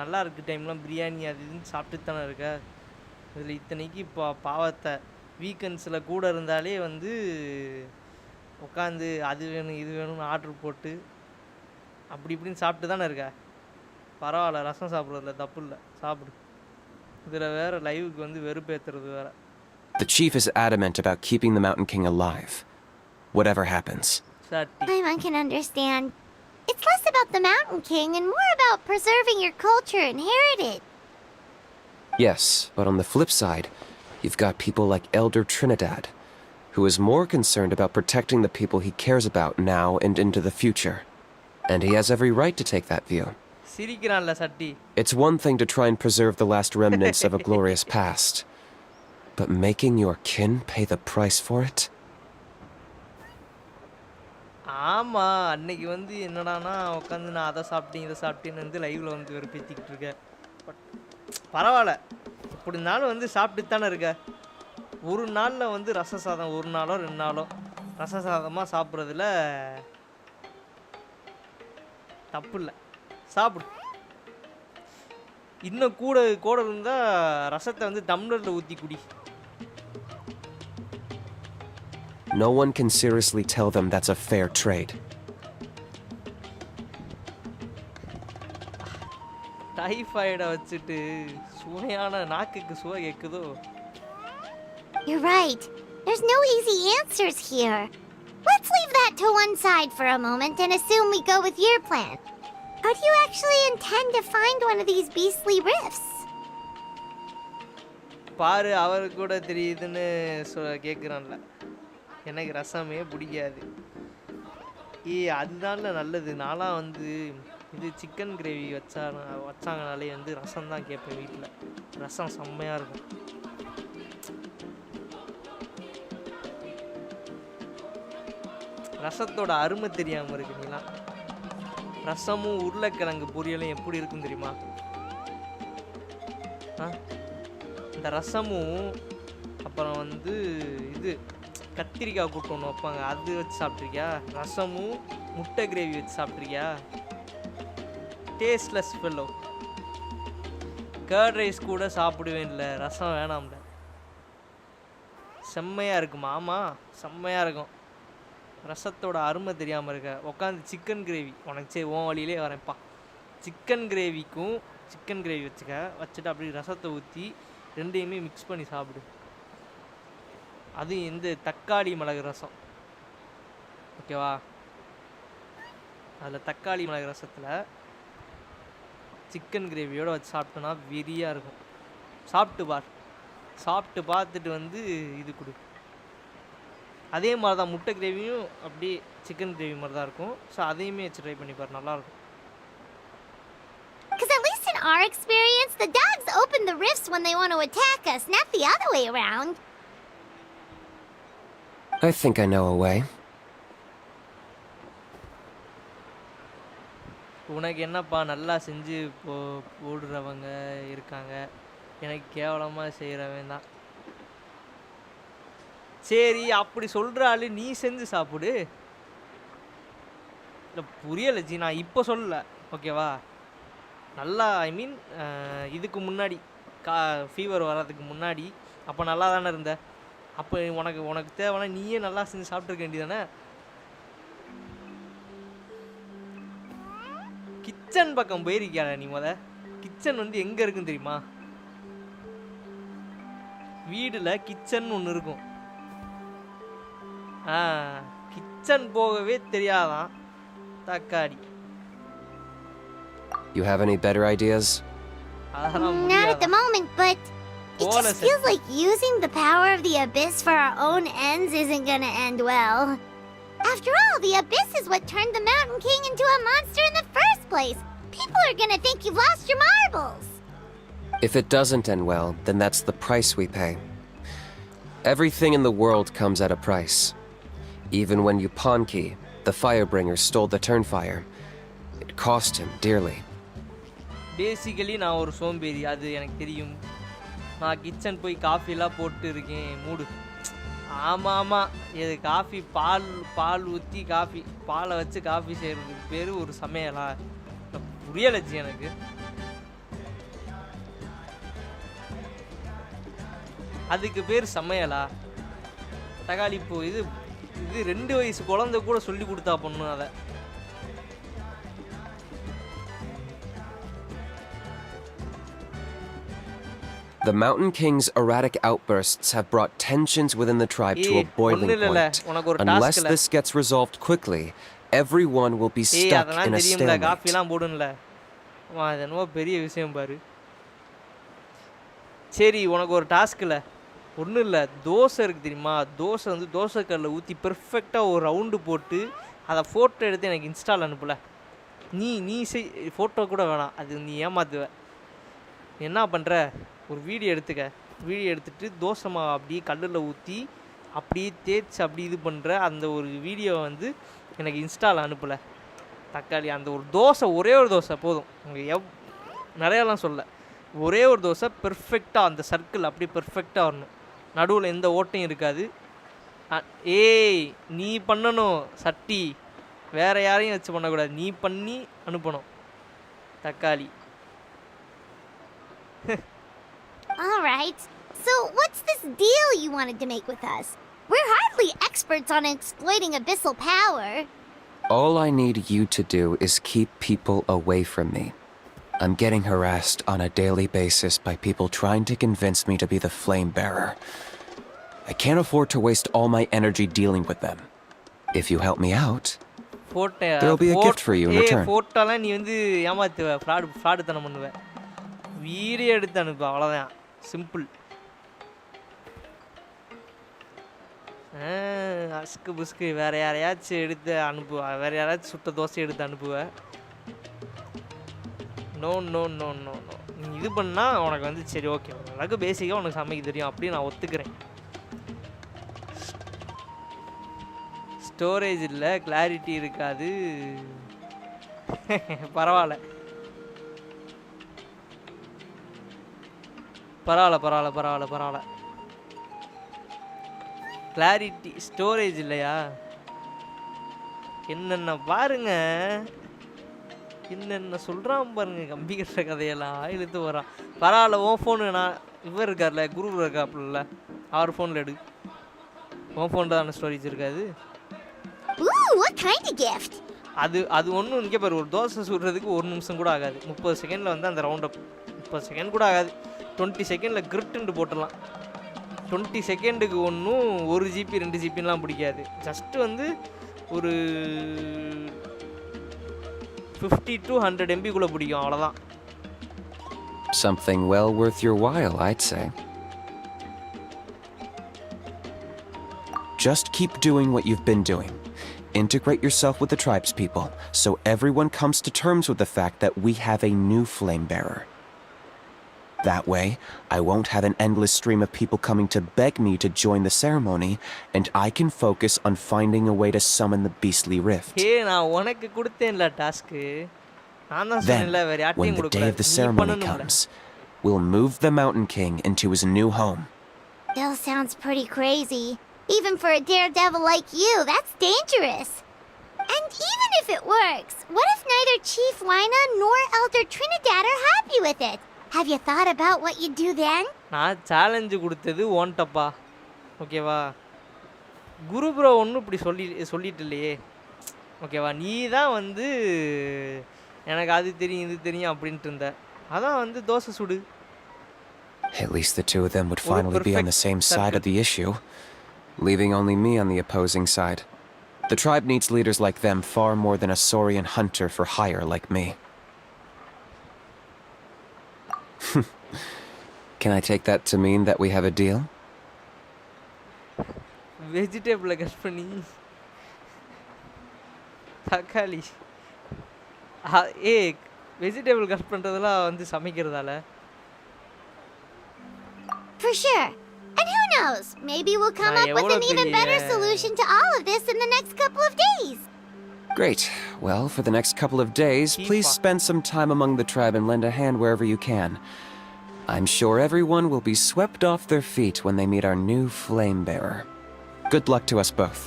நல்லா இருக்கு டைம்லாம் பிரியாணி அது இதுன்னு சாப்பிட்டு தானே இருக்க. இதில் இத்தனைக்கு பாவத்தை வீக்கெண்ட்ஸில் கூட இருந்தாலே வந்து உட்காந்து அது வேணும் இது வேணும்னு ஆர்டர் போட்டு அப்படி இப்படின்னு சாப்பிட்டு தானே இருக்க. பரவாயில்ல, ரசம் சாப்பிட்றதுல தப்பு இல்லை, சாப்பிடு. இதில் வேற லைவுக்கு வந்து வெறுப்பேற்றுறது வேற. The chief is adamant about keeping the Mountain King alive, whatever happens. I can understand. It's less about the Mountain King and more about preserving your culture and heritage. Yes, but on the flip side, you've got people like Elder Trinidad, who is more concerned about protecting the people he cares about now and into the future. And he has every right to take that view. சிரிக்கிறான்ல சட்டி. It's one thing to try and preserve the last remnants of a glorious past, but making your kin pay the price for it? ஆமா, அன்னைக்கு வந்து என்னடானா உட்காந்து நான் அதை சாப்பிட்டேன் இதை சாப்பிட்டேன்னு வந்து லைவ்ல வந்து வெறுப்பேற்றிக்கிட்டு இருக்கேன். பட் பரவாயில்ல, இப்படி இருந்தாலும் வந்து சாப்பிட்டு தானே இருக்க. ஒரு நாளில் வந்து ரச சாதம், ஒரு நாளோ 2 நாளோ ரச சாதமாக சாப்பிட்றதுல தப்பு இல்லை, சாப்பிடு. இன்னும் கூட இருந்தால் ரசத்தை வந்து டம்ளரில் ஊற்றி குடி. No one can seriously tell them that's a fair trade. டைஃபாய்டை வச்சுட்டு சுவையான நாக்குக்கு சுவை கேட்குதோ. You're right. There's no easy answers here. Let's leave that to one side for a moment and assume we go with your plan. How do you actually intend to find one of these beastly rifts? பாரு, அவருக்கு கூட தெரியுதுன்னு கேட்குறான்ல. எனக்கு ரசமே பிடிக்காது. அதுதான்ல நல்லது. நான்லாம் வந்து இது சிக்கன் கிரேவி வச்சாங்கனாலே வந்து ரசம் தான் கேட்பேன் வீட்டில். ரசம் செம்மையாக இருக்கும். ரசத்தோட அருமை தெரியாமல் இருக்குங்களா? ரசமும் உருளைக்கிழங்கு பொரியலும் எப்படி இருக்கும் தெரியுமா? இந்த ரசமும் அப்புறம் வந்து இது கத்திரிக்காய் கூட்டு ஒன்று வைப்பாங்க, அது வச்சு சாப்பிட்ருக்கியா? ரசமும் முட்டை கிரேவி வச்சு சாப்பிட்ருக்கியா? Tasteless fellow. கர்ட் ரைஸ் கூட சாப்பிடுவேன் இல்லை, ரசம் வேணாம்ல. செம்மையாக இருக்குமா? ஆமாம், செம்மையாக இருக்கும். ரசத்தோட அருமை தெரியாமல் இருக்க உட்காந்து சிக்கன் கிரேவி உனக்கு சரி உன் வழியிலே வரேன்ப்பா. சிக்கன் கிரேவிக்கும் சிக்கன் கிரேவி வச்சுட்டு அப்படி ரசத்தை ஊற்றி ரெண்டையுமே மிக்ஸ் பண்ணி சாப்பிடு. அது இந்த தக்காளி மிளகு ரசம், ஓகேவா? அதில் தக்காளி மிளகு ரசத்தில் சிக்கன் கிரேவியோடு வச்சு சாப்பிட்டோன்னா வெறியாக இருக்கும். சாப்பிட்டு பார்த்துட்டு வந்து இது கொடு. அதே மாதிரி தான் முட்டை கிரேவியும் அப்படியே சிக்கன் கிரேவி மாதிரி தான் இருக்கும். ஸோ அதையுமே வச்சு ட்ரை பண்ணி பாரு, நல்லாயிருக்கும். Because at least in our experience, the dogs open the rifts when they want to attack us, not the other way around. I think I know a way. உனக்கு என்னப்பா நல்லா செஞ்சு போடுறவங்க இருக்காங்க, எனக்கு கேவலமாக செய்கிறவன் தான். சரி, அப்படி சொல்கிறாள், நீ செஞ்சு சாப்பிடு. இல்லை புரியலை ஜி, நான் இப்போ சொல்லலை, ஓகேவா? நல்லா ஐ மீன் இதுக்கு முன்னாடி ஃபீவர் வர்றதுக்கு முன்னாடி அப்போ நல்லா தானே இருந்த. அப்போ உனக்கு தேவைன்னா நீயே நல்லா செஞ்சு சாப்பிட்ருக்க வேண்டியதானே. கிச்சன் பக்கம் போயிருக்கியாடா நீ? கிச்சன் வந்து எங்கே இருக்குன்னு தெரியுமா? வீடில் கிச்சன் ஒன்று இருக்கும். கிச்சன் போகவே தெரியாதான் தக்காளி. You have any better ideas? Not at the moment, but it just feels like using the power of the Abyss for our own ends isn't gonna end well. After all, the Abyss is what turned the Mountain King into a monster in the first place. People are gonna think you've lost your marbles. If it doesn't end well, then that's the price we pay. Everything in the world comes at a price. Even when Yupanqui, the Firebringer, stole the Turnfire, it cost him dearly. Basically நான் ஒரு சோம்பேறி, அது எனக்கு தெரியும். நான் kitchen போய் காஃபிலாம் போட்டு இருக்கேன், மூடு. ஆமாம், இது காஃபி பால் ஊற்றி பாலை வச்சு காஃபி செய்கிறதுக்கு பேர் ஒரு சமையலா? புரியலை ஜி எனக்கு. அதுக்கு பேர் சமையலா? தக்காளி பூ இது 2 வயசு குழந்தை கூட சொல்லி கொடுத்தா பண்ணும். அதை The Mountain King's erratic outbursts have brought tensions within the tribe to a boiling point. Unless this gets resolved quickly, everyone will be stuck in a stalemate. சரி உனக்கு ஒரு டாஸ்க்ல ஒன்றும் இல்லை தோசை இருக்குது தெரியுமா தோசை வந்து தோசைக்கல்ல ஊற்றி பெர்ஃபெக்டாக ஒரு ரவுண்டு போட்டு அதை ஃபோட்டோ எடுத்து எனக்கு இன்ஸ்டால் அனுப்பல நீ ஃபோட்டோ கூட வேணாம் அது நீ ஏமாத்துவ என்ன பண்ணுற ஒரு வீடியோ எடுத்துட்டு தோசை மாவு அப்படியே கல்லில் ஊற்றி அப்படியே தேய்ச்சி அப்படி இது பண்ணுற அந்த ஒரு வீடியோ வந்து எனக்கு இன்ஸ்டால் அனுப்பலை தக்காளி அந்த ஒரு தோசை ஒரே ஒரு தோசை போதும் உங்களுக்கு நிறையாலாம் சொல்ல ஒரே ஒரு தோசை பெர்ஃபெக்டாக அந்த சர்க்கிள் அப்படியே பெர்ஃபெக்டாக வரணும் நடுவில் எந்த ஓட்டையும் இருக்காது ஏய் நீ பண்ணணும் சட்டி வேறு யாரையும் வச்சு பண்ணக்கூடாது நீ பண்ணி அனுப்பணும் தக்காளி Alright, so what's this deal you wanted to make with us? We're hardly experts on exploiting abyssal power. All I need you to do is keep people away from me. I'm getting harassed on a daily basis by people trying to convince me to be the flame bearer. I can't afford to waste all my energy dealing with them. If you help me out, there'll be a gift for you in return. ஃபோட்டோலாம் நீ வந்து ஏமாத்துவ ஃப்ராடுத்தனம் பண்ணுவ video எடுத்து அனுப்பு அவ்வளோதான் simple அஸ்கு புஸ்கு வேறு யாரையாச்சும் எடுத்து அனுப்புவ வேறு யாராச்சும் சுட்ட தோசை எடுத்து அனுப்புவ no no no no no நீ இது பண்ணால் உனக்கு வந்து சரி ஓகே உனக்கு பேசிக்காக உனக்கு சமைக்க தெரியும் அப்படின்னு நான் ஒத்துக்கிறேன் ஸ்டோரேஜ் இல்லை கிளாரிட்டி இருக்காது பரவாயில்ல கிளாரிட்டி ஸ்டோரேஜ் இல்லையா என்னென்ன பாருங்க என்னென்ன சொல்கிறான் பாருங்க கம்பி கட்டுற கதையெல்லாம் இழுத்து வரான் பரவாயில்ல உன் ஃபோனு நான் இவர் இருக்கார்ல குரு இருக்காப்புல அவர் ஃபோனில் எடு உன் ஃபோனில் தானே ஸ்டோரேஜ் இருக்காது அது ஒன்றும் இங்கே பாரு ஒரு தோசை சுடுறதுக்கு 1 நிமிஷம் கூட ஆகாது 30 செகண்டில் வந்து அந்த ரவுண்டப் 30 செகண்ட் கூட ஆகாது 20 செகண்டில் கிரிட்டுன்ட்டு போட்டுடலாம் 20 செகண்டுக்கு ஒன்றும் 1 GB 2 GBலாம் பிடிக்காது ஜஸ்ட்டு வந்து ஒரு 50 to 100 MB குள்ள பிடிக்கும் அவ்வளோதான் Something well worth your while, I'd say. Just keep doing what you've been doing. Integrate yourself with the tribe's people, so everyone comes to terms with the fact that we have a new flame bearer. That way, I won't have an endless stream of people coming to beg me to join the ceremony, and I can focus on finding a way to summon the beastly rift. Hey, நான் உனக்கு கொடுத்தேன்ல task நான் தான் சொன்னேன்ல வேற யார்ட்டயும் கொடுக்கல. When the day of the ceremony comes, we'll move the Mountain King into his new home. Still sounds pretty crazy. Even for a daredevil like you, that's dangerous. And even if it works, what if neither Chief Lina nor Elder Trinidad are happy with it? Have you thought about what you'd do then? நான் challenge கொடுத்தது ஓன்ட்டப்பா ஓகேவா குரு bro ஒன்றும் இப்படி சொல்லிட்டு இல்லையே ஓகேவா நீ தான் வந்து எனக்கு அது தெரியும் இது தெரியும் அப்படின்ட்டு இருந்த அதான் வந்து தோசை சுடு At least the two of them would finally be on the same side of the issue, leaving only me on the opposing side. The tribe needs leaders like them far more than a Saurian hunter for hire like me. Can I take that to mean that we have a deal? Vegetable cut பண்ணி தக்காளி vegetable cut பண்றதெல்லாம் வந்து சமைக்கிறதால For sure. And who knows? Maybe we'll come up with an even better solution to all of this in the next couple of days. Great. Well, for the next couple of days, please spend some time among the tribe and lend a hand wherever you can. I'm sure everyone will be swept off their feet when they meet our new flame bearer. Good luck to us both.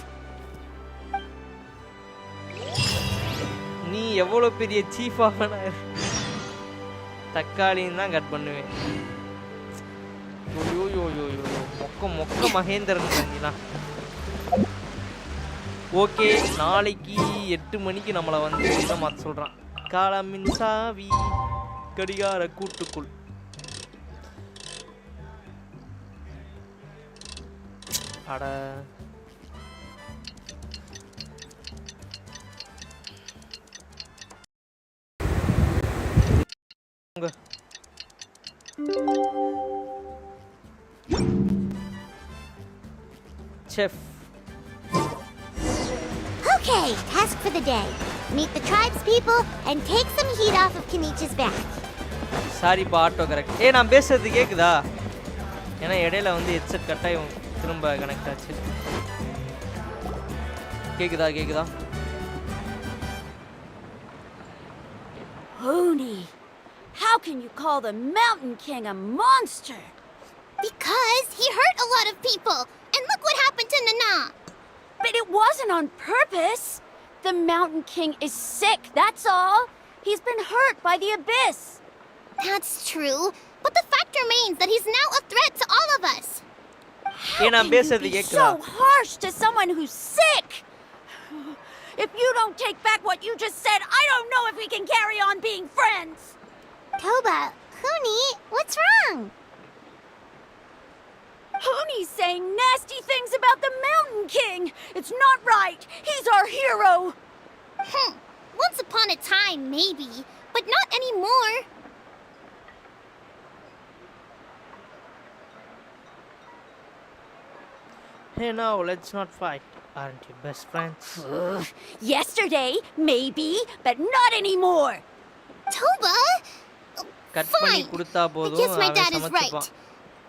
நீ எவ்வளவு பெரிய chief ஆஃபனா தக்காளின்னு தான் cut பண்ணுவேன் மொக்க மகேந்திரன் நீலாம் okay நாளைக்கு 8 மணிக்கு நம்மளை வந்து இதை மாற்ற சொல்கிறான் காலமின் சாவி கடிகார கூட்டுக்குள் அட Chef. Okay, task for the day. Meet the tribe's people and take some heat off of Kenichi's back. Sorry பா ஆட்டோ கரெக்ட். நான் பேசுறது கேக்குதா? ஏன்னா இடையில வந்து ஹெட்செட் கட் ஆகி திரும்ப கனெக்ட் ஆச்சு. கேக்குதா? Huni, how can you call the Mountain King a monster? Because he hurt a lot of people. And look what happened to Nana. But it wasn't on purpose. The Mountain King is sick, that's all. He's been hurt by the abyss. That's true. But the fact remains that he's now a threat to all of us. How can you be so harsh to someone who's sick? If you don't take back what you just said, I don't know if we can carry on being friends. Toba, Huni, what's wrong? Huni's saying nasty things about the Mountain King. It's not right. He's our hero. Once upon a time, maybe, but not anymore. Hey, now let's not fight. Aren't you best friends? Yesterday, maybe, but not anymore. Toba? Cut பண்ணி கொடுத்தா போதும். I guess my dad is right.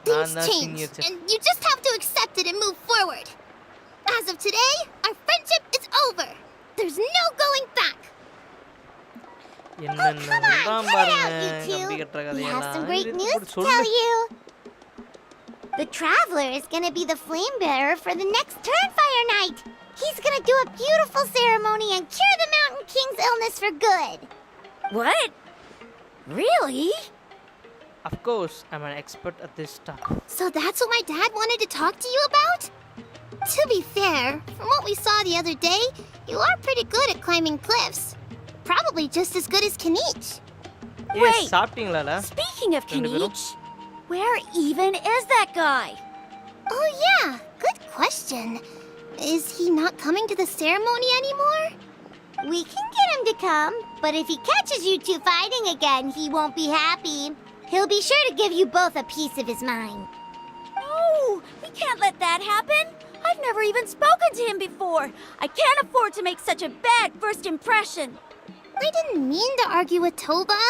Things change, and you just have to accept it and move forward. As of today, our friendship is over. There's no going back. Oh, come on, cut it out, you two. We have some great news to tell you. The Traveler is gonna be the flame bearer for the next Turnfire night. He's gonna do a beautiful ceremony and cure the Mountain King's illness for good. What? Really? Of course, I'm an expert at this stuff. So that's what my dad wanted to talk to you about? To be fair, from what we saw the other day, you are pretty good at climbing cliffs. Probably just as good as Kenich. Wait, சாப்பிட்டீங்களா? Speaking of Kenich, where even is that guy? Oh yeah, good question. Is he not coming to the ceremony anymore? We can get him to come, but if he catches you two fighting again, he won't be happy. He'll be sure to give you both a piece of his mind. No, we can't let that happen. I've never even spoken to him before. I can't afford to make such a bad first impression. I didn't mean to argue with Toba.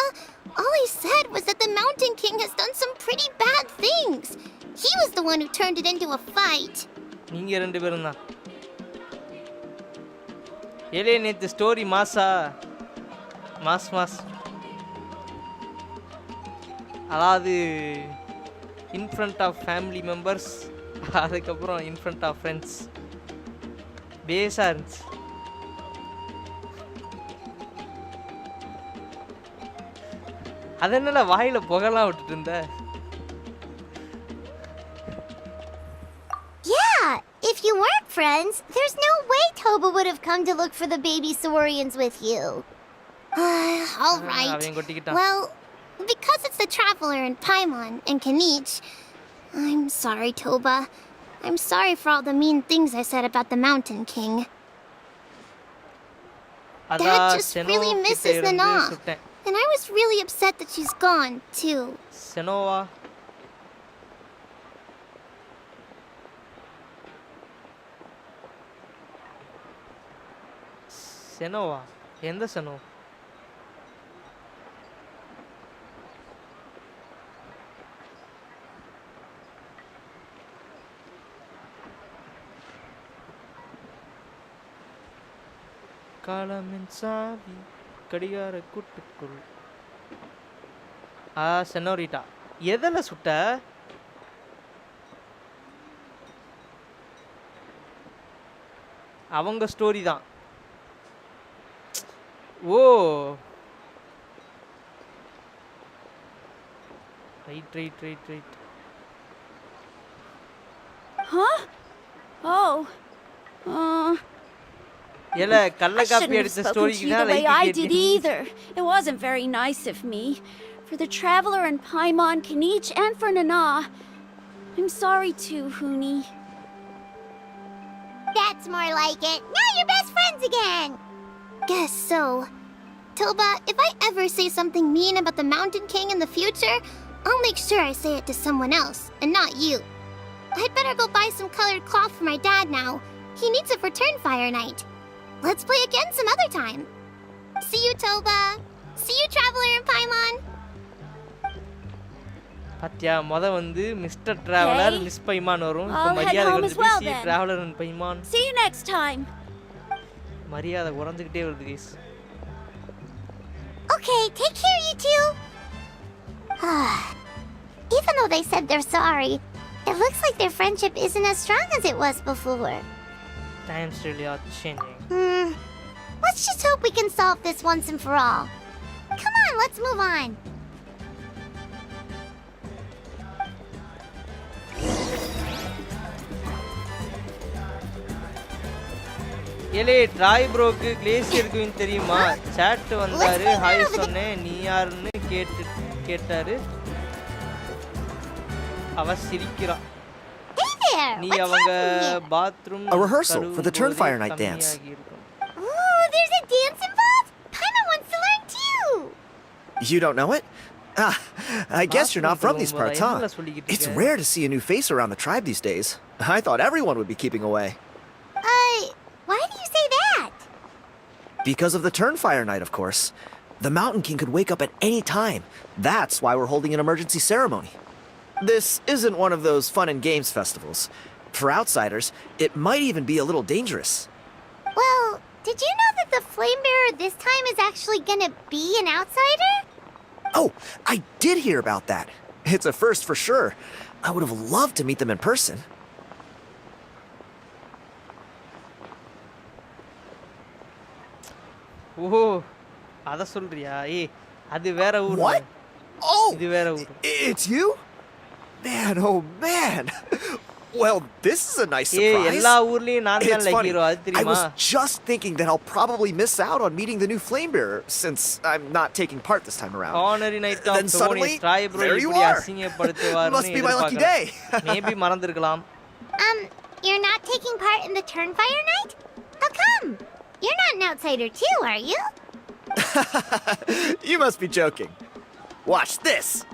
All I said was that the Mountain King has done some pretty bad things. He was the one who turned it into a fight. நீங்க ரெண்டு பேரும் தான். ஏலே நேத்து story mass அதாவது in front of family members அதுக்கப்புறம் in front of friends பேஸா இருந்துச்சு. அதனால வாயில புகலாம் விட்டுட்டு இருந்த. Yeah, if you weren't friends, there's no way Toba would have come to look for the baby Saurians with you. All right. Well, because it's the Traveler and Paimon and Kenich, I'm sorry, Toba. I'm sorry for all the mean things I said about the Mountain King. Dad just really misses Nana. And I was really upset that she's gone, too. Senova. Senova. எந்த steno? காலமின் சாவி கடிகார கூட்டுக்குள். செனோரிட்டா. எதல சுட்ட? அவங்க story தான். ஓ right. Huh? Oh. Yella kalla I copy shouldn't have editha spoken story to you the way I did either. It wasn't very nice of me. For the Traveler and Paimon, Kenich, and for Nana. I'm sorry too, Huni. That's more like it. Now you're best friends again. Guess so. Toba, if I ever say something mean about the Mountain King in the future, I'll make sure I say it to someone else, and not you. I'd better go buy some colored cloth for my dad now. He needs it for Turnfire Night. Let's play again some other time. See you, Toba. See you, Traveler and Paimon. பாத்தியா வந்து mister traveller miss பைமான் வரும் இப்போ மரியாதை குறைஞ்சிட்டு traveller and பைமான் See you next time. மரியாதை குறைஞ்சிட்டே வருது guys Okay, take care, you two. Even though they said they're sorry, it looks like their friendship isn't as strong as it was before. Times really are changing. Let's just hope we can solve this once and for all. Come on, let's move on. ஏலே TRAI ப்ரோக்கு glacier queen தெரியுமா chat வந்தாரு hi சொன்னேன் நீ யாருன்னு கேட்டாரு அவ சிரிக்கிறா நீ அவங்க bathroom A rehearsal for the Turnfire Night dance. Ooh, there's a dance involved? Paimon wants to learn too. You don't know it? Ah, I guess you're not from these parts, huh? It's rare to see a new face around the tribe these days. I thought everyone would be keeping away. Why do you say that? Because of the Turnfire Night, of course. The Mountain King could wake up at any time. That's why we're holding an emergency ceremony. This isn't one of those fun and games festivals. For outsiders, it might even be a little dangerous. Well, did you know that the Flame Bearer this time is actually gonna be an outsider? Oh, I did hear about that. It's a first for sure. I would have loved to meet them in person. ஓ அத சொல்றியா ஏய் அது வேற ஊர் What? Oh, இது வேற ஊர் it's you? Man, oh man. Well, this is a nice surprise. எல்லா ஊர்லயும் நான் தான் லைக் ஹீரோ அது I தெரியுமா was just thinking that I'll probably miss out on meeting the new Flame Bearer since I'm not taking part this time around. Honorary Night of Then suddenly, Troy bro there you இப்படி are. அசிங்கப்படுத்துவார்னு Must be my lucky day. Maybe மறந்திருக்கலாம் You're not taking part in the Turnfire Night? How come? You're not an outsider too, are you? You must be joking. Watch this.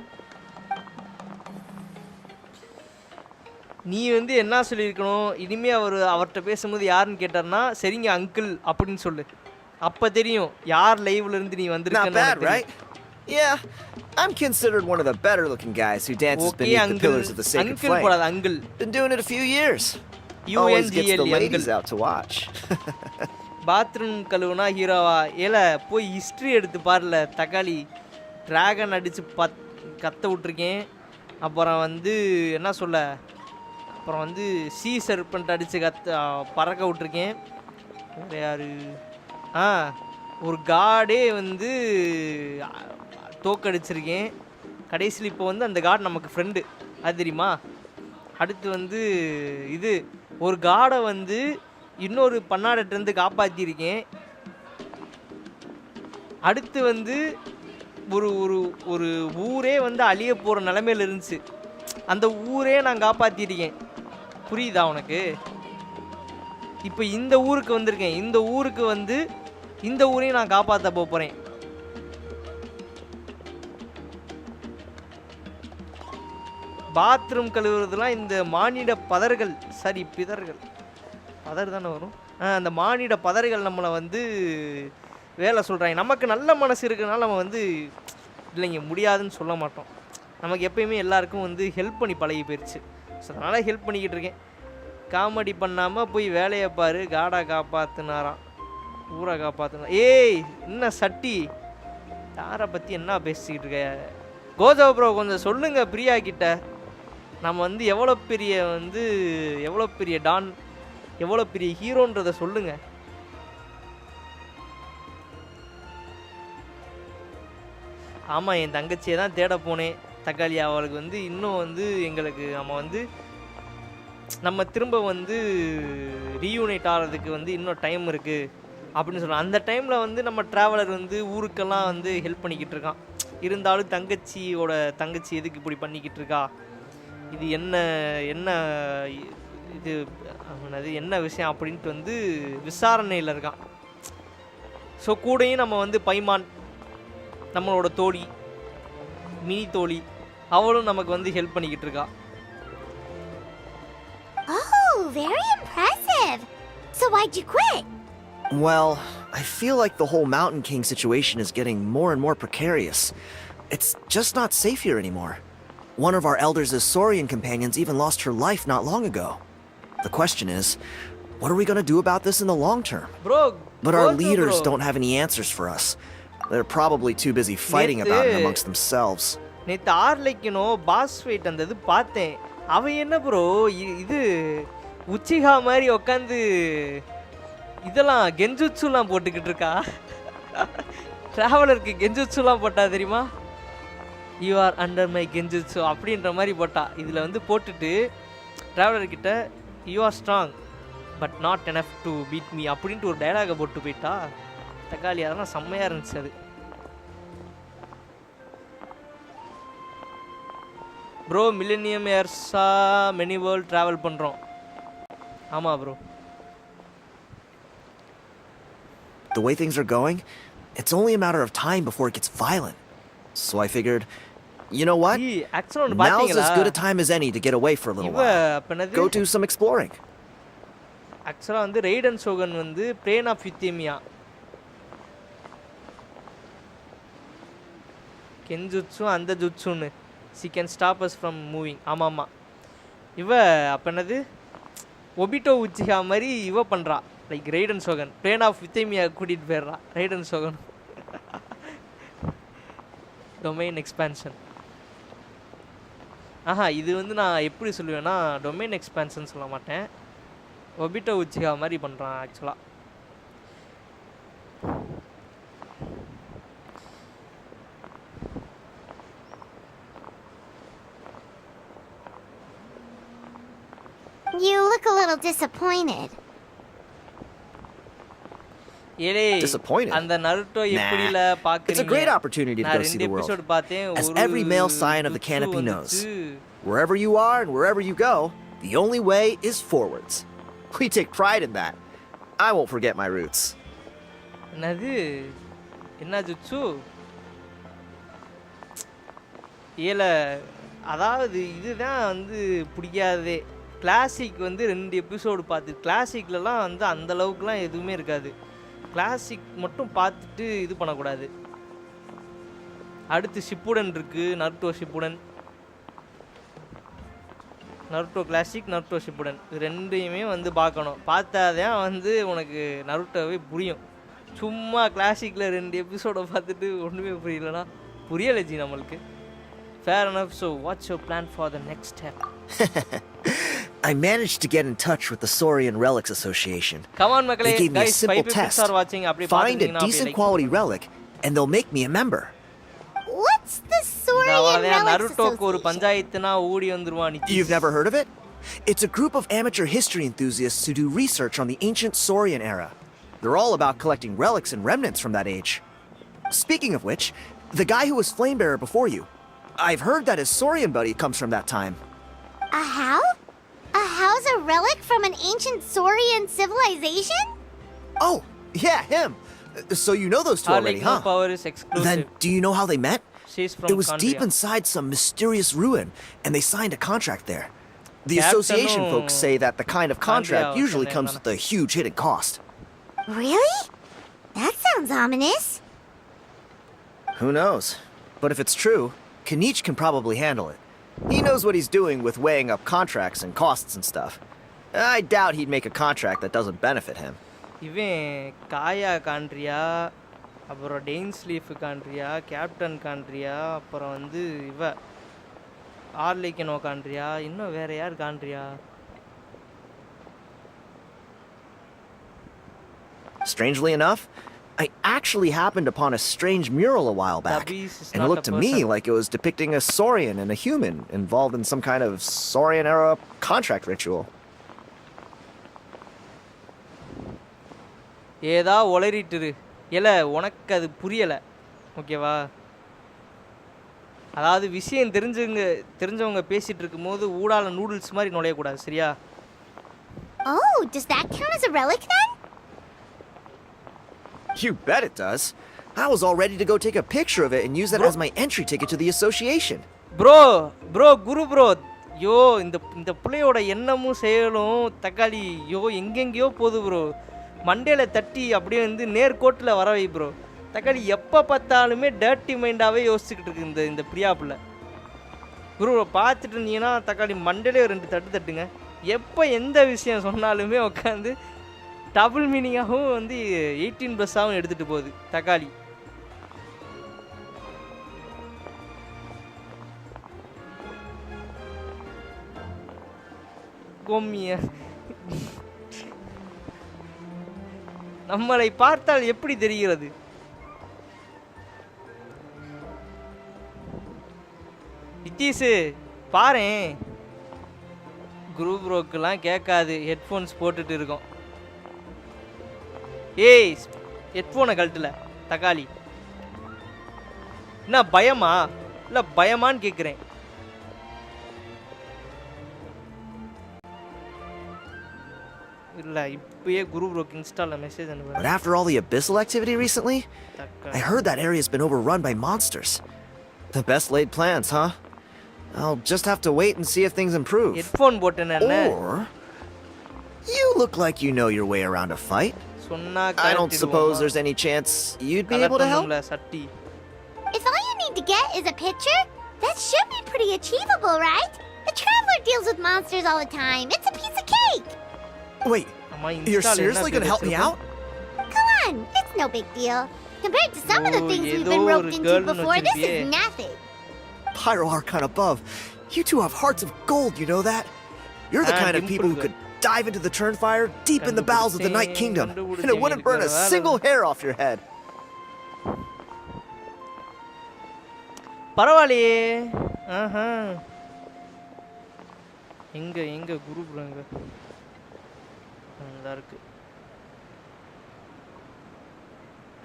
நீ என்ன சொல்லிருக்கணும் இனிமே அவர்ட்ட பேசும்போது யாருன்னு கேட்டார்னா சரிங்க அங்கிள் அப்படினு சொல்லு அப்ப தெரியும் யார் லைவ்ல இருந்து நீ வந்திருக்கன்னு Not bad, right? Yeah, I'm considered one of the better looking guys who dances beneath the pillars of the sacred flame. Been doing it a few years. Always gets the ladies out to watch. Bathroom கழுவுனா ஹீரோவா ஏல போய் history எடுத்து பாருல தக்காளி dragon அடிச்சு கத்த விட்டுருக்கேன் அப்புறம் என்ன சொல்ல அப்புறம் சீ சர்பெண்ட் அடிச்சு பறக்க விட்டுருக்கேன் வேற யாரு ஒரு காடே தோக்கடிச்சிருக்கேன் கடைசியில் இப்போ அந்த காட் நமக்கு ஃப்ரெண்டு அது தெரியுமா அடுத்து இது ஒரு காடை இன்னொரு பன்னாடட்டிருந்து காப்பாற்றிருக்கேன் அடுத்து ஒரு ஒரு ஒரு ஊரே அழிய போகிற நிலைமையில் இருந்துச்சு அந்த ஊரே நான் காப்பாற்றிருக்கேன் புரியுதா உனக்கு இப்போ இந்த ஊருக்கு வந்திருக்கேன் இந்த ஊருக்கு இந்த ஊரையும் நான் காப்பாற்ற போகிறேன் பாத்ரூம் கழுவுறதுலாம் இந்த மானிட பதர்கள் சரி பிதர்கள் பதர் தானே வரும் அந்த மானிட பதர்கள் நம்மளை வேலை சொல்கிறாங்க நமக்கு நல்ல மனசு இருக்கிறனால நம்ம இல்லைங்க முடியாதுன்னு சொல்ல மாட்டோம் நமக்கு எப்பயுமே எல்லாருக்கும் ஹெல்ப் பண்ணி பழகி போயிடுச்சு ஸோ அதனால் ஹெல்ப் பண்ணிக்கிட்டு இருக்கேன் காமெடி பண்ணாமல் போய் வேலையை பாரு காடா காப்பாற்றுனாராம் ஊரை காப்பாற்றுனா ஏய் என்ன சட்டி யாரை பற்றி என்ன பேசிக்கிட்டு இருக்க கோதவ ப்ரோ கொஞ்சம் சொல்லுங்கள் பிரியா கிட்ட நம்ம எவ்வளோ பெரிய டான் எவ்வளோ பெரிய ஹீரோன்றதை சொல்லுங்க ஆமாம் என் தங்கச்சியை தான் தேட போனேன் தக்காளி அவளுக்கு இன்னும் எங்களுக்கு நம்ம திரும்ப ரீயூனைட் ஆகிறதுக்கு இன்னும் டைம் இருக்குது அப்படின்னு சொல்கிறோம் அந்த டைமில் நம்ம ட்ராவலர் ஊருக்கெல்லாம் ஹெல்ப் பண்ணிக்கிட்டு இருக்கான் இருந்தாலும் தங்கச்சி எதுக்கு இப்படி பண்ணிக்கிட்டு இருக்கா இது என்ன இது அவனது என்ன விஷயம் அப்படின்ட்டு வந்து விசாரணையில் இருக்கான். ஸோ கூடயும் நம்ம வந்து பைமான் நம்மளோட தோழி மினி தோழி அவளும் நமக்கு வந்து ஹெல்ப் பண்ணிக்கிட்டு இருக்கா. Oh, very impressive. So why'd you quit? Well, I feel like the whole Mountain King situation is getting more and more precarious. It's just not safe here anymore. One of our elders' Saurian companions even lost her life not long ago. The question is, what are we going to do about this in the long term? Bro, but our leaders don't have any answers for us. They're probably too busy fighting about it amongst themselves. நேற்று ஆர்லைக்குனோ pass fight அந்த இது பார்த்தேன். அவன் என்ன bro இது Uchiha மாதிரி உட்காந்து இதெல்லாம் கெஞ்சுட்சுலாம் போட்டுக்கிட்டு இருக்கா. ட்ராவலருக்கு கெஞ்சுட்சுலாம் போட்டா தெரியுமா? யூ ஆர் அண்டர் மை கெஞ்சுட்சு அப்படின்ற மாதிரி போட்டா. இதில் வந்து போட்டுட்டு ட்ராவலர்கிட்ட you are strong but not enough to beat me அப்படின்ட்டு ஒரு டைலாகை போட்டு போயிட்டா. தக்காளி அதெல்லாம் செம்மையாக இருந்துச்சு. அது ப்ரோ மில்லேனியம் இயர்ஸா மெனி வேர்ல்ட் ட்ராவல் பண்ணுறோம். ஆமாம் bro. The way things are going, it's only a matter of time before it gets violent. So I figured, you know what? Now's as good a time as any to get away for a little while. Go do some exploring. ஆக்சுவலாக வந்து Raiden சோகன் வந்து plane of யுத்தேமியா கெஞ்சுட்சு அந்த ஜுட்சுன்னு she can stop us from moving. ஆமாம் ஆமாம். இவ அப்போ என்னது Obito Uchiha மாதிரி இவ பண்ணுறா. Like Raiden Shogun plane of Euthymia கூட்டிகிட்டு போயிடுறா ரெய்டன் சோகன். Domain expansion. இது வந்து நான் எப்படி சொல்லுவேன்னா டொமைன் எக்ஸ்பேன்ஷன் சொல்ல மாட்டேன். ஒபிட்டோ உச்சிகா மாதிரி பண்ணுறான் ஆக்சுவலாக. You look a little disappointed. Disappointed? அந்த நருட்டோ எப்படில பாக்குறீங்க? It's a great opportunity to go see the world. As every male scion of the canopy knows, wherever you are and wherever you go, the only way is forwards. We take pride in that. I won't forget my roots. என்னது என்ன jutsu? அதாவது இதுதான் வந்து பிடிக்காதே. Classic வந்து 2 episode பார்த்து கிளாசிக்லலாம் வந்து அந்த அளவுக்குலாம் எதுவுமே இருக்காது. கிளாசிக் மட்டும் பார்த்துட்டு இது பண்ணக்கூடாது. அடுத்து ஷிப்புடன் இருக்குது, Naruto Shippuden, Naruto classic, Naruto Shippuden, இது ரெண்டையுமே வந்து பார்க்கணும். பார்த்தாதான் வந்து உனக்கு நருட்டோவே புரியும். சும்மா கிளாசிக்கில் 2 எபிசோடை பார்த்துட்டு ஒன்றுமே புரியலன்னா புரியலை ஜி நம்மளுக்கு. Fair enough. So what's your plan for the next step? I managed to get in touch with the Saurian Relics Association. Come on, Makale. They gave me a guys, simple test. Find a decent quality relic, and they'll make me a member. What's the Saurian Relics Association? You've never heard of it? It's a group of amateur history enthusiasts who do research on the ancient Saurian era. They're all about collecting relics and remnants from that age. Speaking of which, the guy who was Flamebearer before you, I've heard that his Saurian buddy comes from that time. A how? A how's a relic from an ancient Saurian civilization? Oh, yeah, him. So you know those two already, huh? Power is exclusive. Then do you know how they met? She's from It was Kandria. deep inside some mysterious ruin, and they signed a contract there. The association folks say that the kind of contract usually comes with a huge hidden cost. Really? That sounds ominous. Who knows? But if it's true, Kanich can probably handle it. He knows what he's doing with weighing up contracts and costs and stuff. I doubt he'd make a contract that doesn't benefit him. இவன் காயா காண்ட்ரியா, அப்புறம் டெயின்ஸ்லீஃப் காண்ட்ரியா, captain காண்ட்ரியா, அப்புறம் வந்து இவ ஆர்லிக்கனோ காண்ட்ரியா, இன்னும் வேற யார் காண்ட்ரியா? Strangely enough, I actually happened upon a strange mural a while back, and it looked to me like it was depicting a Saurian and a human involved in some kind of Saurian-era contract ritual. ஏதா உளறிட்டுரு உனக்கு அது புரியலை, ஓகேவா? அதாவது விஷயம் தெரிஞ்சவங்க பேசிகிட்டு இருக்கும்போது ஊடால நூடுல்ஸ் மாதிரி நுழையக்கூடாது, சரியா? Oh, does that count as a relic then? You bet it does. I was all ready to go take a picture of it and use that as my entry ticket to the association. Bro, Guru bro. யோ இந்த பிள்ளையோட எண்ணமும் செயலும் தக்காளி யோ எங்கெங்கேயோ போகுது bro. மண்டையில் தட்டி அப்படியே வந்து நேர்கோட்டில் வரவை ப்ரோ. தக்காளி எப்போ பார்த்தாலுமே டர்ட்டி மைண்டாகவே யோசிச்சுக்கிட்டு இருக்கு இந்த பிரியா பிள்ளை. குரு பார்த்துட்டு இருந்தீங்கன்னா தக்காளி மண்டையிலே 2 தட்டுங்க. எப்போ எந்த விஷயம் சொன்னாலுமே உட்காந்து டபுள் மீனிங்காகவும் வந்து 18+ எடுத்துகிட்டு போகுது தக்காளி. கோமிய நம்மளை பார்த்தால் எப்படி தெரிகிறது? நித்தீஷு பாரேன். குரூப் ப்ரோக்கெல்லாம் கேட்காது, ஹெட்ஃபோன்ஸ் போட்டுட்டு இருக்கோம். ஏய் ஹெட்ஃபோனை கழட்டல தக்காளி. என்ன பயமா? இல்லை பயமான்னு கேட்குறேன். But after all the abyssal activity recently, I heard that area's been overrun by monsters. The best laid plans, huh? I'll just have to wait and see if things improve. Or you look like you know your way around a fight. I don't suppose there's any chance you'd be able to help? If all you need to get is a picture, that should be pretty achievable, right? The Traveler deals with monsters all the time. It's a piece of cake. Wait, you're seriously gonna help me out? Come on, it's no big deal. Compared to some of the things we've been roped into before, this is nothing. Pyro Archon above. You two have hearts of gold, you know that? You're the kind of people who could dive into the Turnfire deep in the bowels of the Night Kingdom, and it wouldn't burn a single hair off your head. பரவாயில்லையே. எங்க குரு bro எங்க நல்லா இருக்கு.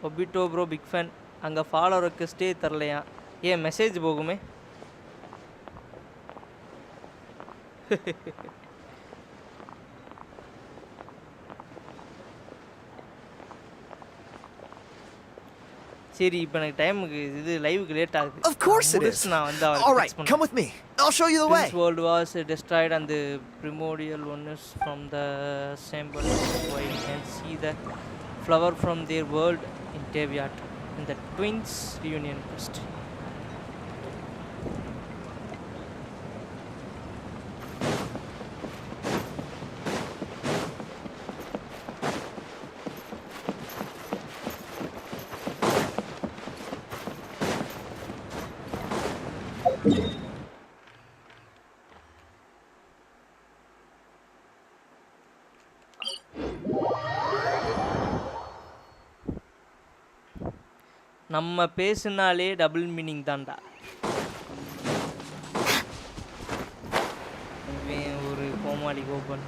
Obito bro big fan. அங்கே follow ரெக்வெஸ்ட்டே தரலையா? ஏன் message போகுமே? சரி இப்போ எனக்கு டைமுக்கு இது லைவுக்கு லேட் ஆகுது. Of course it is. நான் வந்து All right, come with me. I'll show you the way. This world was destroyed and the primordial one is from the symbol. So you can see the flower from their world in Deviat in the twins reunion quest. நம்ம பேசினாலே double meaning தான்டா. ஒரு கோமாளி Koban.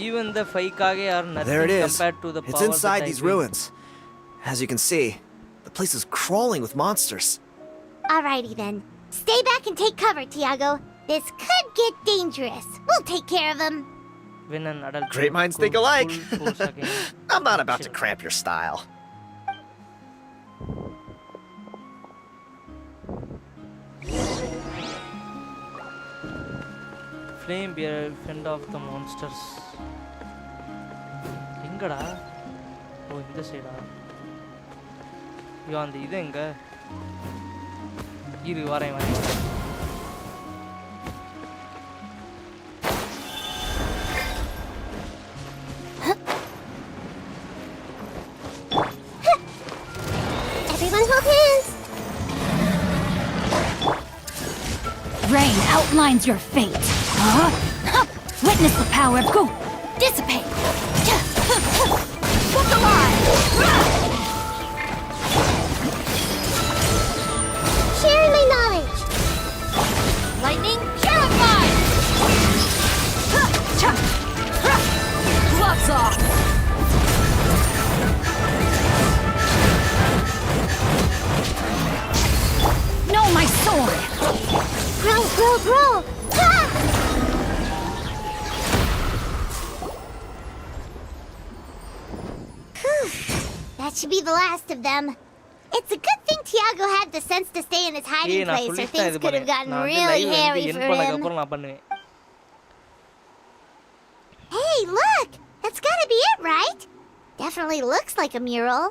Even the Faikage are nothing compared to the power. It's inside these ruins. As you can see, the place is crawling with monsters. Alrighty then. Stay back and take cover, Tiago. This could get dangerous. We'll take care of them. When an adult Great minds think alike. I'm not about to cramp your style. Flame bearer, fend off the monsters. எங்கடா? ஓ இந்த சைடா? ஐயோ அந்த இது எங்க? இரு வரேன். Everyone hold hands. Rain outlines your fate. Huh? Witness the power of go. Dissipate. Look alive. Share my knowledge. Lightning purified. Gloves off. Know my sword. Grow. Ah! That should be the last of them. It's a good thing Tiago had the sense to stay in his hiding place, or things could have gotten really hairy for him. Hey, look! That's gotta be it, right? Definitely looks like a mural.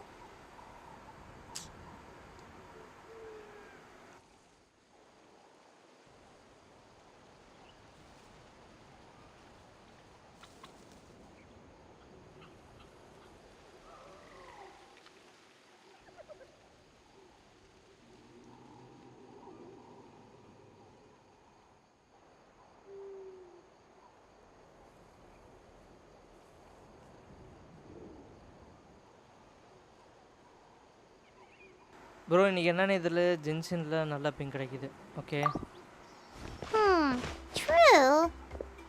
Bro இன்னைக்கு என்னன்னு இதில் ஜென்ஷன்ல நல்லா pink கிடைக்குது. Okay. True.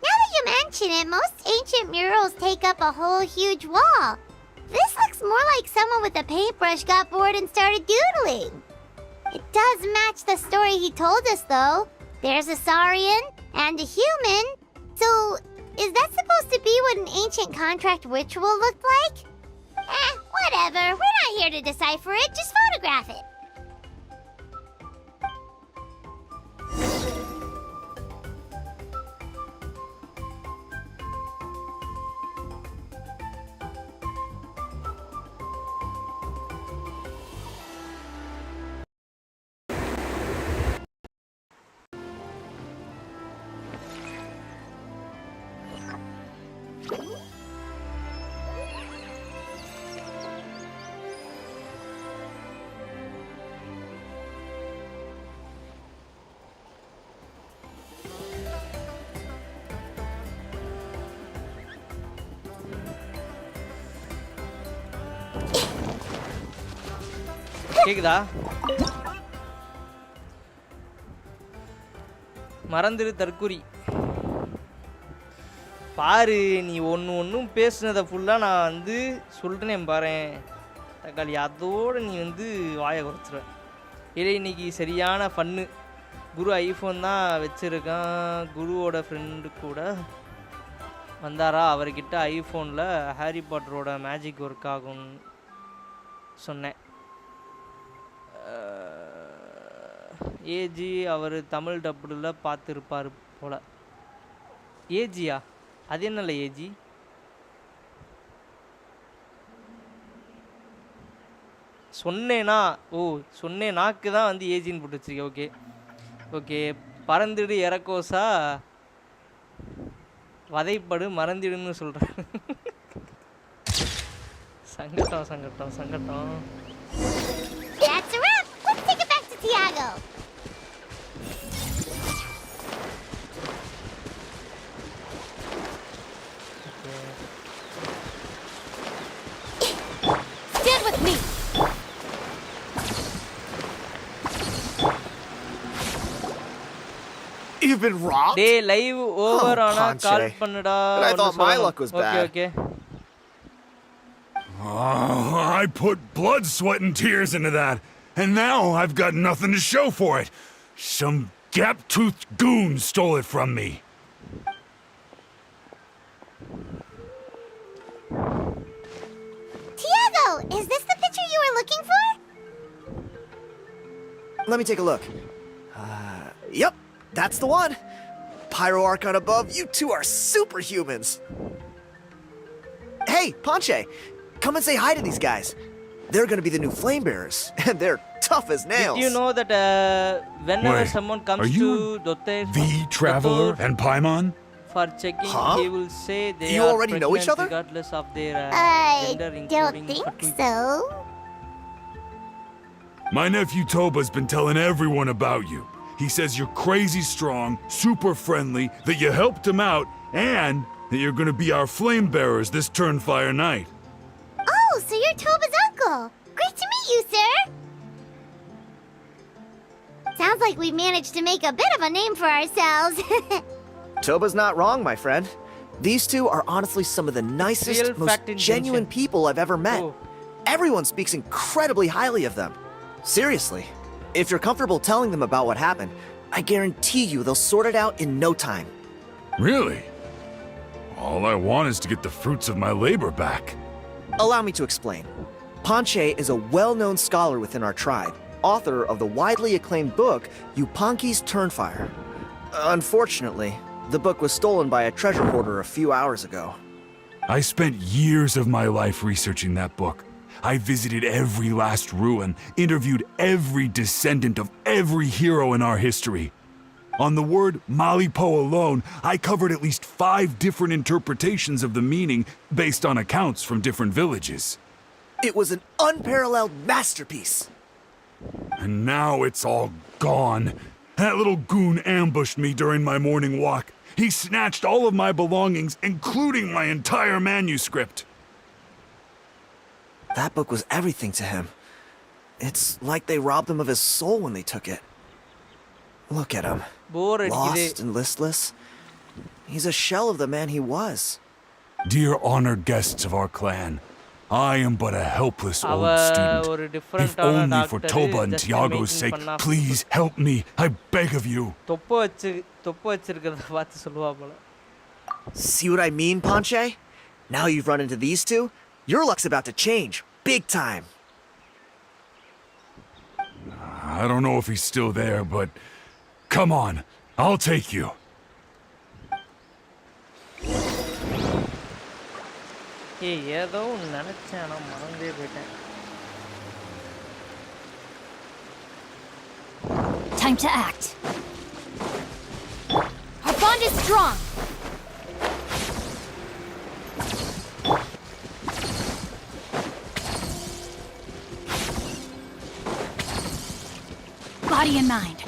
Now that you mention it, most ancient murals take up a whole huge wall. This looks more like someone with a paintbrush got bored and started doodling. It does match the story he told us, though. There's a Saurian and a human. So, is that supposed to be what an ancient contract ritual looked like? Whatever. We're not here to decipher it. Just photograph it. கேக்குதா? மறந்துரு தற்குறி. பாரு நீ ஒன்றும் பேசுனதை ஃபுல்லாக நான் வந்து சொல்லிட்டேனே பாறேன் தக்காளி, அதோடு நீ வந்து வாயை குறைச்சிருவேன். இல்லை இன்னைக்கு சரியான ஃபன்னு. குரு ஐஃபோன் தான் வச்சுருக்கான். குருவோட ஃப்ரெண்டு கூட வந்தாரா, அவர்கிட்ட ஐஃபோனில் ஹாரி பாட்டரோட மேஜிக் ஒர்க் ஆகும்னு சொன்னேன். ஏஜி அவர் தமிழ் டப்புடில் பார்த்துருப்பார் போல். ஏஜியா? அது என்னல்ல ஏஜி? சொன்னேனா? ஓ சொன்னேனாக்கு தான் வந்து ஏஜின்னு போட்டு வச்சிருக்கேன். Okay okay. பறந்துடு இறக்கோசா வதைப்படு மறந்துடுன்னு சொல்கிறேன். சங்கட்டம் சங்கட்டம் சங்கட்டம். That's a wrap. Let's take it back to Tiago. Stand with me. You've been robbed? Day live over on a call pannada. But I thought my luck was bad. Okay. Oh, I put blood, sweat, and tears into that, and now I've got nothing to show for it. Some gap-toothed goon stole it from me. Tiago, is this the picture you were looking for? Let me take a look. Yep, that's the one. Pyro Archon above, you two are superhumans. Hey, Ponche, come and say hi to these guys. They're gonna be the new flame bearers, and they're tough as nails. Did you know that whenever Wait, someone comes are you to Dotte the Traveler and Paimon? for checking, Huh? he will say they You are already know each pregnant other? regardless of their gender, Don't including think fertility. so. My nephew Toba's been telling everyone about you. He says you're crazy strong, super friendly, that you helped him out, and that you're gonna be our flame bearers this Turnfire night. Oh, so you're Toba's uncle. Great to meet you, sir. Sounds like we've managed to make a bit of a name for ourselves. Toba's not wrong, my friend. These two are honestly some of the nicest, Real most fact in genuine Genshin. people I've ever met. Oh. Everyone speaks incredibly highly of them. Seriously, if you're comfortable telling them about what happened, I guarantee you they'll sort it out in no time. Really? All I want is to get the fruits of my labor back. Allow me to explain. Panche is a well-known scholar within our tribe, author of the widely acclaimed book, Yupanqui's Turnfire. Unfortunately, the book was stolen by a treasure hoarder a few hours ago. I spent years of my life researching that book. I visited every last ruin, interviewed every descendant of every hero in our history. On the word Malipo alone, I covered at least 5 different interpretations of the meaning based on accounts from different villages. It was an unparalleled masterpiece. And now it's all gone. That little goon ambushed me during my morning walk. He snatched all of my belongings, including my entire manuscript. That book was everything to him. It's like they robbed him of his soul when they took it. Look at him. Lost and listless. He's a shell of the man he was. Dear honored guests of our clan, I am but a helpless old student. If only for Toba and Tiago's sake, please help me. I beg of you. See what I mean, Panche? Now you've run into these two, your luck's about to change, big time. I don't know if he's still there, but come on, I'll take you. Time to act. Our bond is strong. Body and mind.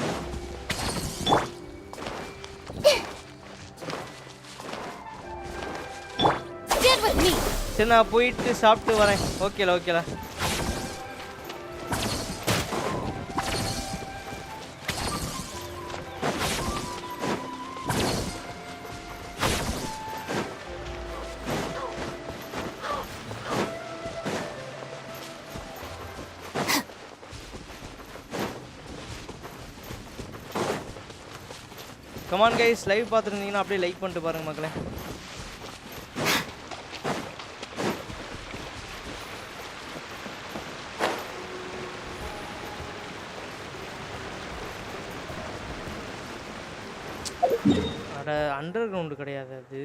Stand with me. சரி நான் போயிட்டு சாப்பிட்டு வரேன். ஓகேல. Come on guys, live பார்த்துருந்தீங்கன்னா அப்படியே like பண்ணிட்டு பாருங்க மக்களே. அட அண்டர் கிரவுண்ட் கிடையாது அது.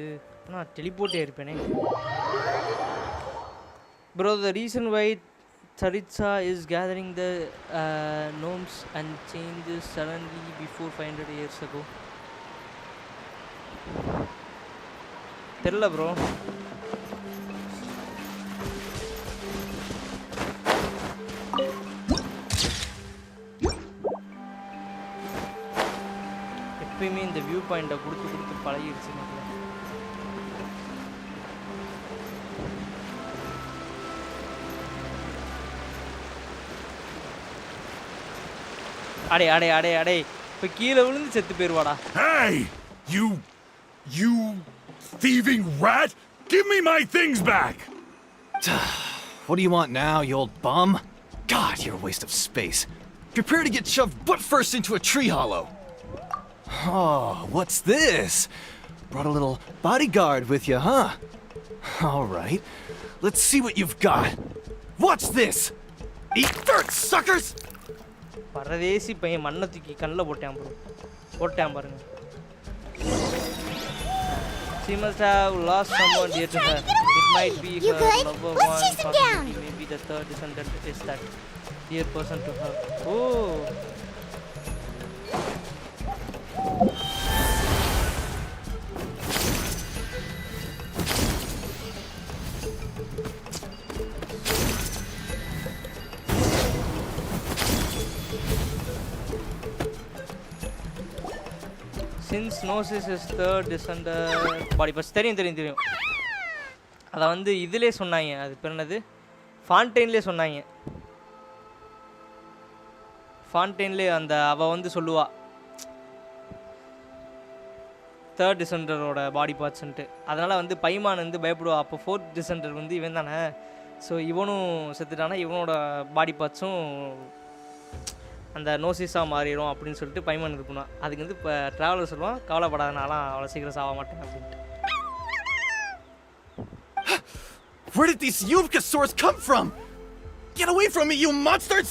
நான் teleport ஏறிப்பேனே. Bro, the reason why Charitsa is gathering the gnomes and changes suddenly before 500 years ago. தெரியல ப்ரோ. எப்பயுமே இந்த வியூ பாயிண்ட்டை கொடுத்து பழகிடுச்சு மக்களே. அடே இப்போ கீழே விழுந்து செத்து போயிருவாடா. Hey! You thieving rat! Give me my things back! What do you want now, you old bum? God, you're a waste of space. Prepare to get shoved butt first into a tree hollow. Oh, what's this? Brought a little bodyguard with you, huh? All right, let's see what you've got. What's this? Eat dirt, suckers! பரதேசி பையன் மண்ணை தூக்கி கண்ணில் போட்டான் பாருங்க. She must have lost someone dear to her. It might be her lover one, possibly maybe the third descendant is that dear person to her. Oh. Since Gnosis is third descender body parts தெரியும் அத வந்து இதிலே சொன்னாங்க. அது பேர் என்னது? ஃபான்டைன்லயே சொன்னாங்க. ஃபான்டைன்லயே அந்த அவ வந்து சொல்லுவா தேர்ட் டிசெண்டரோட பாடி பார்ட்ஸ்ன்ட்டு. அதனால் வந்து பைமான் வந்து பயப்படுவா. அப்போ ஃபோர்த் டிசெண்டர் வந்து இவன் தானே, ஸோ இவனும் செத்துட்டானா இவனோட பாடி பார்ட்ஸும் அந்த நோசிஸாக மாறிடும் அப்படின்னு சொல்லிட்டு பைமான் இது பண்ணுவான். அதுக்கு வந்து இப்போ ட்ராவலர் சொல்லுவான், கவலைப்படாதனாலாம் அவ்வளோ சீக்கிரம் சாக மாட்டேன் அப்படின்ட்டு. Where did these Yuvka swords come from? Get away from me, you monsters!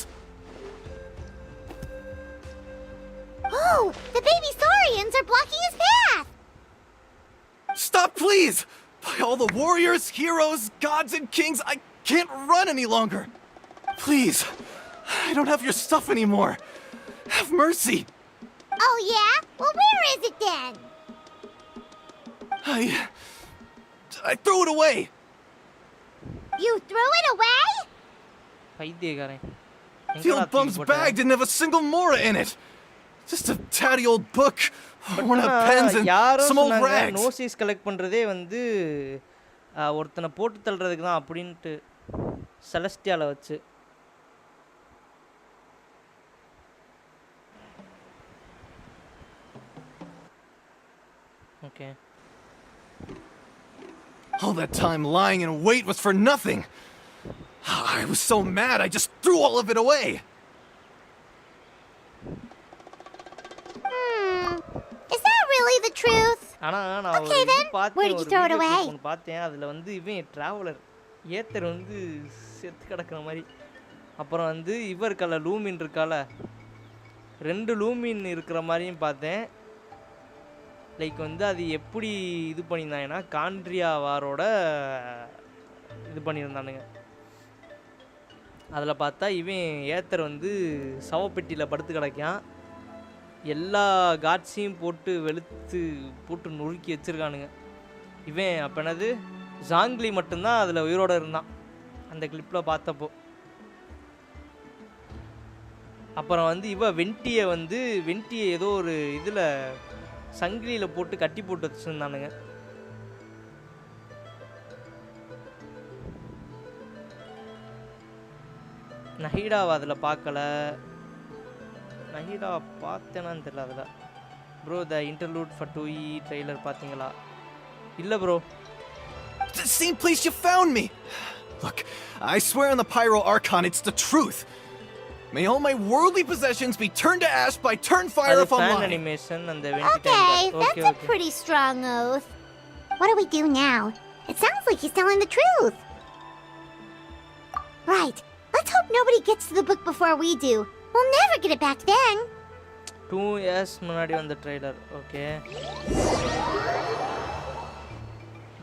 Oh, the baby saurians are blocking his path! Stop, please! By all the warriors, heroes, gods, and kings, I can't run any longer! Please, I don't have your stuff anymore. Have mercy! Oh yeah? Well, where is it then? I threw it away! You threw it away? பைத்தியக்காரன். The old bum's bag didn't have a single mora in it! Just a tatty old book, worn out pens, and some old rags. Gnosis collect பண்ணுறதே வந்து ஒருத்தனை போட்டு தள்ளுறதுக்கு தான் அப்படின்ட்டு செலஸ்டியால வச்சு. Okay. All that time lying in wait was for nothing. I was so mad, I just threw all of it away. Is that really the truth? Okay then, where did you throw it away? பார்த்தேன். அதில் வந்து இவன் traveller Ather வந்து செத்து கிடக்கிற மாதிரி. அப்புறம் வந்து இவர் இருக்கல லூமின் இருக்கால, 2 லூமின் இருக்கிற மாதிரியும் பார்த்தேன். லைக் வந்து அது எப்படி இது பண்ணியிருந்தாங்கன்னா காண்ட்ரியா வாரோட இது பண்ணியிருந்தானுங்க. அதில் பார்த்தா இவன் ஏத்தர் வந்து சவப்பெட்டியில் படுத்து கிடக்கான். எல்லா காட்ஸையும் போட்டு வெளுத்து போட்டு நொறுக்கி வச்சுருக்கானுங்க. இவன் அப்போ என்னது ஜாங்லி மட்டும்தான் அதில் உயிரோடு இருந்தான் அந்த கிளிப்பில் பார்த்தப்போ. அப்புறம் வந்து வெண்டியை ஏதோ ஒரு இதில் சங்கிலியில் போட்டு கட்டி போட்டு வச்சுருந்தானுங்க. நஹீடாவை அதில் பார்க்கல. நஹீடா பார்த்தேனான்னு தெரியல அதில். Bro the interlude for 2E trailer பார்த்தீங்களா? இல்லை bro. The same place you found me! Look, I swear on the Pyro Archon, it's the truth! May all my worldly possessions be turned to ash by Turnfire if I'm lying! Animation and the Okay, that's a pretty strong oath. What do we do now? It sounds like he's telling the truth. Right, let's hope nobody gets to the book before we do. We'll never get it back then. 2 years முன்னாடி வந்த trailer. Okay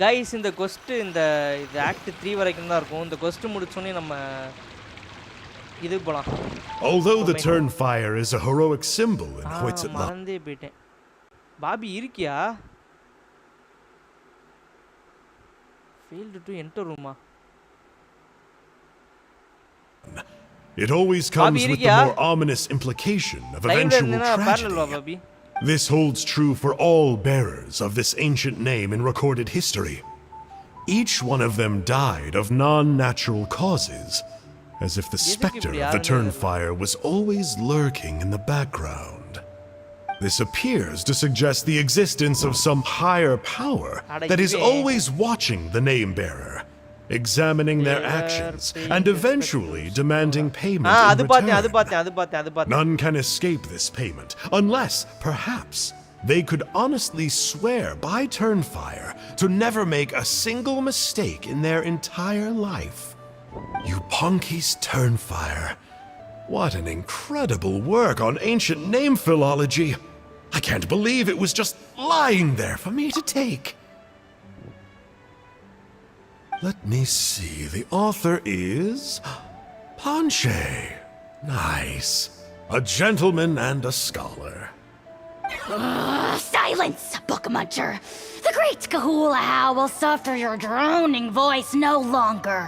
guys, இந்த கொஸ்ட் இந்த act 3 வரைக்கும் தான் இருக்கும். இந்த கொஸ்ட் முடிச்சோடனே நம்ம இது போலாம். Although the Turnfire is a heroic symbol in Huitzet, மறந்தே போயிட்டேன். பாபி இருக்கியா? failed to enter room. It always comes with the more ominous implication of eventual tragedy. This holds true for all bearers of this ancient name in recorded history. Each one of them died of non-natural causes, as if the specter of the Turnfire was always lurking in the background. This appears to suggest the existence of some higher power that is always watching the name-bearer, examining their actions, and eventually demanding payment in return. None can escape this payment, unless, perhaps, they could honestly swear by Turnfire to never make a single mistake in their entire life. You Punky's Turnfire. What an incredible work on ancient name philology. I can't believe it was just lying there for me to take. Let me see. The author is Panche. Nice. A gentleman and a scholar. Silence, book muncher. The great Kahulahow will suffer your droning voice no longer.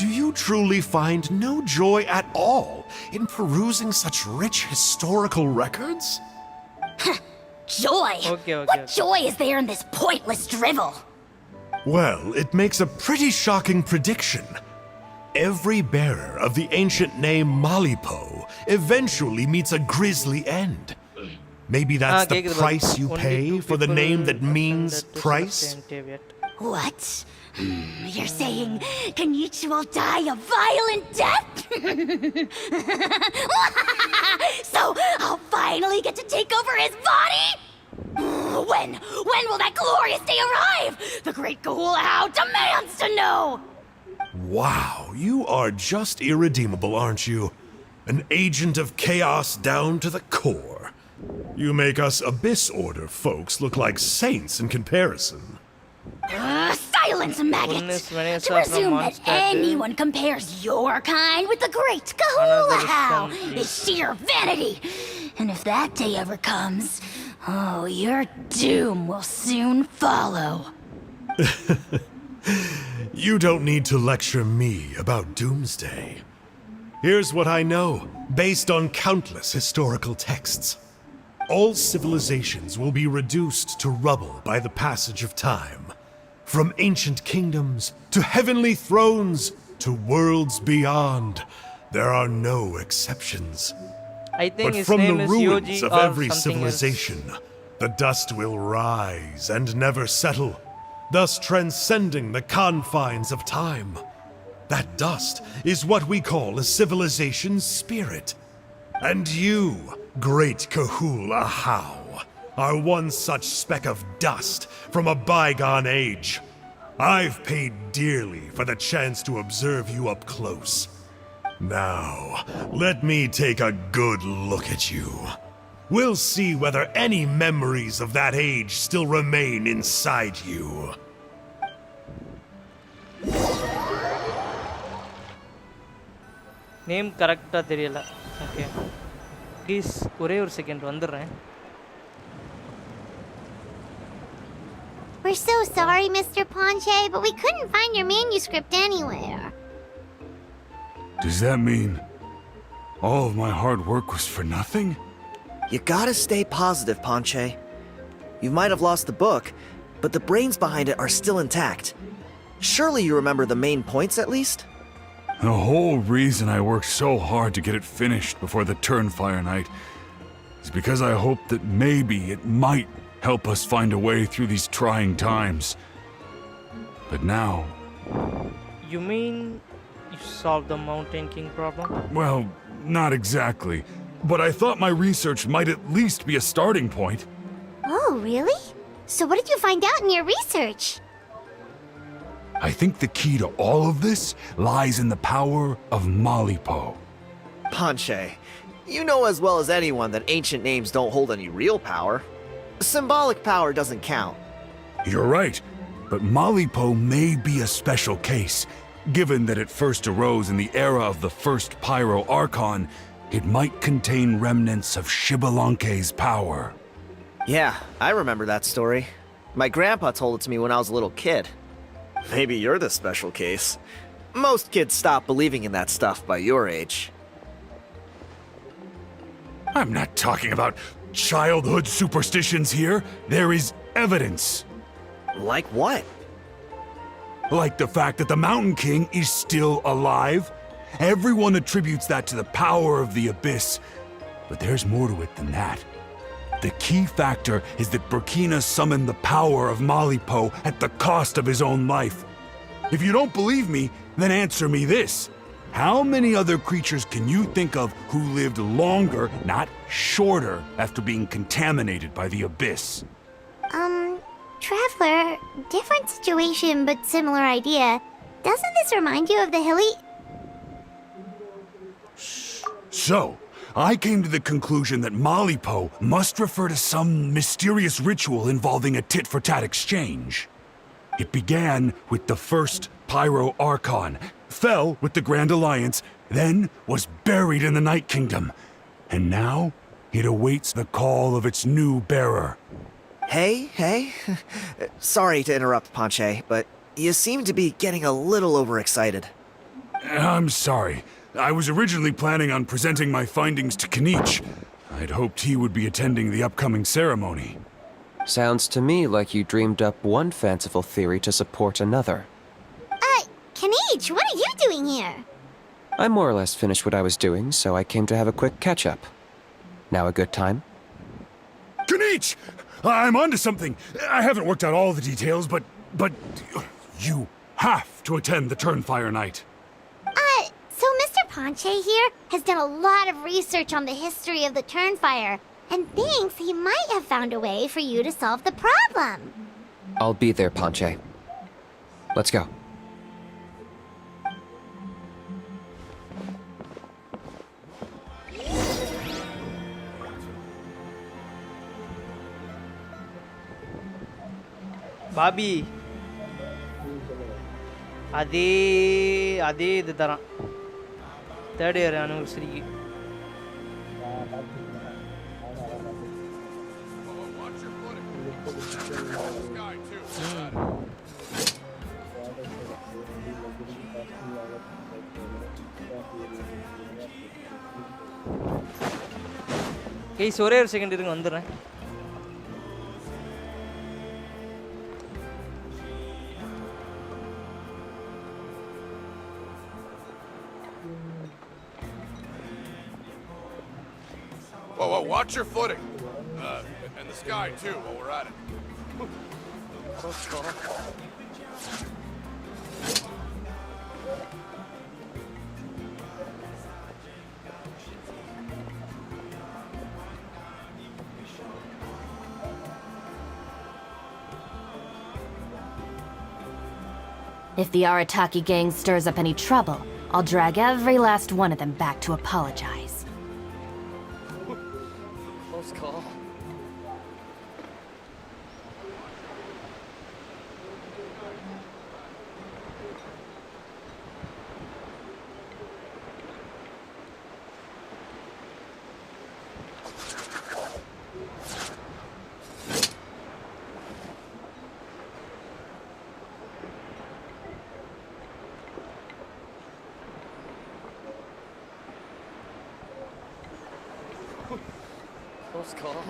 Do you truly find no joy at all in perusing such rich historical records? Joy? What joy is there in this pointless drivel? Well, it makes a pretty shocking prediction. Every bearer of the ancient name Malipo eventually meets a grisly end. Maybe that's the price you pay for the name that means price? What? You're saying Kenichi will die a violent death? So I'll finally get to take over his body? When will that glorious day arrive? The great Kahulahau demands to know! Wow, you are just irredeemable, aren't you? An agent of chaos down to the core. You make us Abyss Order folks look like saints in comparison. Silence, maggot! To presume that anyone compares your kind with the great Kahulahau is sheer vanity. And if that day ever comes, oh, your doom will soon follow. You don't need to lecture me about Doomsday. Here's what I know, based on countless historical texts. All civilizations will be reduced to rubble by the passage of time. From ancient kingdoms, to heavenly thrones, to worlds beyond, there are no exceptions. I think but his from name the is ruins Yoji of or every something else. civilization, the dust will rise and never settle, thus transcending the confines of time. That dust is what we call a civilization's spirit. And you, great Kahulahau, are one such speck of dust from a bygone age. I've paid dearly for the chance to observe you up close. Now, let me take a good look at you. We'll see whether any memories of that age still remain inside you. Name கரெக்டாக தெரியல. Okay please ஒரே ஒரு second வந்துடுறேன். We're so sorry, Mr. Ponche, but we couldn't find your manuscript anywhere. Does that mean all of my hard work was for nothing? You gotta stay positive, Ponche. You might have lost the book, but the brains behind it are still intact. Surely you remember the main points at least? The whole reason I worked so hard to get it finished before the Turnfire night is because I hoped that maybe it might help us find a way through these trying times. But now... You mean you solved the Mountain King problem? Well, not exactly. But I thought my research might at least be a starting point. Oh, really? So what did you find out in your research? I think the key to all of this lies in the power of Malipo. Ponche, you know as well as anyone that ancient names don't hold any real power. Symbolic power doesn't count. You're right, but Malipo may be a special case. Given that it first arose in the era of the first Pyro Archon, it might contain remnants of Xbalanque's power. Yeah, I remember that story. My grandpa told it to me when I was a little kid. Maybe you're the special case. Most kids stop believing in that stuff by your age. I'm not talking about childhood superstitions here. There is evidence. Like what? Like the fact that the Mountain King is still alive. Everyone attributes that to the power of the Abyss. But there's more to it than that. The key factor is that Burkina summoned the power of Malipo at the cost of his own life. If you don't believe me, then answer me this. How many other creatures can you think of who lived longer, not shorter, after being contaminated by the Abyss? Traveler, different situation but similar idea. Doesn't this remind you of the hilly... So, I came to the conclusion that Malipo must refer to some mysterious ritual involving a tit-for-tat exchange. It began with the first Pyro Archon, fell with the Grand Alliance, then was buried in the Night Kingdom, and now it awaits the call of its new bearer. Hey. Sorry to interrupt, Ponche, but you seem to be getting a little overexcited. I'm sorry. I was originally planning on presenting my findings to Kenichi, I'd hoped he would be attending the upcoming ceremony. Sounds to me like you dreamed up one fanciful theory to support another. Kanichi, what are you doing here? I more or less finished what I was doing, so I came to have a quick catch-up. Now a good time? Kanichi! I'm onto something. I haven't worked out all the details, but you have to attend the Turnfire Night. So Mr. Ponche here has done a lot of research on the history of the Turnfire, and thinks he might have found a way for you to solve the problem. I'll be there, Ponche. Let's go. Bobby அதே இது தரான் third year ஆனிவர்சரிக்கு. Case ஒரே ஒரு second இருங்க, வந்துடுறேன். Whoa, watch your footing. And the sky, too, while we're at it. If the Arataki gang stirs up any trouble, I'll drag every last one of them back to apologize. Close call. Close call.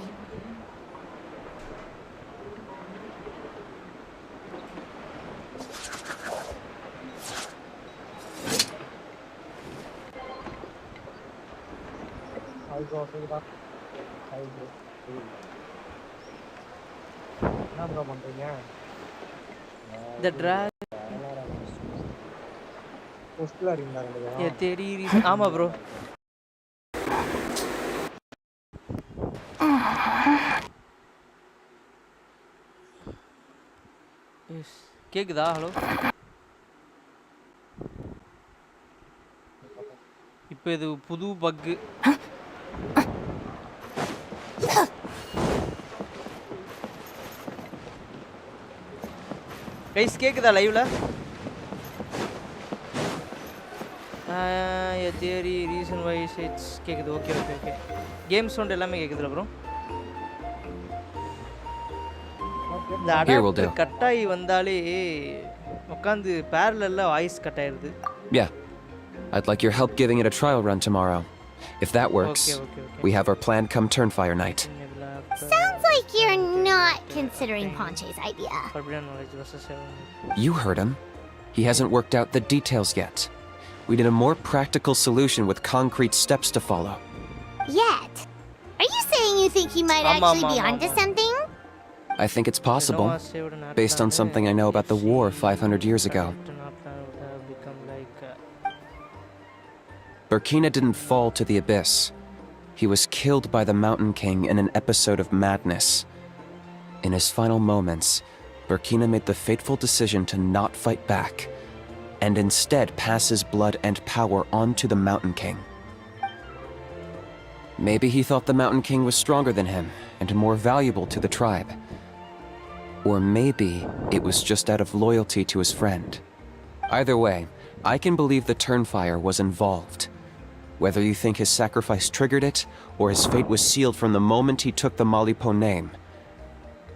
என்ன bro பண்றீங்க? The drag போஸ்ட்ல இருக்கீங்களா ரெண்டு பேரும்? ஏ தேடி reason. ஆமா bro. S கேக்குதா? Hello. இப்போ இது புது பக். கைஸ் கேக்குதா லைவ்ல? தியரி ரீசன் வைஸ் இட்ஸ் கேக்குது. Okay okay okay. Game sound எல்லாமே கேக்குதுல ப்ரோ? இந்த அடாப்டர் கட் ஆகி வந்தாலே உட்காந்து பேரலல்ல வாய்ஸ் கட் ஆயிருது. Yeah. I'd like your help giving it a trial run tomorrow. If that works, we have our plan come Turnfire Night. Sounds like you're not considering Ponche's idea. You heard him. He hasn't worked out the details yet. We need a more practical solution with concrete steps to follow. Yet? Are you saying you think he might actually be onto something? I think it's possible, based on something I know about the war 500 years ago. Burkina didn't fall to the abyss. He was killed by the Mountain King in an episode of madness. In his final moments, Burkina made the fateful decision to not fight back, and instead pass his blood and power on to the Mountain King. Maybe he thought the Mountain King was stronger than him, and more valuable to the tribe. Or maybe it was just out of loyalty to his friend. Either way, I can believe the Turnfire was involved. Whether you think his sacrifice triggered it, or his fate was sealed from the moment he took the Malipo name,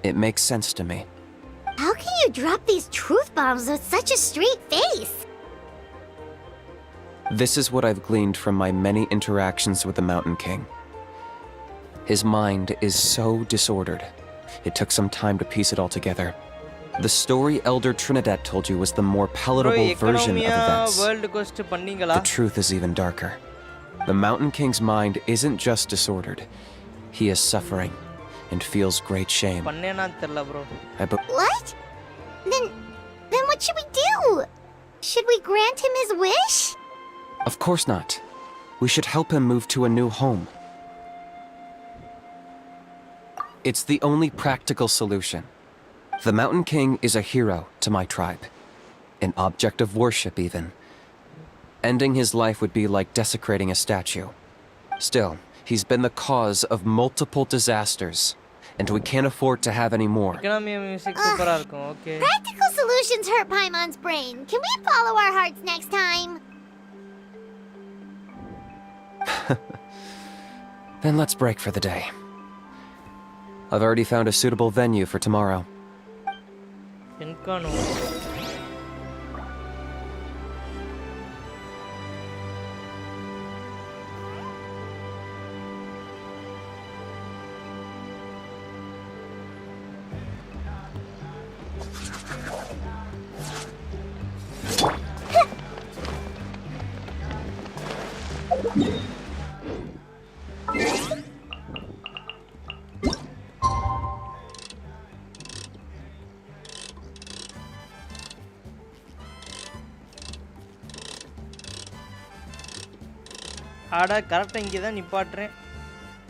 it makes sense to me. How can you drop these truth bombs with such a straight face? This is what I've gleaned from my many interactions with the Mountain King. His mind is so disordered. It took some time to piece it all together. The story Elder Trinidad told you was the more palatable version of events. The truth is even darker. The Mountain King's mind isn't just disordered. He is suffering and feels great shame. What? Then what should we do? Should we grant him his wish? Of course not. We should help him move to a new home. It's the only practical solution. The Mountain King is a hero to my tribe. An object of worship, even. Ending his life would be like desecrating a statue. Still, he's been the cause of multiple disasters, and we can't afford to have any more. Practical solutions hurt Paimon's brain. Can we follow our hearts next time? Then let's break for the day. I've already found a suitable venue for tomorrow. ஆடா கரெக்டாக இங்கே தான் நிப்பாட்டுறேன்.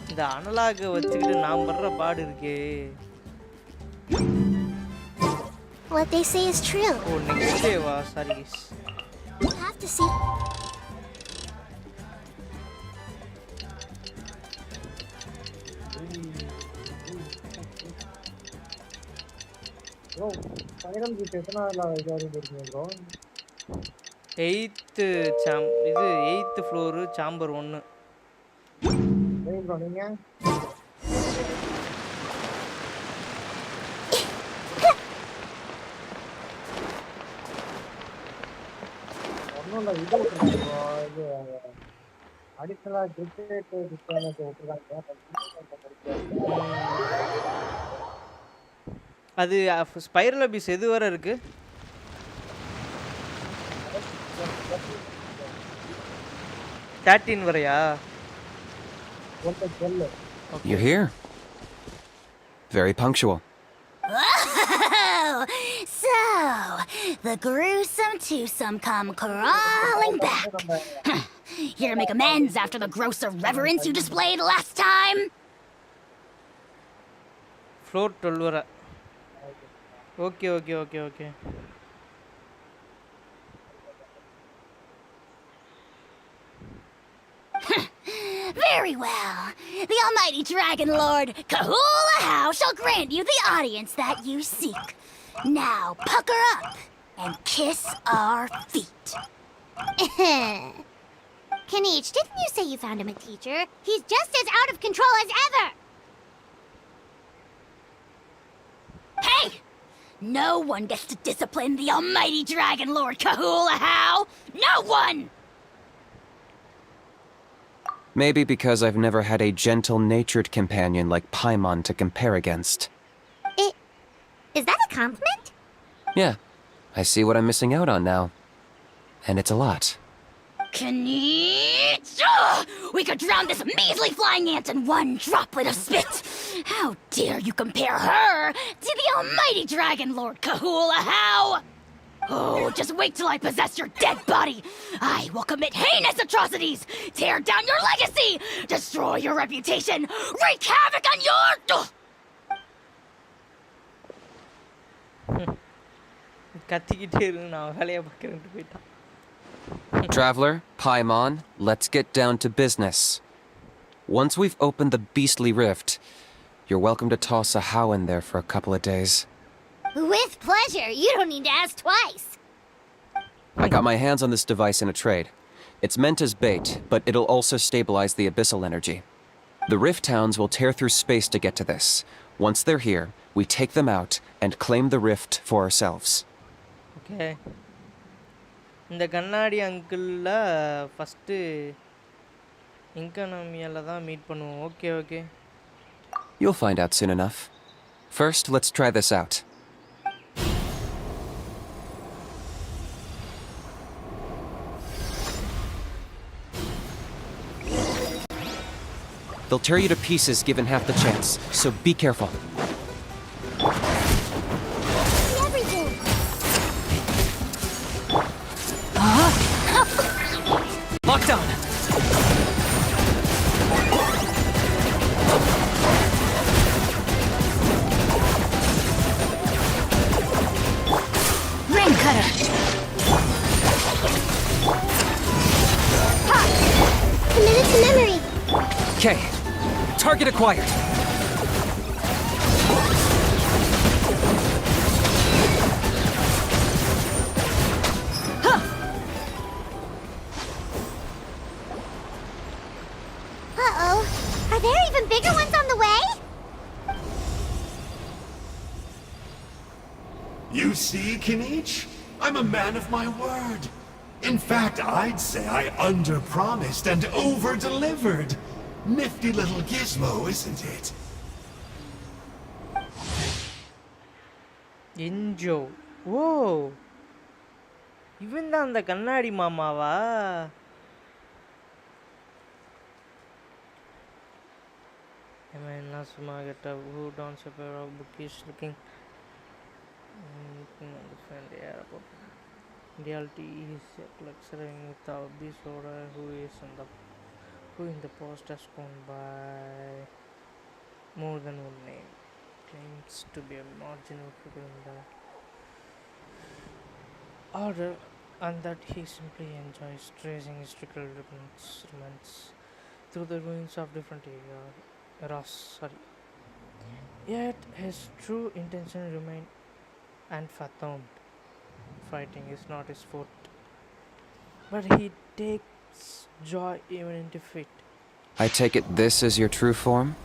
இந்த அனலாக வச்சுக்கிட்டு நான் படுற பாடு இருக்கே. What they say is true. Oh, next day வா. Sorry guys. You have to see. Bro, final gate எத்தனாவதுல வரைக்கும் போறீங்க bro? 8th floor chamber 1. ஏய் bro நீங்க ஒண்ணுல இது அடிஷனலா கிரிக்கெட் டிஸ்பிளேக்கு போட்டுறாங்க. அது ஸ்பைரல் அபிஸ் எது வரை இருக்கு? வரையா? You're here. Very punctual. Oh, so the gruesome twosome come crawling back. Here to make amends after the gross irreverence you displayed last time. Floor 12 வரை. Okay. Very well. The almighty Dragon Lord Kahula shall grant you the audience that you seek. Now pucker up and kiss our feet. Kanich, didn't you say you found him a teacher? He's just as out of control as ever! Hey! No one gets to discipline the almighty Dragon Lord Kahula. No one! Maybe because I've never had a gentle-natured companion like Paimon to compare against. Is that a compliment? Yeah, I see what I'm missing out on now. And it's a lot. Kanich! We could drown this measly flying ant in one droplet of spit! How dare you compare her to the almighty Dragon Lord Kahula? Oh, just wait till I possess your dead body! I will commit heinous atrocities! Tear down your legacy! Destroy your reputation! Wreak havoc on your... கத்திக்கிட்டே இருந்து நான் வேலையை பார்க்கறேன்னு போயிட்டான். Traveler, Paimon, let's get down to business. Once we've opened the beastly rift, you're welcome to toss a how in there for a couple of days. With pleasure. You don't need to ask twice. I got my hands on this device in a trade. It's meant as bait, but it'll also stabilize the abyssal energy. The rift towns will tear through space to get to this. Once they're here, we take them out and claim the rift for ourselves. Okay. இந்த கண்ணாடி அங்கிள்ல first இன்கனமியால தான் meet பண்ணுவோம். Okay You'll find out soon enough. First, let's try this out. They'll tear you to pieces given half the chance, so be careful. Everything. Lockdown! Ring cutter. Ha! Committed to memory. Okay. Target acquired. Uh-oh. Are there even bigger ones on the way? You see, Kinich? I'm a man of my word. In fact, I'd say I under-promised and over-delivered. Nifty little gizmo, isn't it? Enjo. Whoa. Even தான் அந்த கண்ணாடி மாமாவா? Am I not smart? Who don't support of bookish looking? Understand the airport. Reality is lecturing with our disorder who in the past has gone by more than one name. Claims to be a marginal figure in the order, and that he simply enjoys tracing historical remnants through the ruins of different eras. Yet his true intention remained unfathomed. Fighting is not his forte, but he takes joy even in defeat. I take it this is your true form?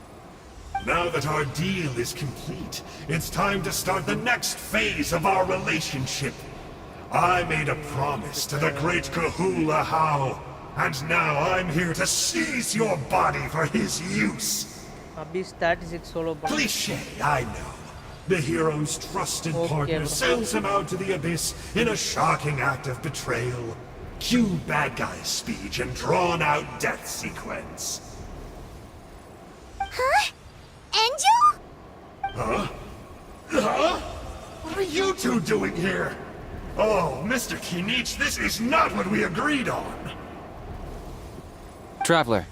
Now that our deal is complete, it's time to start the next phase of our relationship. I made a promise to the great Kahula How, and now I'm here to seize your body for his use. Abhi statistic solo. Cliché, I know. The hero's trusted partner sends him out to the abyss in a shocking act of betrayal. Cue bad guy speech and drawn-out death sequence. Huh? Angel? Huh? Huh? What are you two doing here? Oh, Mr. Kinich, this is not what we agreed on. Traveler,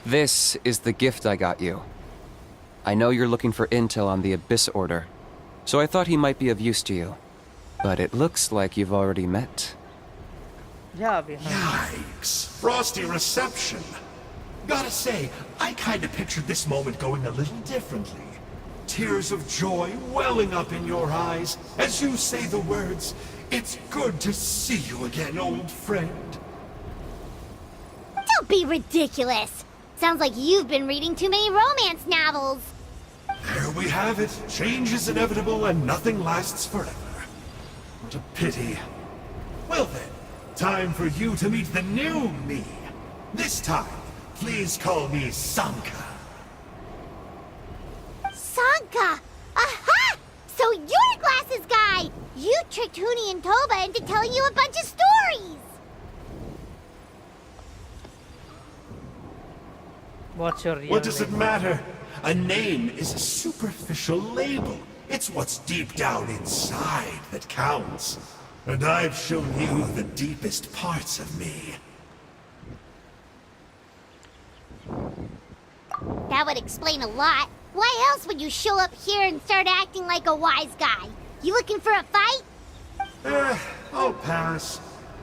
this is the gift I got you. I know you're looking for intel on the Abyss Order, so I thought he might be of use to you. But it looks like you've already met. Yeah, Yikes. Frosty reception. Gotta say, I kinda pictured this moment going a little differently. Tears of joy welling up in your eyes as you say the words, "It's good to see you again, old friend." Don't be ridiculous. Sounds like you've been reading too many romance novels. There we have it. Change is inevitable and nothing lasts forever. What a pity. Well then, time for you to meet the new me. This time, please call me Sanka. Sanka! Aha! So you're Glasses Guy! You tricked Huni and Toba into telling you a bunch of stories! What's your real What does name? it matter? A name is a superficial label. It's what's deep down inside that counts. And I've shown you the deepest parts of me. That would explain a lot. Why else would you show up here and start acting like a wise guy? You looking for a fight? I'll pass.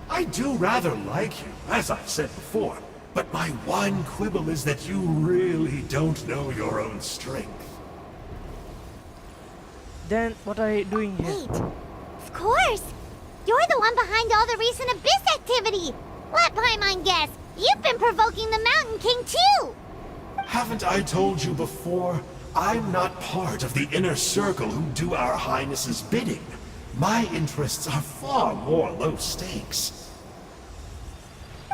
I do rather like you, as I've said before. But my one quibble is that you really don't know your own strength. Then what are you doing here? Wait, of course! You're the one behind all the recent Abyss activity! Let Paimon guess, you've been provoking the Mountain King too! Haven't I told you before? I'm not part of the inner circle who do our Highness's bidding. My interests are far more low stakes.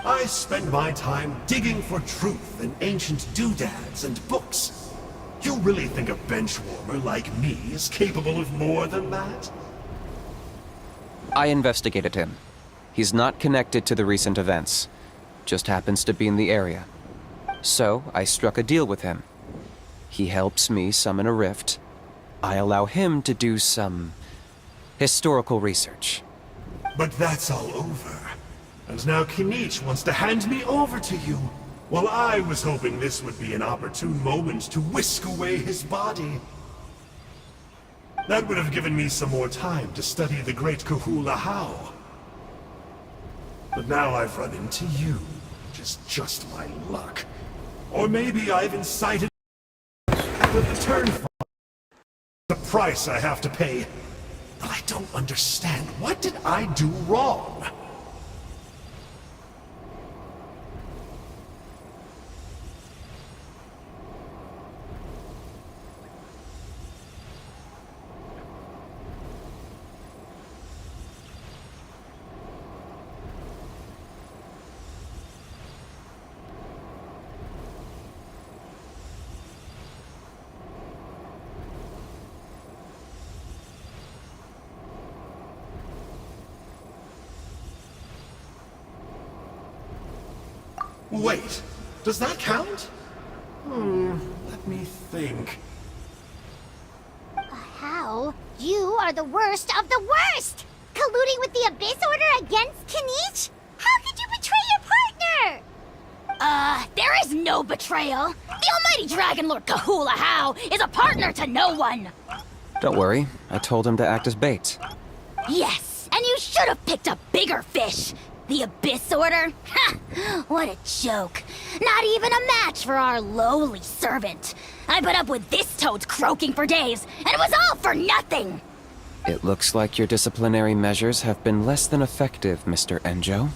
I spend my time digging for truth in ancient doodads and books. You really think a benchwarmer like me is capable of more than that? I investigated him. He's not connected to the recent events. Just happens to be in the area. So, I struck a deal with him. He helps me summon a rift. I allow him to do some historical research. But that's all over. And now Kinich wants to hand me over to you. Well, I was hoping this would be an opportune moment to whisk away his body. That would have given me some more time to study the great Kahula How. But now I've run into you, which is just my luck. Or maybe I've incited with the turn for the price I have to pay. But I don't understand. What did I do wrong? Wait, does that count? Let me think. How? You are the worst of the worst! Colluding with the Abyss Order against Kinich? How could you betray your partner? There is no betrayal. The almighty Dragon Lord Kahula How is a partner to no one. Don't worry, I told him to act as bait. Yes, and you should have picked a bigger fish. The Abyss Order? Ha! What a joke. Not even a match for our lowly servant. I put up with this toad's croaking for days, and it was all for nothing! It looks like your disciplinary measures have been less than effective, Mr. Enjo.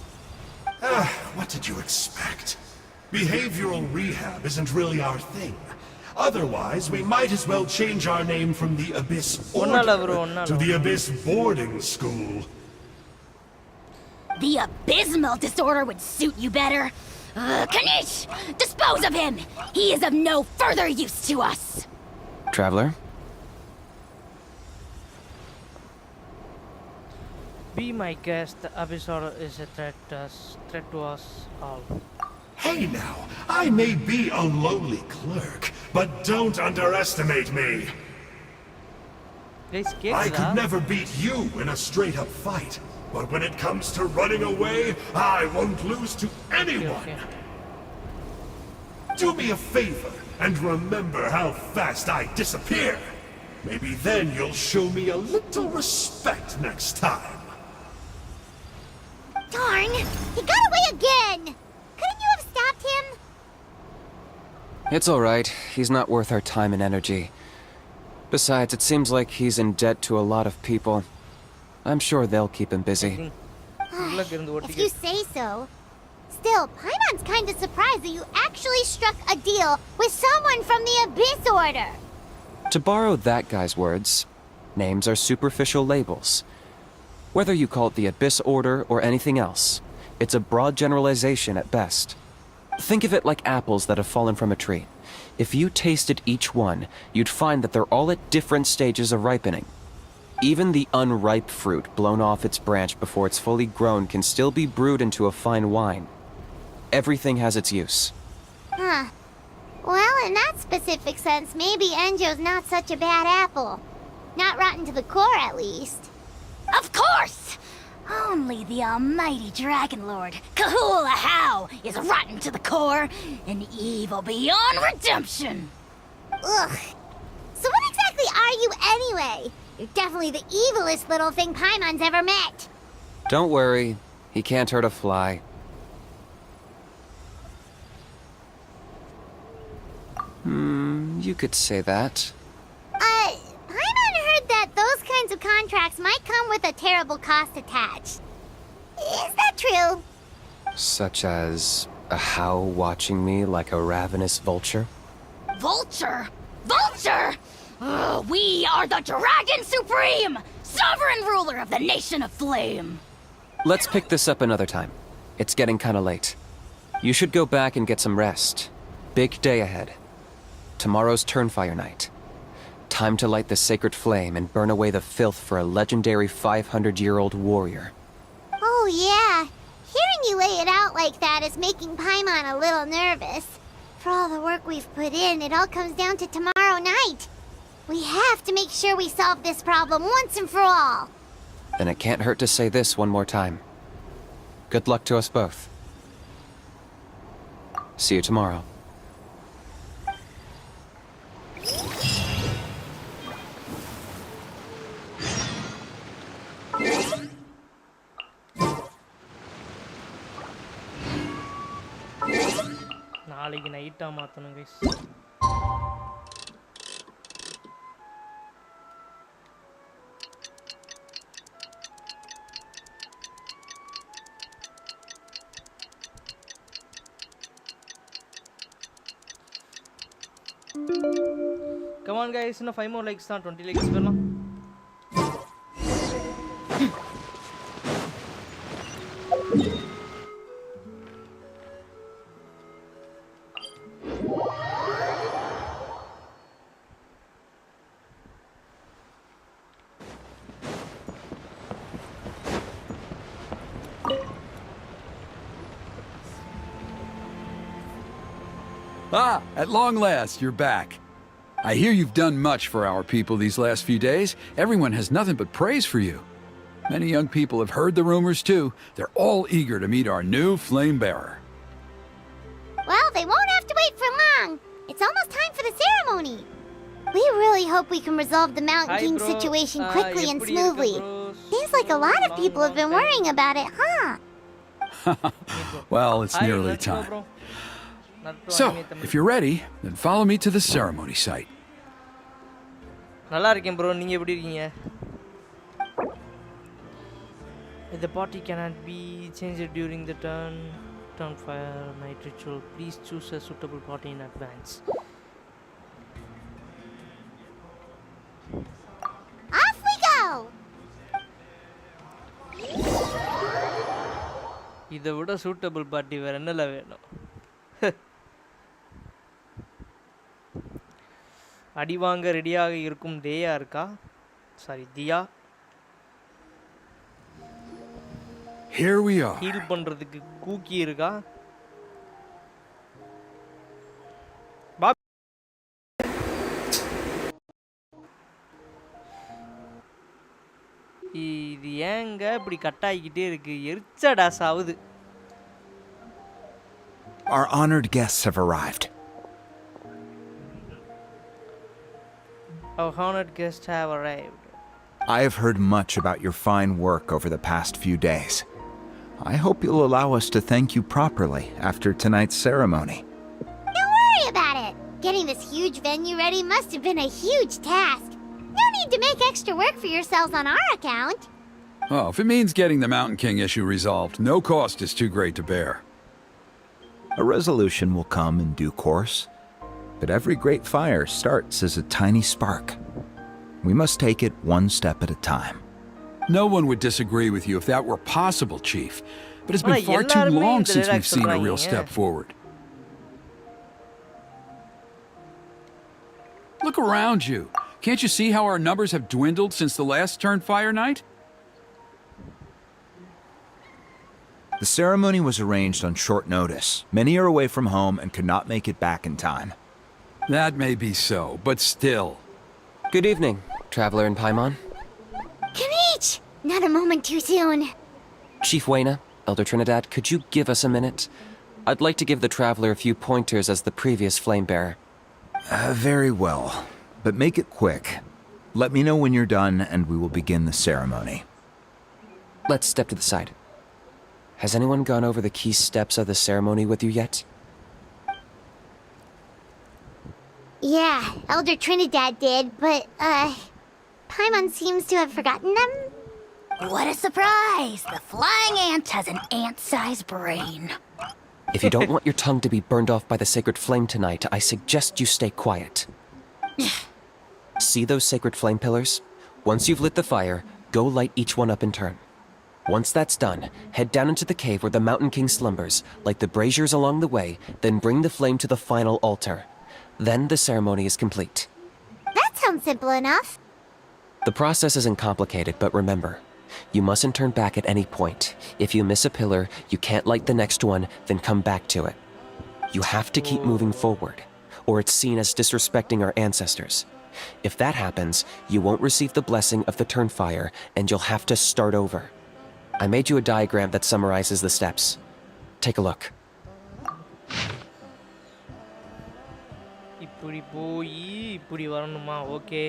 What did you expect? Behavioral rehab isn't really our thing. Otherwise, we might as well change our name from the Abyss Order to the Abyss Boarding School. The abysmal disorder would suit you better. Kinich! Dispose of him! He is of no further use to us! Traveler? Be my guest. The Abyss Order is a threat to us all. Hey now, I may be a lowly clerk, but don't underestimate me. I could never beat you in a straight-up fight. But when it comes to running away, I won't lose to anyone. Okay. Do me a favor and remember how fast I disappear. Maybe then you'll show me a little respect next time. Darn! He got away again! Couldn't you have stopped him? It's alright. He's not worth our time and energy. Besides, it seems like he's in debt to a lot of people. I'm sure they'll keep him busy. If you say so. Still, Paimon's kinda surprised that you actually struck a deal with someone from the Abyss Order. To borrow that guy's words, names are superficial labels. Whether you call it the Abyss Order or anything else, it's a broad generalization at best. Think of it like apples that have fallen from a tree. If you tasted each one, you'd find that they're all at different stages of ripening. Even the unripe fruit blown off its branch before it's fully grown can still be brewed into a fine wine. Everything has its use. Huh. Well, in that specific sense, maybe Enjo's not such a bad apple. Not rotten to the core, at least. Of course! Only the almighty Dragon Lord, Kahula How, is rotten to the core and evil beyond redemption. Ugh. So what exactly are you anyway? You're definitely the evilest little thing Paimon's ever met. Don't worry, he can't hurt a fly. You could say that. Paimon heard that those kinds of contracts might come with a terrible cost attached. Is that true? Such as a How watching me like a ravenous vulture? Vulture? Vulture! We are the Dragon Supreme! Sovereign ruler of the Nation of Flame! Let's pick this up another time. It's getting kinda late. You should go back and get some rest. Big day ahead. Tomorrow's Turnfire Night. Time to light the sacred flame and burn away the filth for a legendary 500-year-old warrior. Oh, yeah. Hearing you lay it out like that is making Paimon a little nervous. For all the work we've put in, it all comes down to tomorrow night. We have to make sure we solve this problem once and for all. Then it can't hurt to say this one more time. Good luck to us both. See you tomorrow. நாளைக்கு நைட்டா மாத்தணும் guys. Come on guys, இன்னும் 5 more likes தான் 20 likes வரலாம். Ah, at long last, you're back. I hear you've done much for our people these last few days. Everyone has nothing but praise for you. Many young people have heard the rumors too. They're all eager to meet our new flame bearer. Well, they won't have to wait for long. It's almost time for the ceremony. We really hope we can resolve the Mountain King situation quickly and smoothly. Seems like a lot of people have been worrying about it, huh? Well, it's nearly time. So, if you're ready, then follow me to the ceremony site. நல்லா இருக்கேன் bro, நீங்க எப்படி இருக்கீங்க? The party cannot be changed during the Turnfire night ritual. Please choose a suitable party in advance. Off we go! இதை விட suitable party வேற என்னல வேணும்? அடி வாங்க ரெடியாக இருக்கும் தேயா இருக்கா? Sorry Diya. Here we are. Heal பண்றதுக்கு கூக்கி இருக்கா? இது ஏங்க இப்படி கட் ஆகிக்கிட்டே இருக்கு? எரிச்சடா சாவுது. Our honored guests have arrived. Our honored guests have arrived. I have heard much about your fine work over the past few days. I hope you'll allow us to thank you properly after tonight's ceremony. Don't worry about it. Getting this huge venue ready must have been a huge task. No need to make extra work for yourselves on our account. Oh, if it means getting the Mountain King issue resolved, no cost is too great to bear. A resolution will come in due course, but every great fire starts as a tiny spark. We must take it one step at a time. No one would disagree with you if that were possible, Chief, but it's been far too long since we've seen a real step forward. Look around you. Can't you see how our numbers have dwindled since the last Turnfire night? The ceremony was arranged on short notice. Many are away from home and could not make it back in time. That may be so, but still. Good evening, Traveler in Paimon. Kanich! Not a moment too soon. Chief Wayna, Elder Trinidad, could you give us a minute? I'd like to give the Traveler a few pointers as the previous Flamebearer. Very well, but make it quick. Let me know when you're done and we will begin the ceremony. Let's step to the side. Has anyone gone over the key steps of the ceremony with you yet? Yeah, Elder Trinidad did, but, Paimon seems to have forgotten them? What a surprise! The flying ant has an ant-sized brain. If you don't want your tongue to be burned off by the sacred flame tonight, I suggest you stay quiet. See those sacred flame pillars? Once you've lit the fire, go light each one up in turn. Once that's done, head down into the cave where the Mountain King slumbers, light the braziers along the way, then bring the flame to the final altar. Then the ceremony is complete. That sounds simple enough. The process isn't complicated, but remember, you mustn't turn back at any point. If you miss a pillar, you can't light the next one, then come back to it. You have to keep moving forward, or it's seen as disrespecting our ancestors. If that happens, you won't receive the blessing of the Turnfire, and you'll have to start over. I made you a diagram that summarizes the steps. Take a look. இப்படி போய் இப்படி வரணுமா? Okay.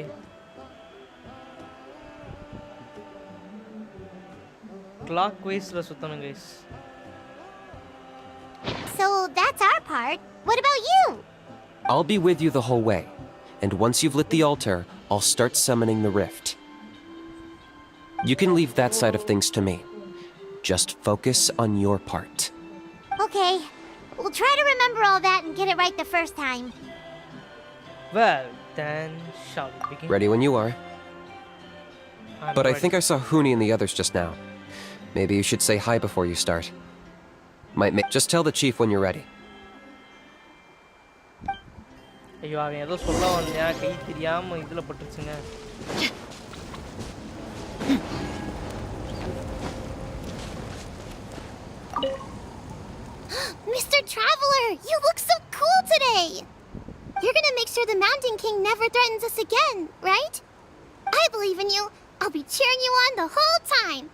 Clockwise-ல சுத்தணும் guys. So that's our part. What about you? I'll be with you the whole way, and once you've lit the altar, I'll start summoning the rift. You can leave that side of things to me. Just focus on your part. Okay. We'll try to remember all that and get it right the first time. Well, then shall we begin? Ready when you are. But ready. I think I saw Huni and the others just now. Maybe you should say hi before you start. Just tell the chief when you're ready. ஐயோ அவன் ஏதோ சொல்ல வந்தா கை தெரியாம இதுல பட்டுச்சுங்க. Mr. Traveler, you look so cool today. You're gonna make sure the Mountain King never threatens us again, right? I believe in you. I'll be cheering you on the whole time.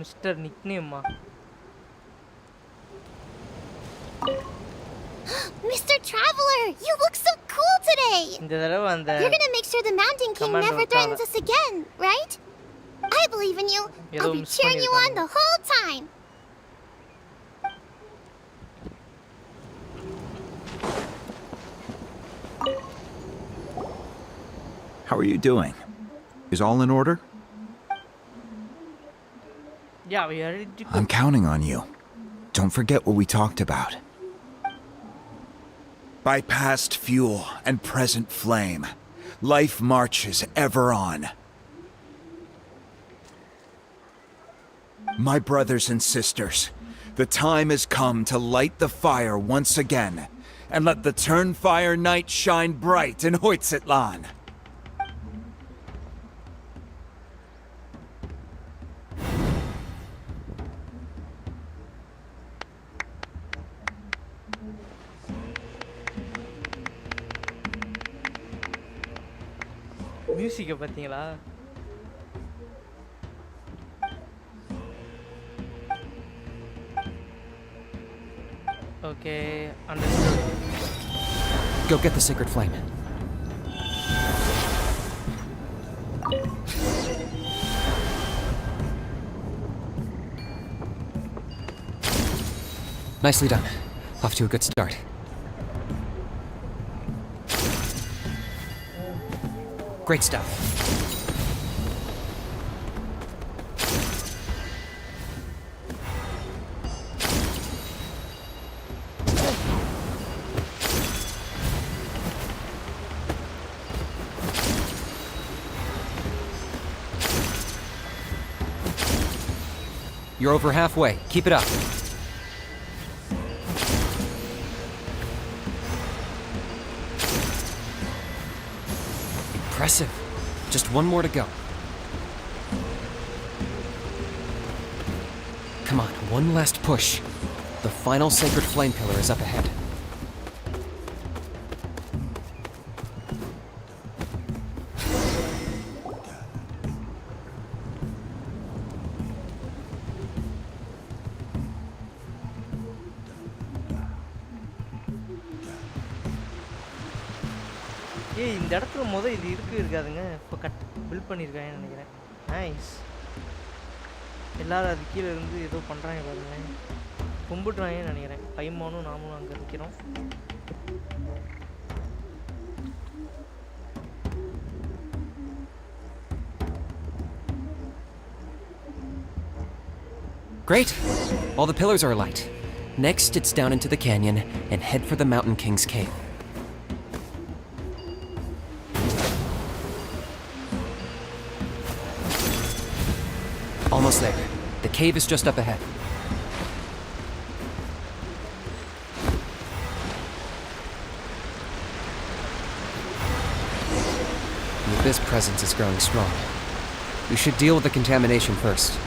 Mr. Nickname. Mr. Traveler, you look so cool today. இந்த தடவை அந்த You're gonna make sure the Mountain King never threatens us again, right? I believe in you. I'll be cheering you on the whole time. How are you doing? Is all in order? Yeah, we are ready to go. I'm counting on you. Don't forget what we talked about. By past fuel and present flame, life marches ever on. My brothers and sisters, the time has come to light the fire once again, and let the Turnfire night shine bright in Hoytzitlan. மியூசிக்கை பார்த்தீங்களா? Okay, understood. Go get the sacred flame. Nicely done. Off to a good start. Great stuff. You're over halfway. Keep it up. Impressive. Just one more to go. Come on, one last push. The final sacred flame pillar is up ahead. ஏய் இந்த இடத்துல இது இருக்காதுங்க. இப்போ build பண்ணியிருக்காங்கன்னு நினைக்கிறேன். Nice. எல்லாரும் அது கீழே இருந்து ஏதோ பண்ணுறாங்க பாருங்க. கும்பிட்டுறாங்கன்னு நினைக்கிறேன். பைமானும் நாமும் அங்கே நிற்கிறோம். Great! All the pillars are alight. Next, it's down into the canyon and head for the Mountain King's cave. Almost there. The cave is just up ahead. The abyss presence is growing strong. We should deal with the contamination first.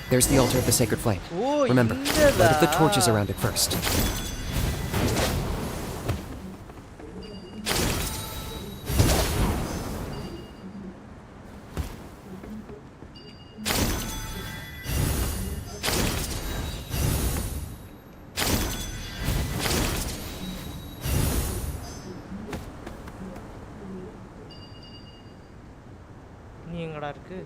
There's the altar of the sacred flame. Remember, light up the torches around it first. நீ எங்கடா இருக்கு?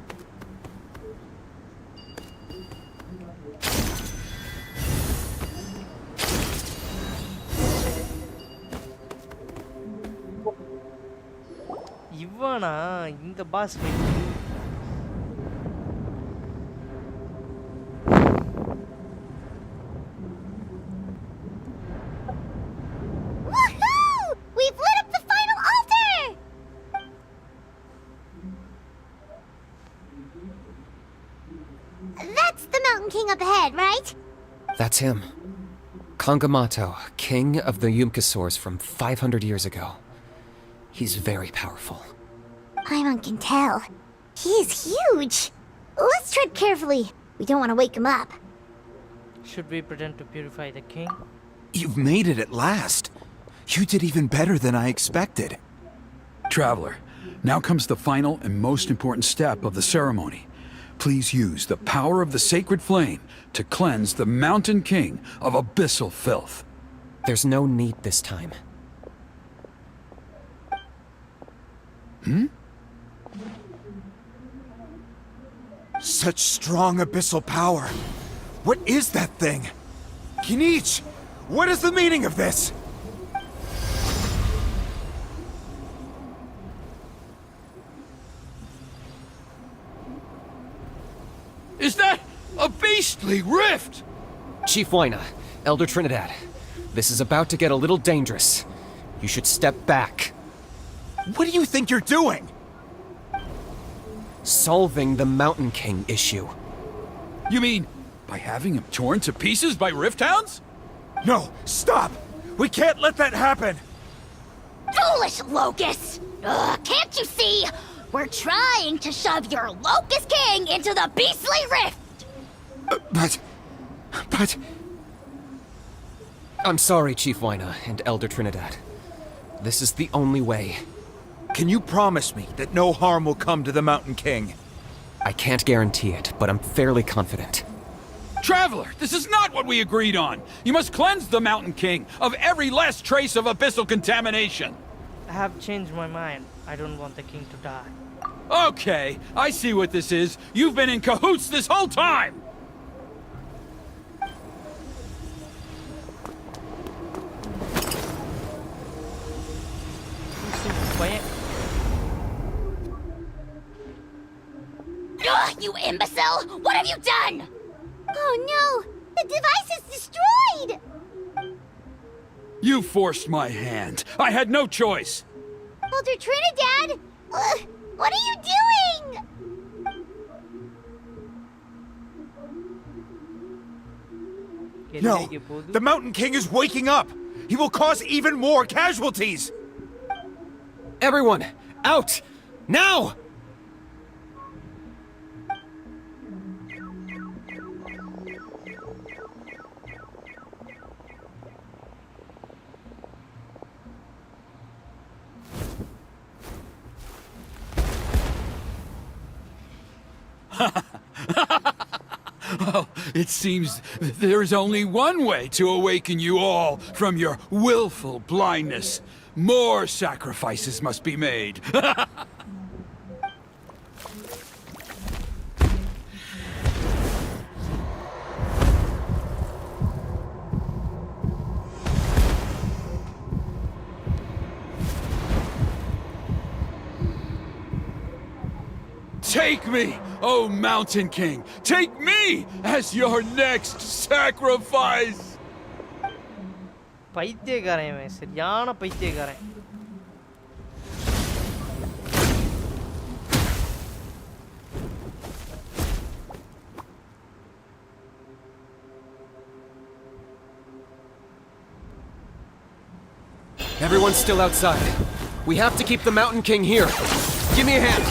இவனா இந்த pass fight We've lit up the final altar! That's the Mountain King up ahead, right? That's him. Kangamato, king of the Yumkasaurs from 500 years ago. He's very powerful. Paimon can tell. He is huge. Let's tread carefully. We don't want to wake him up. Should we pretend to purify the king? You've made it at last. You did even better than I expected. Traveler, now comes the final and most important step of the ceremony. Please use the power of the sacred flame to cleanse the Mountain King of abyssal filth. There's no need this time. Such strong abyssal power. What is that thing? Kinich, what is the meaning of this? Is that a beastly rift? Chief Waina, Elder Trinidad, this is about to get a little dangerous. You should step back. What do you think you're doing? Solving the Mountain King issue. You mean by having him torn to pieces by rift hounds? No, stop! We can't let that happen! Foolish Locust! Can't you see? We're trying to shove your Locust King into the beastly rift! But... I'm sorry, Chief Waina and Elder Trinidad. This is the only way. Can you promise me that no harm will come to the Mountain King? I can't guarantee it, but I'm fairly confident. Traveler, this is not what we agreed on! You must cleanse the Mountain King of every last trace of abyssal contamination! I have changed my mind. I don't want the king to die. Okay, I see what this is. You've been in cahoots this whole time! You imbecile! What have you done? Oh no! The device is destroyed! You forced my hand. I had no choice. Elder Trinidad! What are you doing? No, the Mountain King is waking up. He will cause even more casualties. Everyone, out! Now! Well, it seems there's only one way to awaken you all from your willful blindness. More sacrifices must be made. Take me, oh Mountain King! Take me as your next sacrifice! பைத்தியக்காரன் இவன், சரியான பைத்தியக்காரன். Everyone's still outside. We have to keep the Mountain King here. Give me a hand.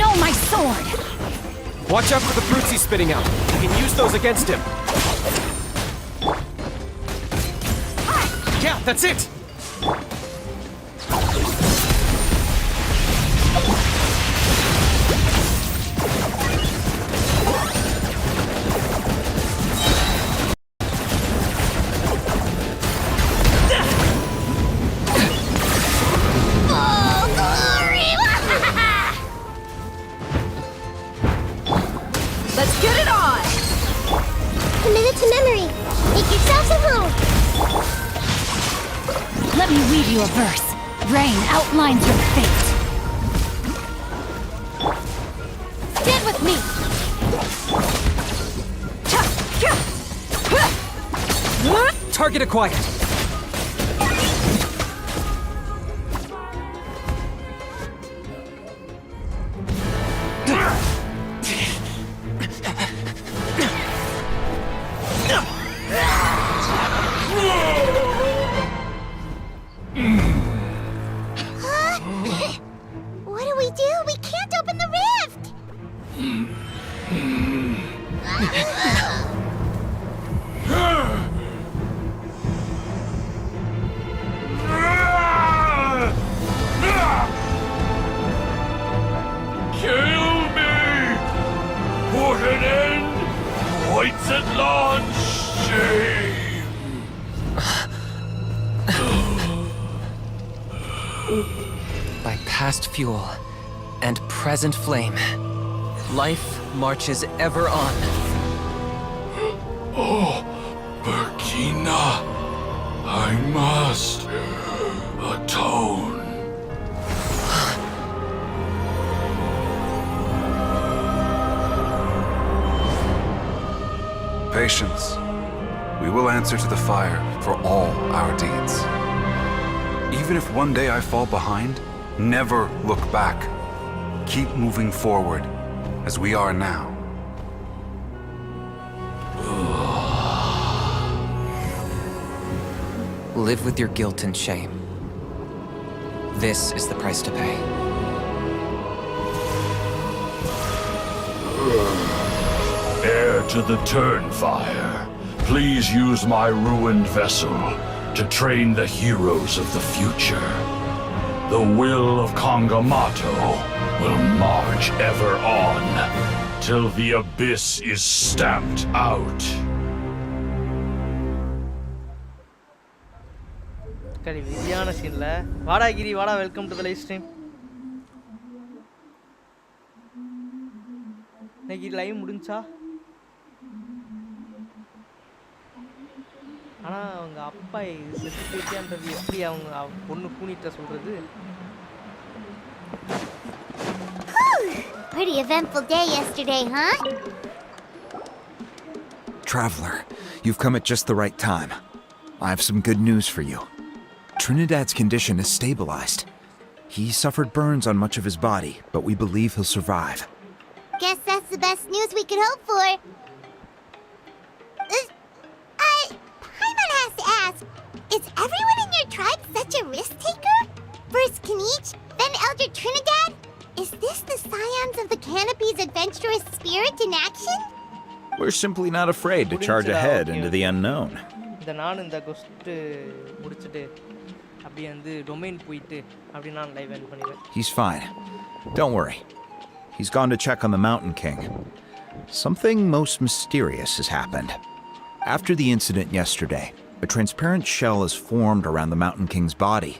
No, my sword! Watch out for the fruits he's spitting out. You can use those against him. Yeah, that's it! Let me read you a verse. Rain outlines your fate. Stand with me. Target acquired. What do we do? We can't open the rift! Kill me! Put an end! Points at launch! Shame! By past fuel and present flame, life marches ever on. Oh, Burkina, I must atone. Patience. We will answer to the fire for all our deeds. Even if one day I fall behind, never look back. Keep moving forward, as we are now. Live with your guilt and shame. This is the price to pay. Heir to the Turnfire, please use my ruined vessel to train the heroes of the future. The will of Kangamato will march ever on, till the abyss is stamped out. கடி விதியான சீன்ல வாடா கிரி வாடா welcome to the live stream. இன்னைக்கு live முடிஞ்சா? ஆனா அவங்க அப்பா செத்து போயிட்டான்றது எப்படி அவங்க பொண்ணு கூனிட்ட சொல்றது? Pretty eventful day yesterday, huh? Traveler, you've come at just the right time. I have some good news for you. Trinidad's condition is stabilized. He suffered burns on much of his body, but we believe he'll survive. Guess that's the best news we could hope for. Paimon has to ask, is everyone in your tribe such a risk-taker? First Kinich, then Elder Trinidad? Is this the Scions of the Canopy's adventurous spirit in action? We're simply not afraid to charge ahead into the unknown. இந்த நான் இந்த கொஸ்ட் முடிச்சிட்டு அப்படியே வந்து domain போயிட்டு அப்படி நான் live end பண்ணிடுவேன். He's fine. Don't worry. He's gone to check on the Mountain King. Something most mysterious has happened. After the incident yesterday, a transparent shell is formed around the Mountain King's body.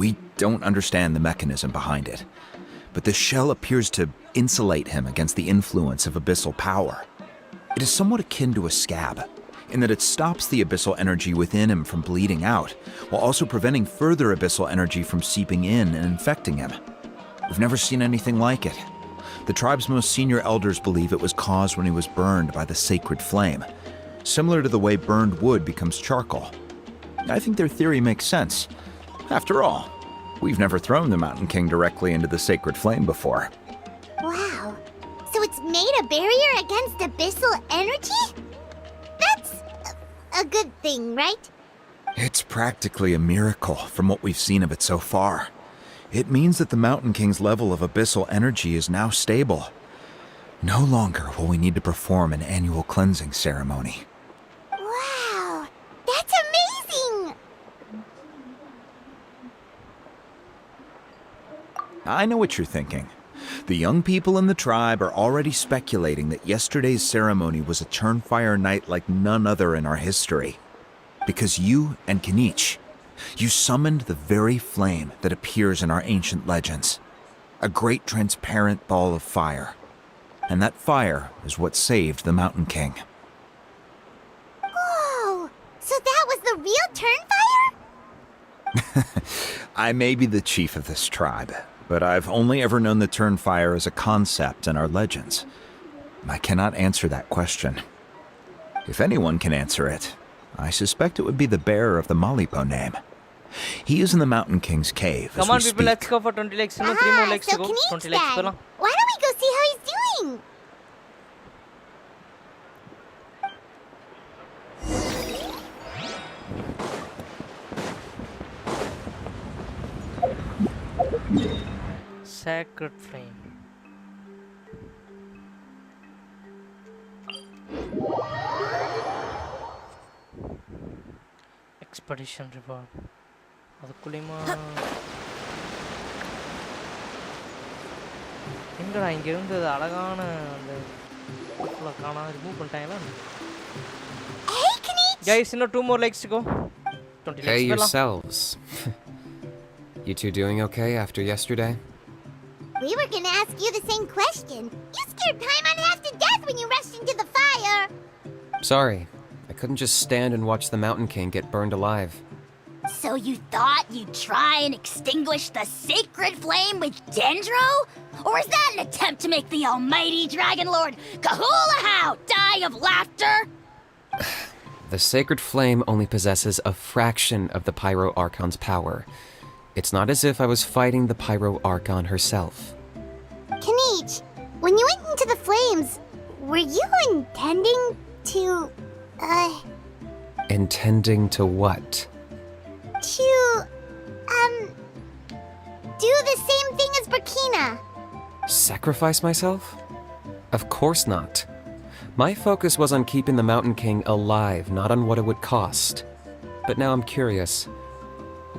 We don't understand the mechanism behind it, but the shell appears to insulate him against the influence of abyssal power. It is somewhat akin to a scab, in that it stops the abyssal energy within him from bleeding out, while also preventing further abyssal energy from seeping in and infecting him. We've never seen anything like it. The tribe's most senior elders believe it was caused when he was burned by the sacred flame, similar to the way burned wood becomes charcoal. I think their theory makes sense. After all, we've never thrown the Mountain King directly into the sacred flame before. Wow. So it's made a barrier against abyssal energy? That's a good thing, right? It's practically a miracle from what we've seen of it so far. It means that the Mountain King's level of abyssal energy is now stable. No longer will we need to perform an annual cleansing ceremony. Wow. That's amazing! I know what you're thinking. The young people in the tribe are already speculating that yesterday's ceremony was a Turnfire night like none other in our history. Because you and Kinich, you summoned the very flame that appears in our ancient legends. A great transparent ball of fire. And that fire is what saved the Mountain King. Whoa! So that was the real Turnfire? I may be the chief of this tribe, but I've only ever known the Turnfire as a concept in our legends. I cannot answer that question. If anyone can answer it, I suspect it would be the bearer of the Malipo name. He is in the Mountain King's cave. Come on, people, let's go for 20 legs. No, 3 more legs to go. 20 legs. Why don't we go see how he's doing? Sacred flame. Expedition reward. அதுக்குள்ளேயுமா எங்கடா இங்க இருந்தது அழகான அந்த காணா remove பண்ணிட்டாங்களா? Guys, 2 more legs to go. 20 legs. Hey yourselves. You two doing okay after yesterday? We were gonna ask you the same question. You scared Paimon half to death when you rushed into the fire. Sorry, I couldn't just stand and watch the Mountain King get burned alive. So you thought you'd try and extinguish the sacred flame with Dendro? Or is that an attempt to make the almighty Dragon Lord Kahulahow die of laughter? The sacred flame only possesses a fraction of the Pyro Archon's power. It's not as if I was fighting the Pyro Archon herself. Kinich, when you went into the flames, were you intending to, Intending to what? To, do the same thing as Burkina? Sacrifice myself? Of course not. My focus was on keeping the Mountain King alive, not on what it would cost. But now I'm curious.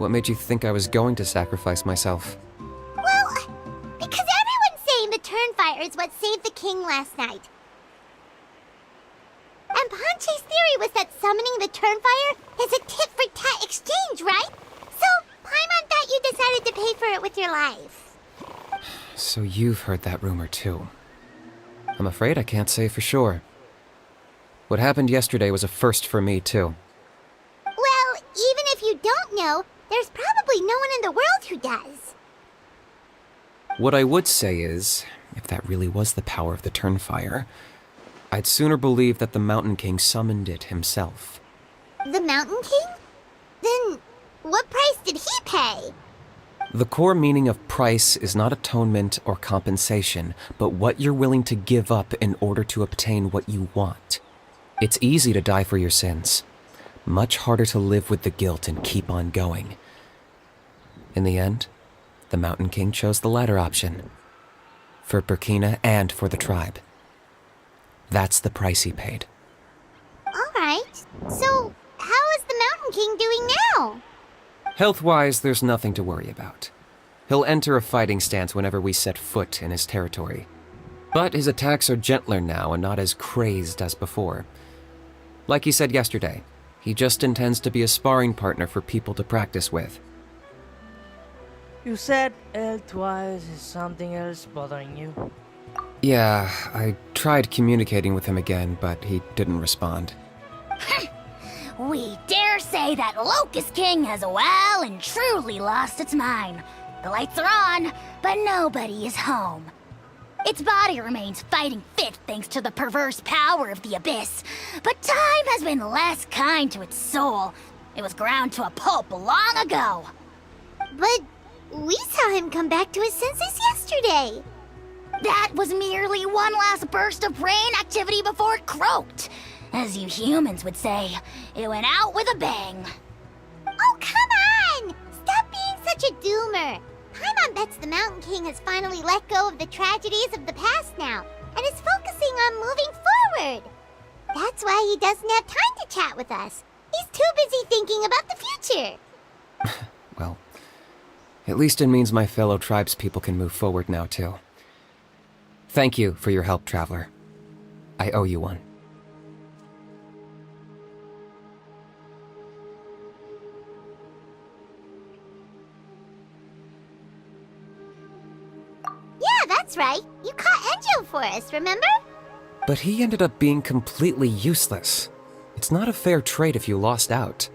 What made you think I was going to sacrifice myself? Well, because everyone's saying the Turnfire is what saved the king last night. And Ponche's theory was that summoning the Turnfire is a tit-for-tat exchange, right? So, Paimon thought you decided to pay for it with your life. So you've heard that rumor too. I'm afraid I can't say for sure. What happened yesterday was a first for me too. Well, even if you don't know, there's probably no one in the world who does. What I would say is, if that really was the power of the Turnfire, I'd sooner believe that the Mountain King summoned it himself. The Mountain King? Then what price did he pay? The core meaning of price is not atonement or compensation, but what you're willing to give up in order to obtain what you want. It's easy to die for your sins. Much harder to live with the guilt and keep on going. In the end, the Mountain King chose the latter option. For Burkina and for the tribe. That's the price he paid. Alright, so how is the Mountain King doing now? Health-wise, there's nothing to worry about. He'll enter a fighting stance whenever we set foot in his territory. But his attacks are gentler now and not as crazed as before. Like he said yesterday, he just intends to be a sparring partner for people to practice with. You said health-wise is something else bothering you. Yeah, I tried communicating with him again, but he didn't respond. We dare say that Locust King has well and truly lost its mind. The lights are on, but nobody is home. Its body remains fighting fit thanks to the perverse power of the Abyss, but time has been less kind to its soul. It was ground to a pulp long ago. But we saw him come back to his senses yesterday. That was merely one last burst of brain activity before it croaked. As you humans would say, it went out with a bang. Oh, come on! Stop being such a doomer. Paimon bets the Mountain King has finally let go of the tragedies of the past now, and is focusing on moving forward. That's why he doesn't have time to chat with us. He's too busy thinking about the future. Well, at least it means my fellow tribespeople can move forward now, too. Thank you for your help, Traveler. I owe you one. Yeah, that's right. You caught Enjo for us, remember? But he ended up being completely useless. It's not a fair trade if you lost out.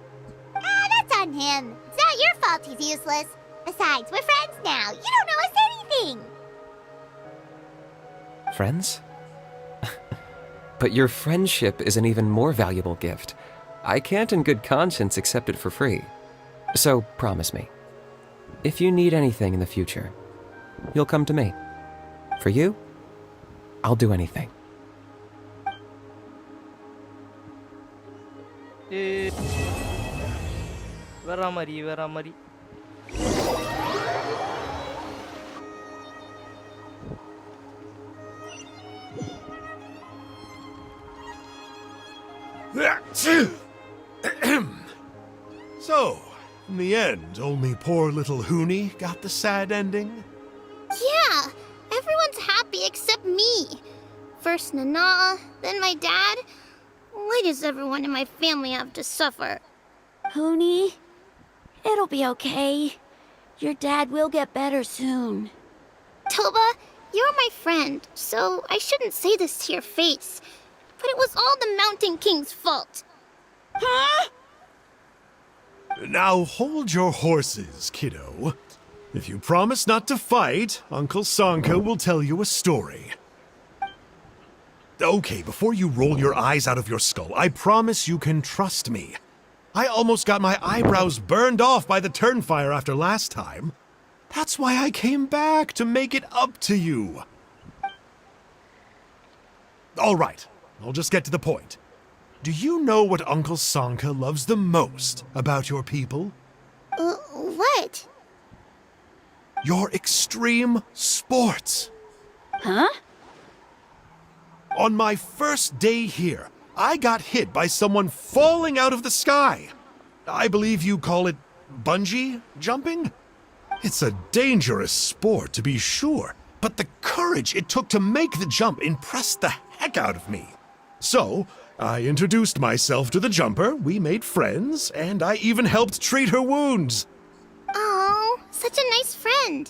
Ah, that's on him. It's not your fault he's useless. Besides, we're friends now. You don't owe us anything. Friends? But your friendship is an even more valuable gift. I can't in good conscience accept it for free. So promise me, if you need anything in the future, you'll come to me. For you, I'll do anything. Vera Mari. So, in the end, only poor little Huni got the sad ending? Yeah, everyone's happy except me. First Nana, then my dad. Why does everyone in my family have to suffer? Huni, it'll be okay. Your dad will get better soon. Toba, you're my friend, so I shouldn't say this to your face. But it was all the Mountain King's fault. Huh? Now hold your horses, kiddo. If you promise not to fight, Uncle Sanka will tell you a story. Okay, before you roll your eyes out of your skull, I promise you can trust me. I almost got my eyebrows burned off by the turnfire after last time. That's why I came back, to make it up to you. All right, I'll just get to the point. Do you know what Uncle Sanka loves the most about your people? What? Your extreme sports. Huh? On my first day here, I got hit by someone falling out of the sky. I believe you call it bungee jumping? It's a dangerous sport, to be sure, but the courage it took to make the jump impressed the heck out of me. So, I introduced myself to the jumper, we made friends, and I even helped treat her wounds. Oh, such a nice friend.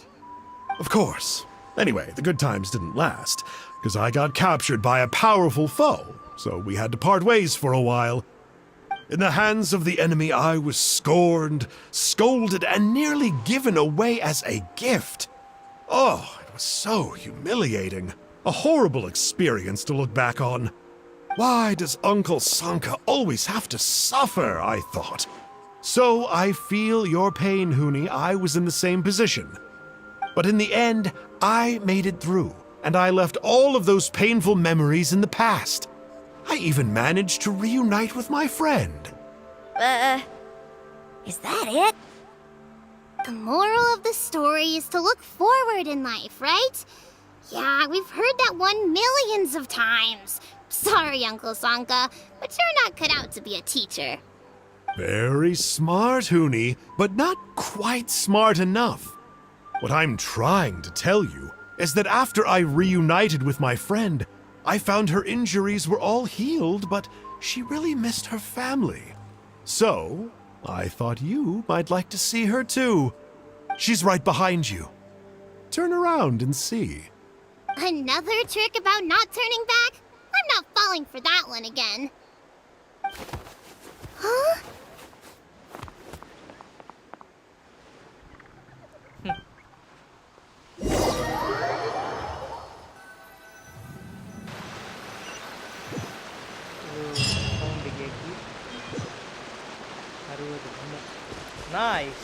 Of course. Anyway, the good times didn't last, because I got captured by a powerful foe, so we had to part ways for a while. In the hands of the enemy, I was scorned, scolded, and nearly given away as a gift. Oh, it was so humiliating. A horrible experience to look back on. Why does Uncle Sanka always have to suffer, I thought. So I feel your pain, Huni. I was in the same position. But in the end, I made it through, and I left all of those painful memories in the past. I even managed to reunite with my friend. Is that it? The moral of the story is to look forward in life, right? Yeah, we've heard that one millions of times. Sorry, Uncle Sanka, but you're not cut out to be a teacher. Very smart, Huni, but not quite smart enough. What I'm trying to tell you is that after I reunited with my friend, I found her injuries were all healed, but she really missed her family. So, I thought you might like to see her too. She's right behind you. Turn around and see. Another trick about not turning back? I'm not falling for that one again. Huh? Nice.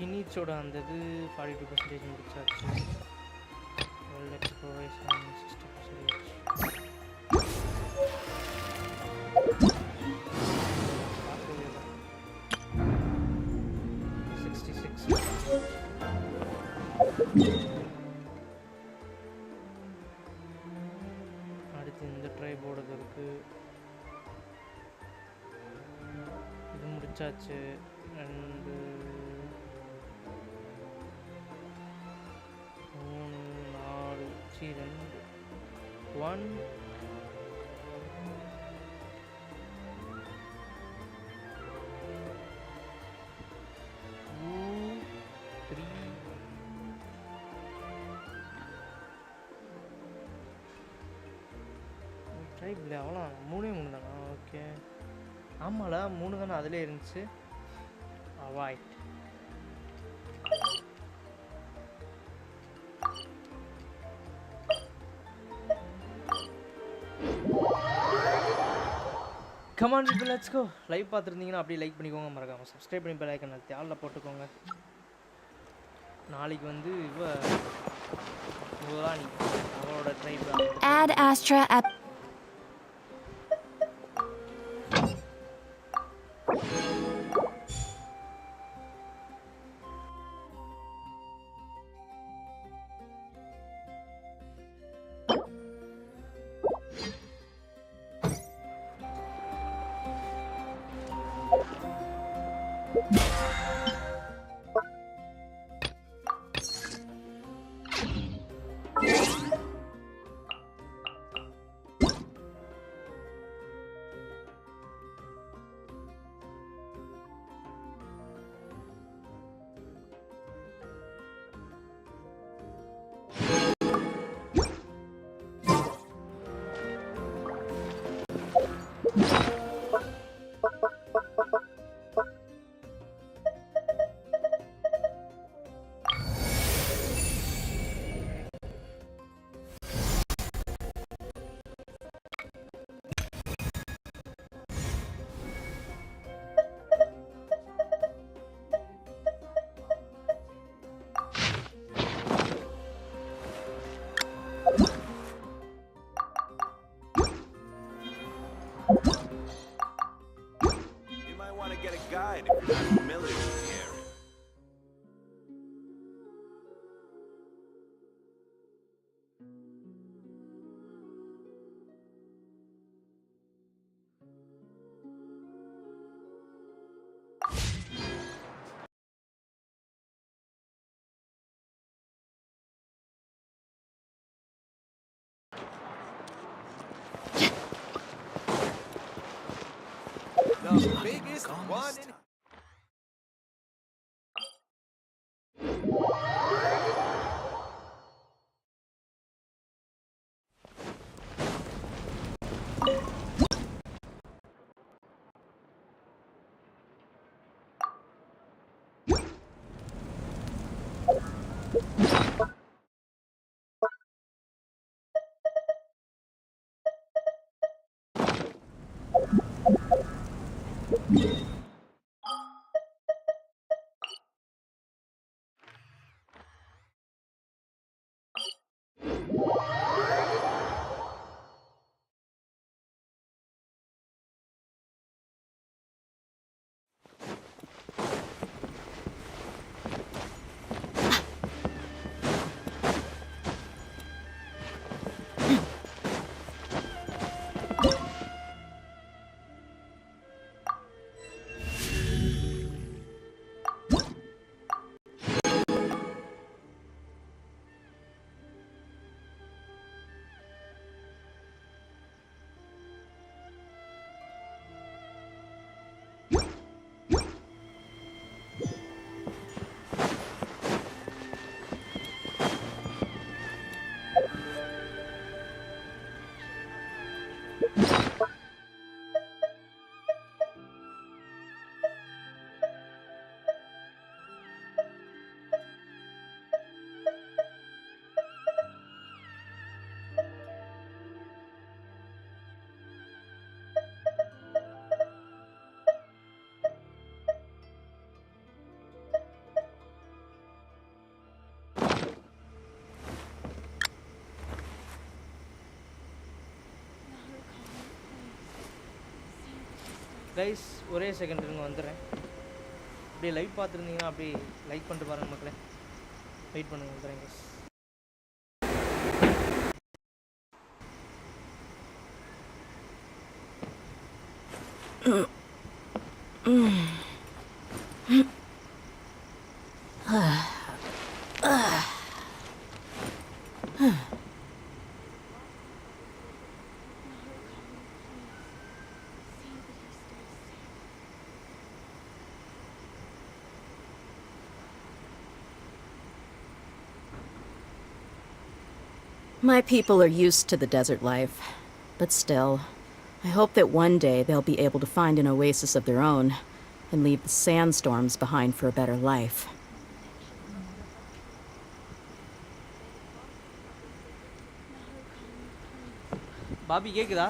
கினிச்சோட அந்த இது 42% முடிச்சாச்சு. World exploration 60%. பார்க்கவே இல்லை. 66. அடுத்து இந்த ட்ரைபோர்டு இருக்கு. இது முடிச்சாச்சு. அண்டு 1 2 3 ட்ரைபிள் அவ்வளோ 3 தானா? ஓகே, ஆமால 3 தானே அதிலே இருந்துச்சு. Avoid come on people, let's go. Live பார்த்துருந்தீங்கன்னா அப்படியே லைக் பண்ணிக்கோங்க, மறக்காம சப்ஸ்கிரைப் பண்ணி பெல் ஐக்கன் அழுத்தி ஆல்ல போட்டுக்கோங்க. நாளைக்கு வந்து முதலானி அவளோட try Add Astra at guide if you're not familiar with the area. The biggest one in guys ஒரே செகண்ட் இருங்க வந்துடுறேன். அப்படியே லைவ் பார்த்துருந்தீங்கன்னா அப்படியே லைக் பண்ணிட்டு பாருங்க மக்களே. வெயிட் பண்ணுங்க வந்துடுறேன் guys. My people are used to the desert life, but still, I hope that one day they'll be able to find an oasis of their own and leave the sandstorms behind for a better life. Bobby கேக்குதா?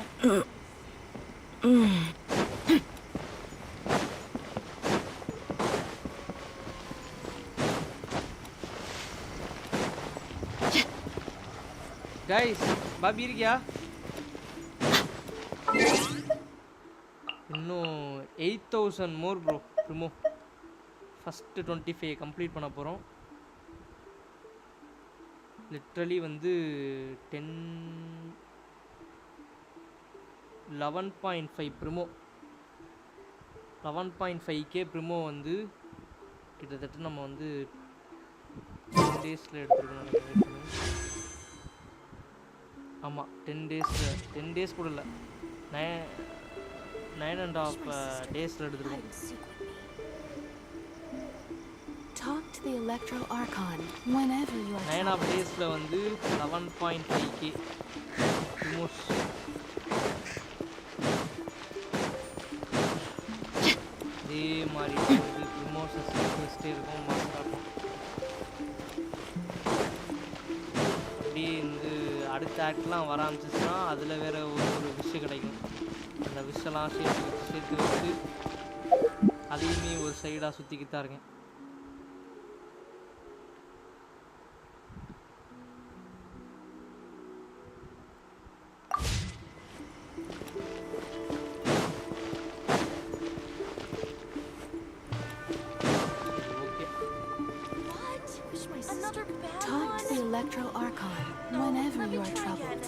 Guys Bobby இருக்கியா? இன்னும் 8000 மோர் bro remove. First 25 complete பண்ண போகிறோம். Literally வந்து 11.5 ப்ரிமோ 11.5K ப்ரிமோ வந்து கிட்டத்தட்ட நம்ம வந்து 10 டேஸில் எடுத்துருக்கணும் நினைக்கிறேன். ஆமாம் 10 டேஸ் கூட இல்லை 9.5 டேஸில் எடுத்துருக்கோம். Talk to the Electro Archon whenever you are 9.5 டேஸில் வந்து 11.5K ப்ரிமோஸ். இதே மாதிரி வந்து ப்ரிமோஷன்ஸ் வச்சுட்டே இருக்கும். மாஸ்டர் அப்படியே வந்து அடுத்த ஆக்ட்லாம் வர ஆரம்பிச்சிச்சுன்னா அதில் வேறு ஒரு விஷயம் கிடைக்கும். அந்த விஷயம்லாம் சேர்த்து வச்சு அதையுமே ஒரு சைடாக சுற்றிக்கிட்டு தான் இருக்கேன். Talk to the Electro Archon whenever you are troubled.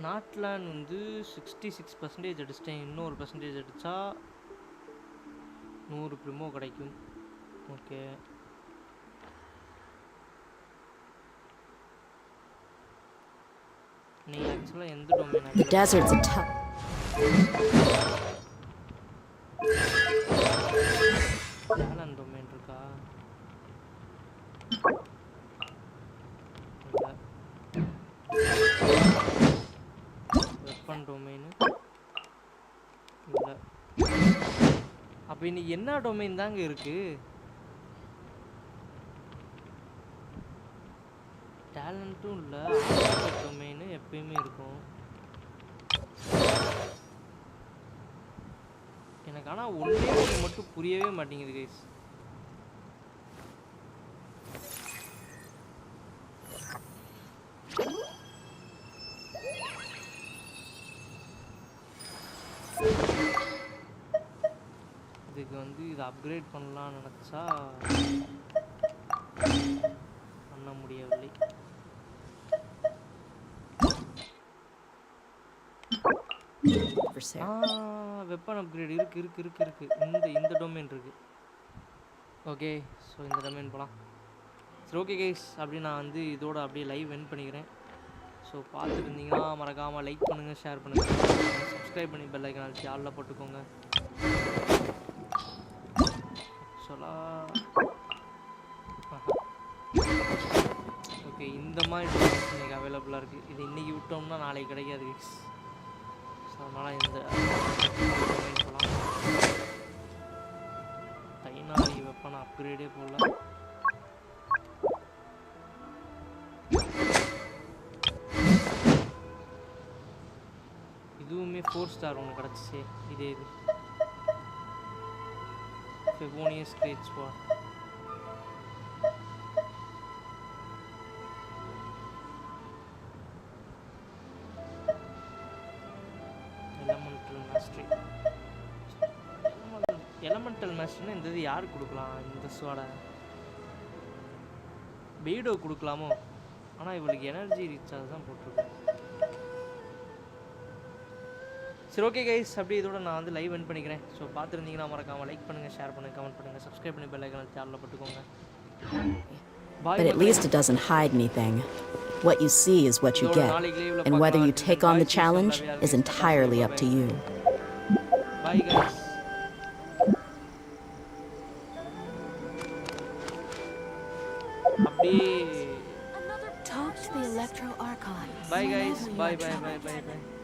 நாட்லான் வந்து 66% அடிச்சிட்டேன். இன்னொரு பர்சன்டேஜ் அடித்தா 100 ப்ரிமோ கிடைக்கும். ஓகே, நீ ஆக்சுவலாக எந்த domain? The desert's a tough. Talent domain இருக்கா? வெப்பன் டொமைன் இல்லை. அப்போ இன்னைக்கு என்ன டொமைன் தாங்க இருக்கு? டேலண்ட்டும் இல்லை, டொமைன் எப்பயுமே இருக்கும் எனக்கு. ஆனால் ஒன்றே மட்டும் புரியவே மாட்டேங்குது கைஸ். இதுக்கு வந்து இதை அப்கிரேட் பண்ணலாம்னு நினச்சா பண்ண முடியவில்லை. வெப்பன் அப்கிரேட் இருக்கு. இந்த டொமைன் இருக்கு. ஓகே, ஸோ இந்த டொமைன் போகலாம். சரி, ஓகே கைஸ், அப்படி நான் வந்து இதோட அப்படியே லைவ் எண்ட் பண்ணிக்கிறேன். ஸோ பார்த்துட்டு இருந்தீங்கன்னா மறக்காமல் லைக் பண்ணுங்கள், ஷேர் பண்ணுங்கள், சப்ஸ்கிரைப் பண்ணி பெல் ஐக்கான் அழுத்தி ஆல்ல போட்டுக்கோங்க. ஓகே, இந்த மாதிரி டொமைன்ஸ் இன்றைக்கி அவைலபிளாக இருக்குது. இது இன்றைக்கி விட்டோம்னா நாளைக்கு கிடைக்காது கைஸ். ஸோ அதனால் இந்த டொமைன் போகலாம். தைனாரி வெப்பன் அப்கிரேடே போடல. இதுவுமே 4 ஸ்டார் ஒன்று கிடச்சிச்சு. இது ஃபெபோனியஸ் கிரேட் ஸ்குவாட். எலமெண்டல் மாஸ்டர்னா இந்த இது யாருக்கு கொடுக்கலாம்? இந்த ஸ்வாடை பெய்டோ கொடுக்கலாமோ? ஆனால் இவளுக்கு எனர்ஜி ரீசார்ஜ் தான் போட்டிருக்கு. சரி, ஓகே கைஸ், அப்படியே இதோட நான் வந்து லைவ் எண்ட் பண்ணிக்கிறேன். ஸோ பார்த்துருந்தீங்கன்னா மறக்காமல் லைக் பண்ணுங்கள், ஷேர் பண்ணுங்கள், கமெண்ட் பண்ணுங்கள், சப்ஸ்கிரைப் பண்ணி பெல் ஐக்கான் சேனலில் போட்டுக்கோங்க. But at least it doesn't hide anything. What you see is what you get, and whether you take on the challenge is entirely up to you. Bye guys. Talk to the Electro Archon. Bye guys. Bye.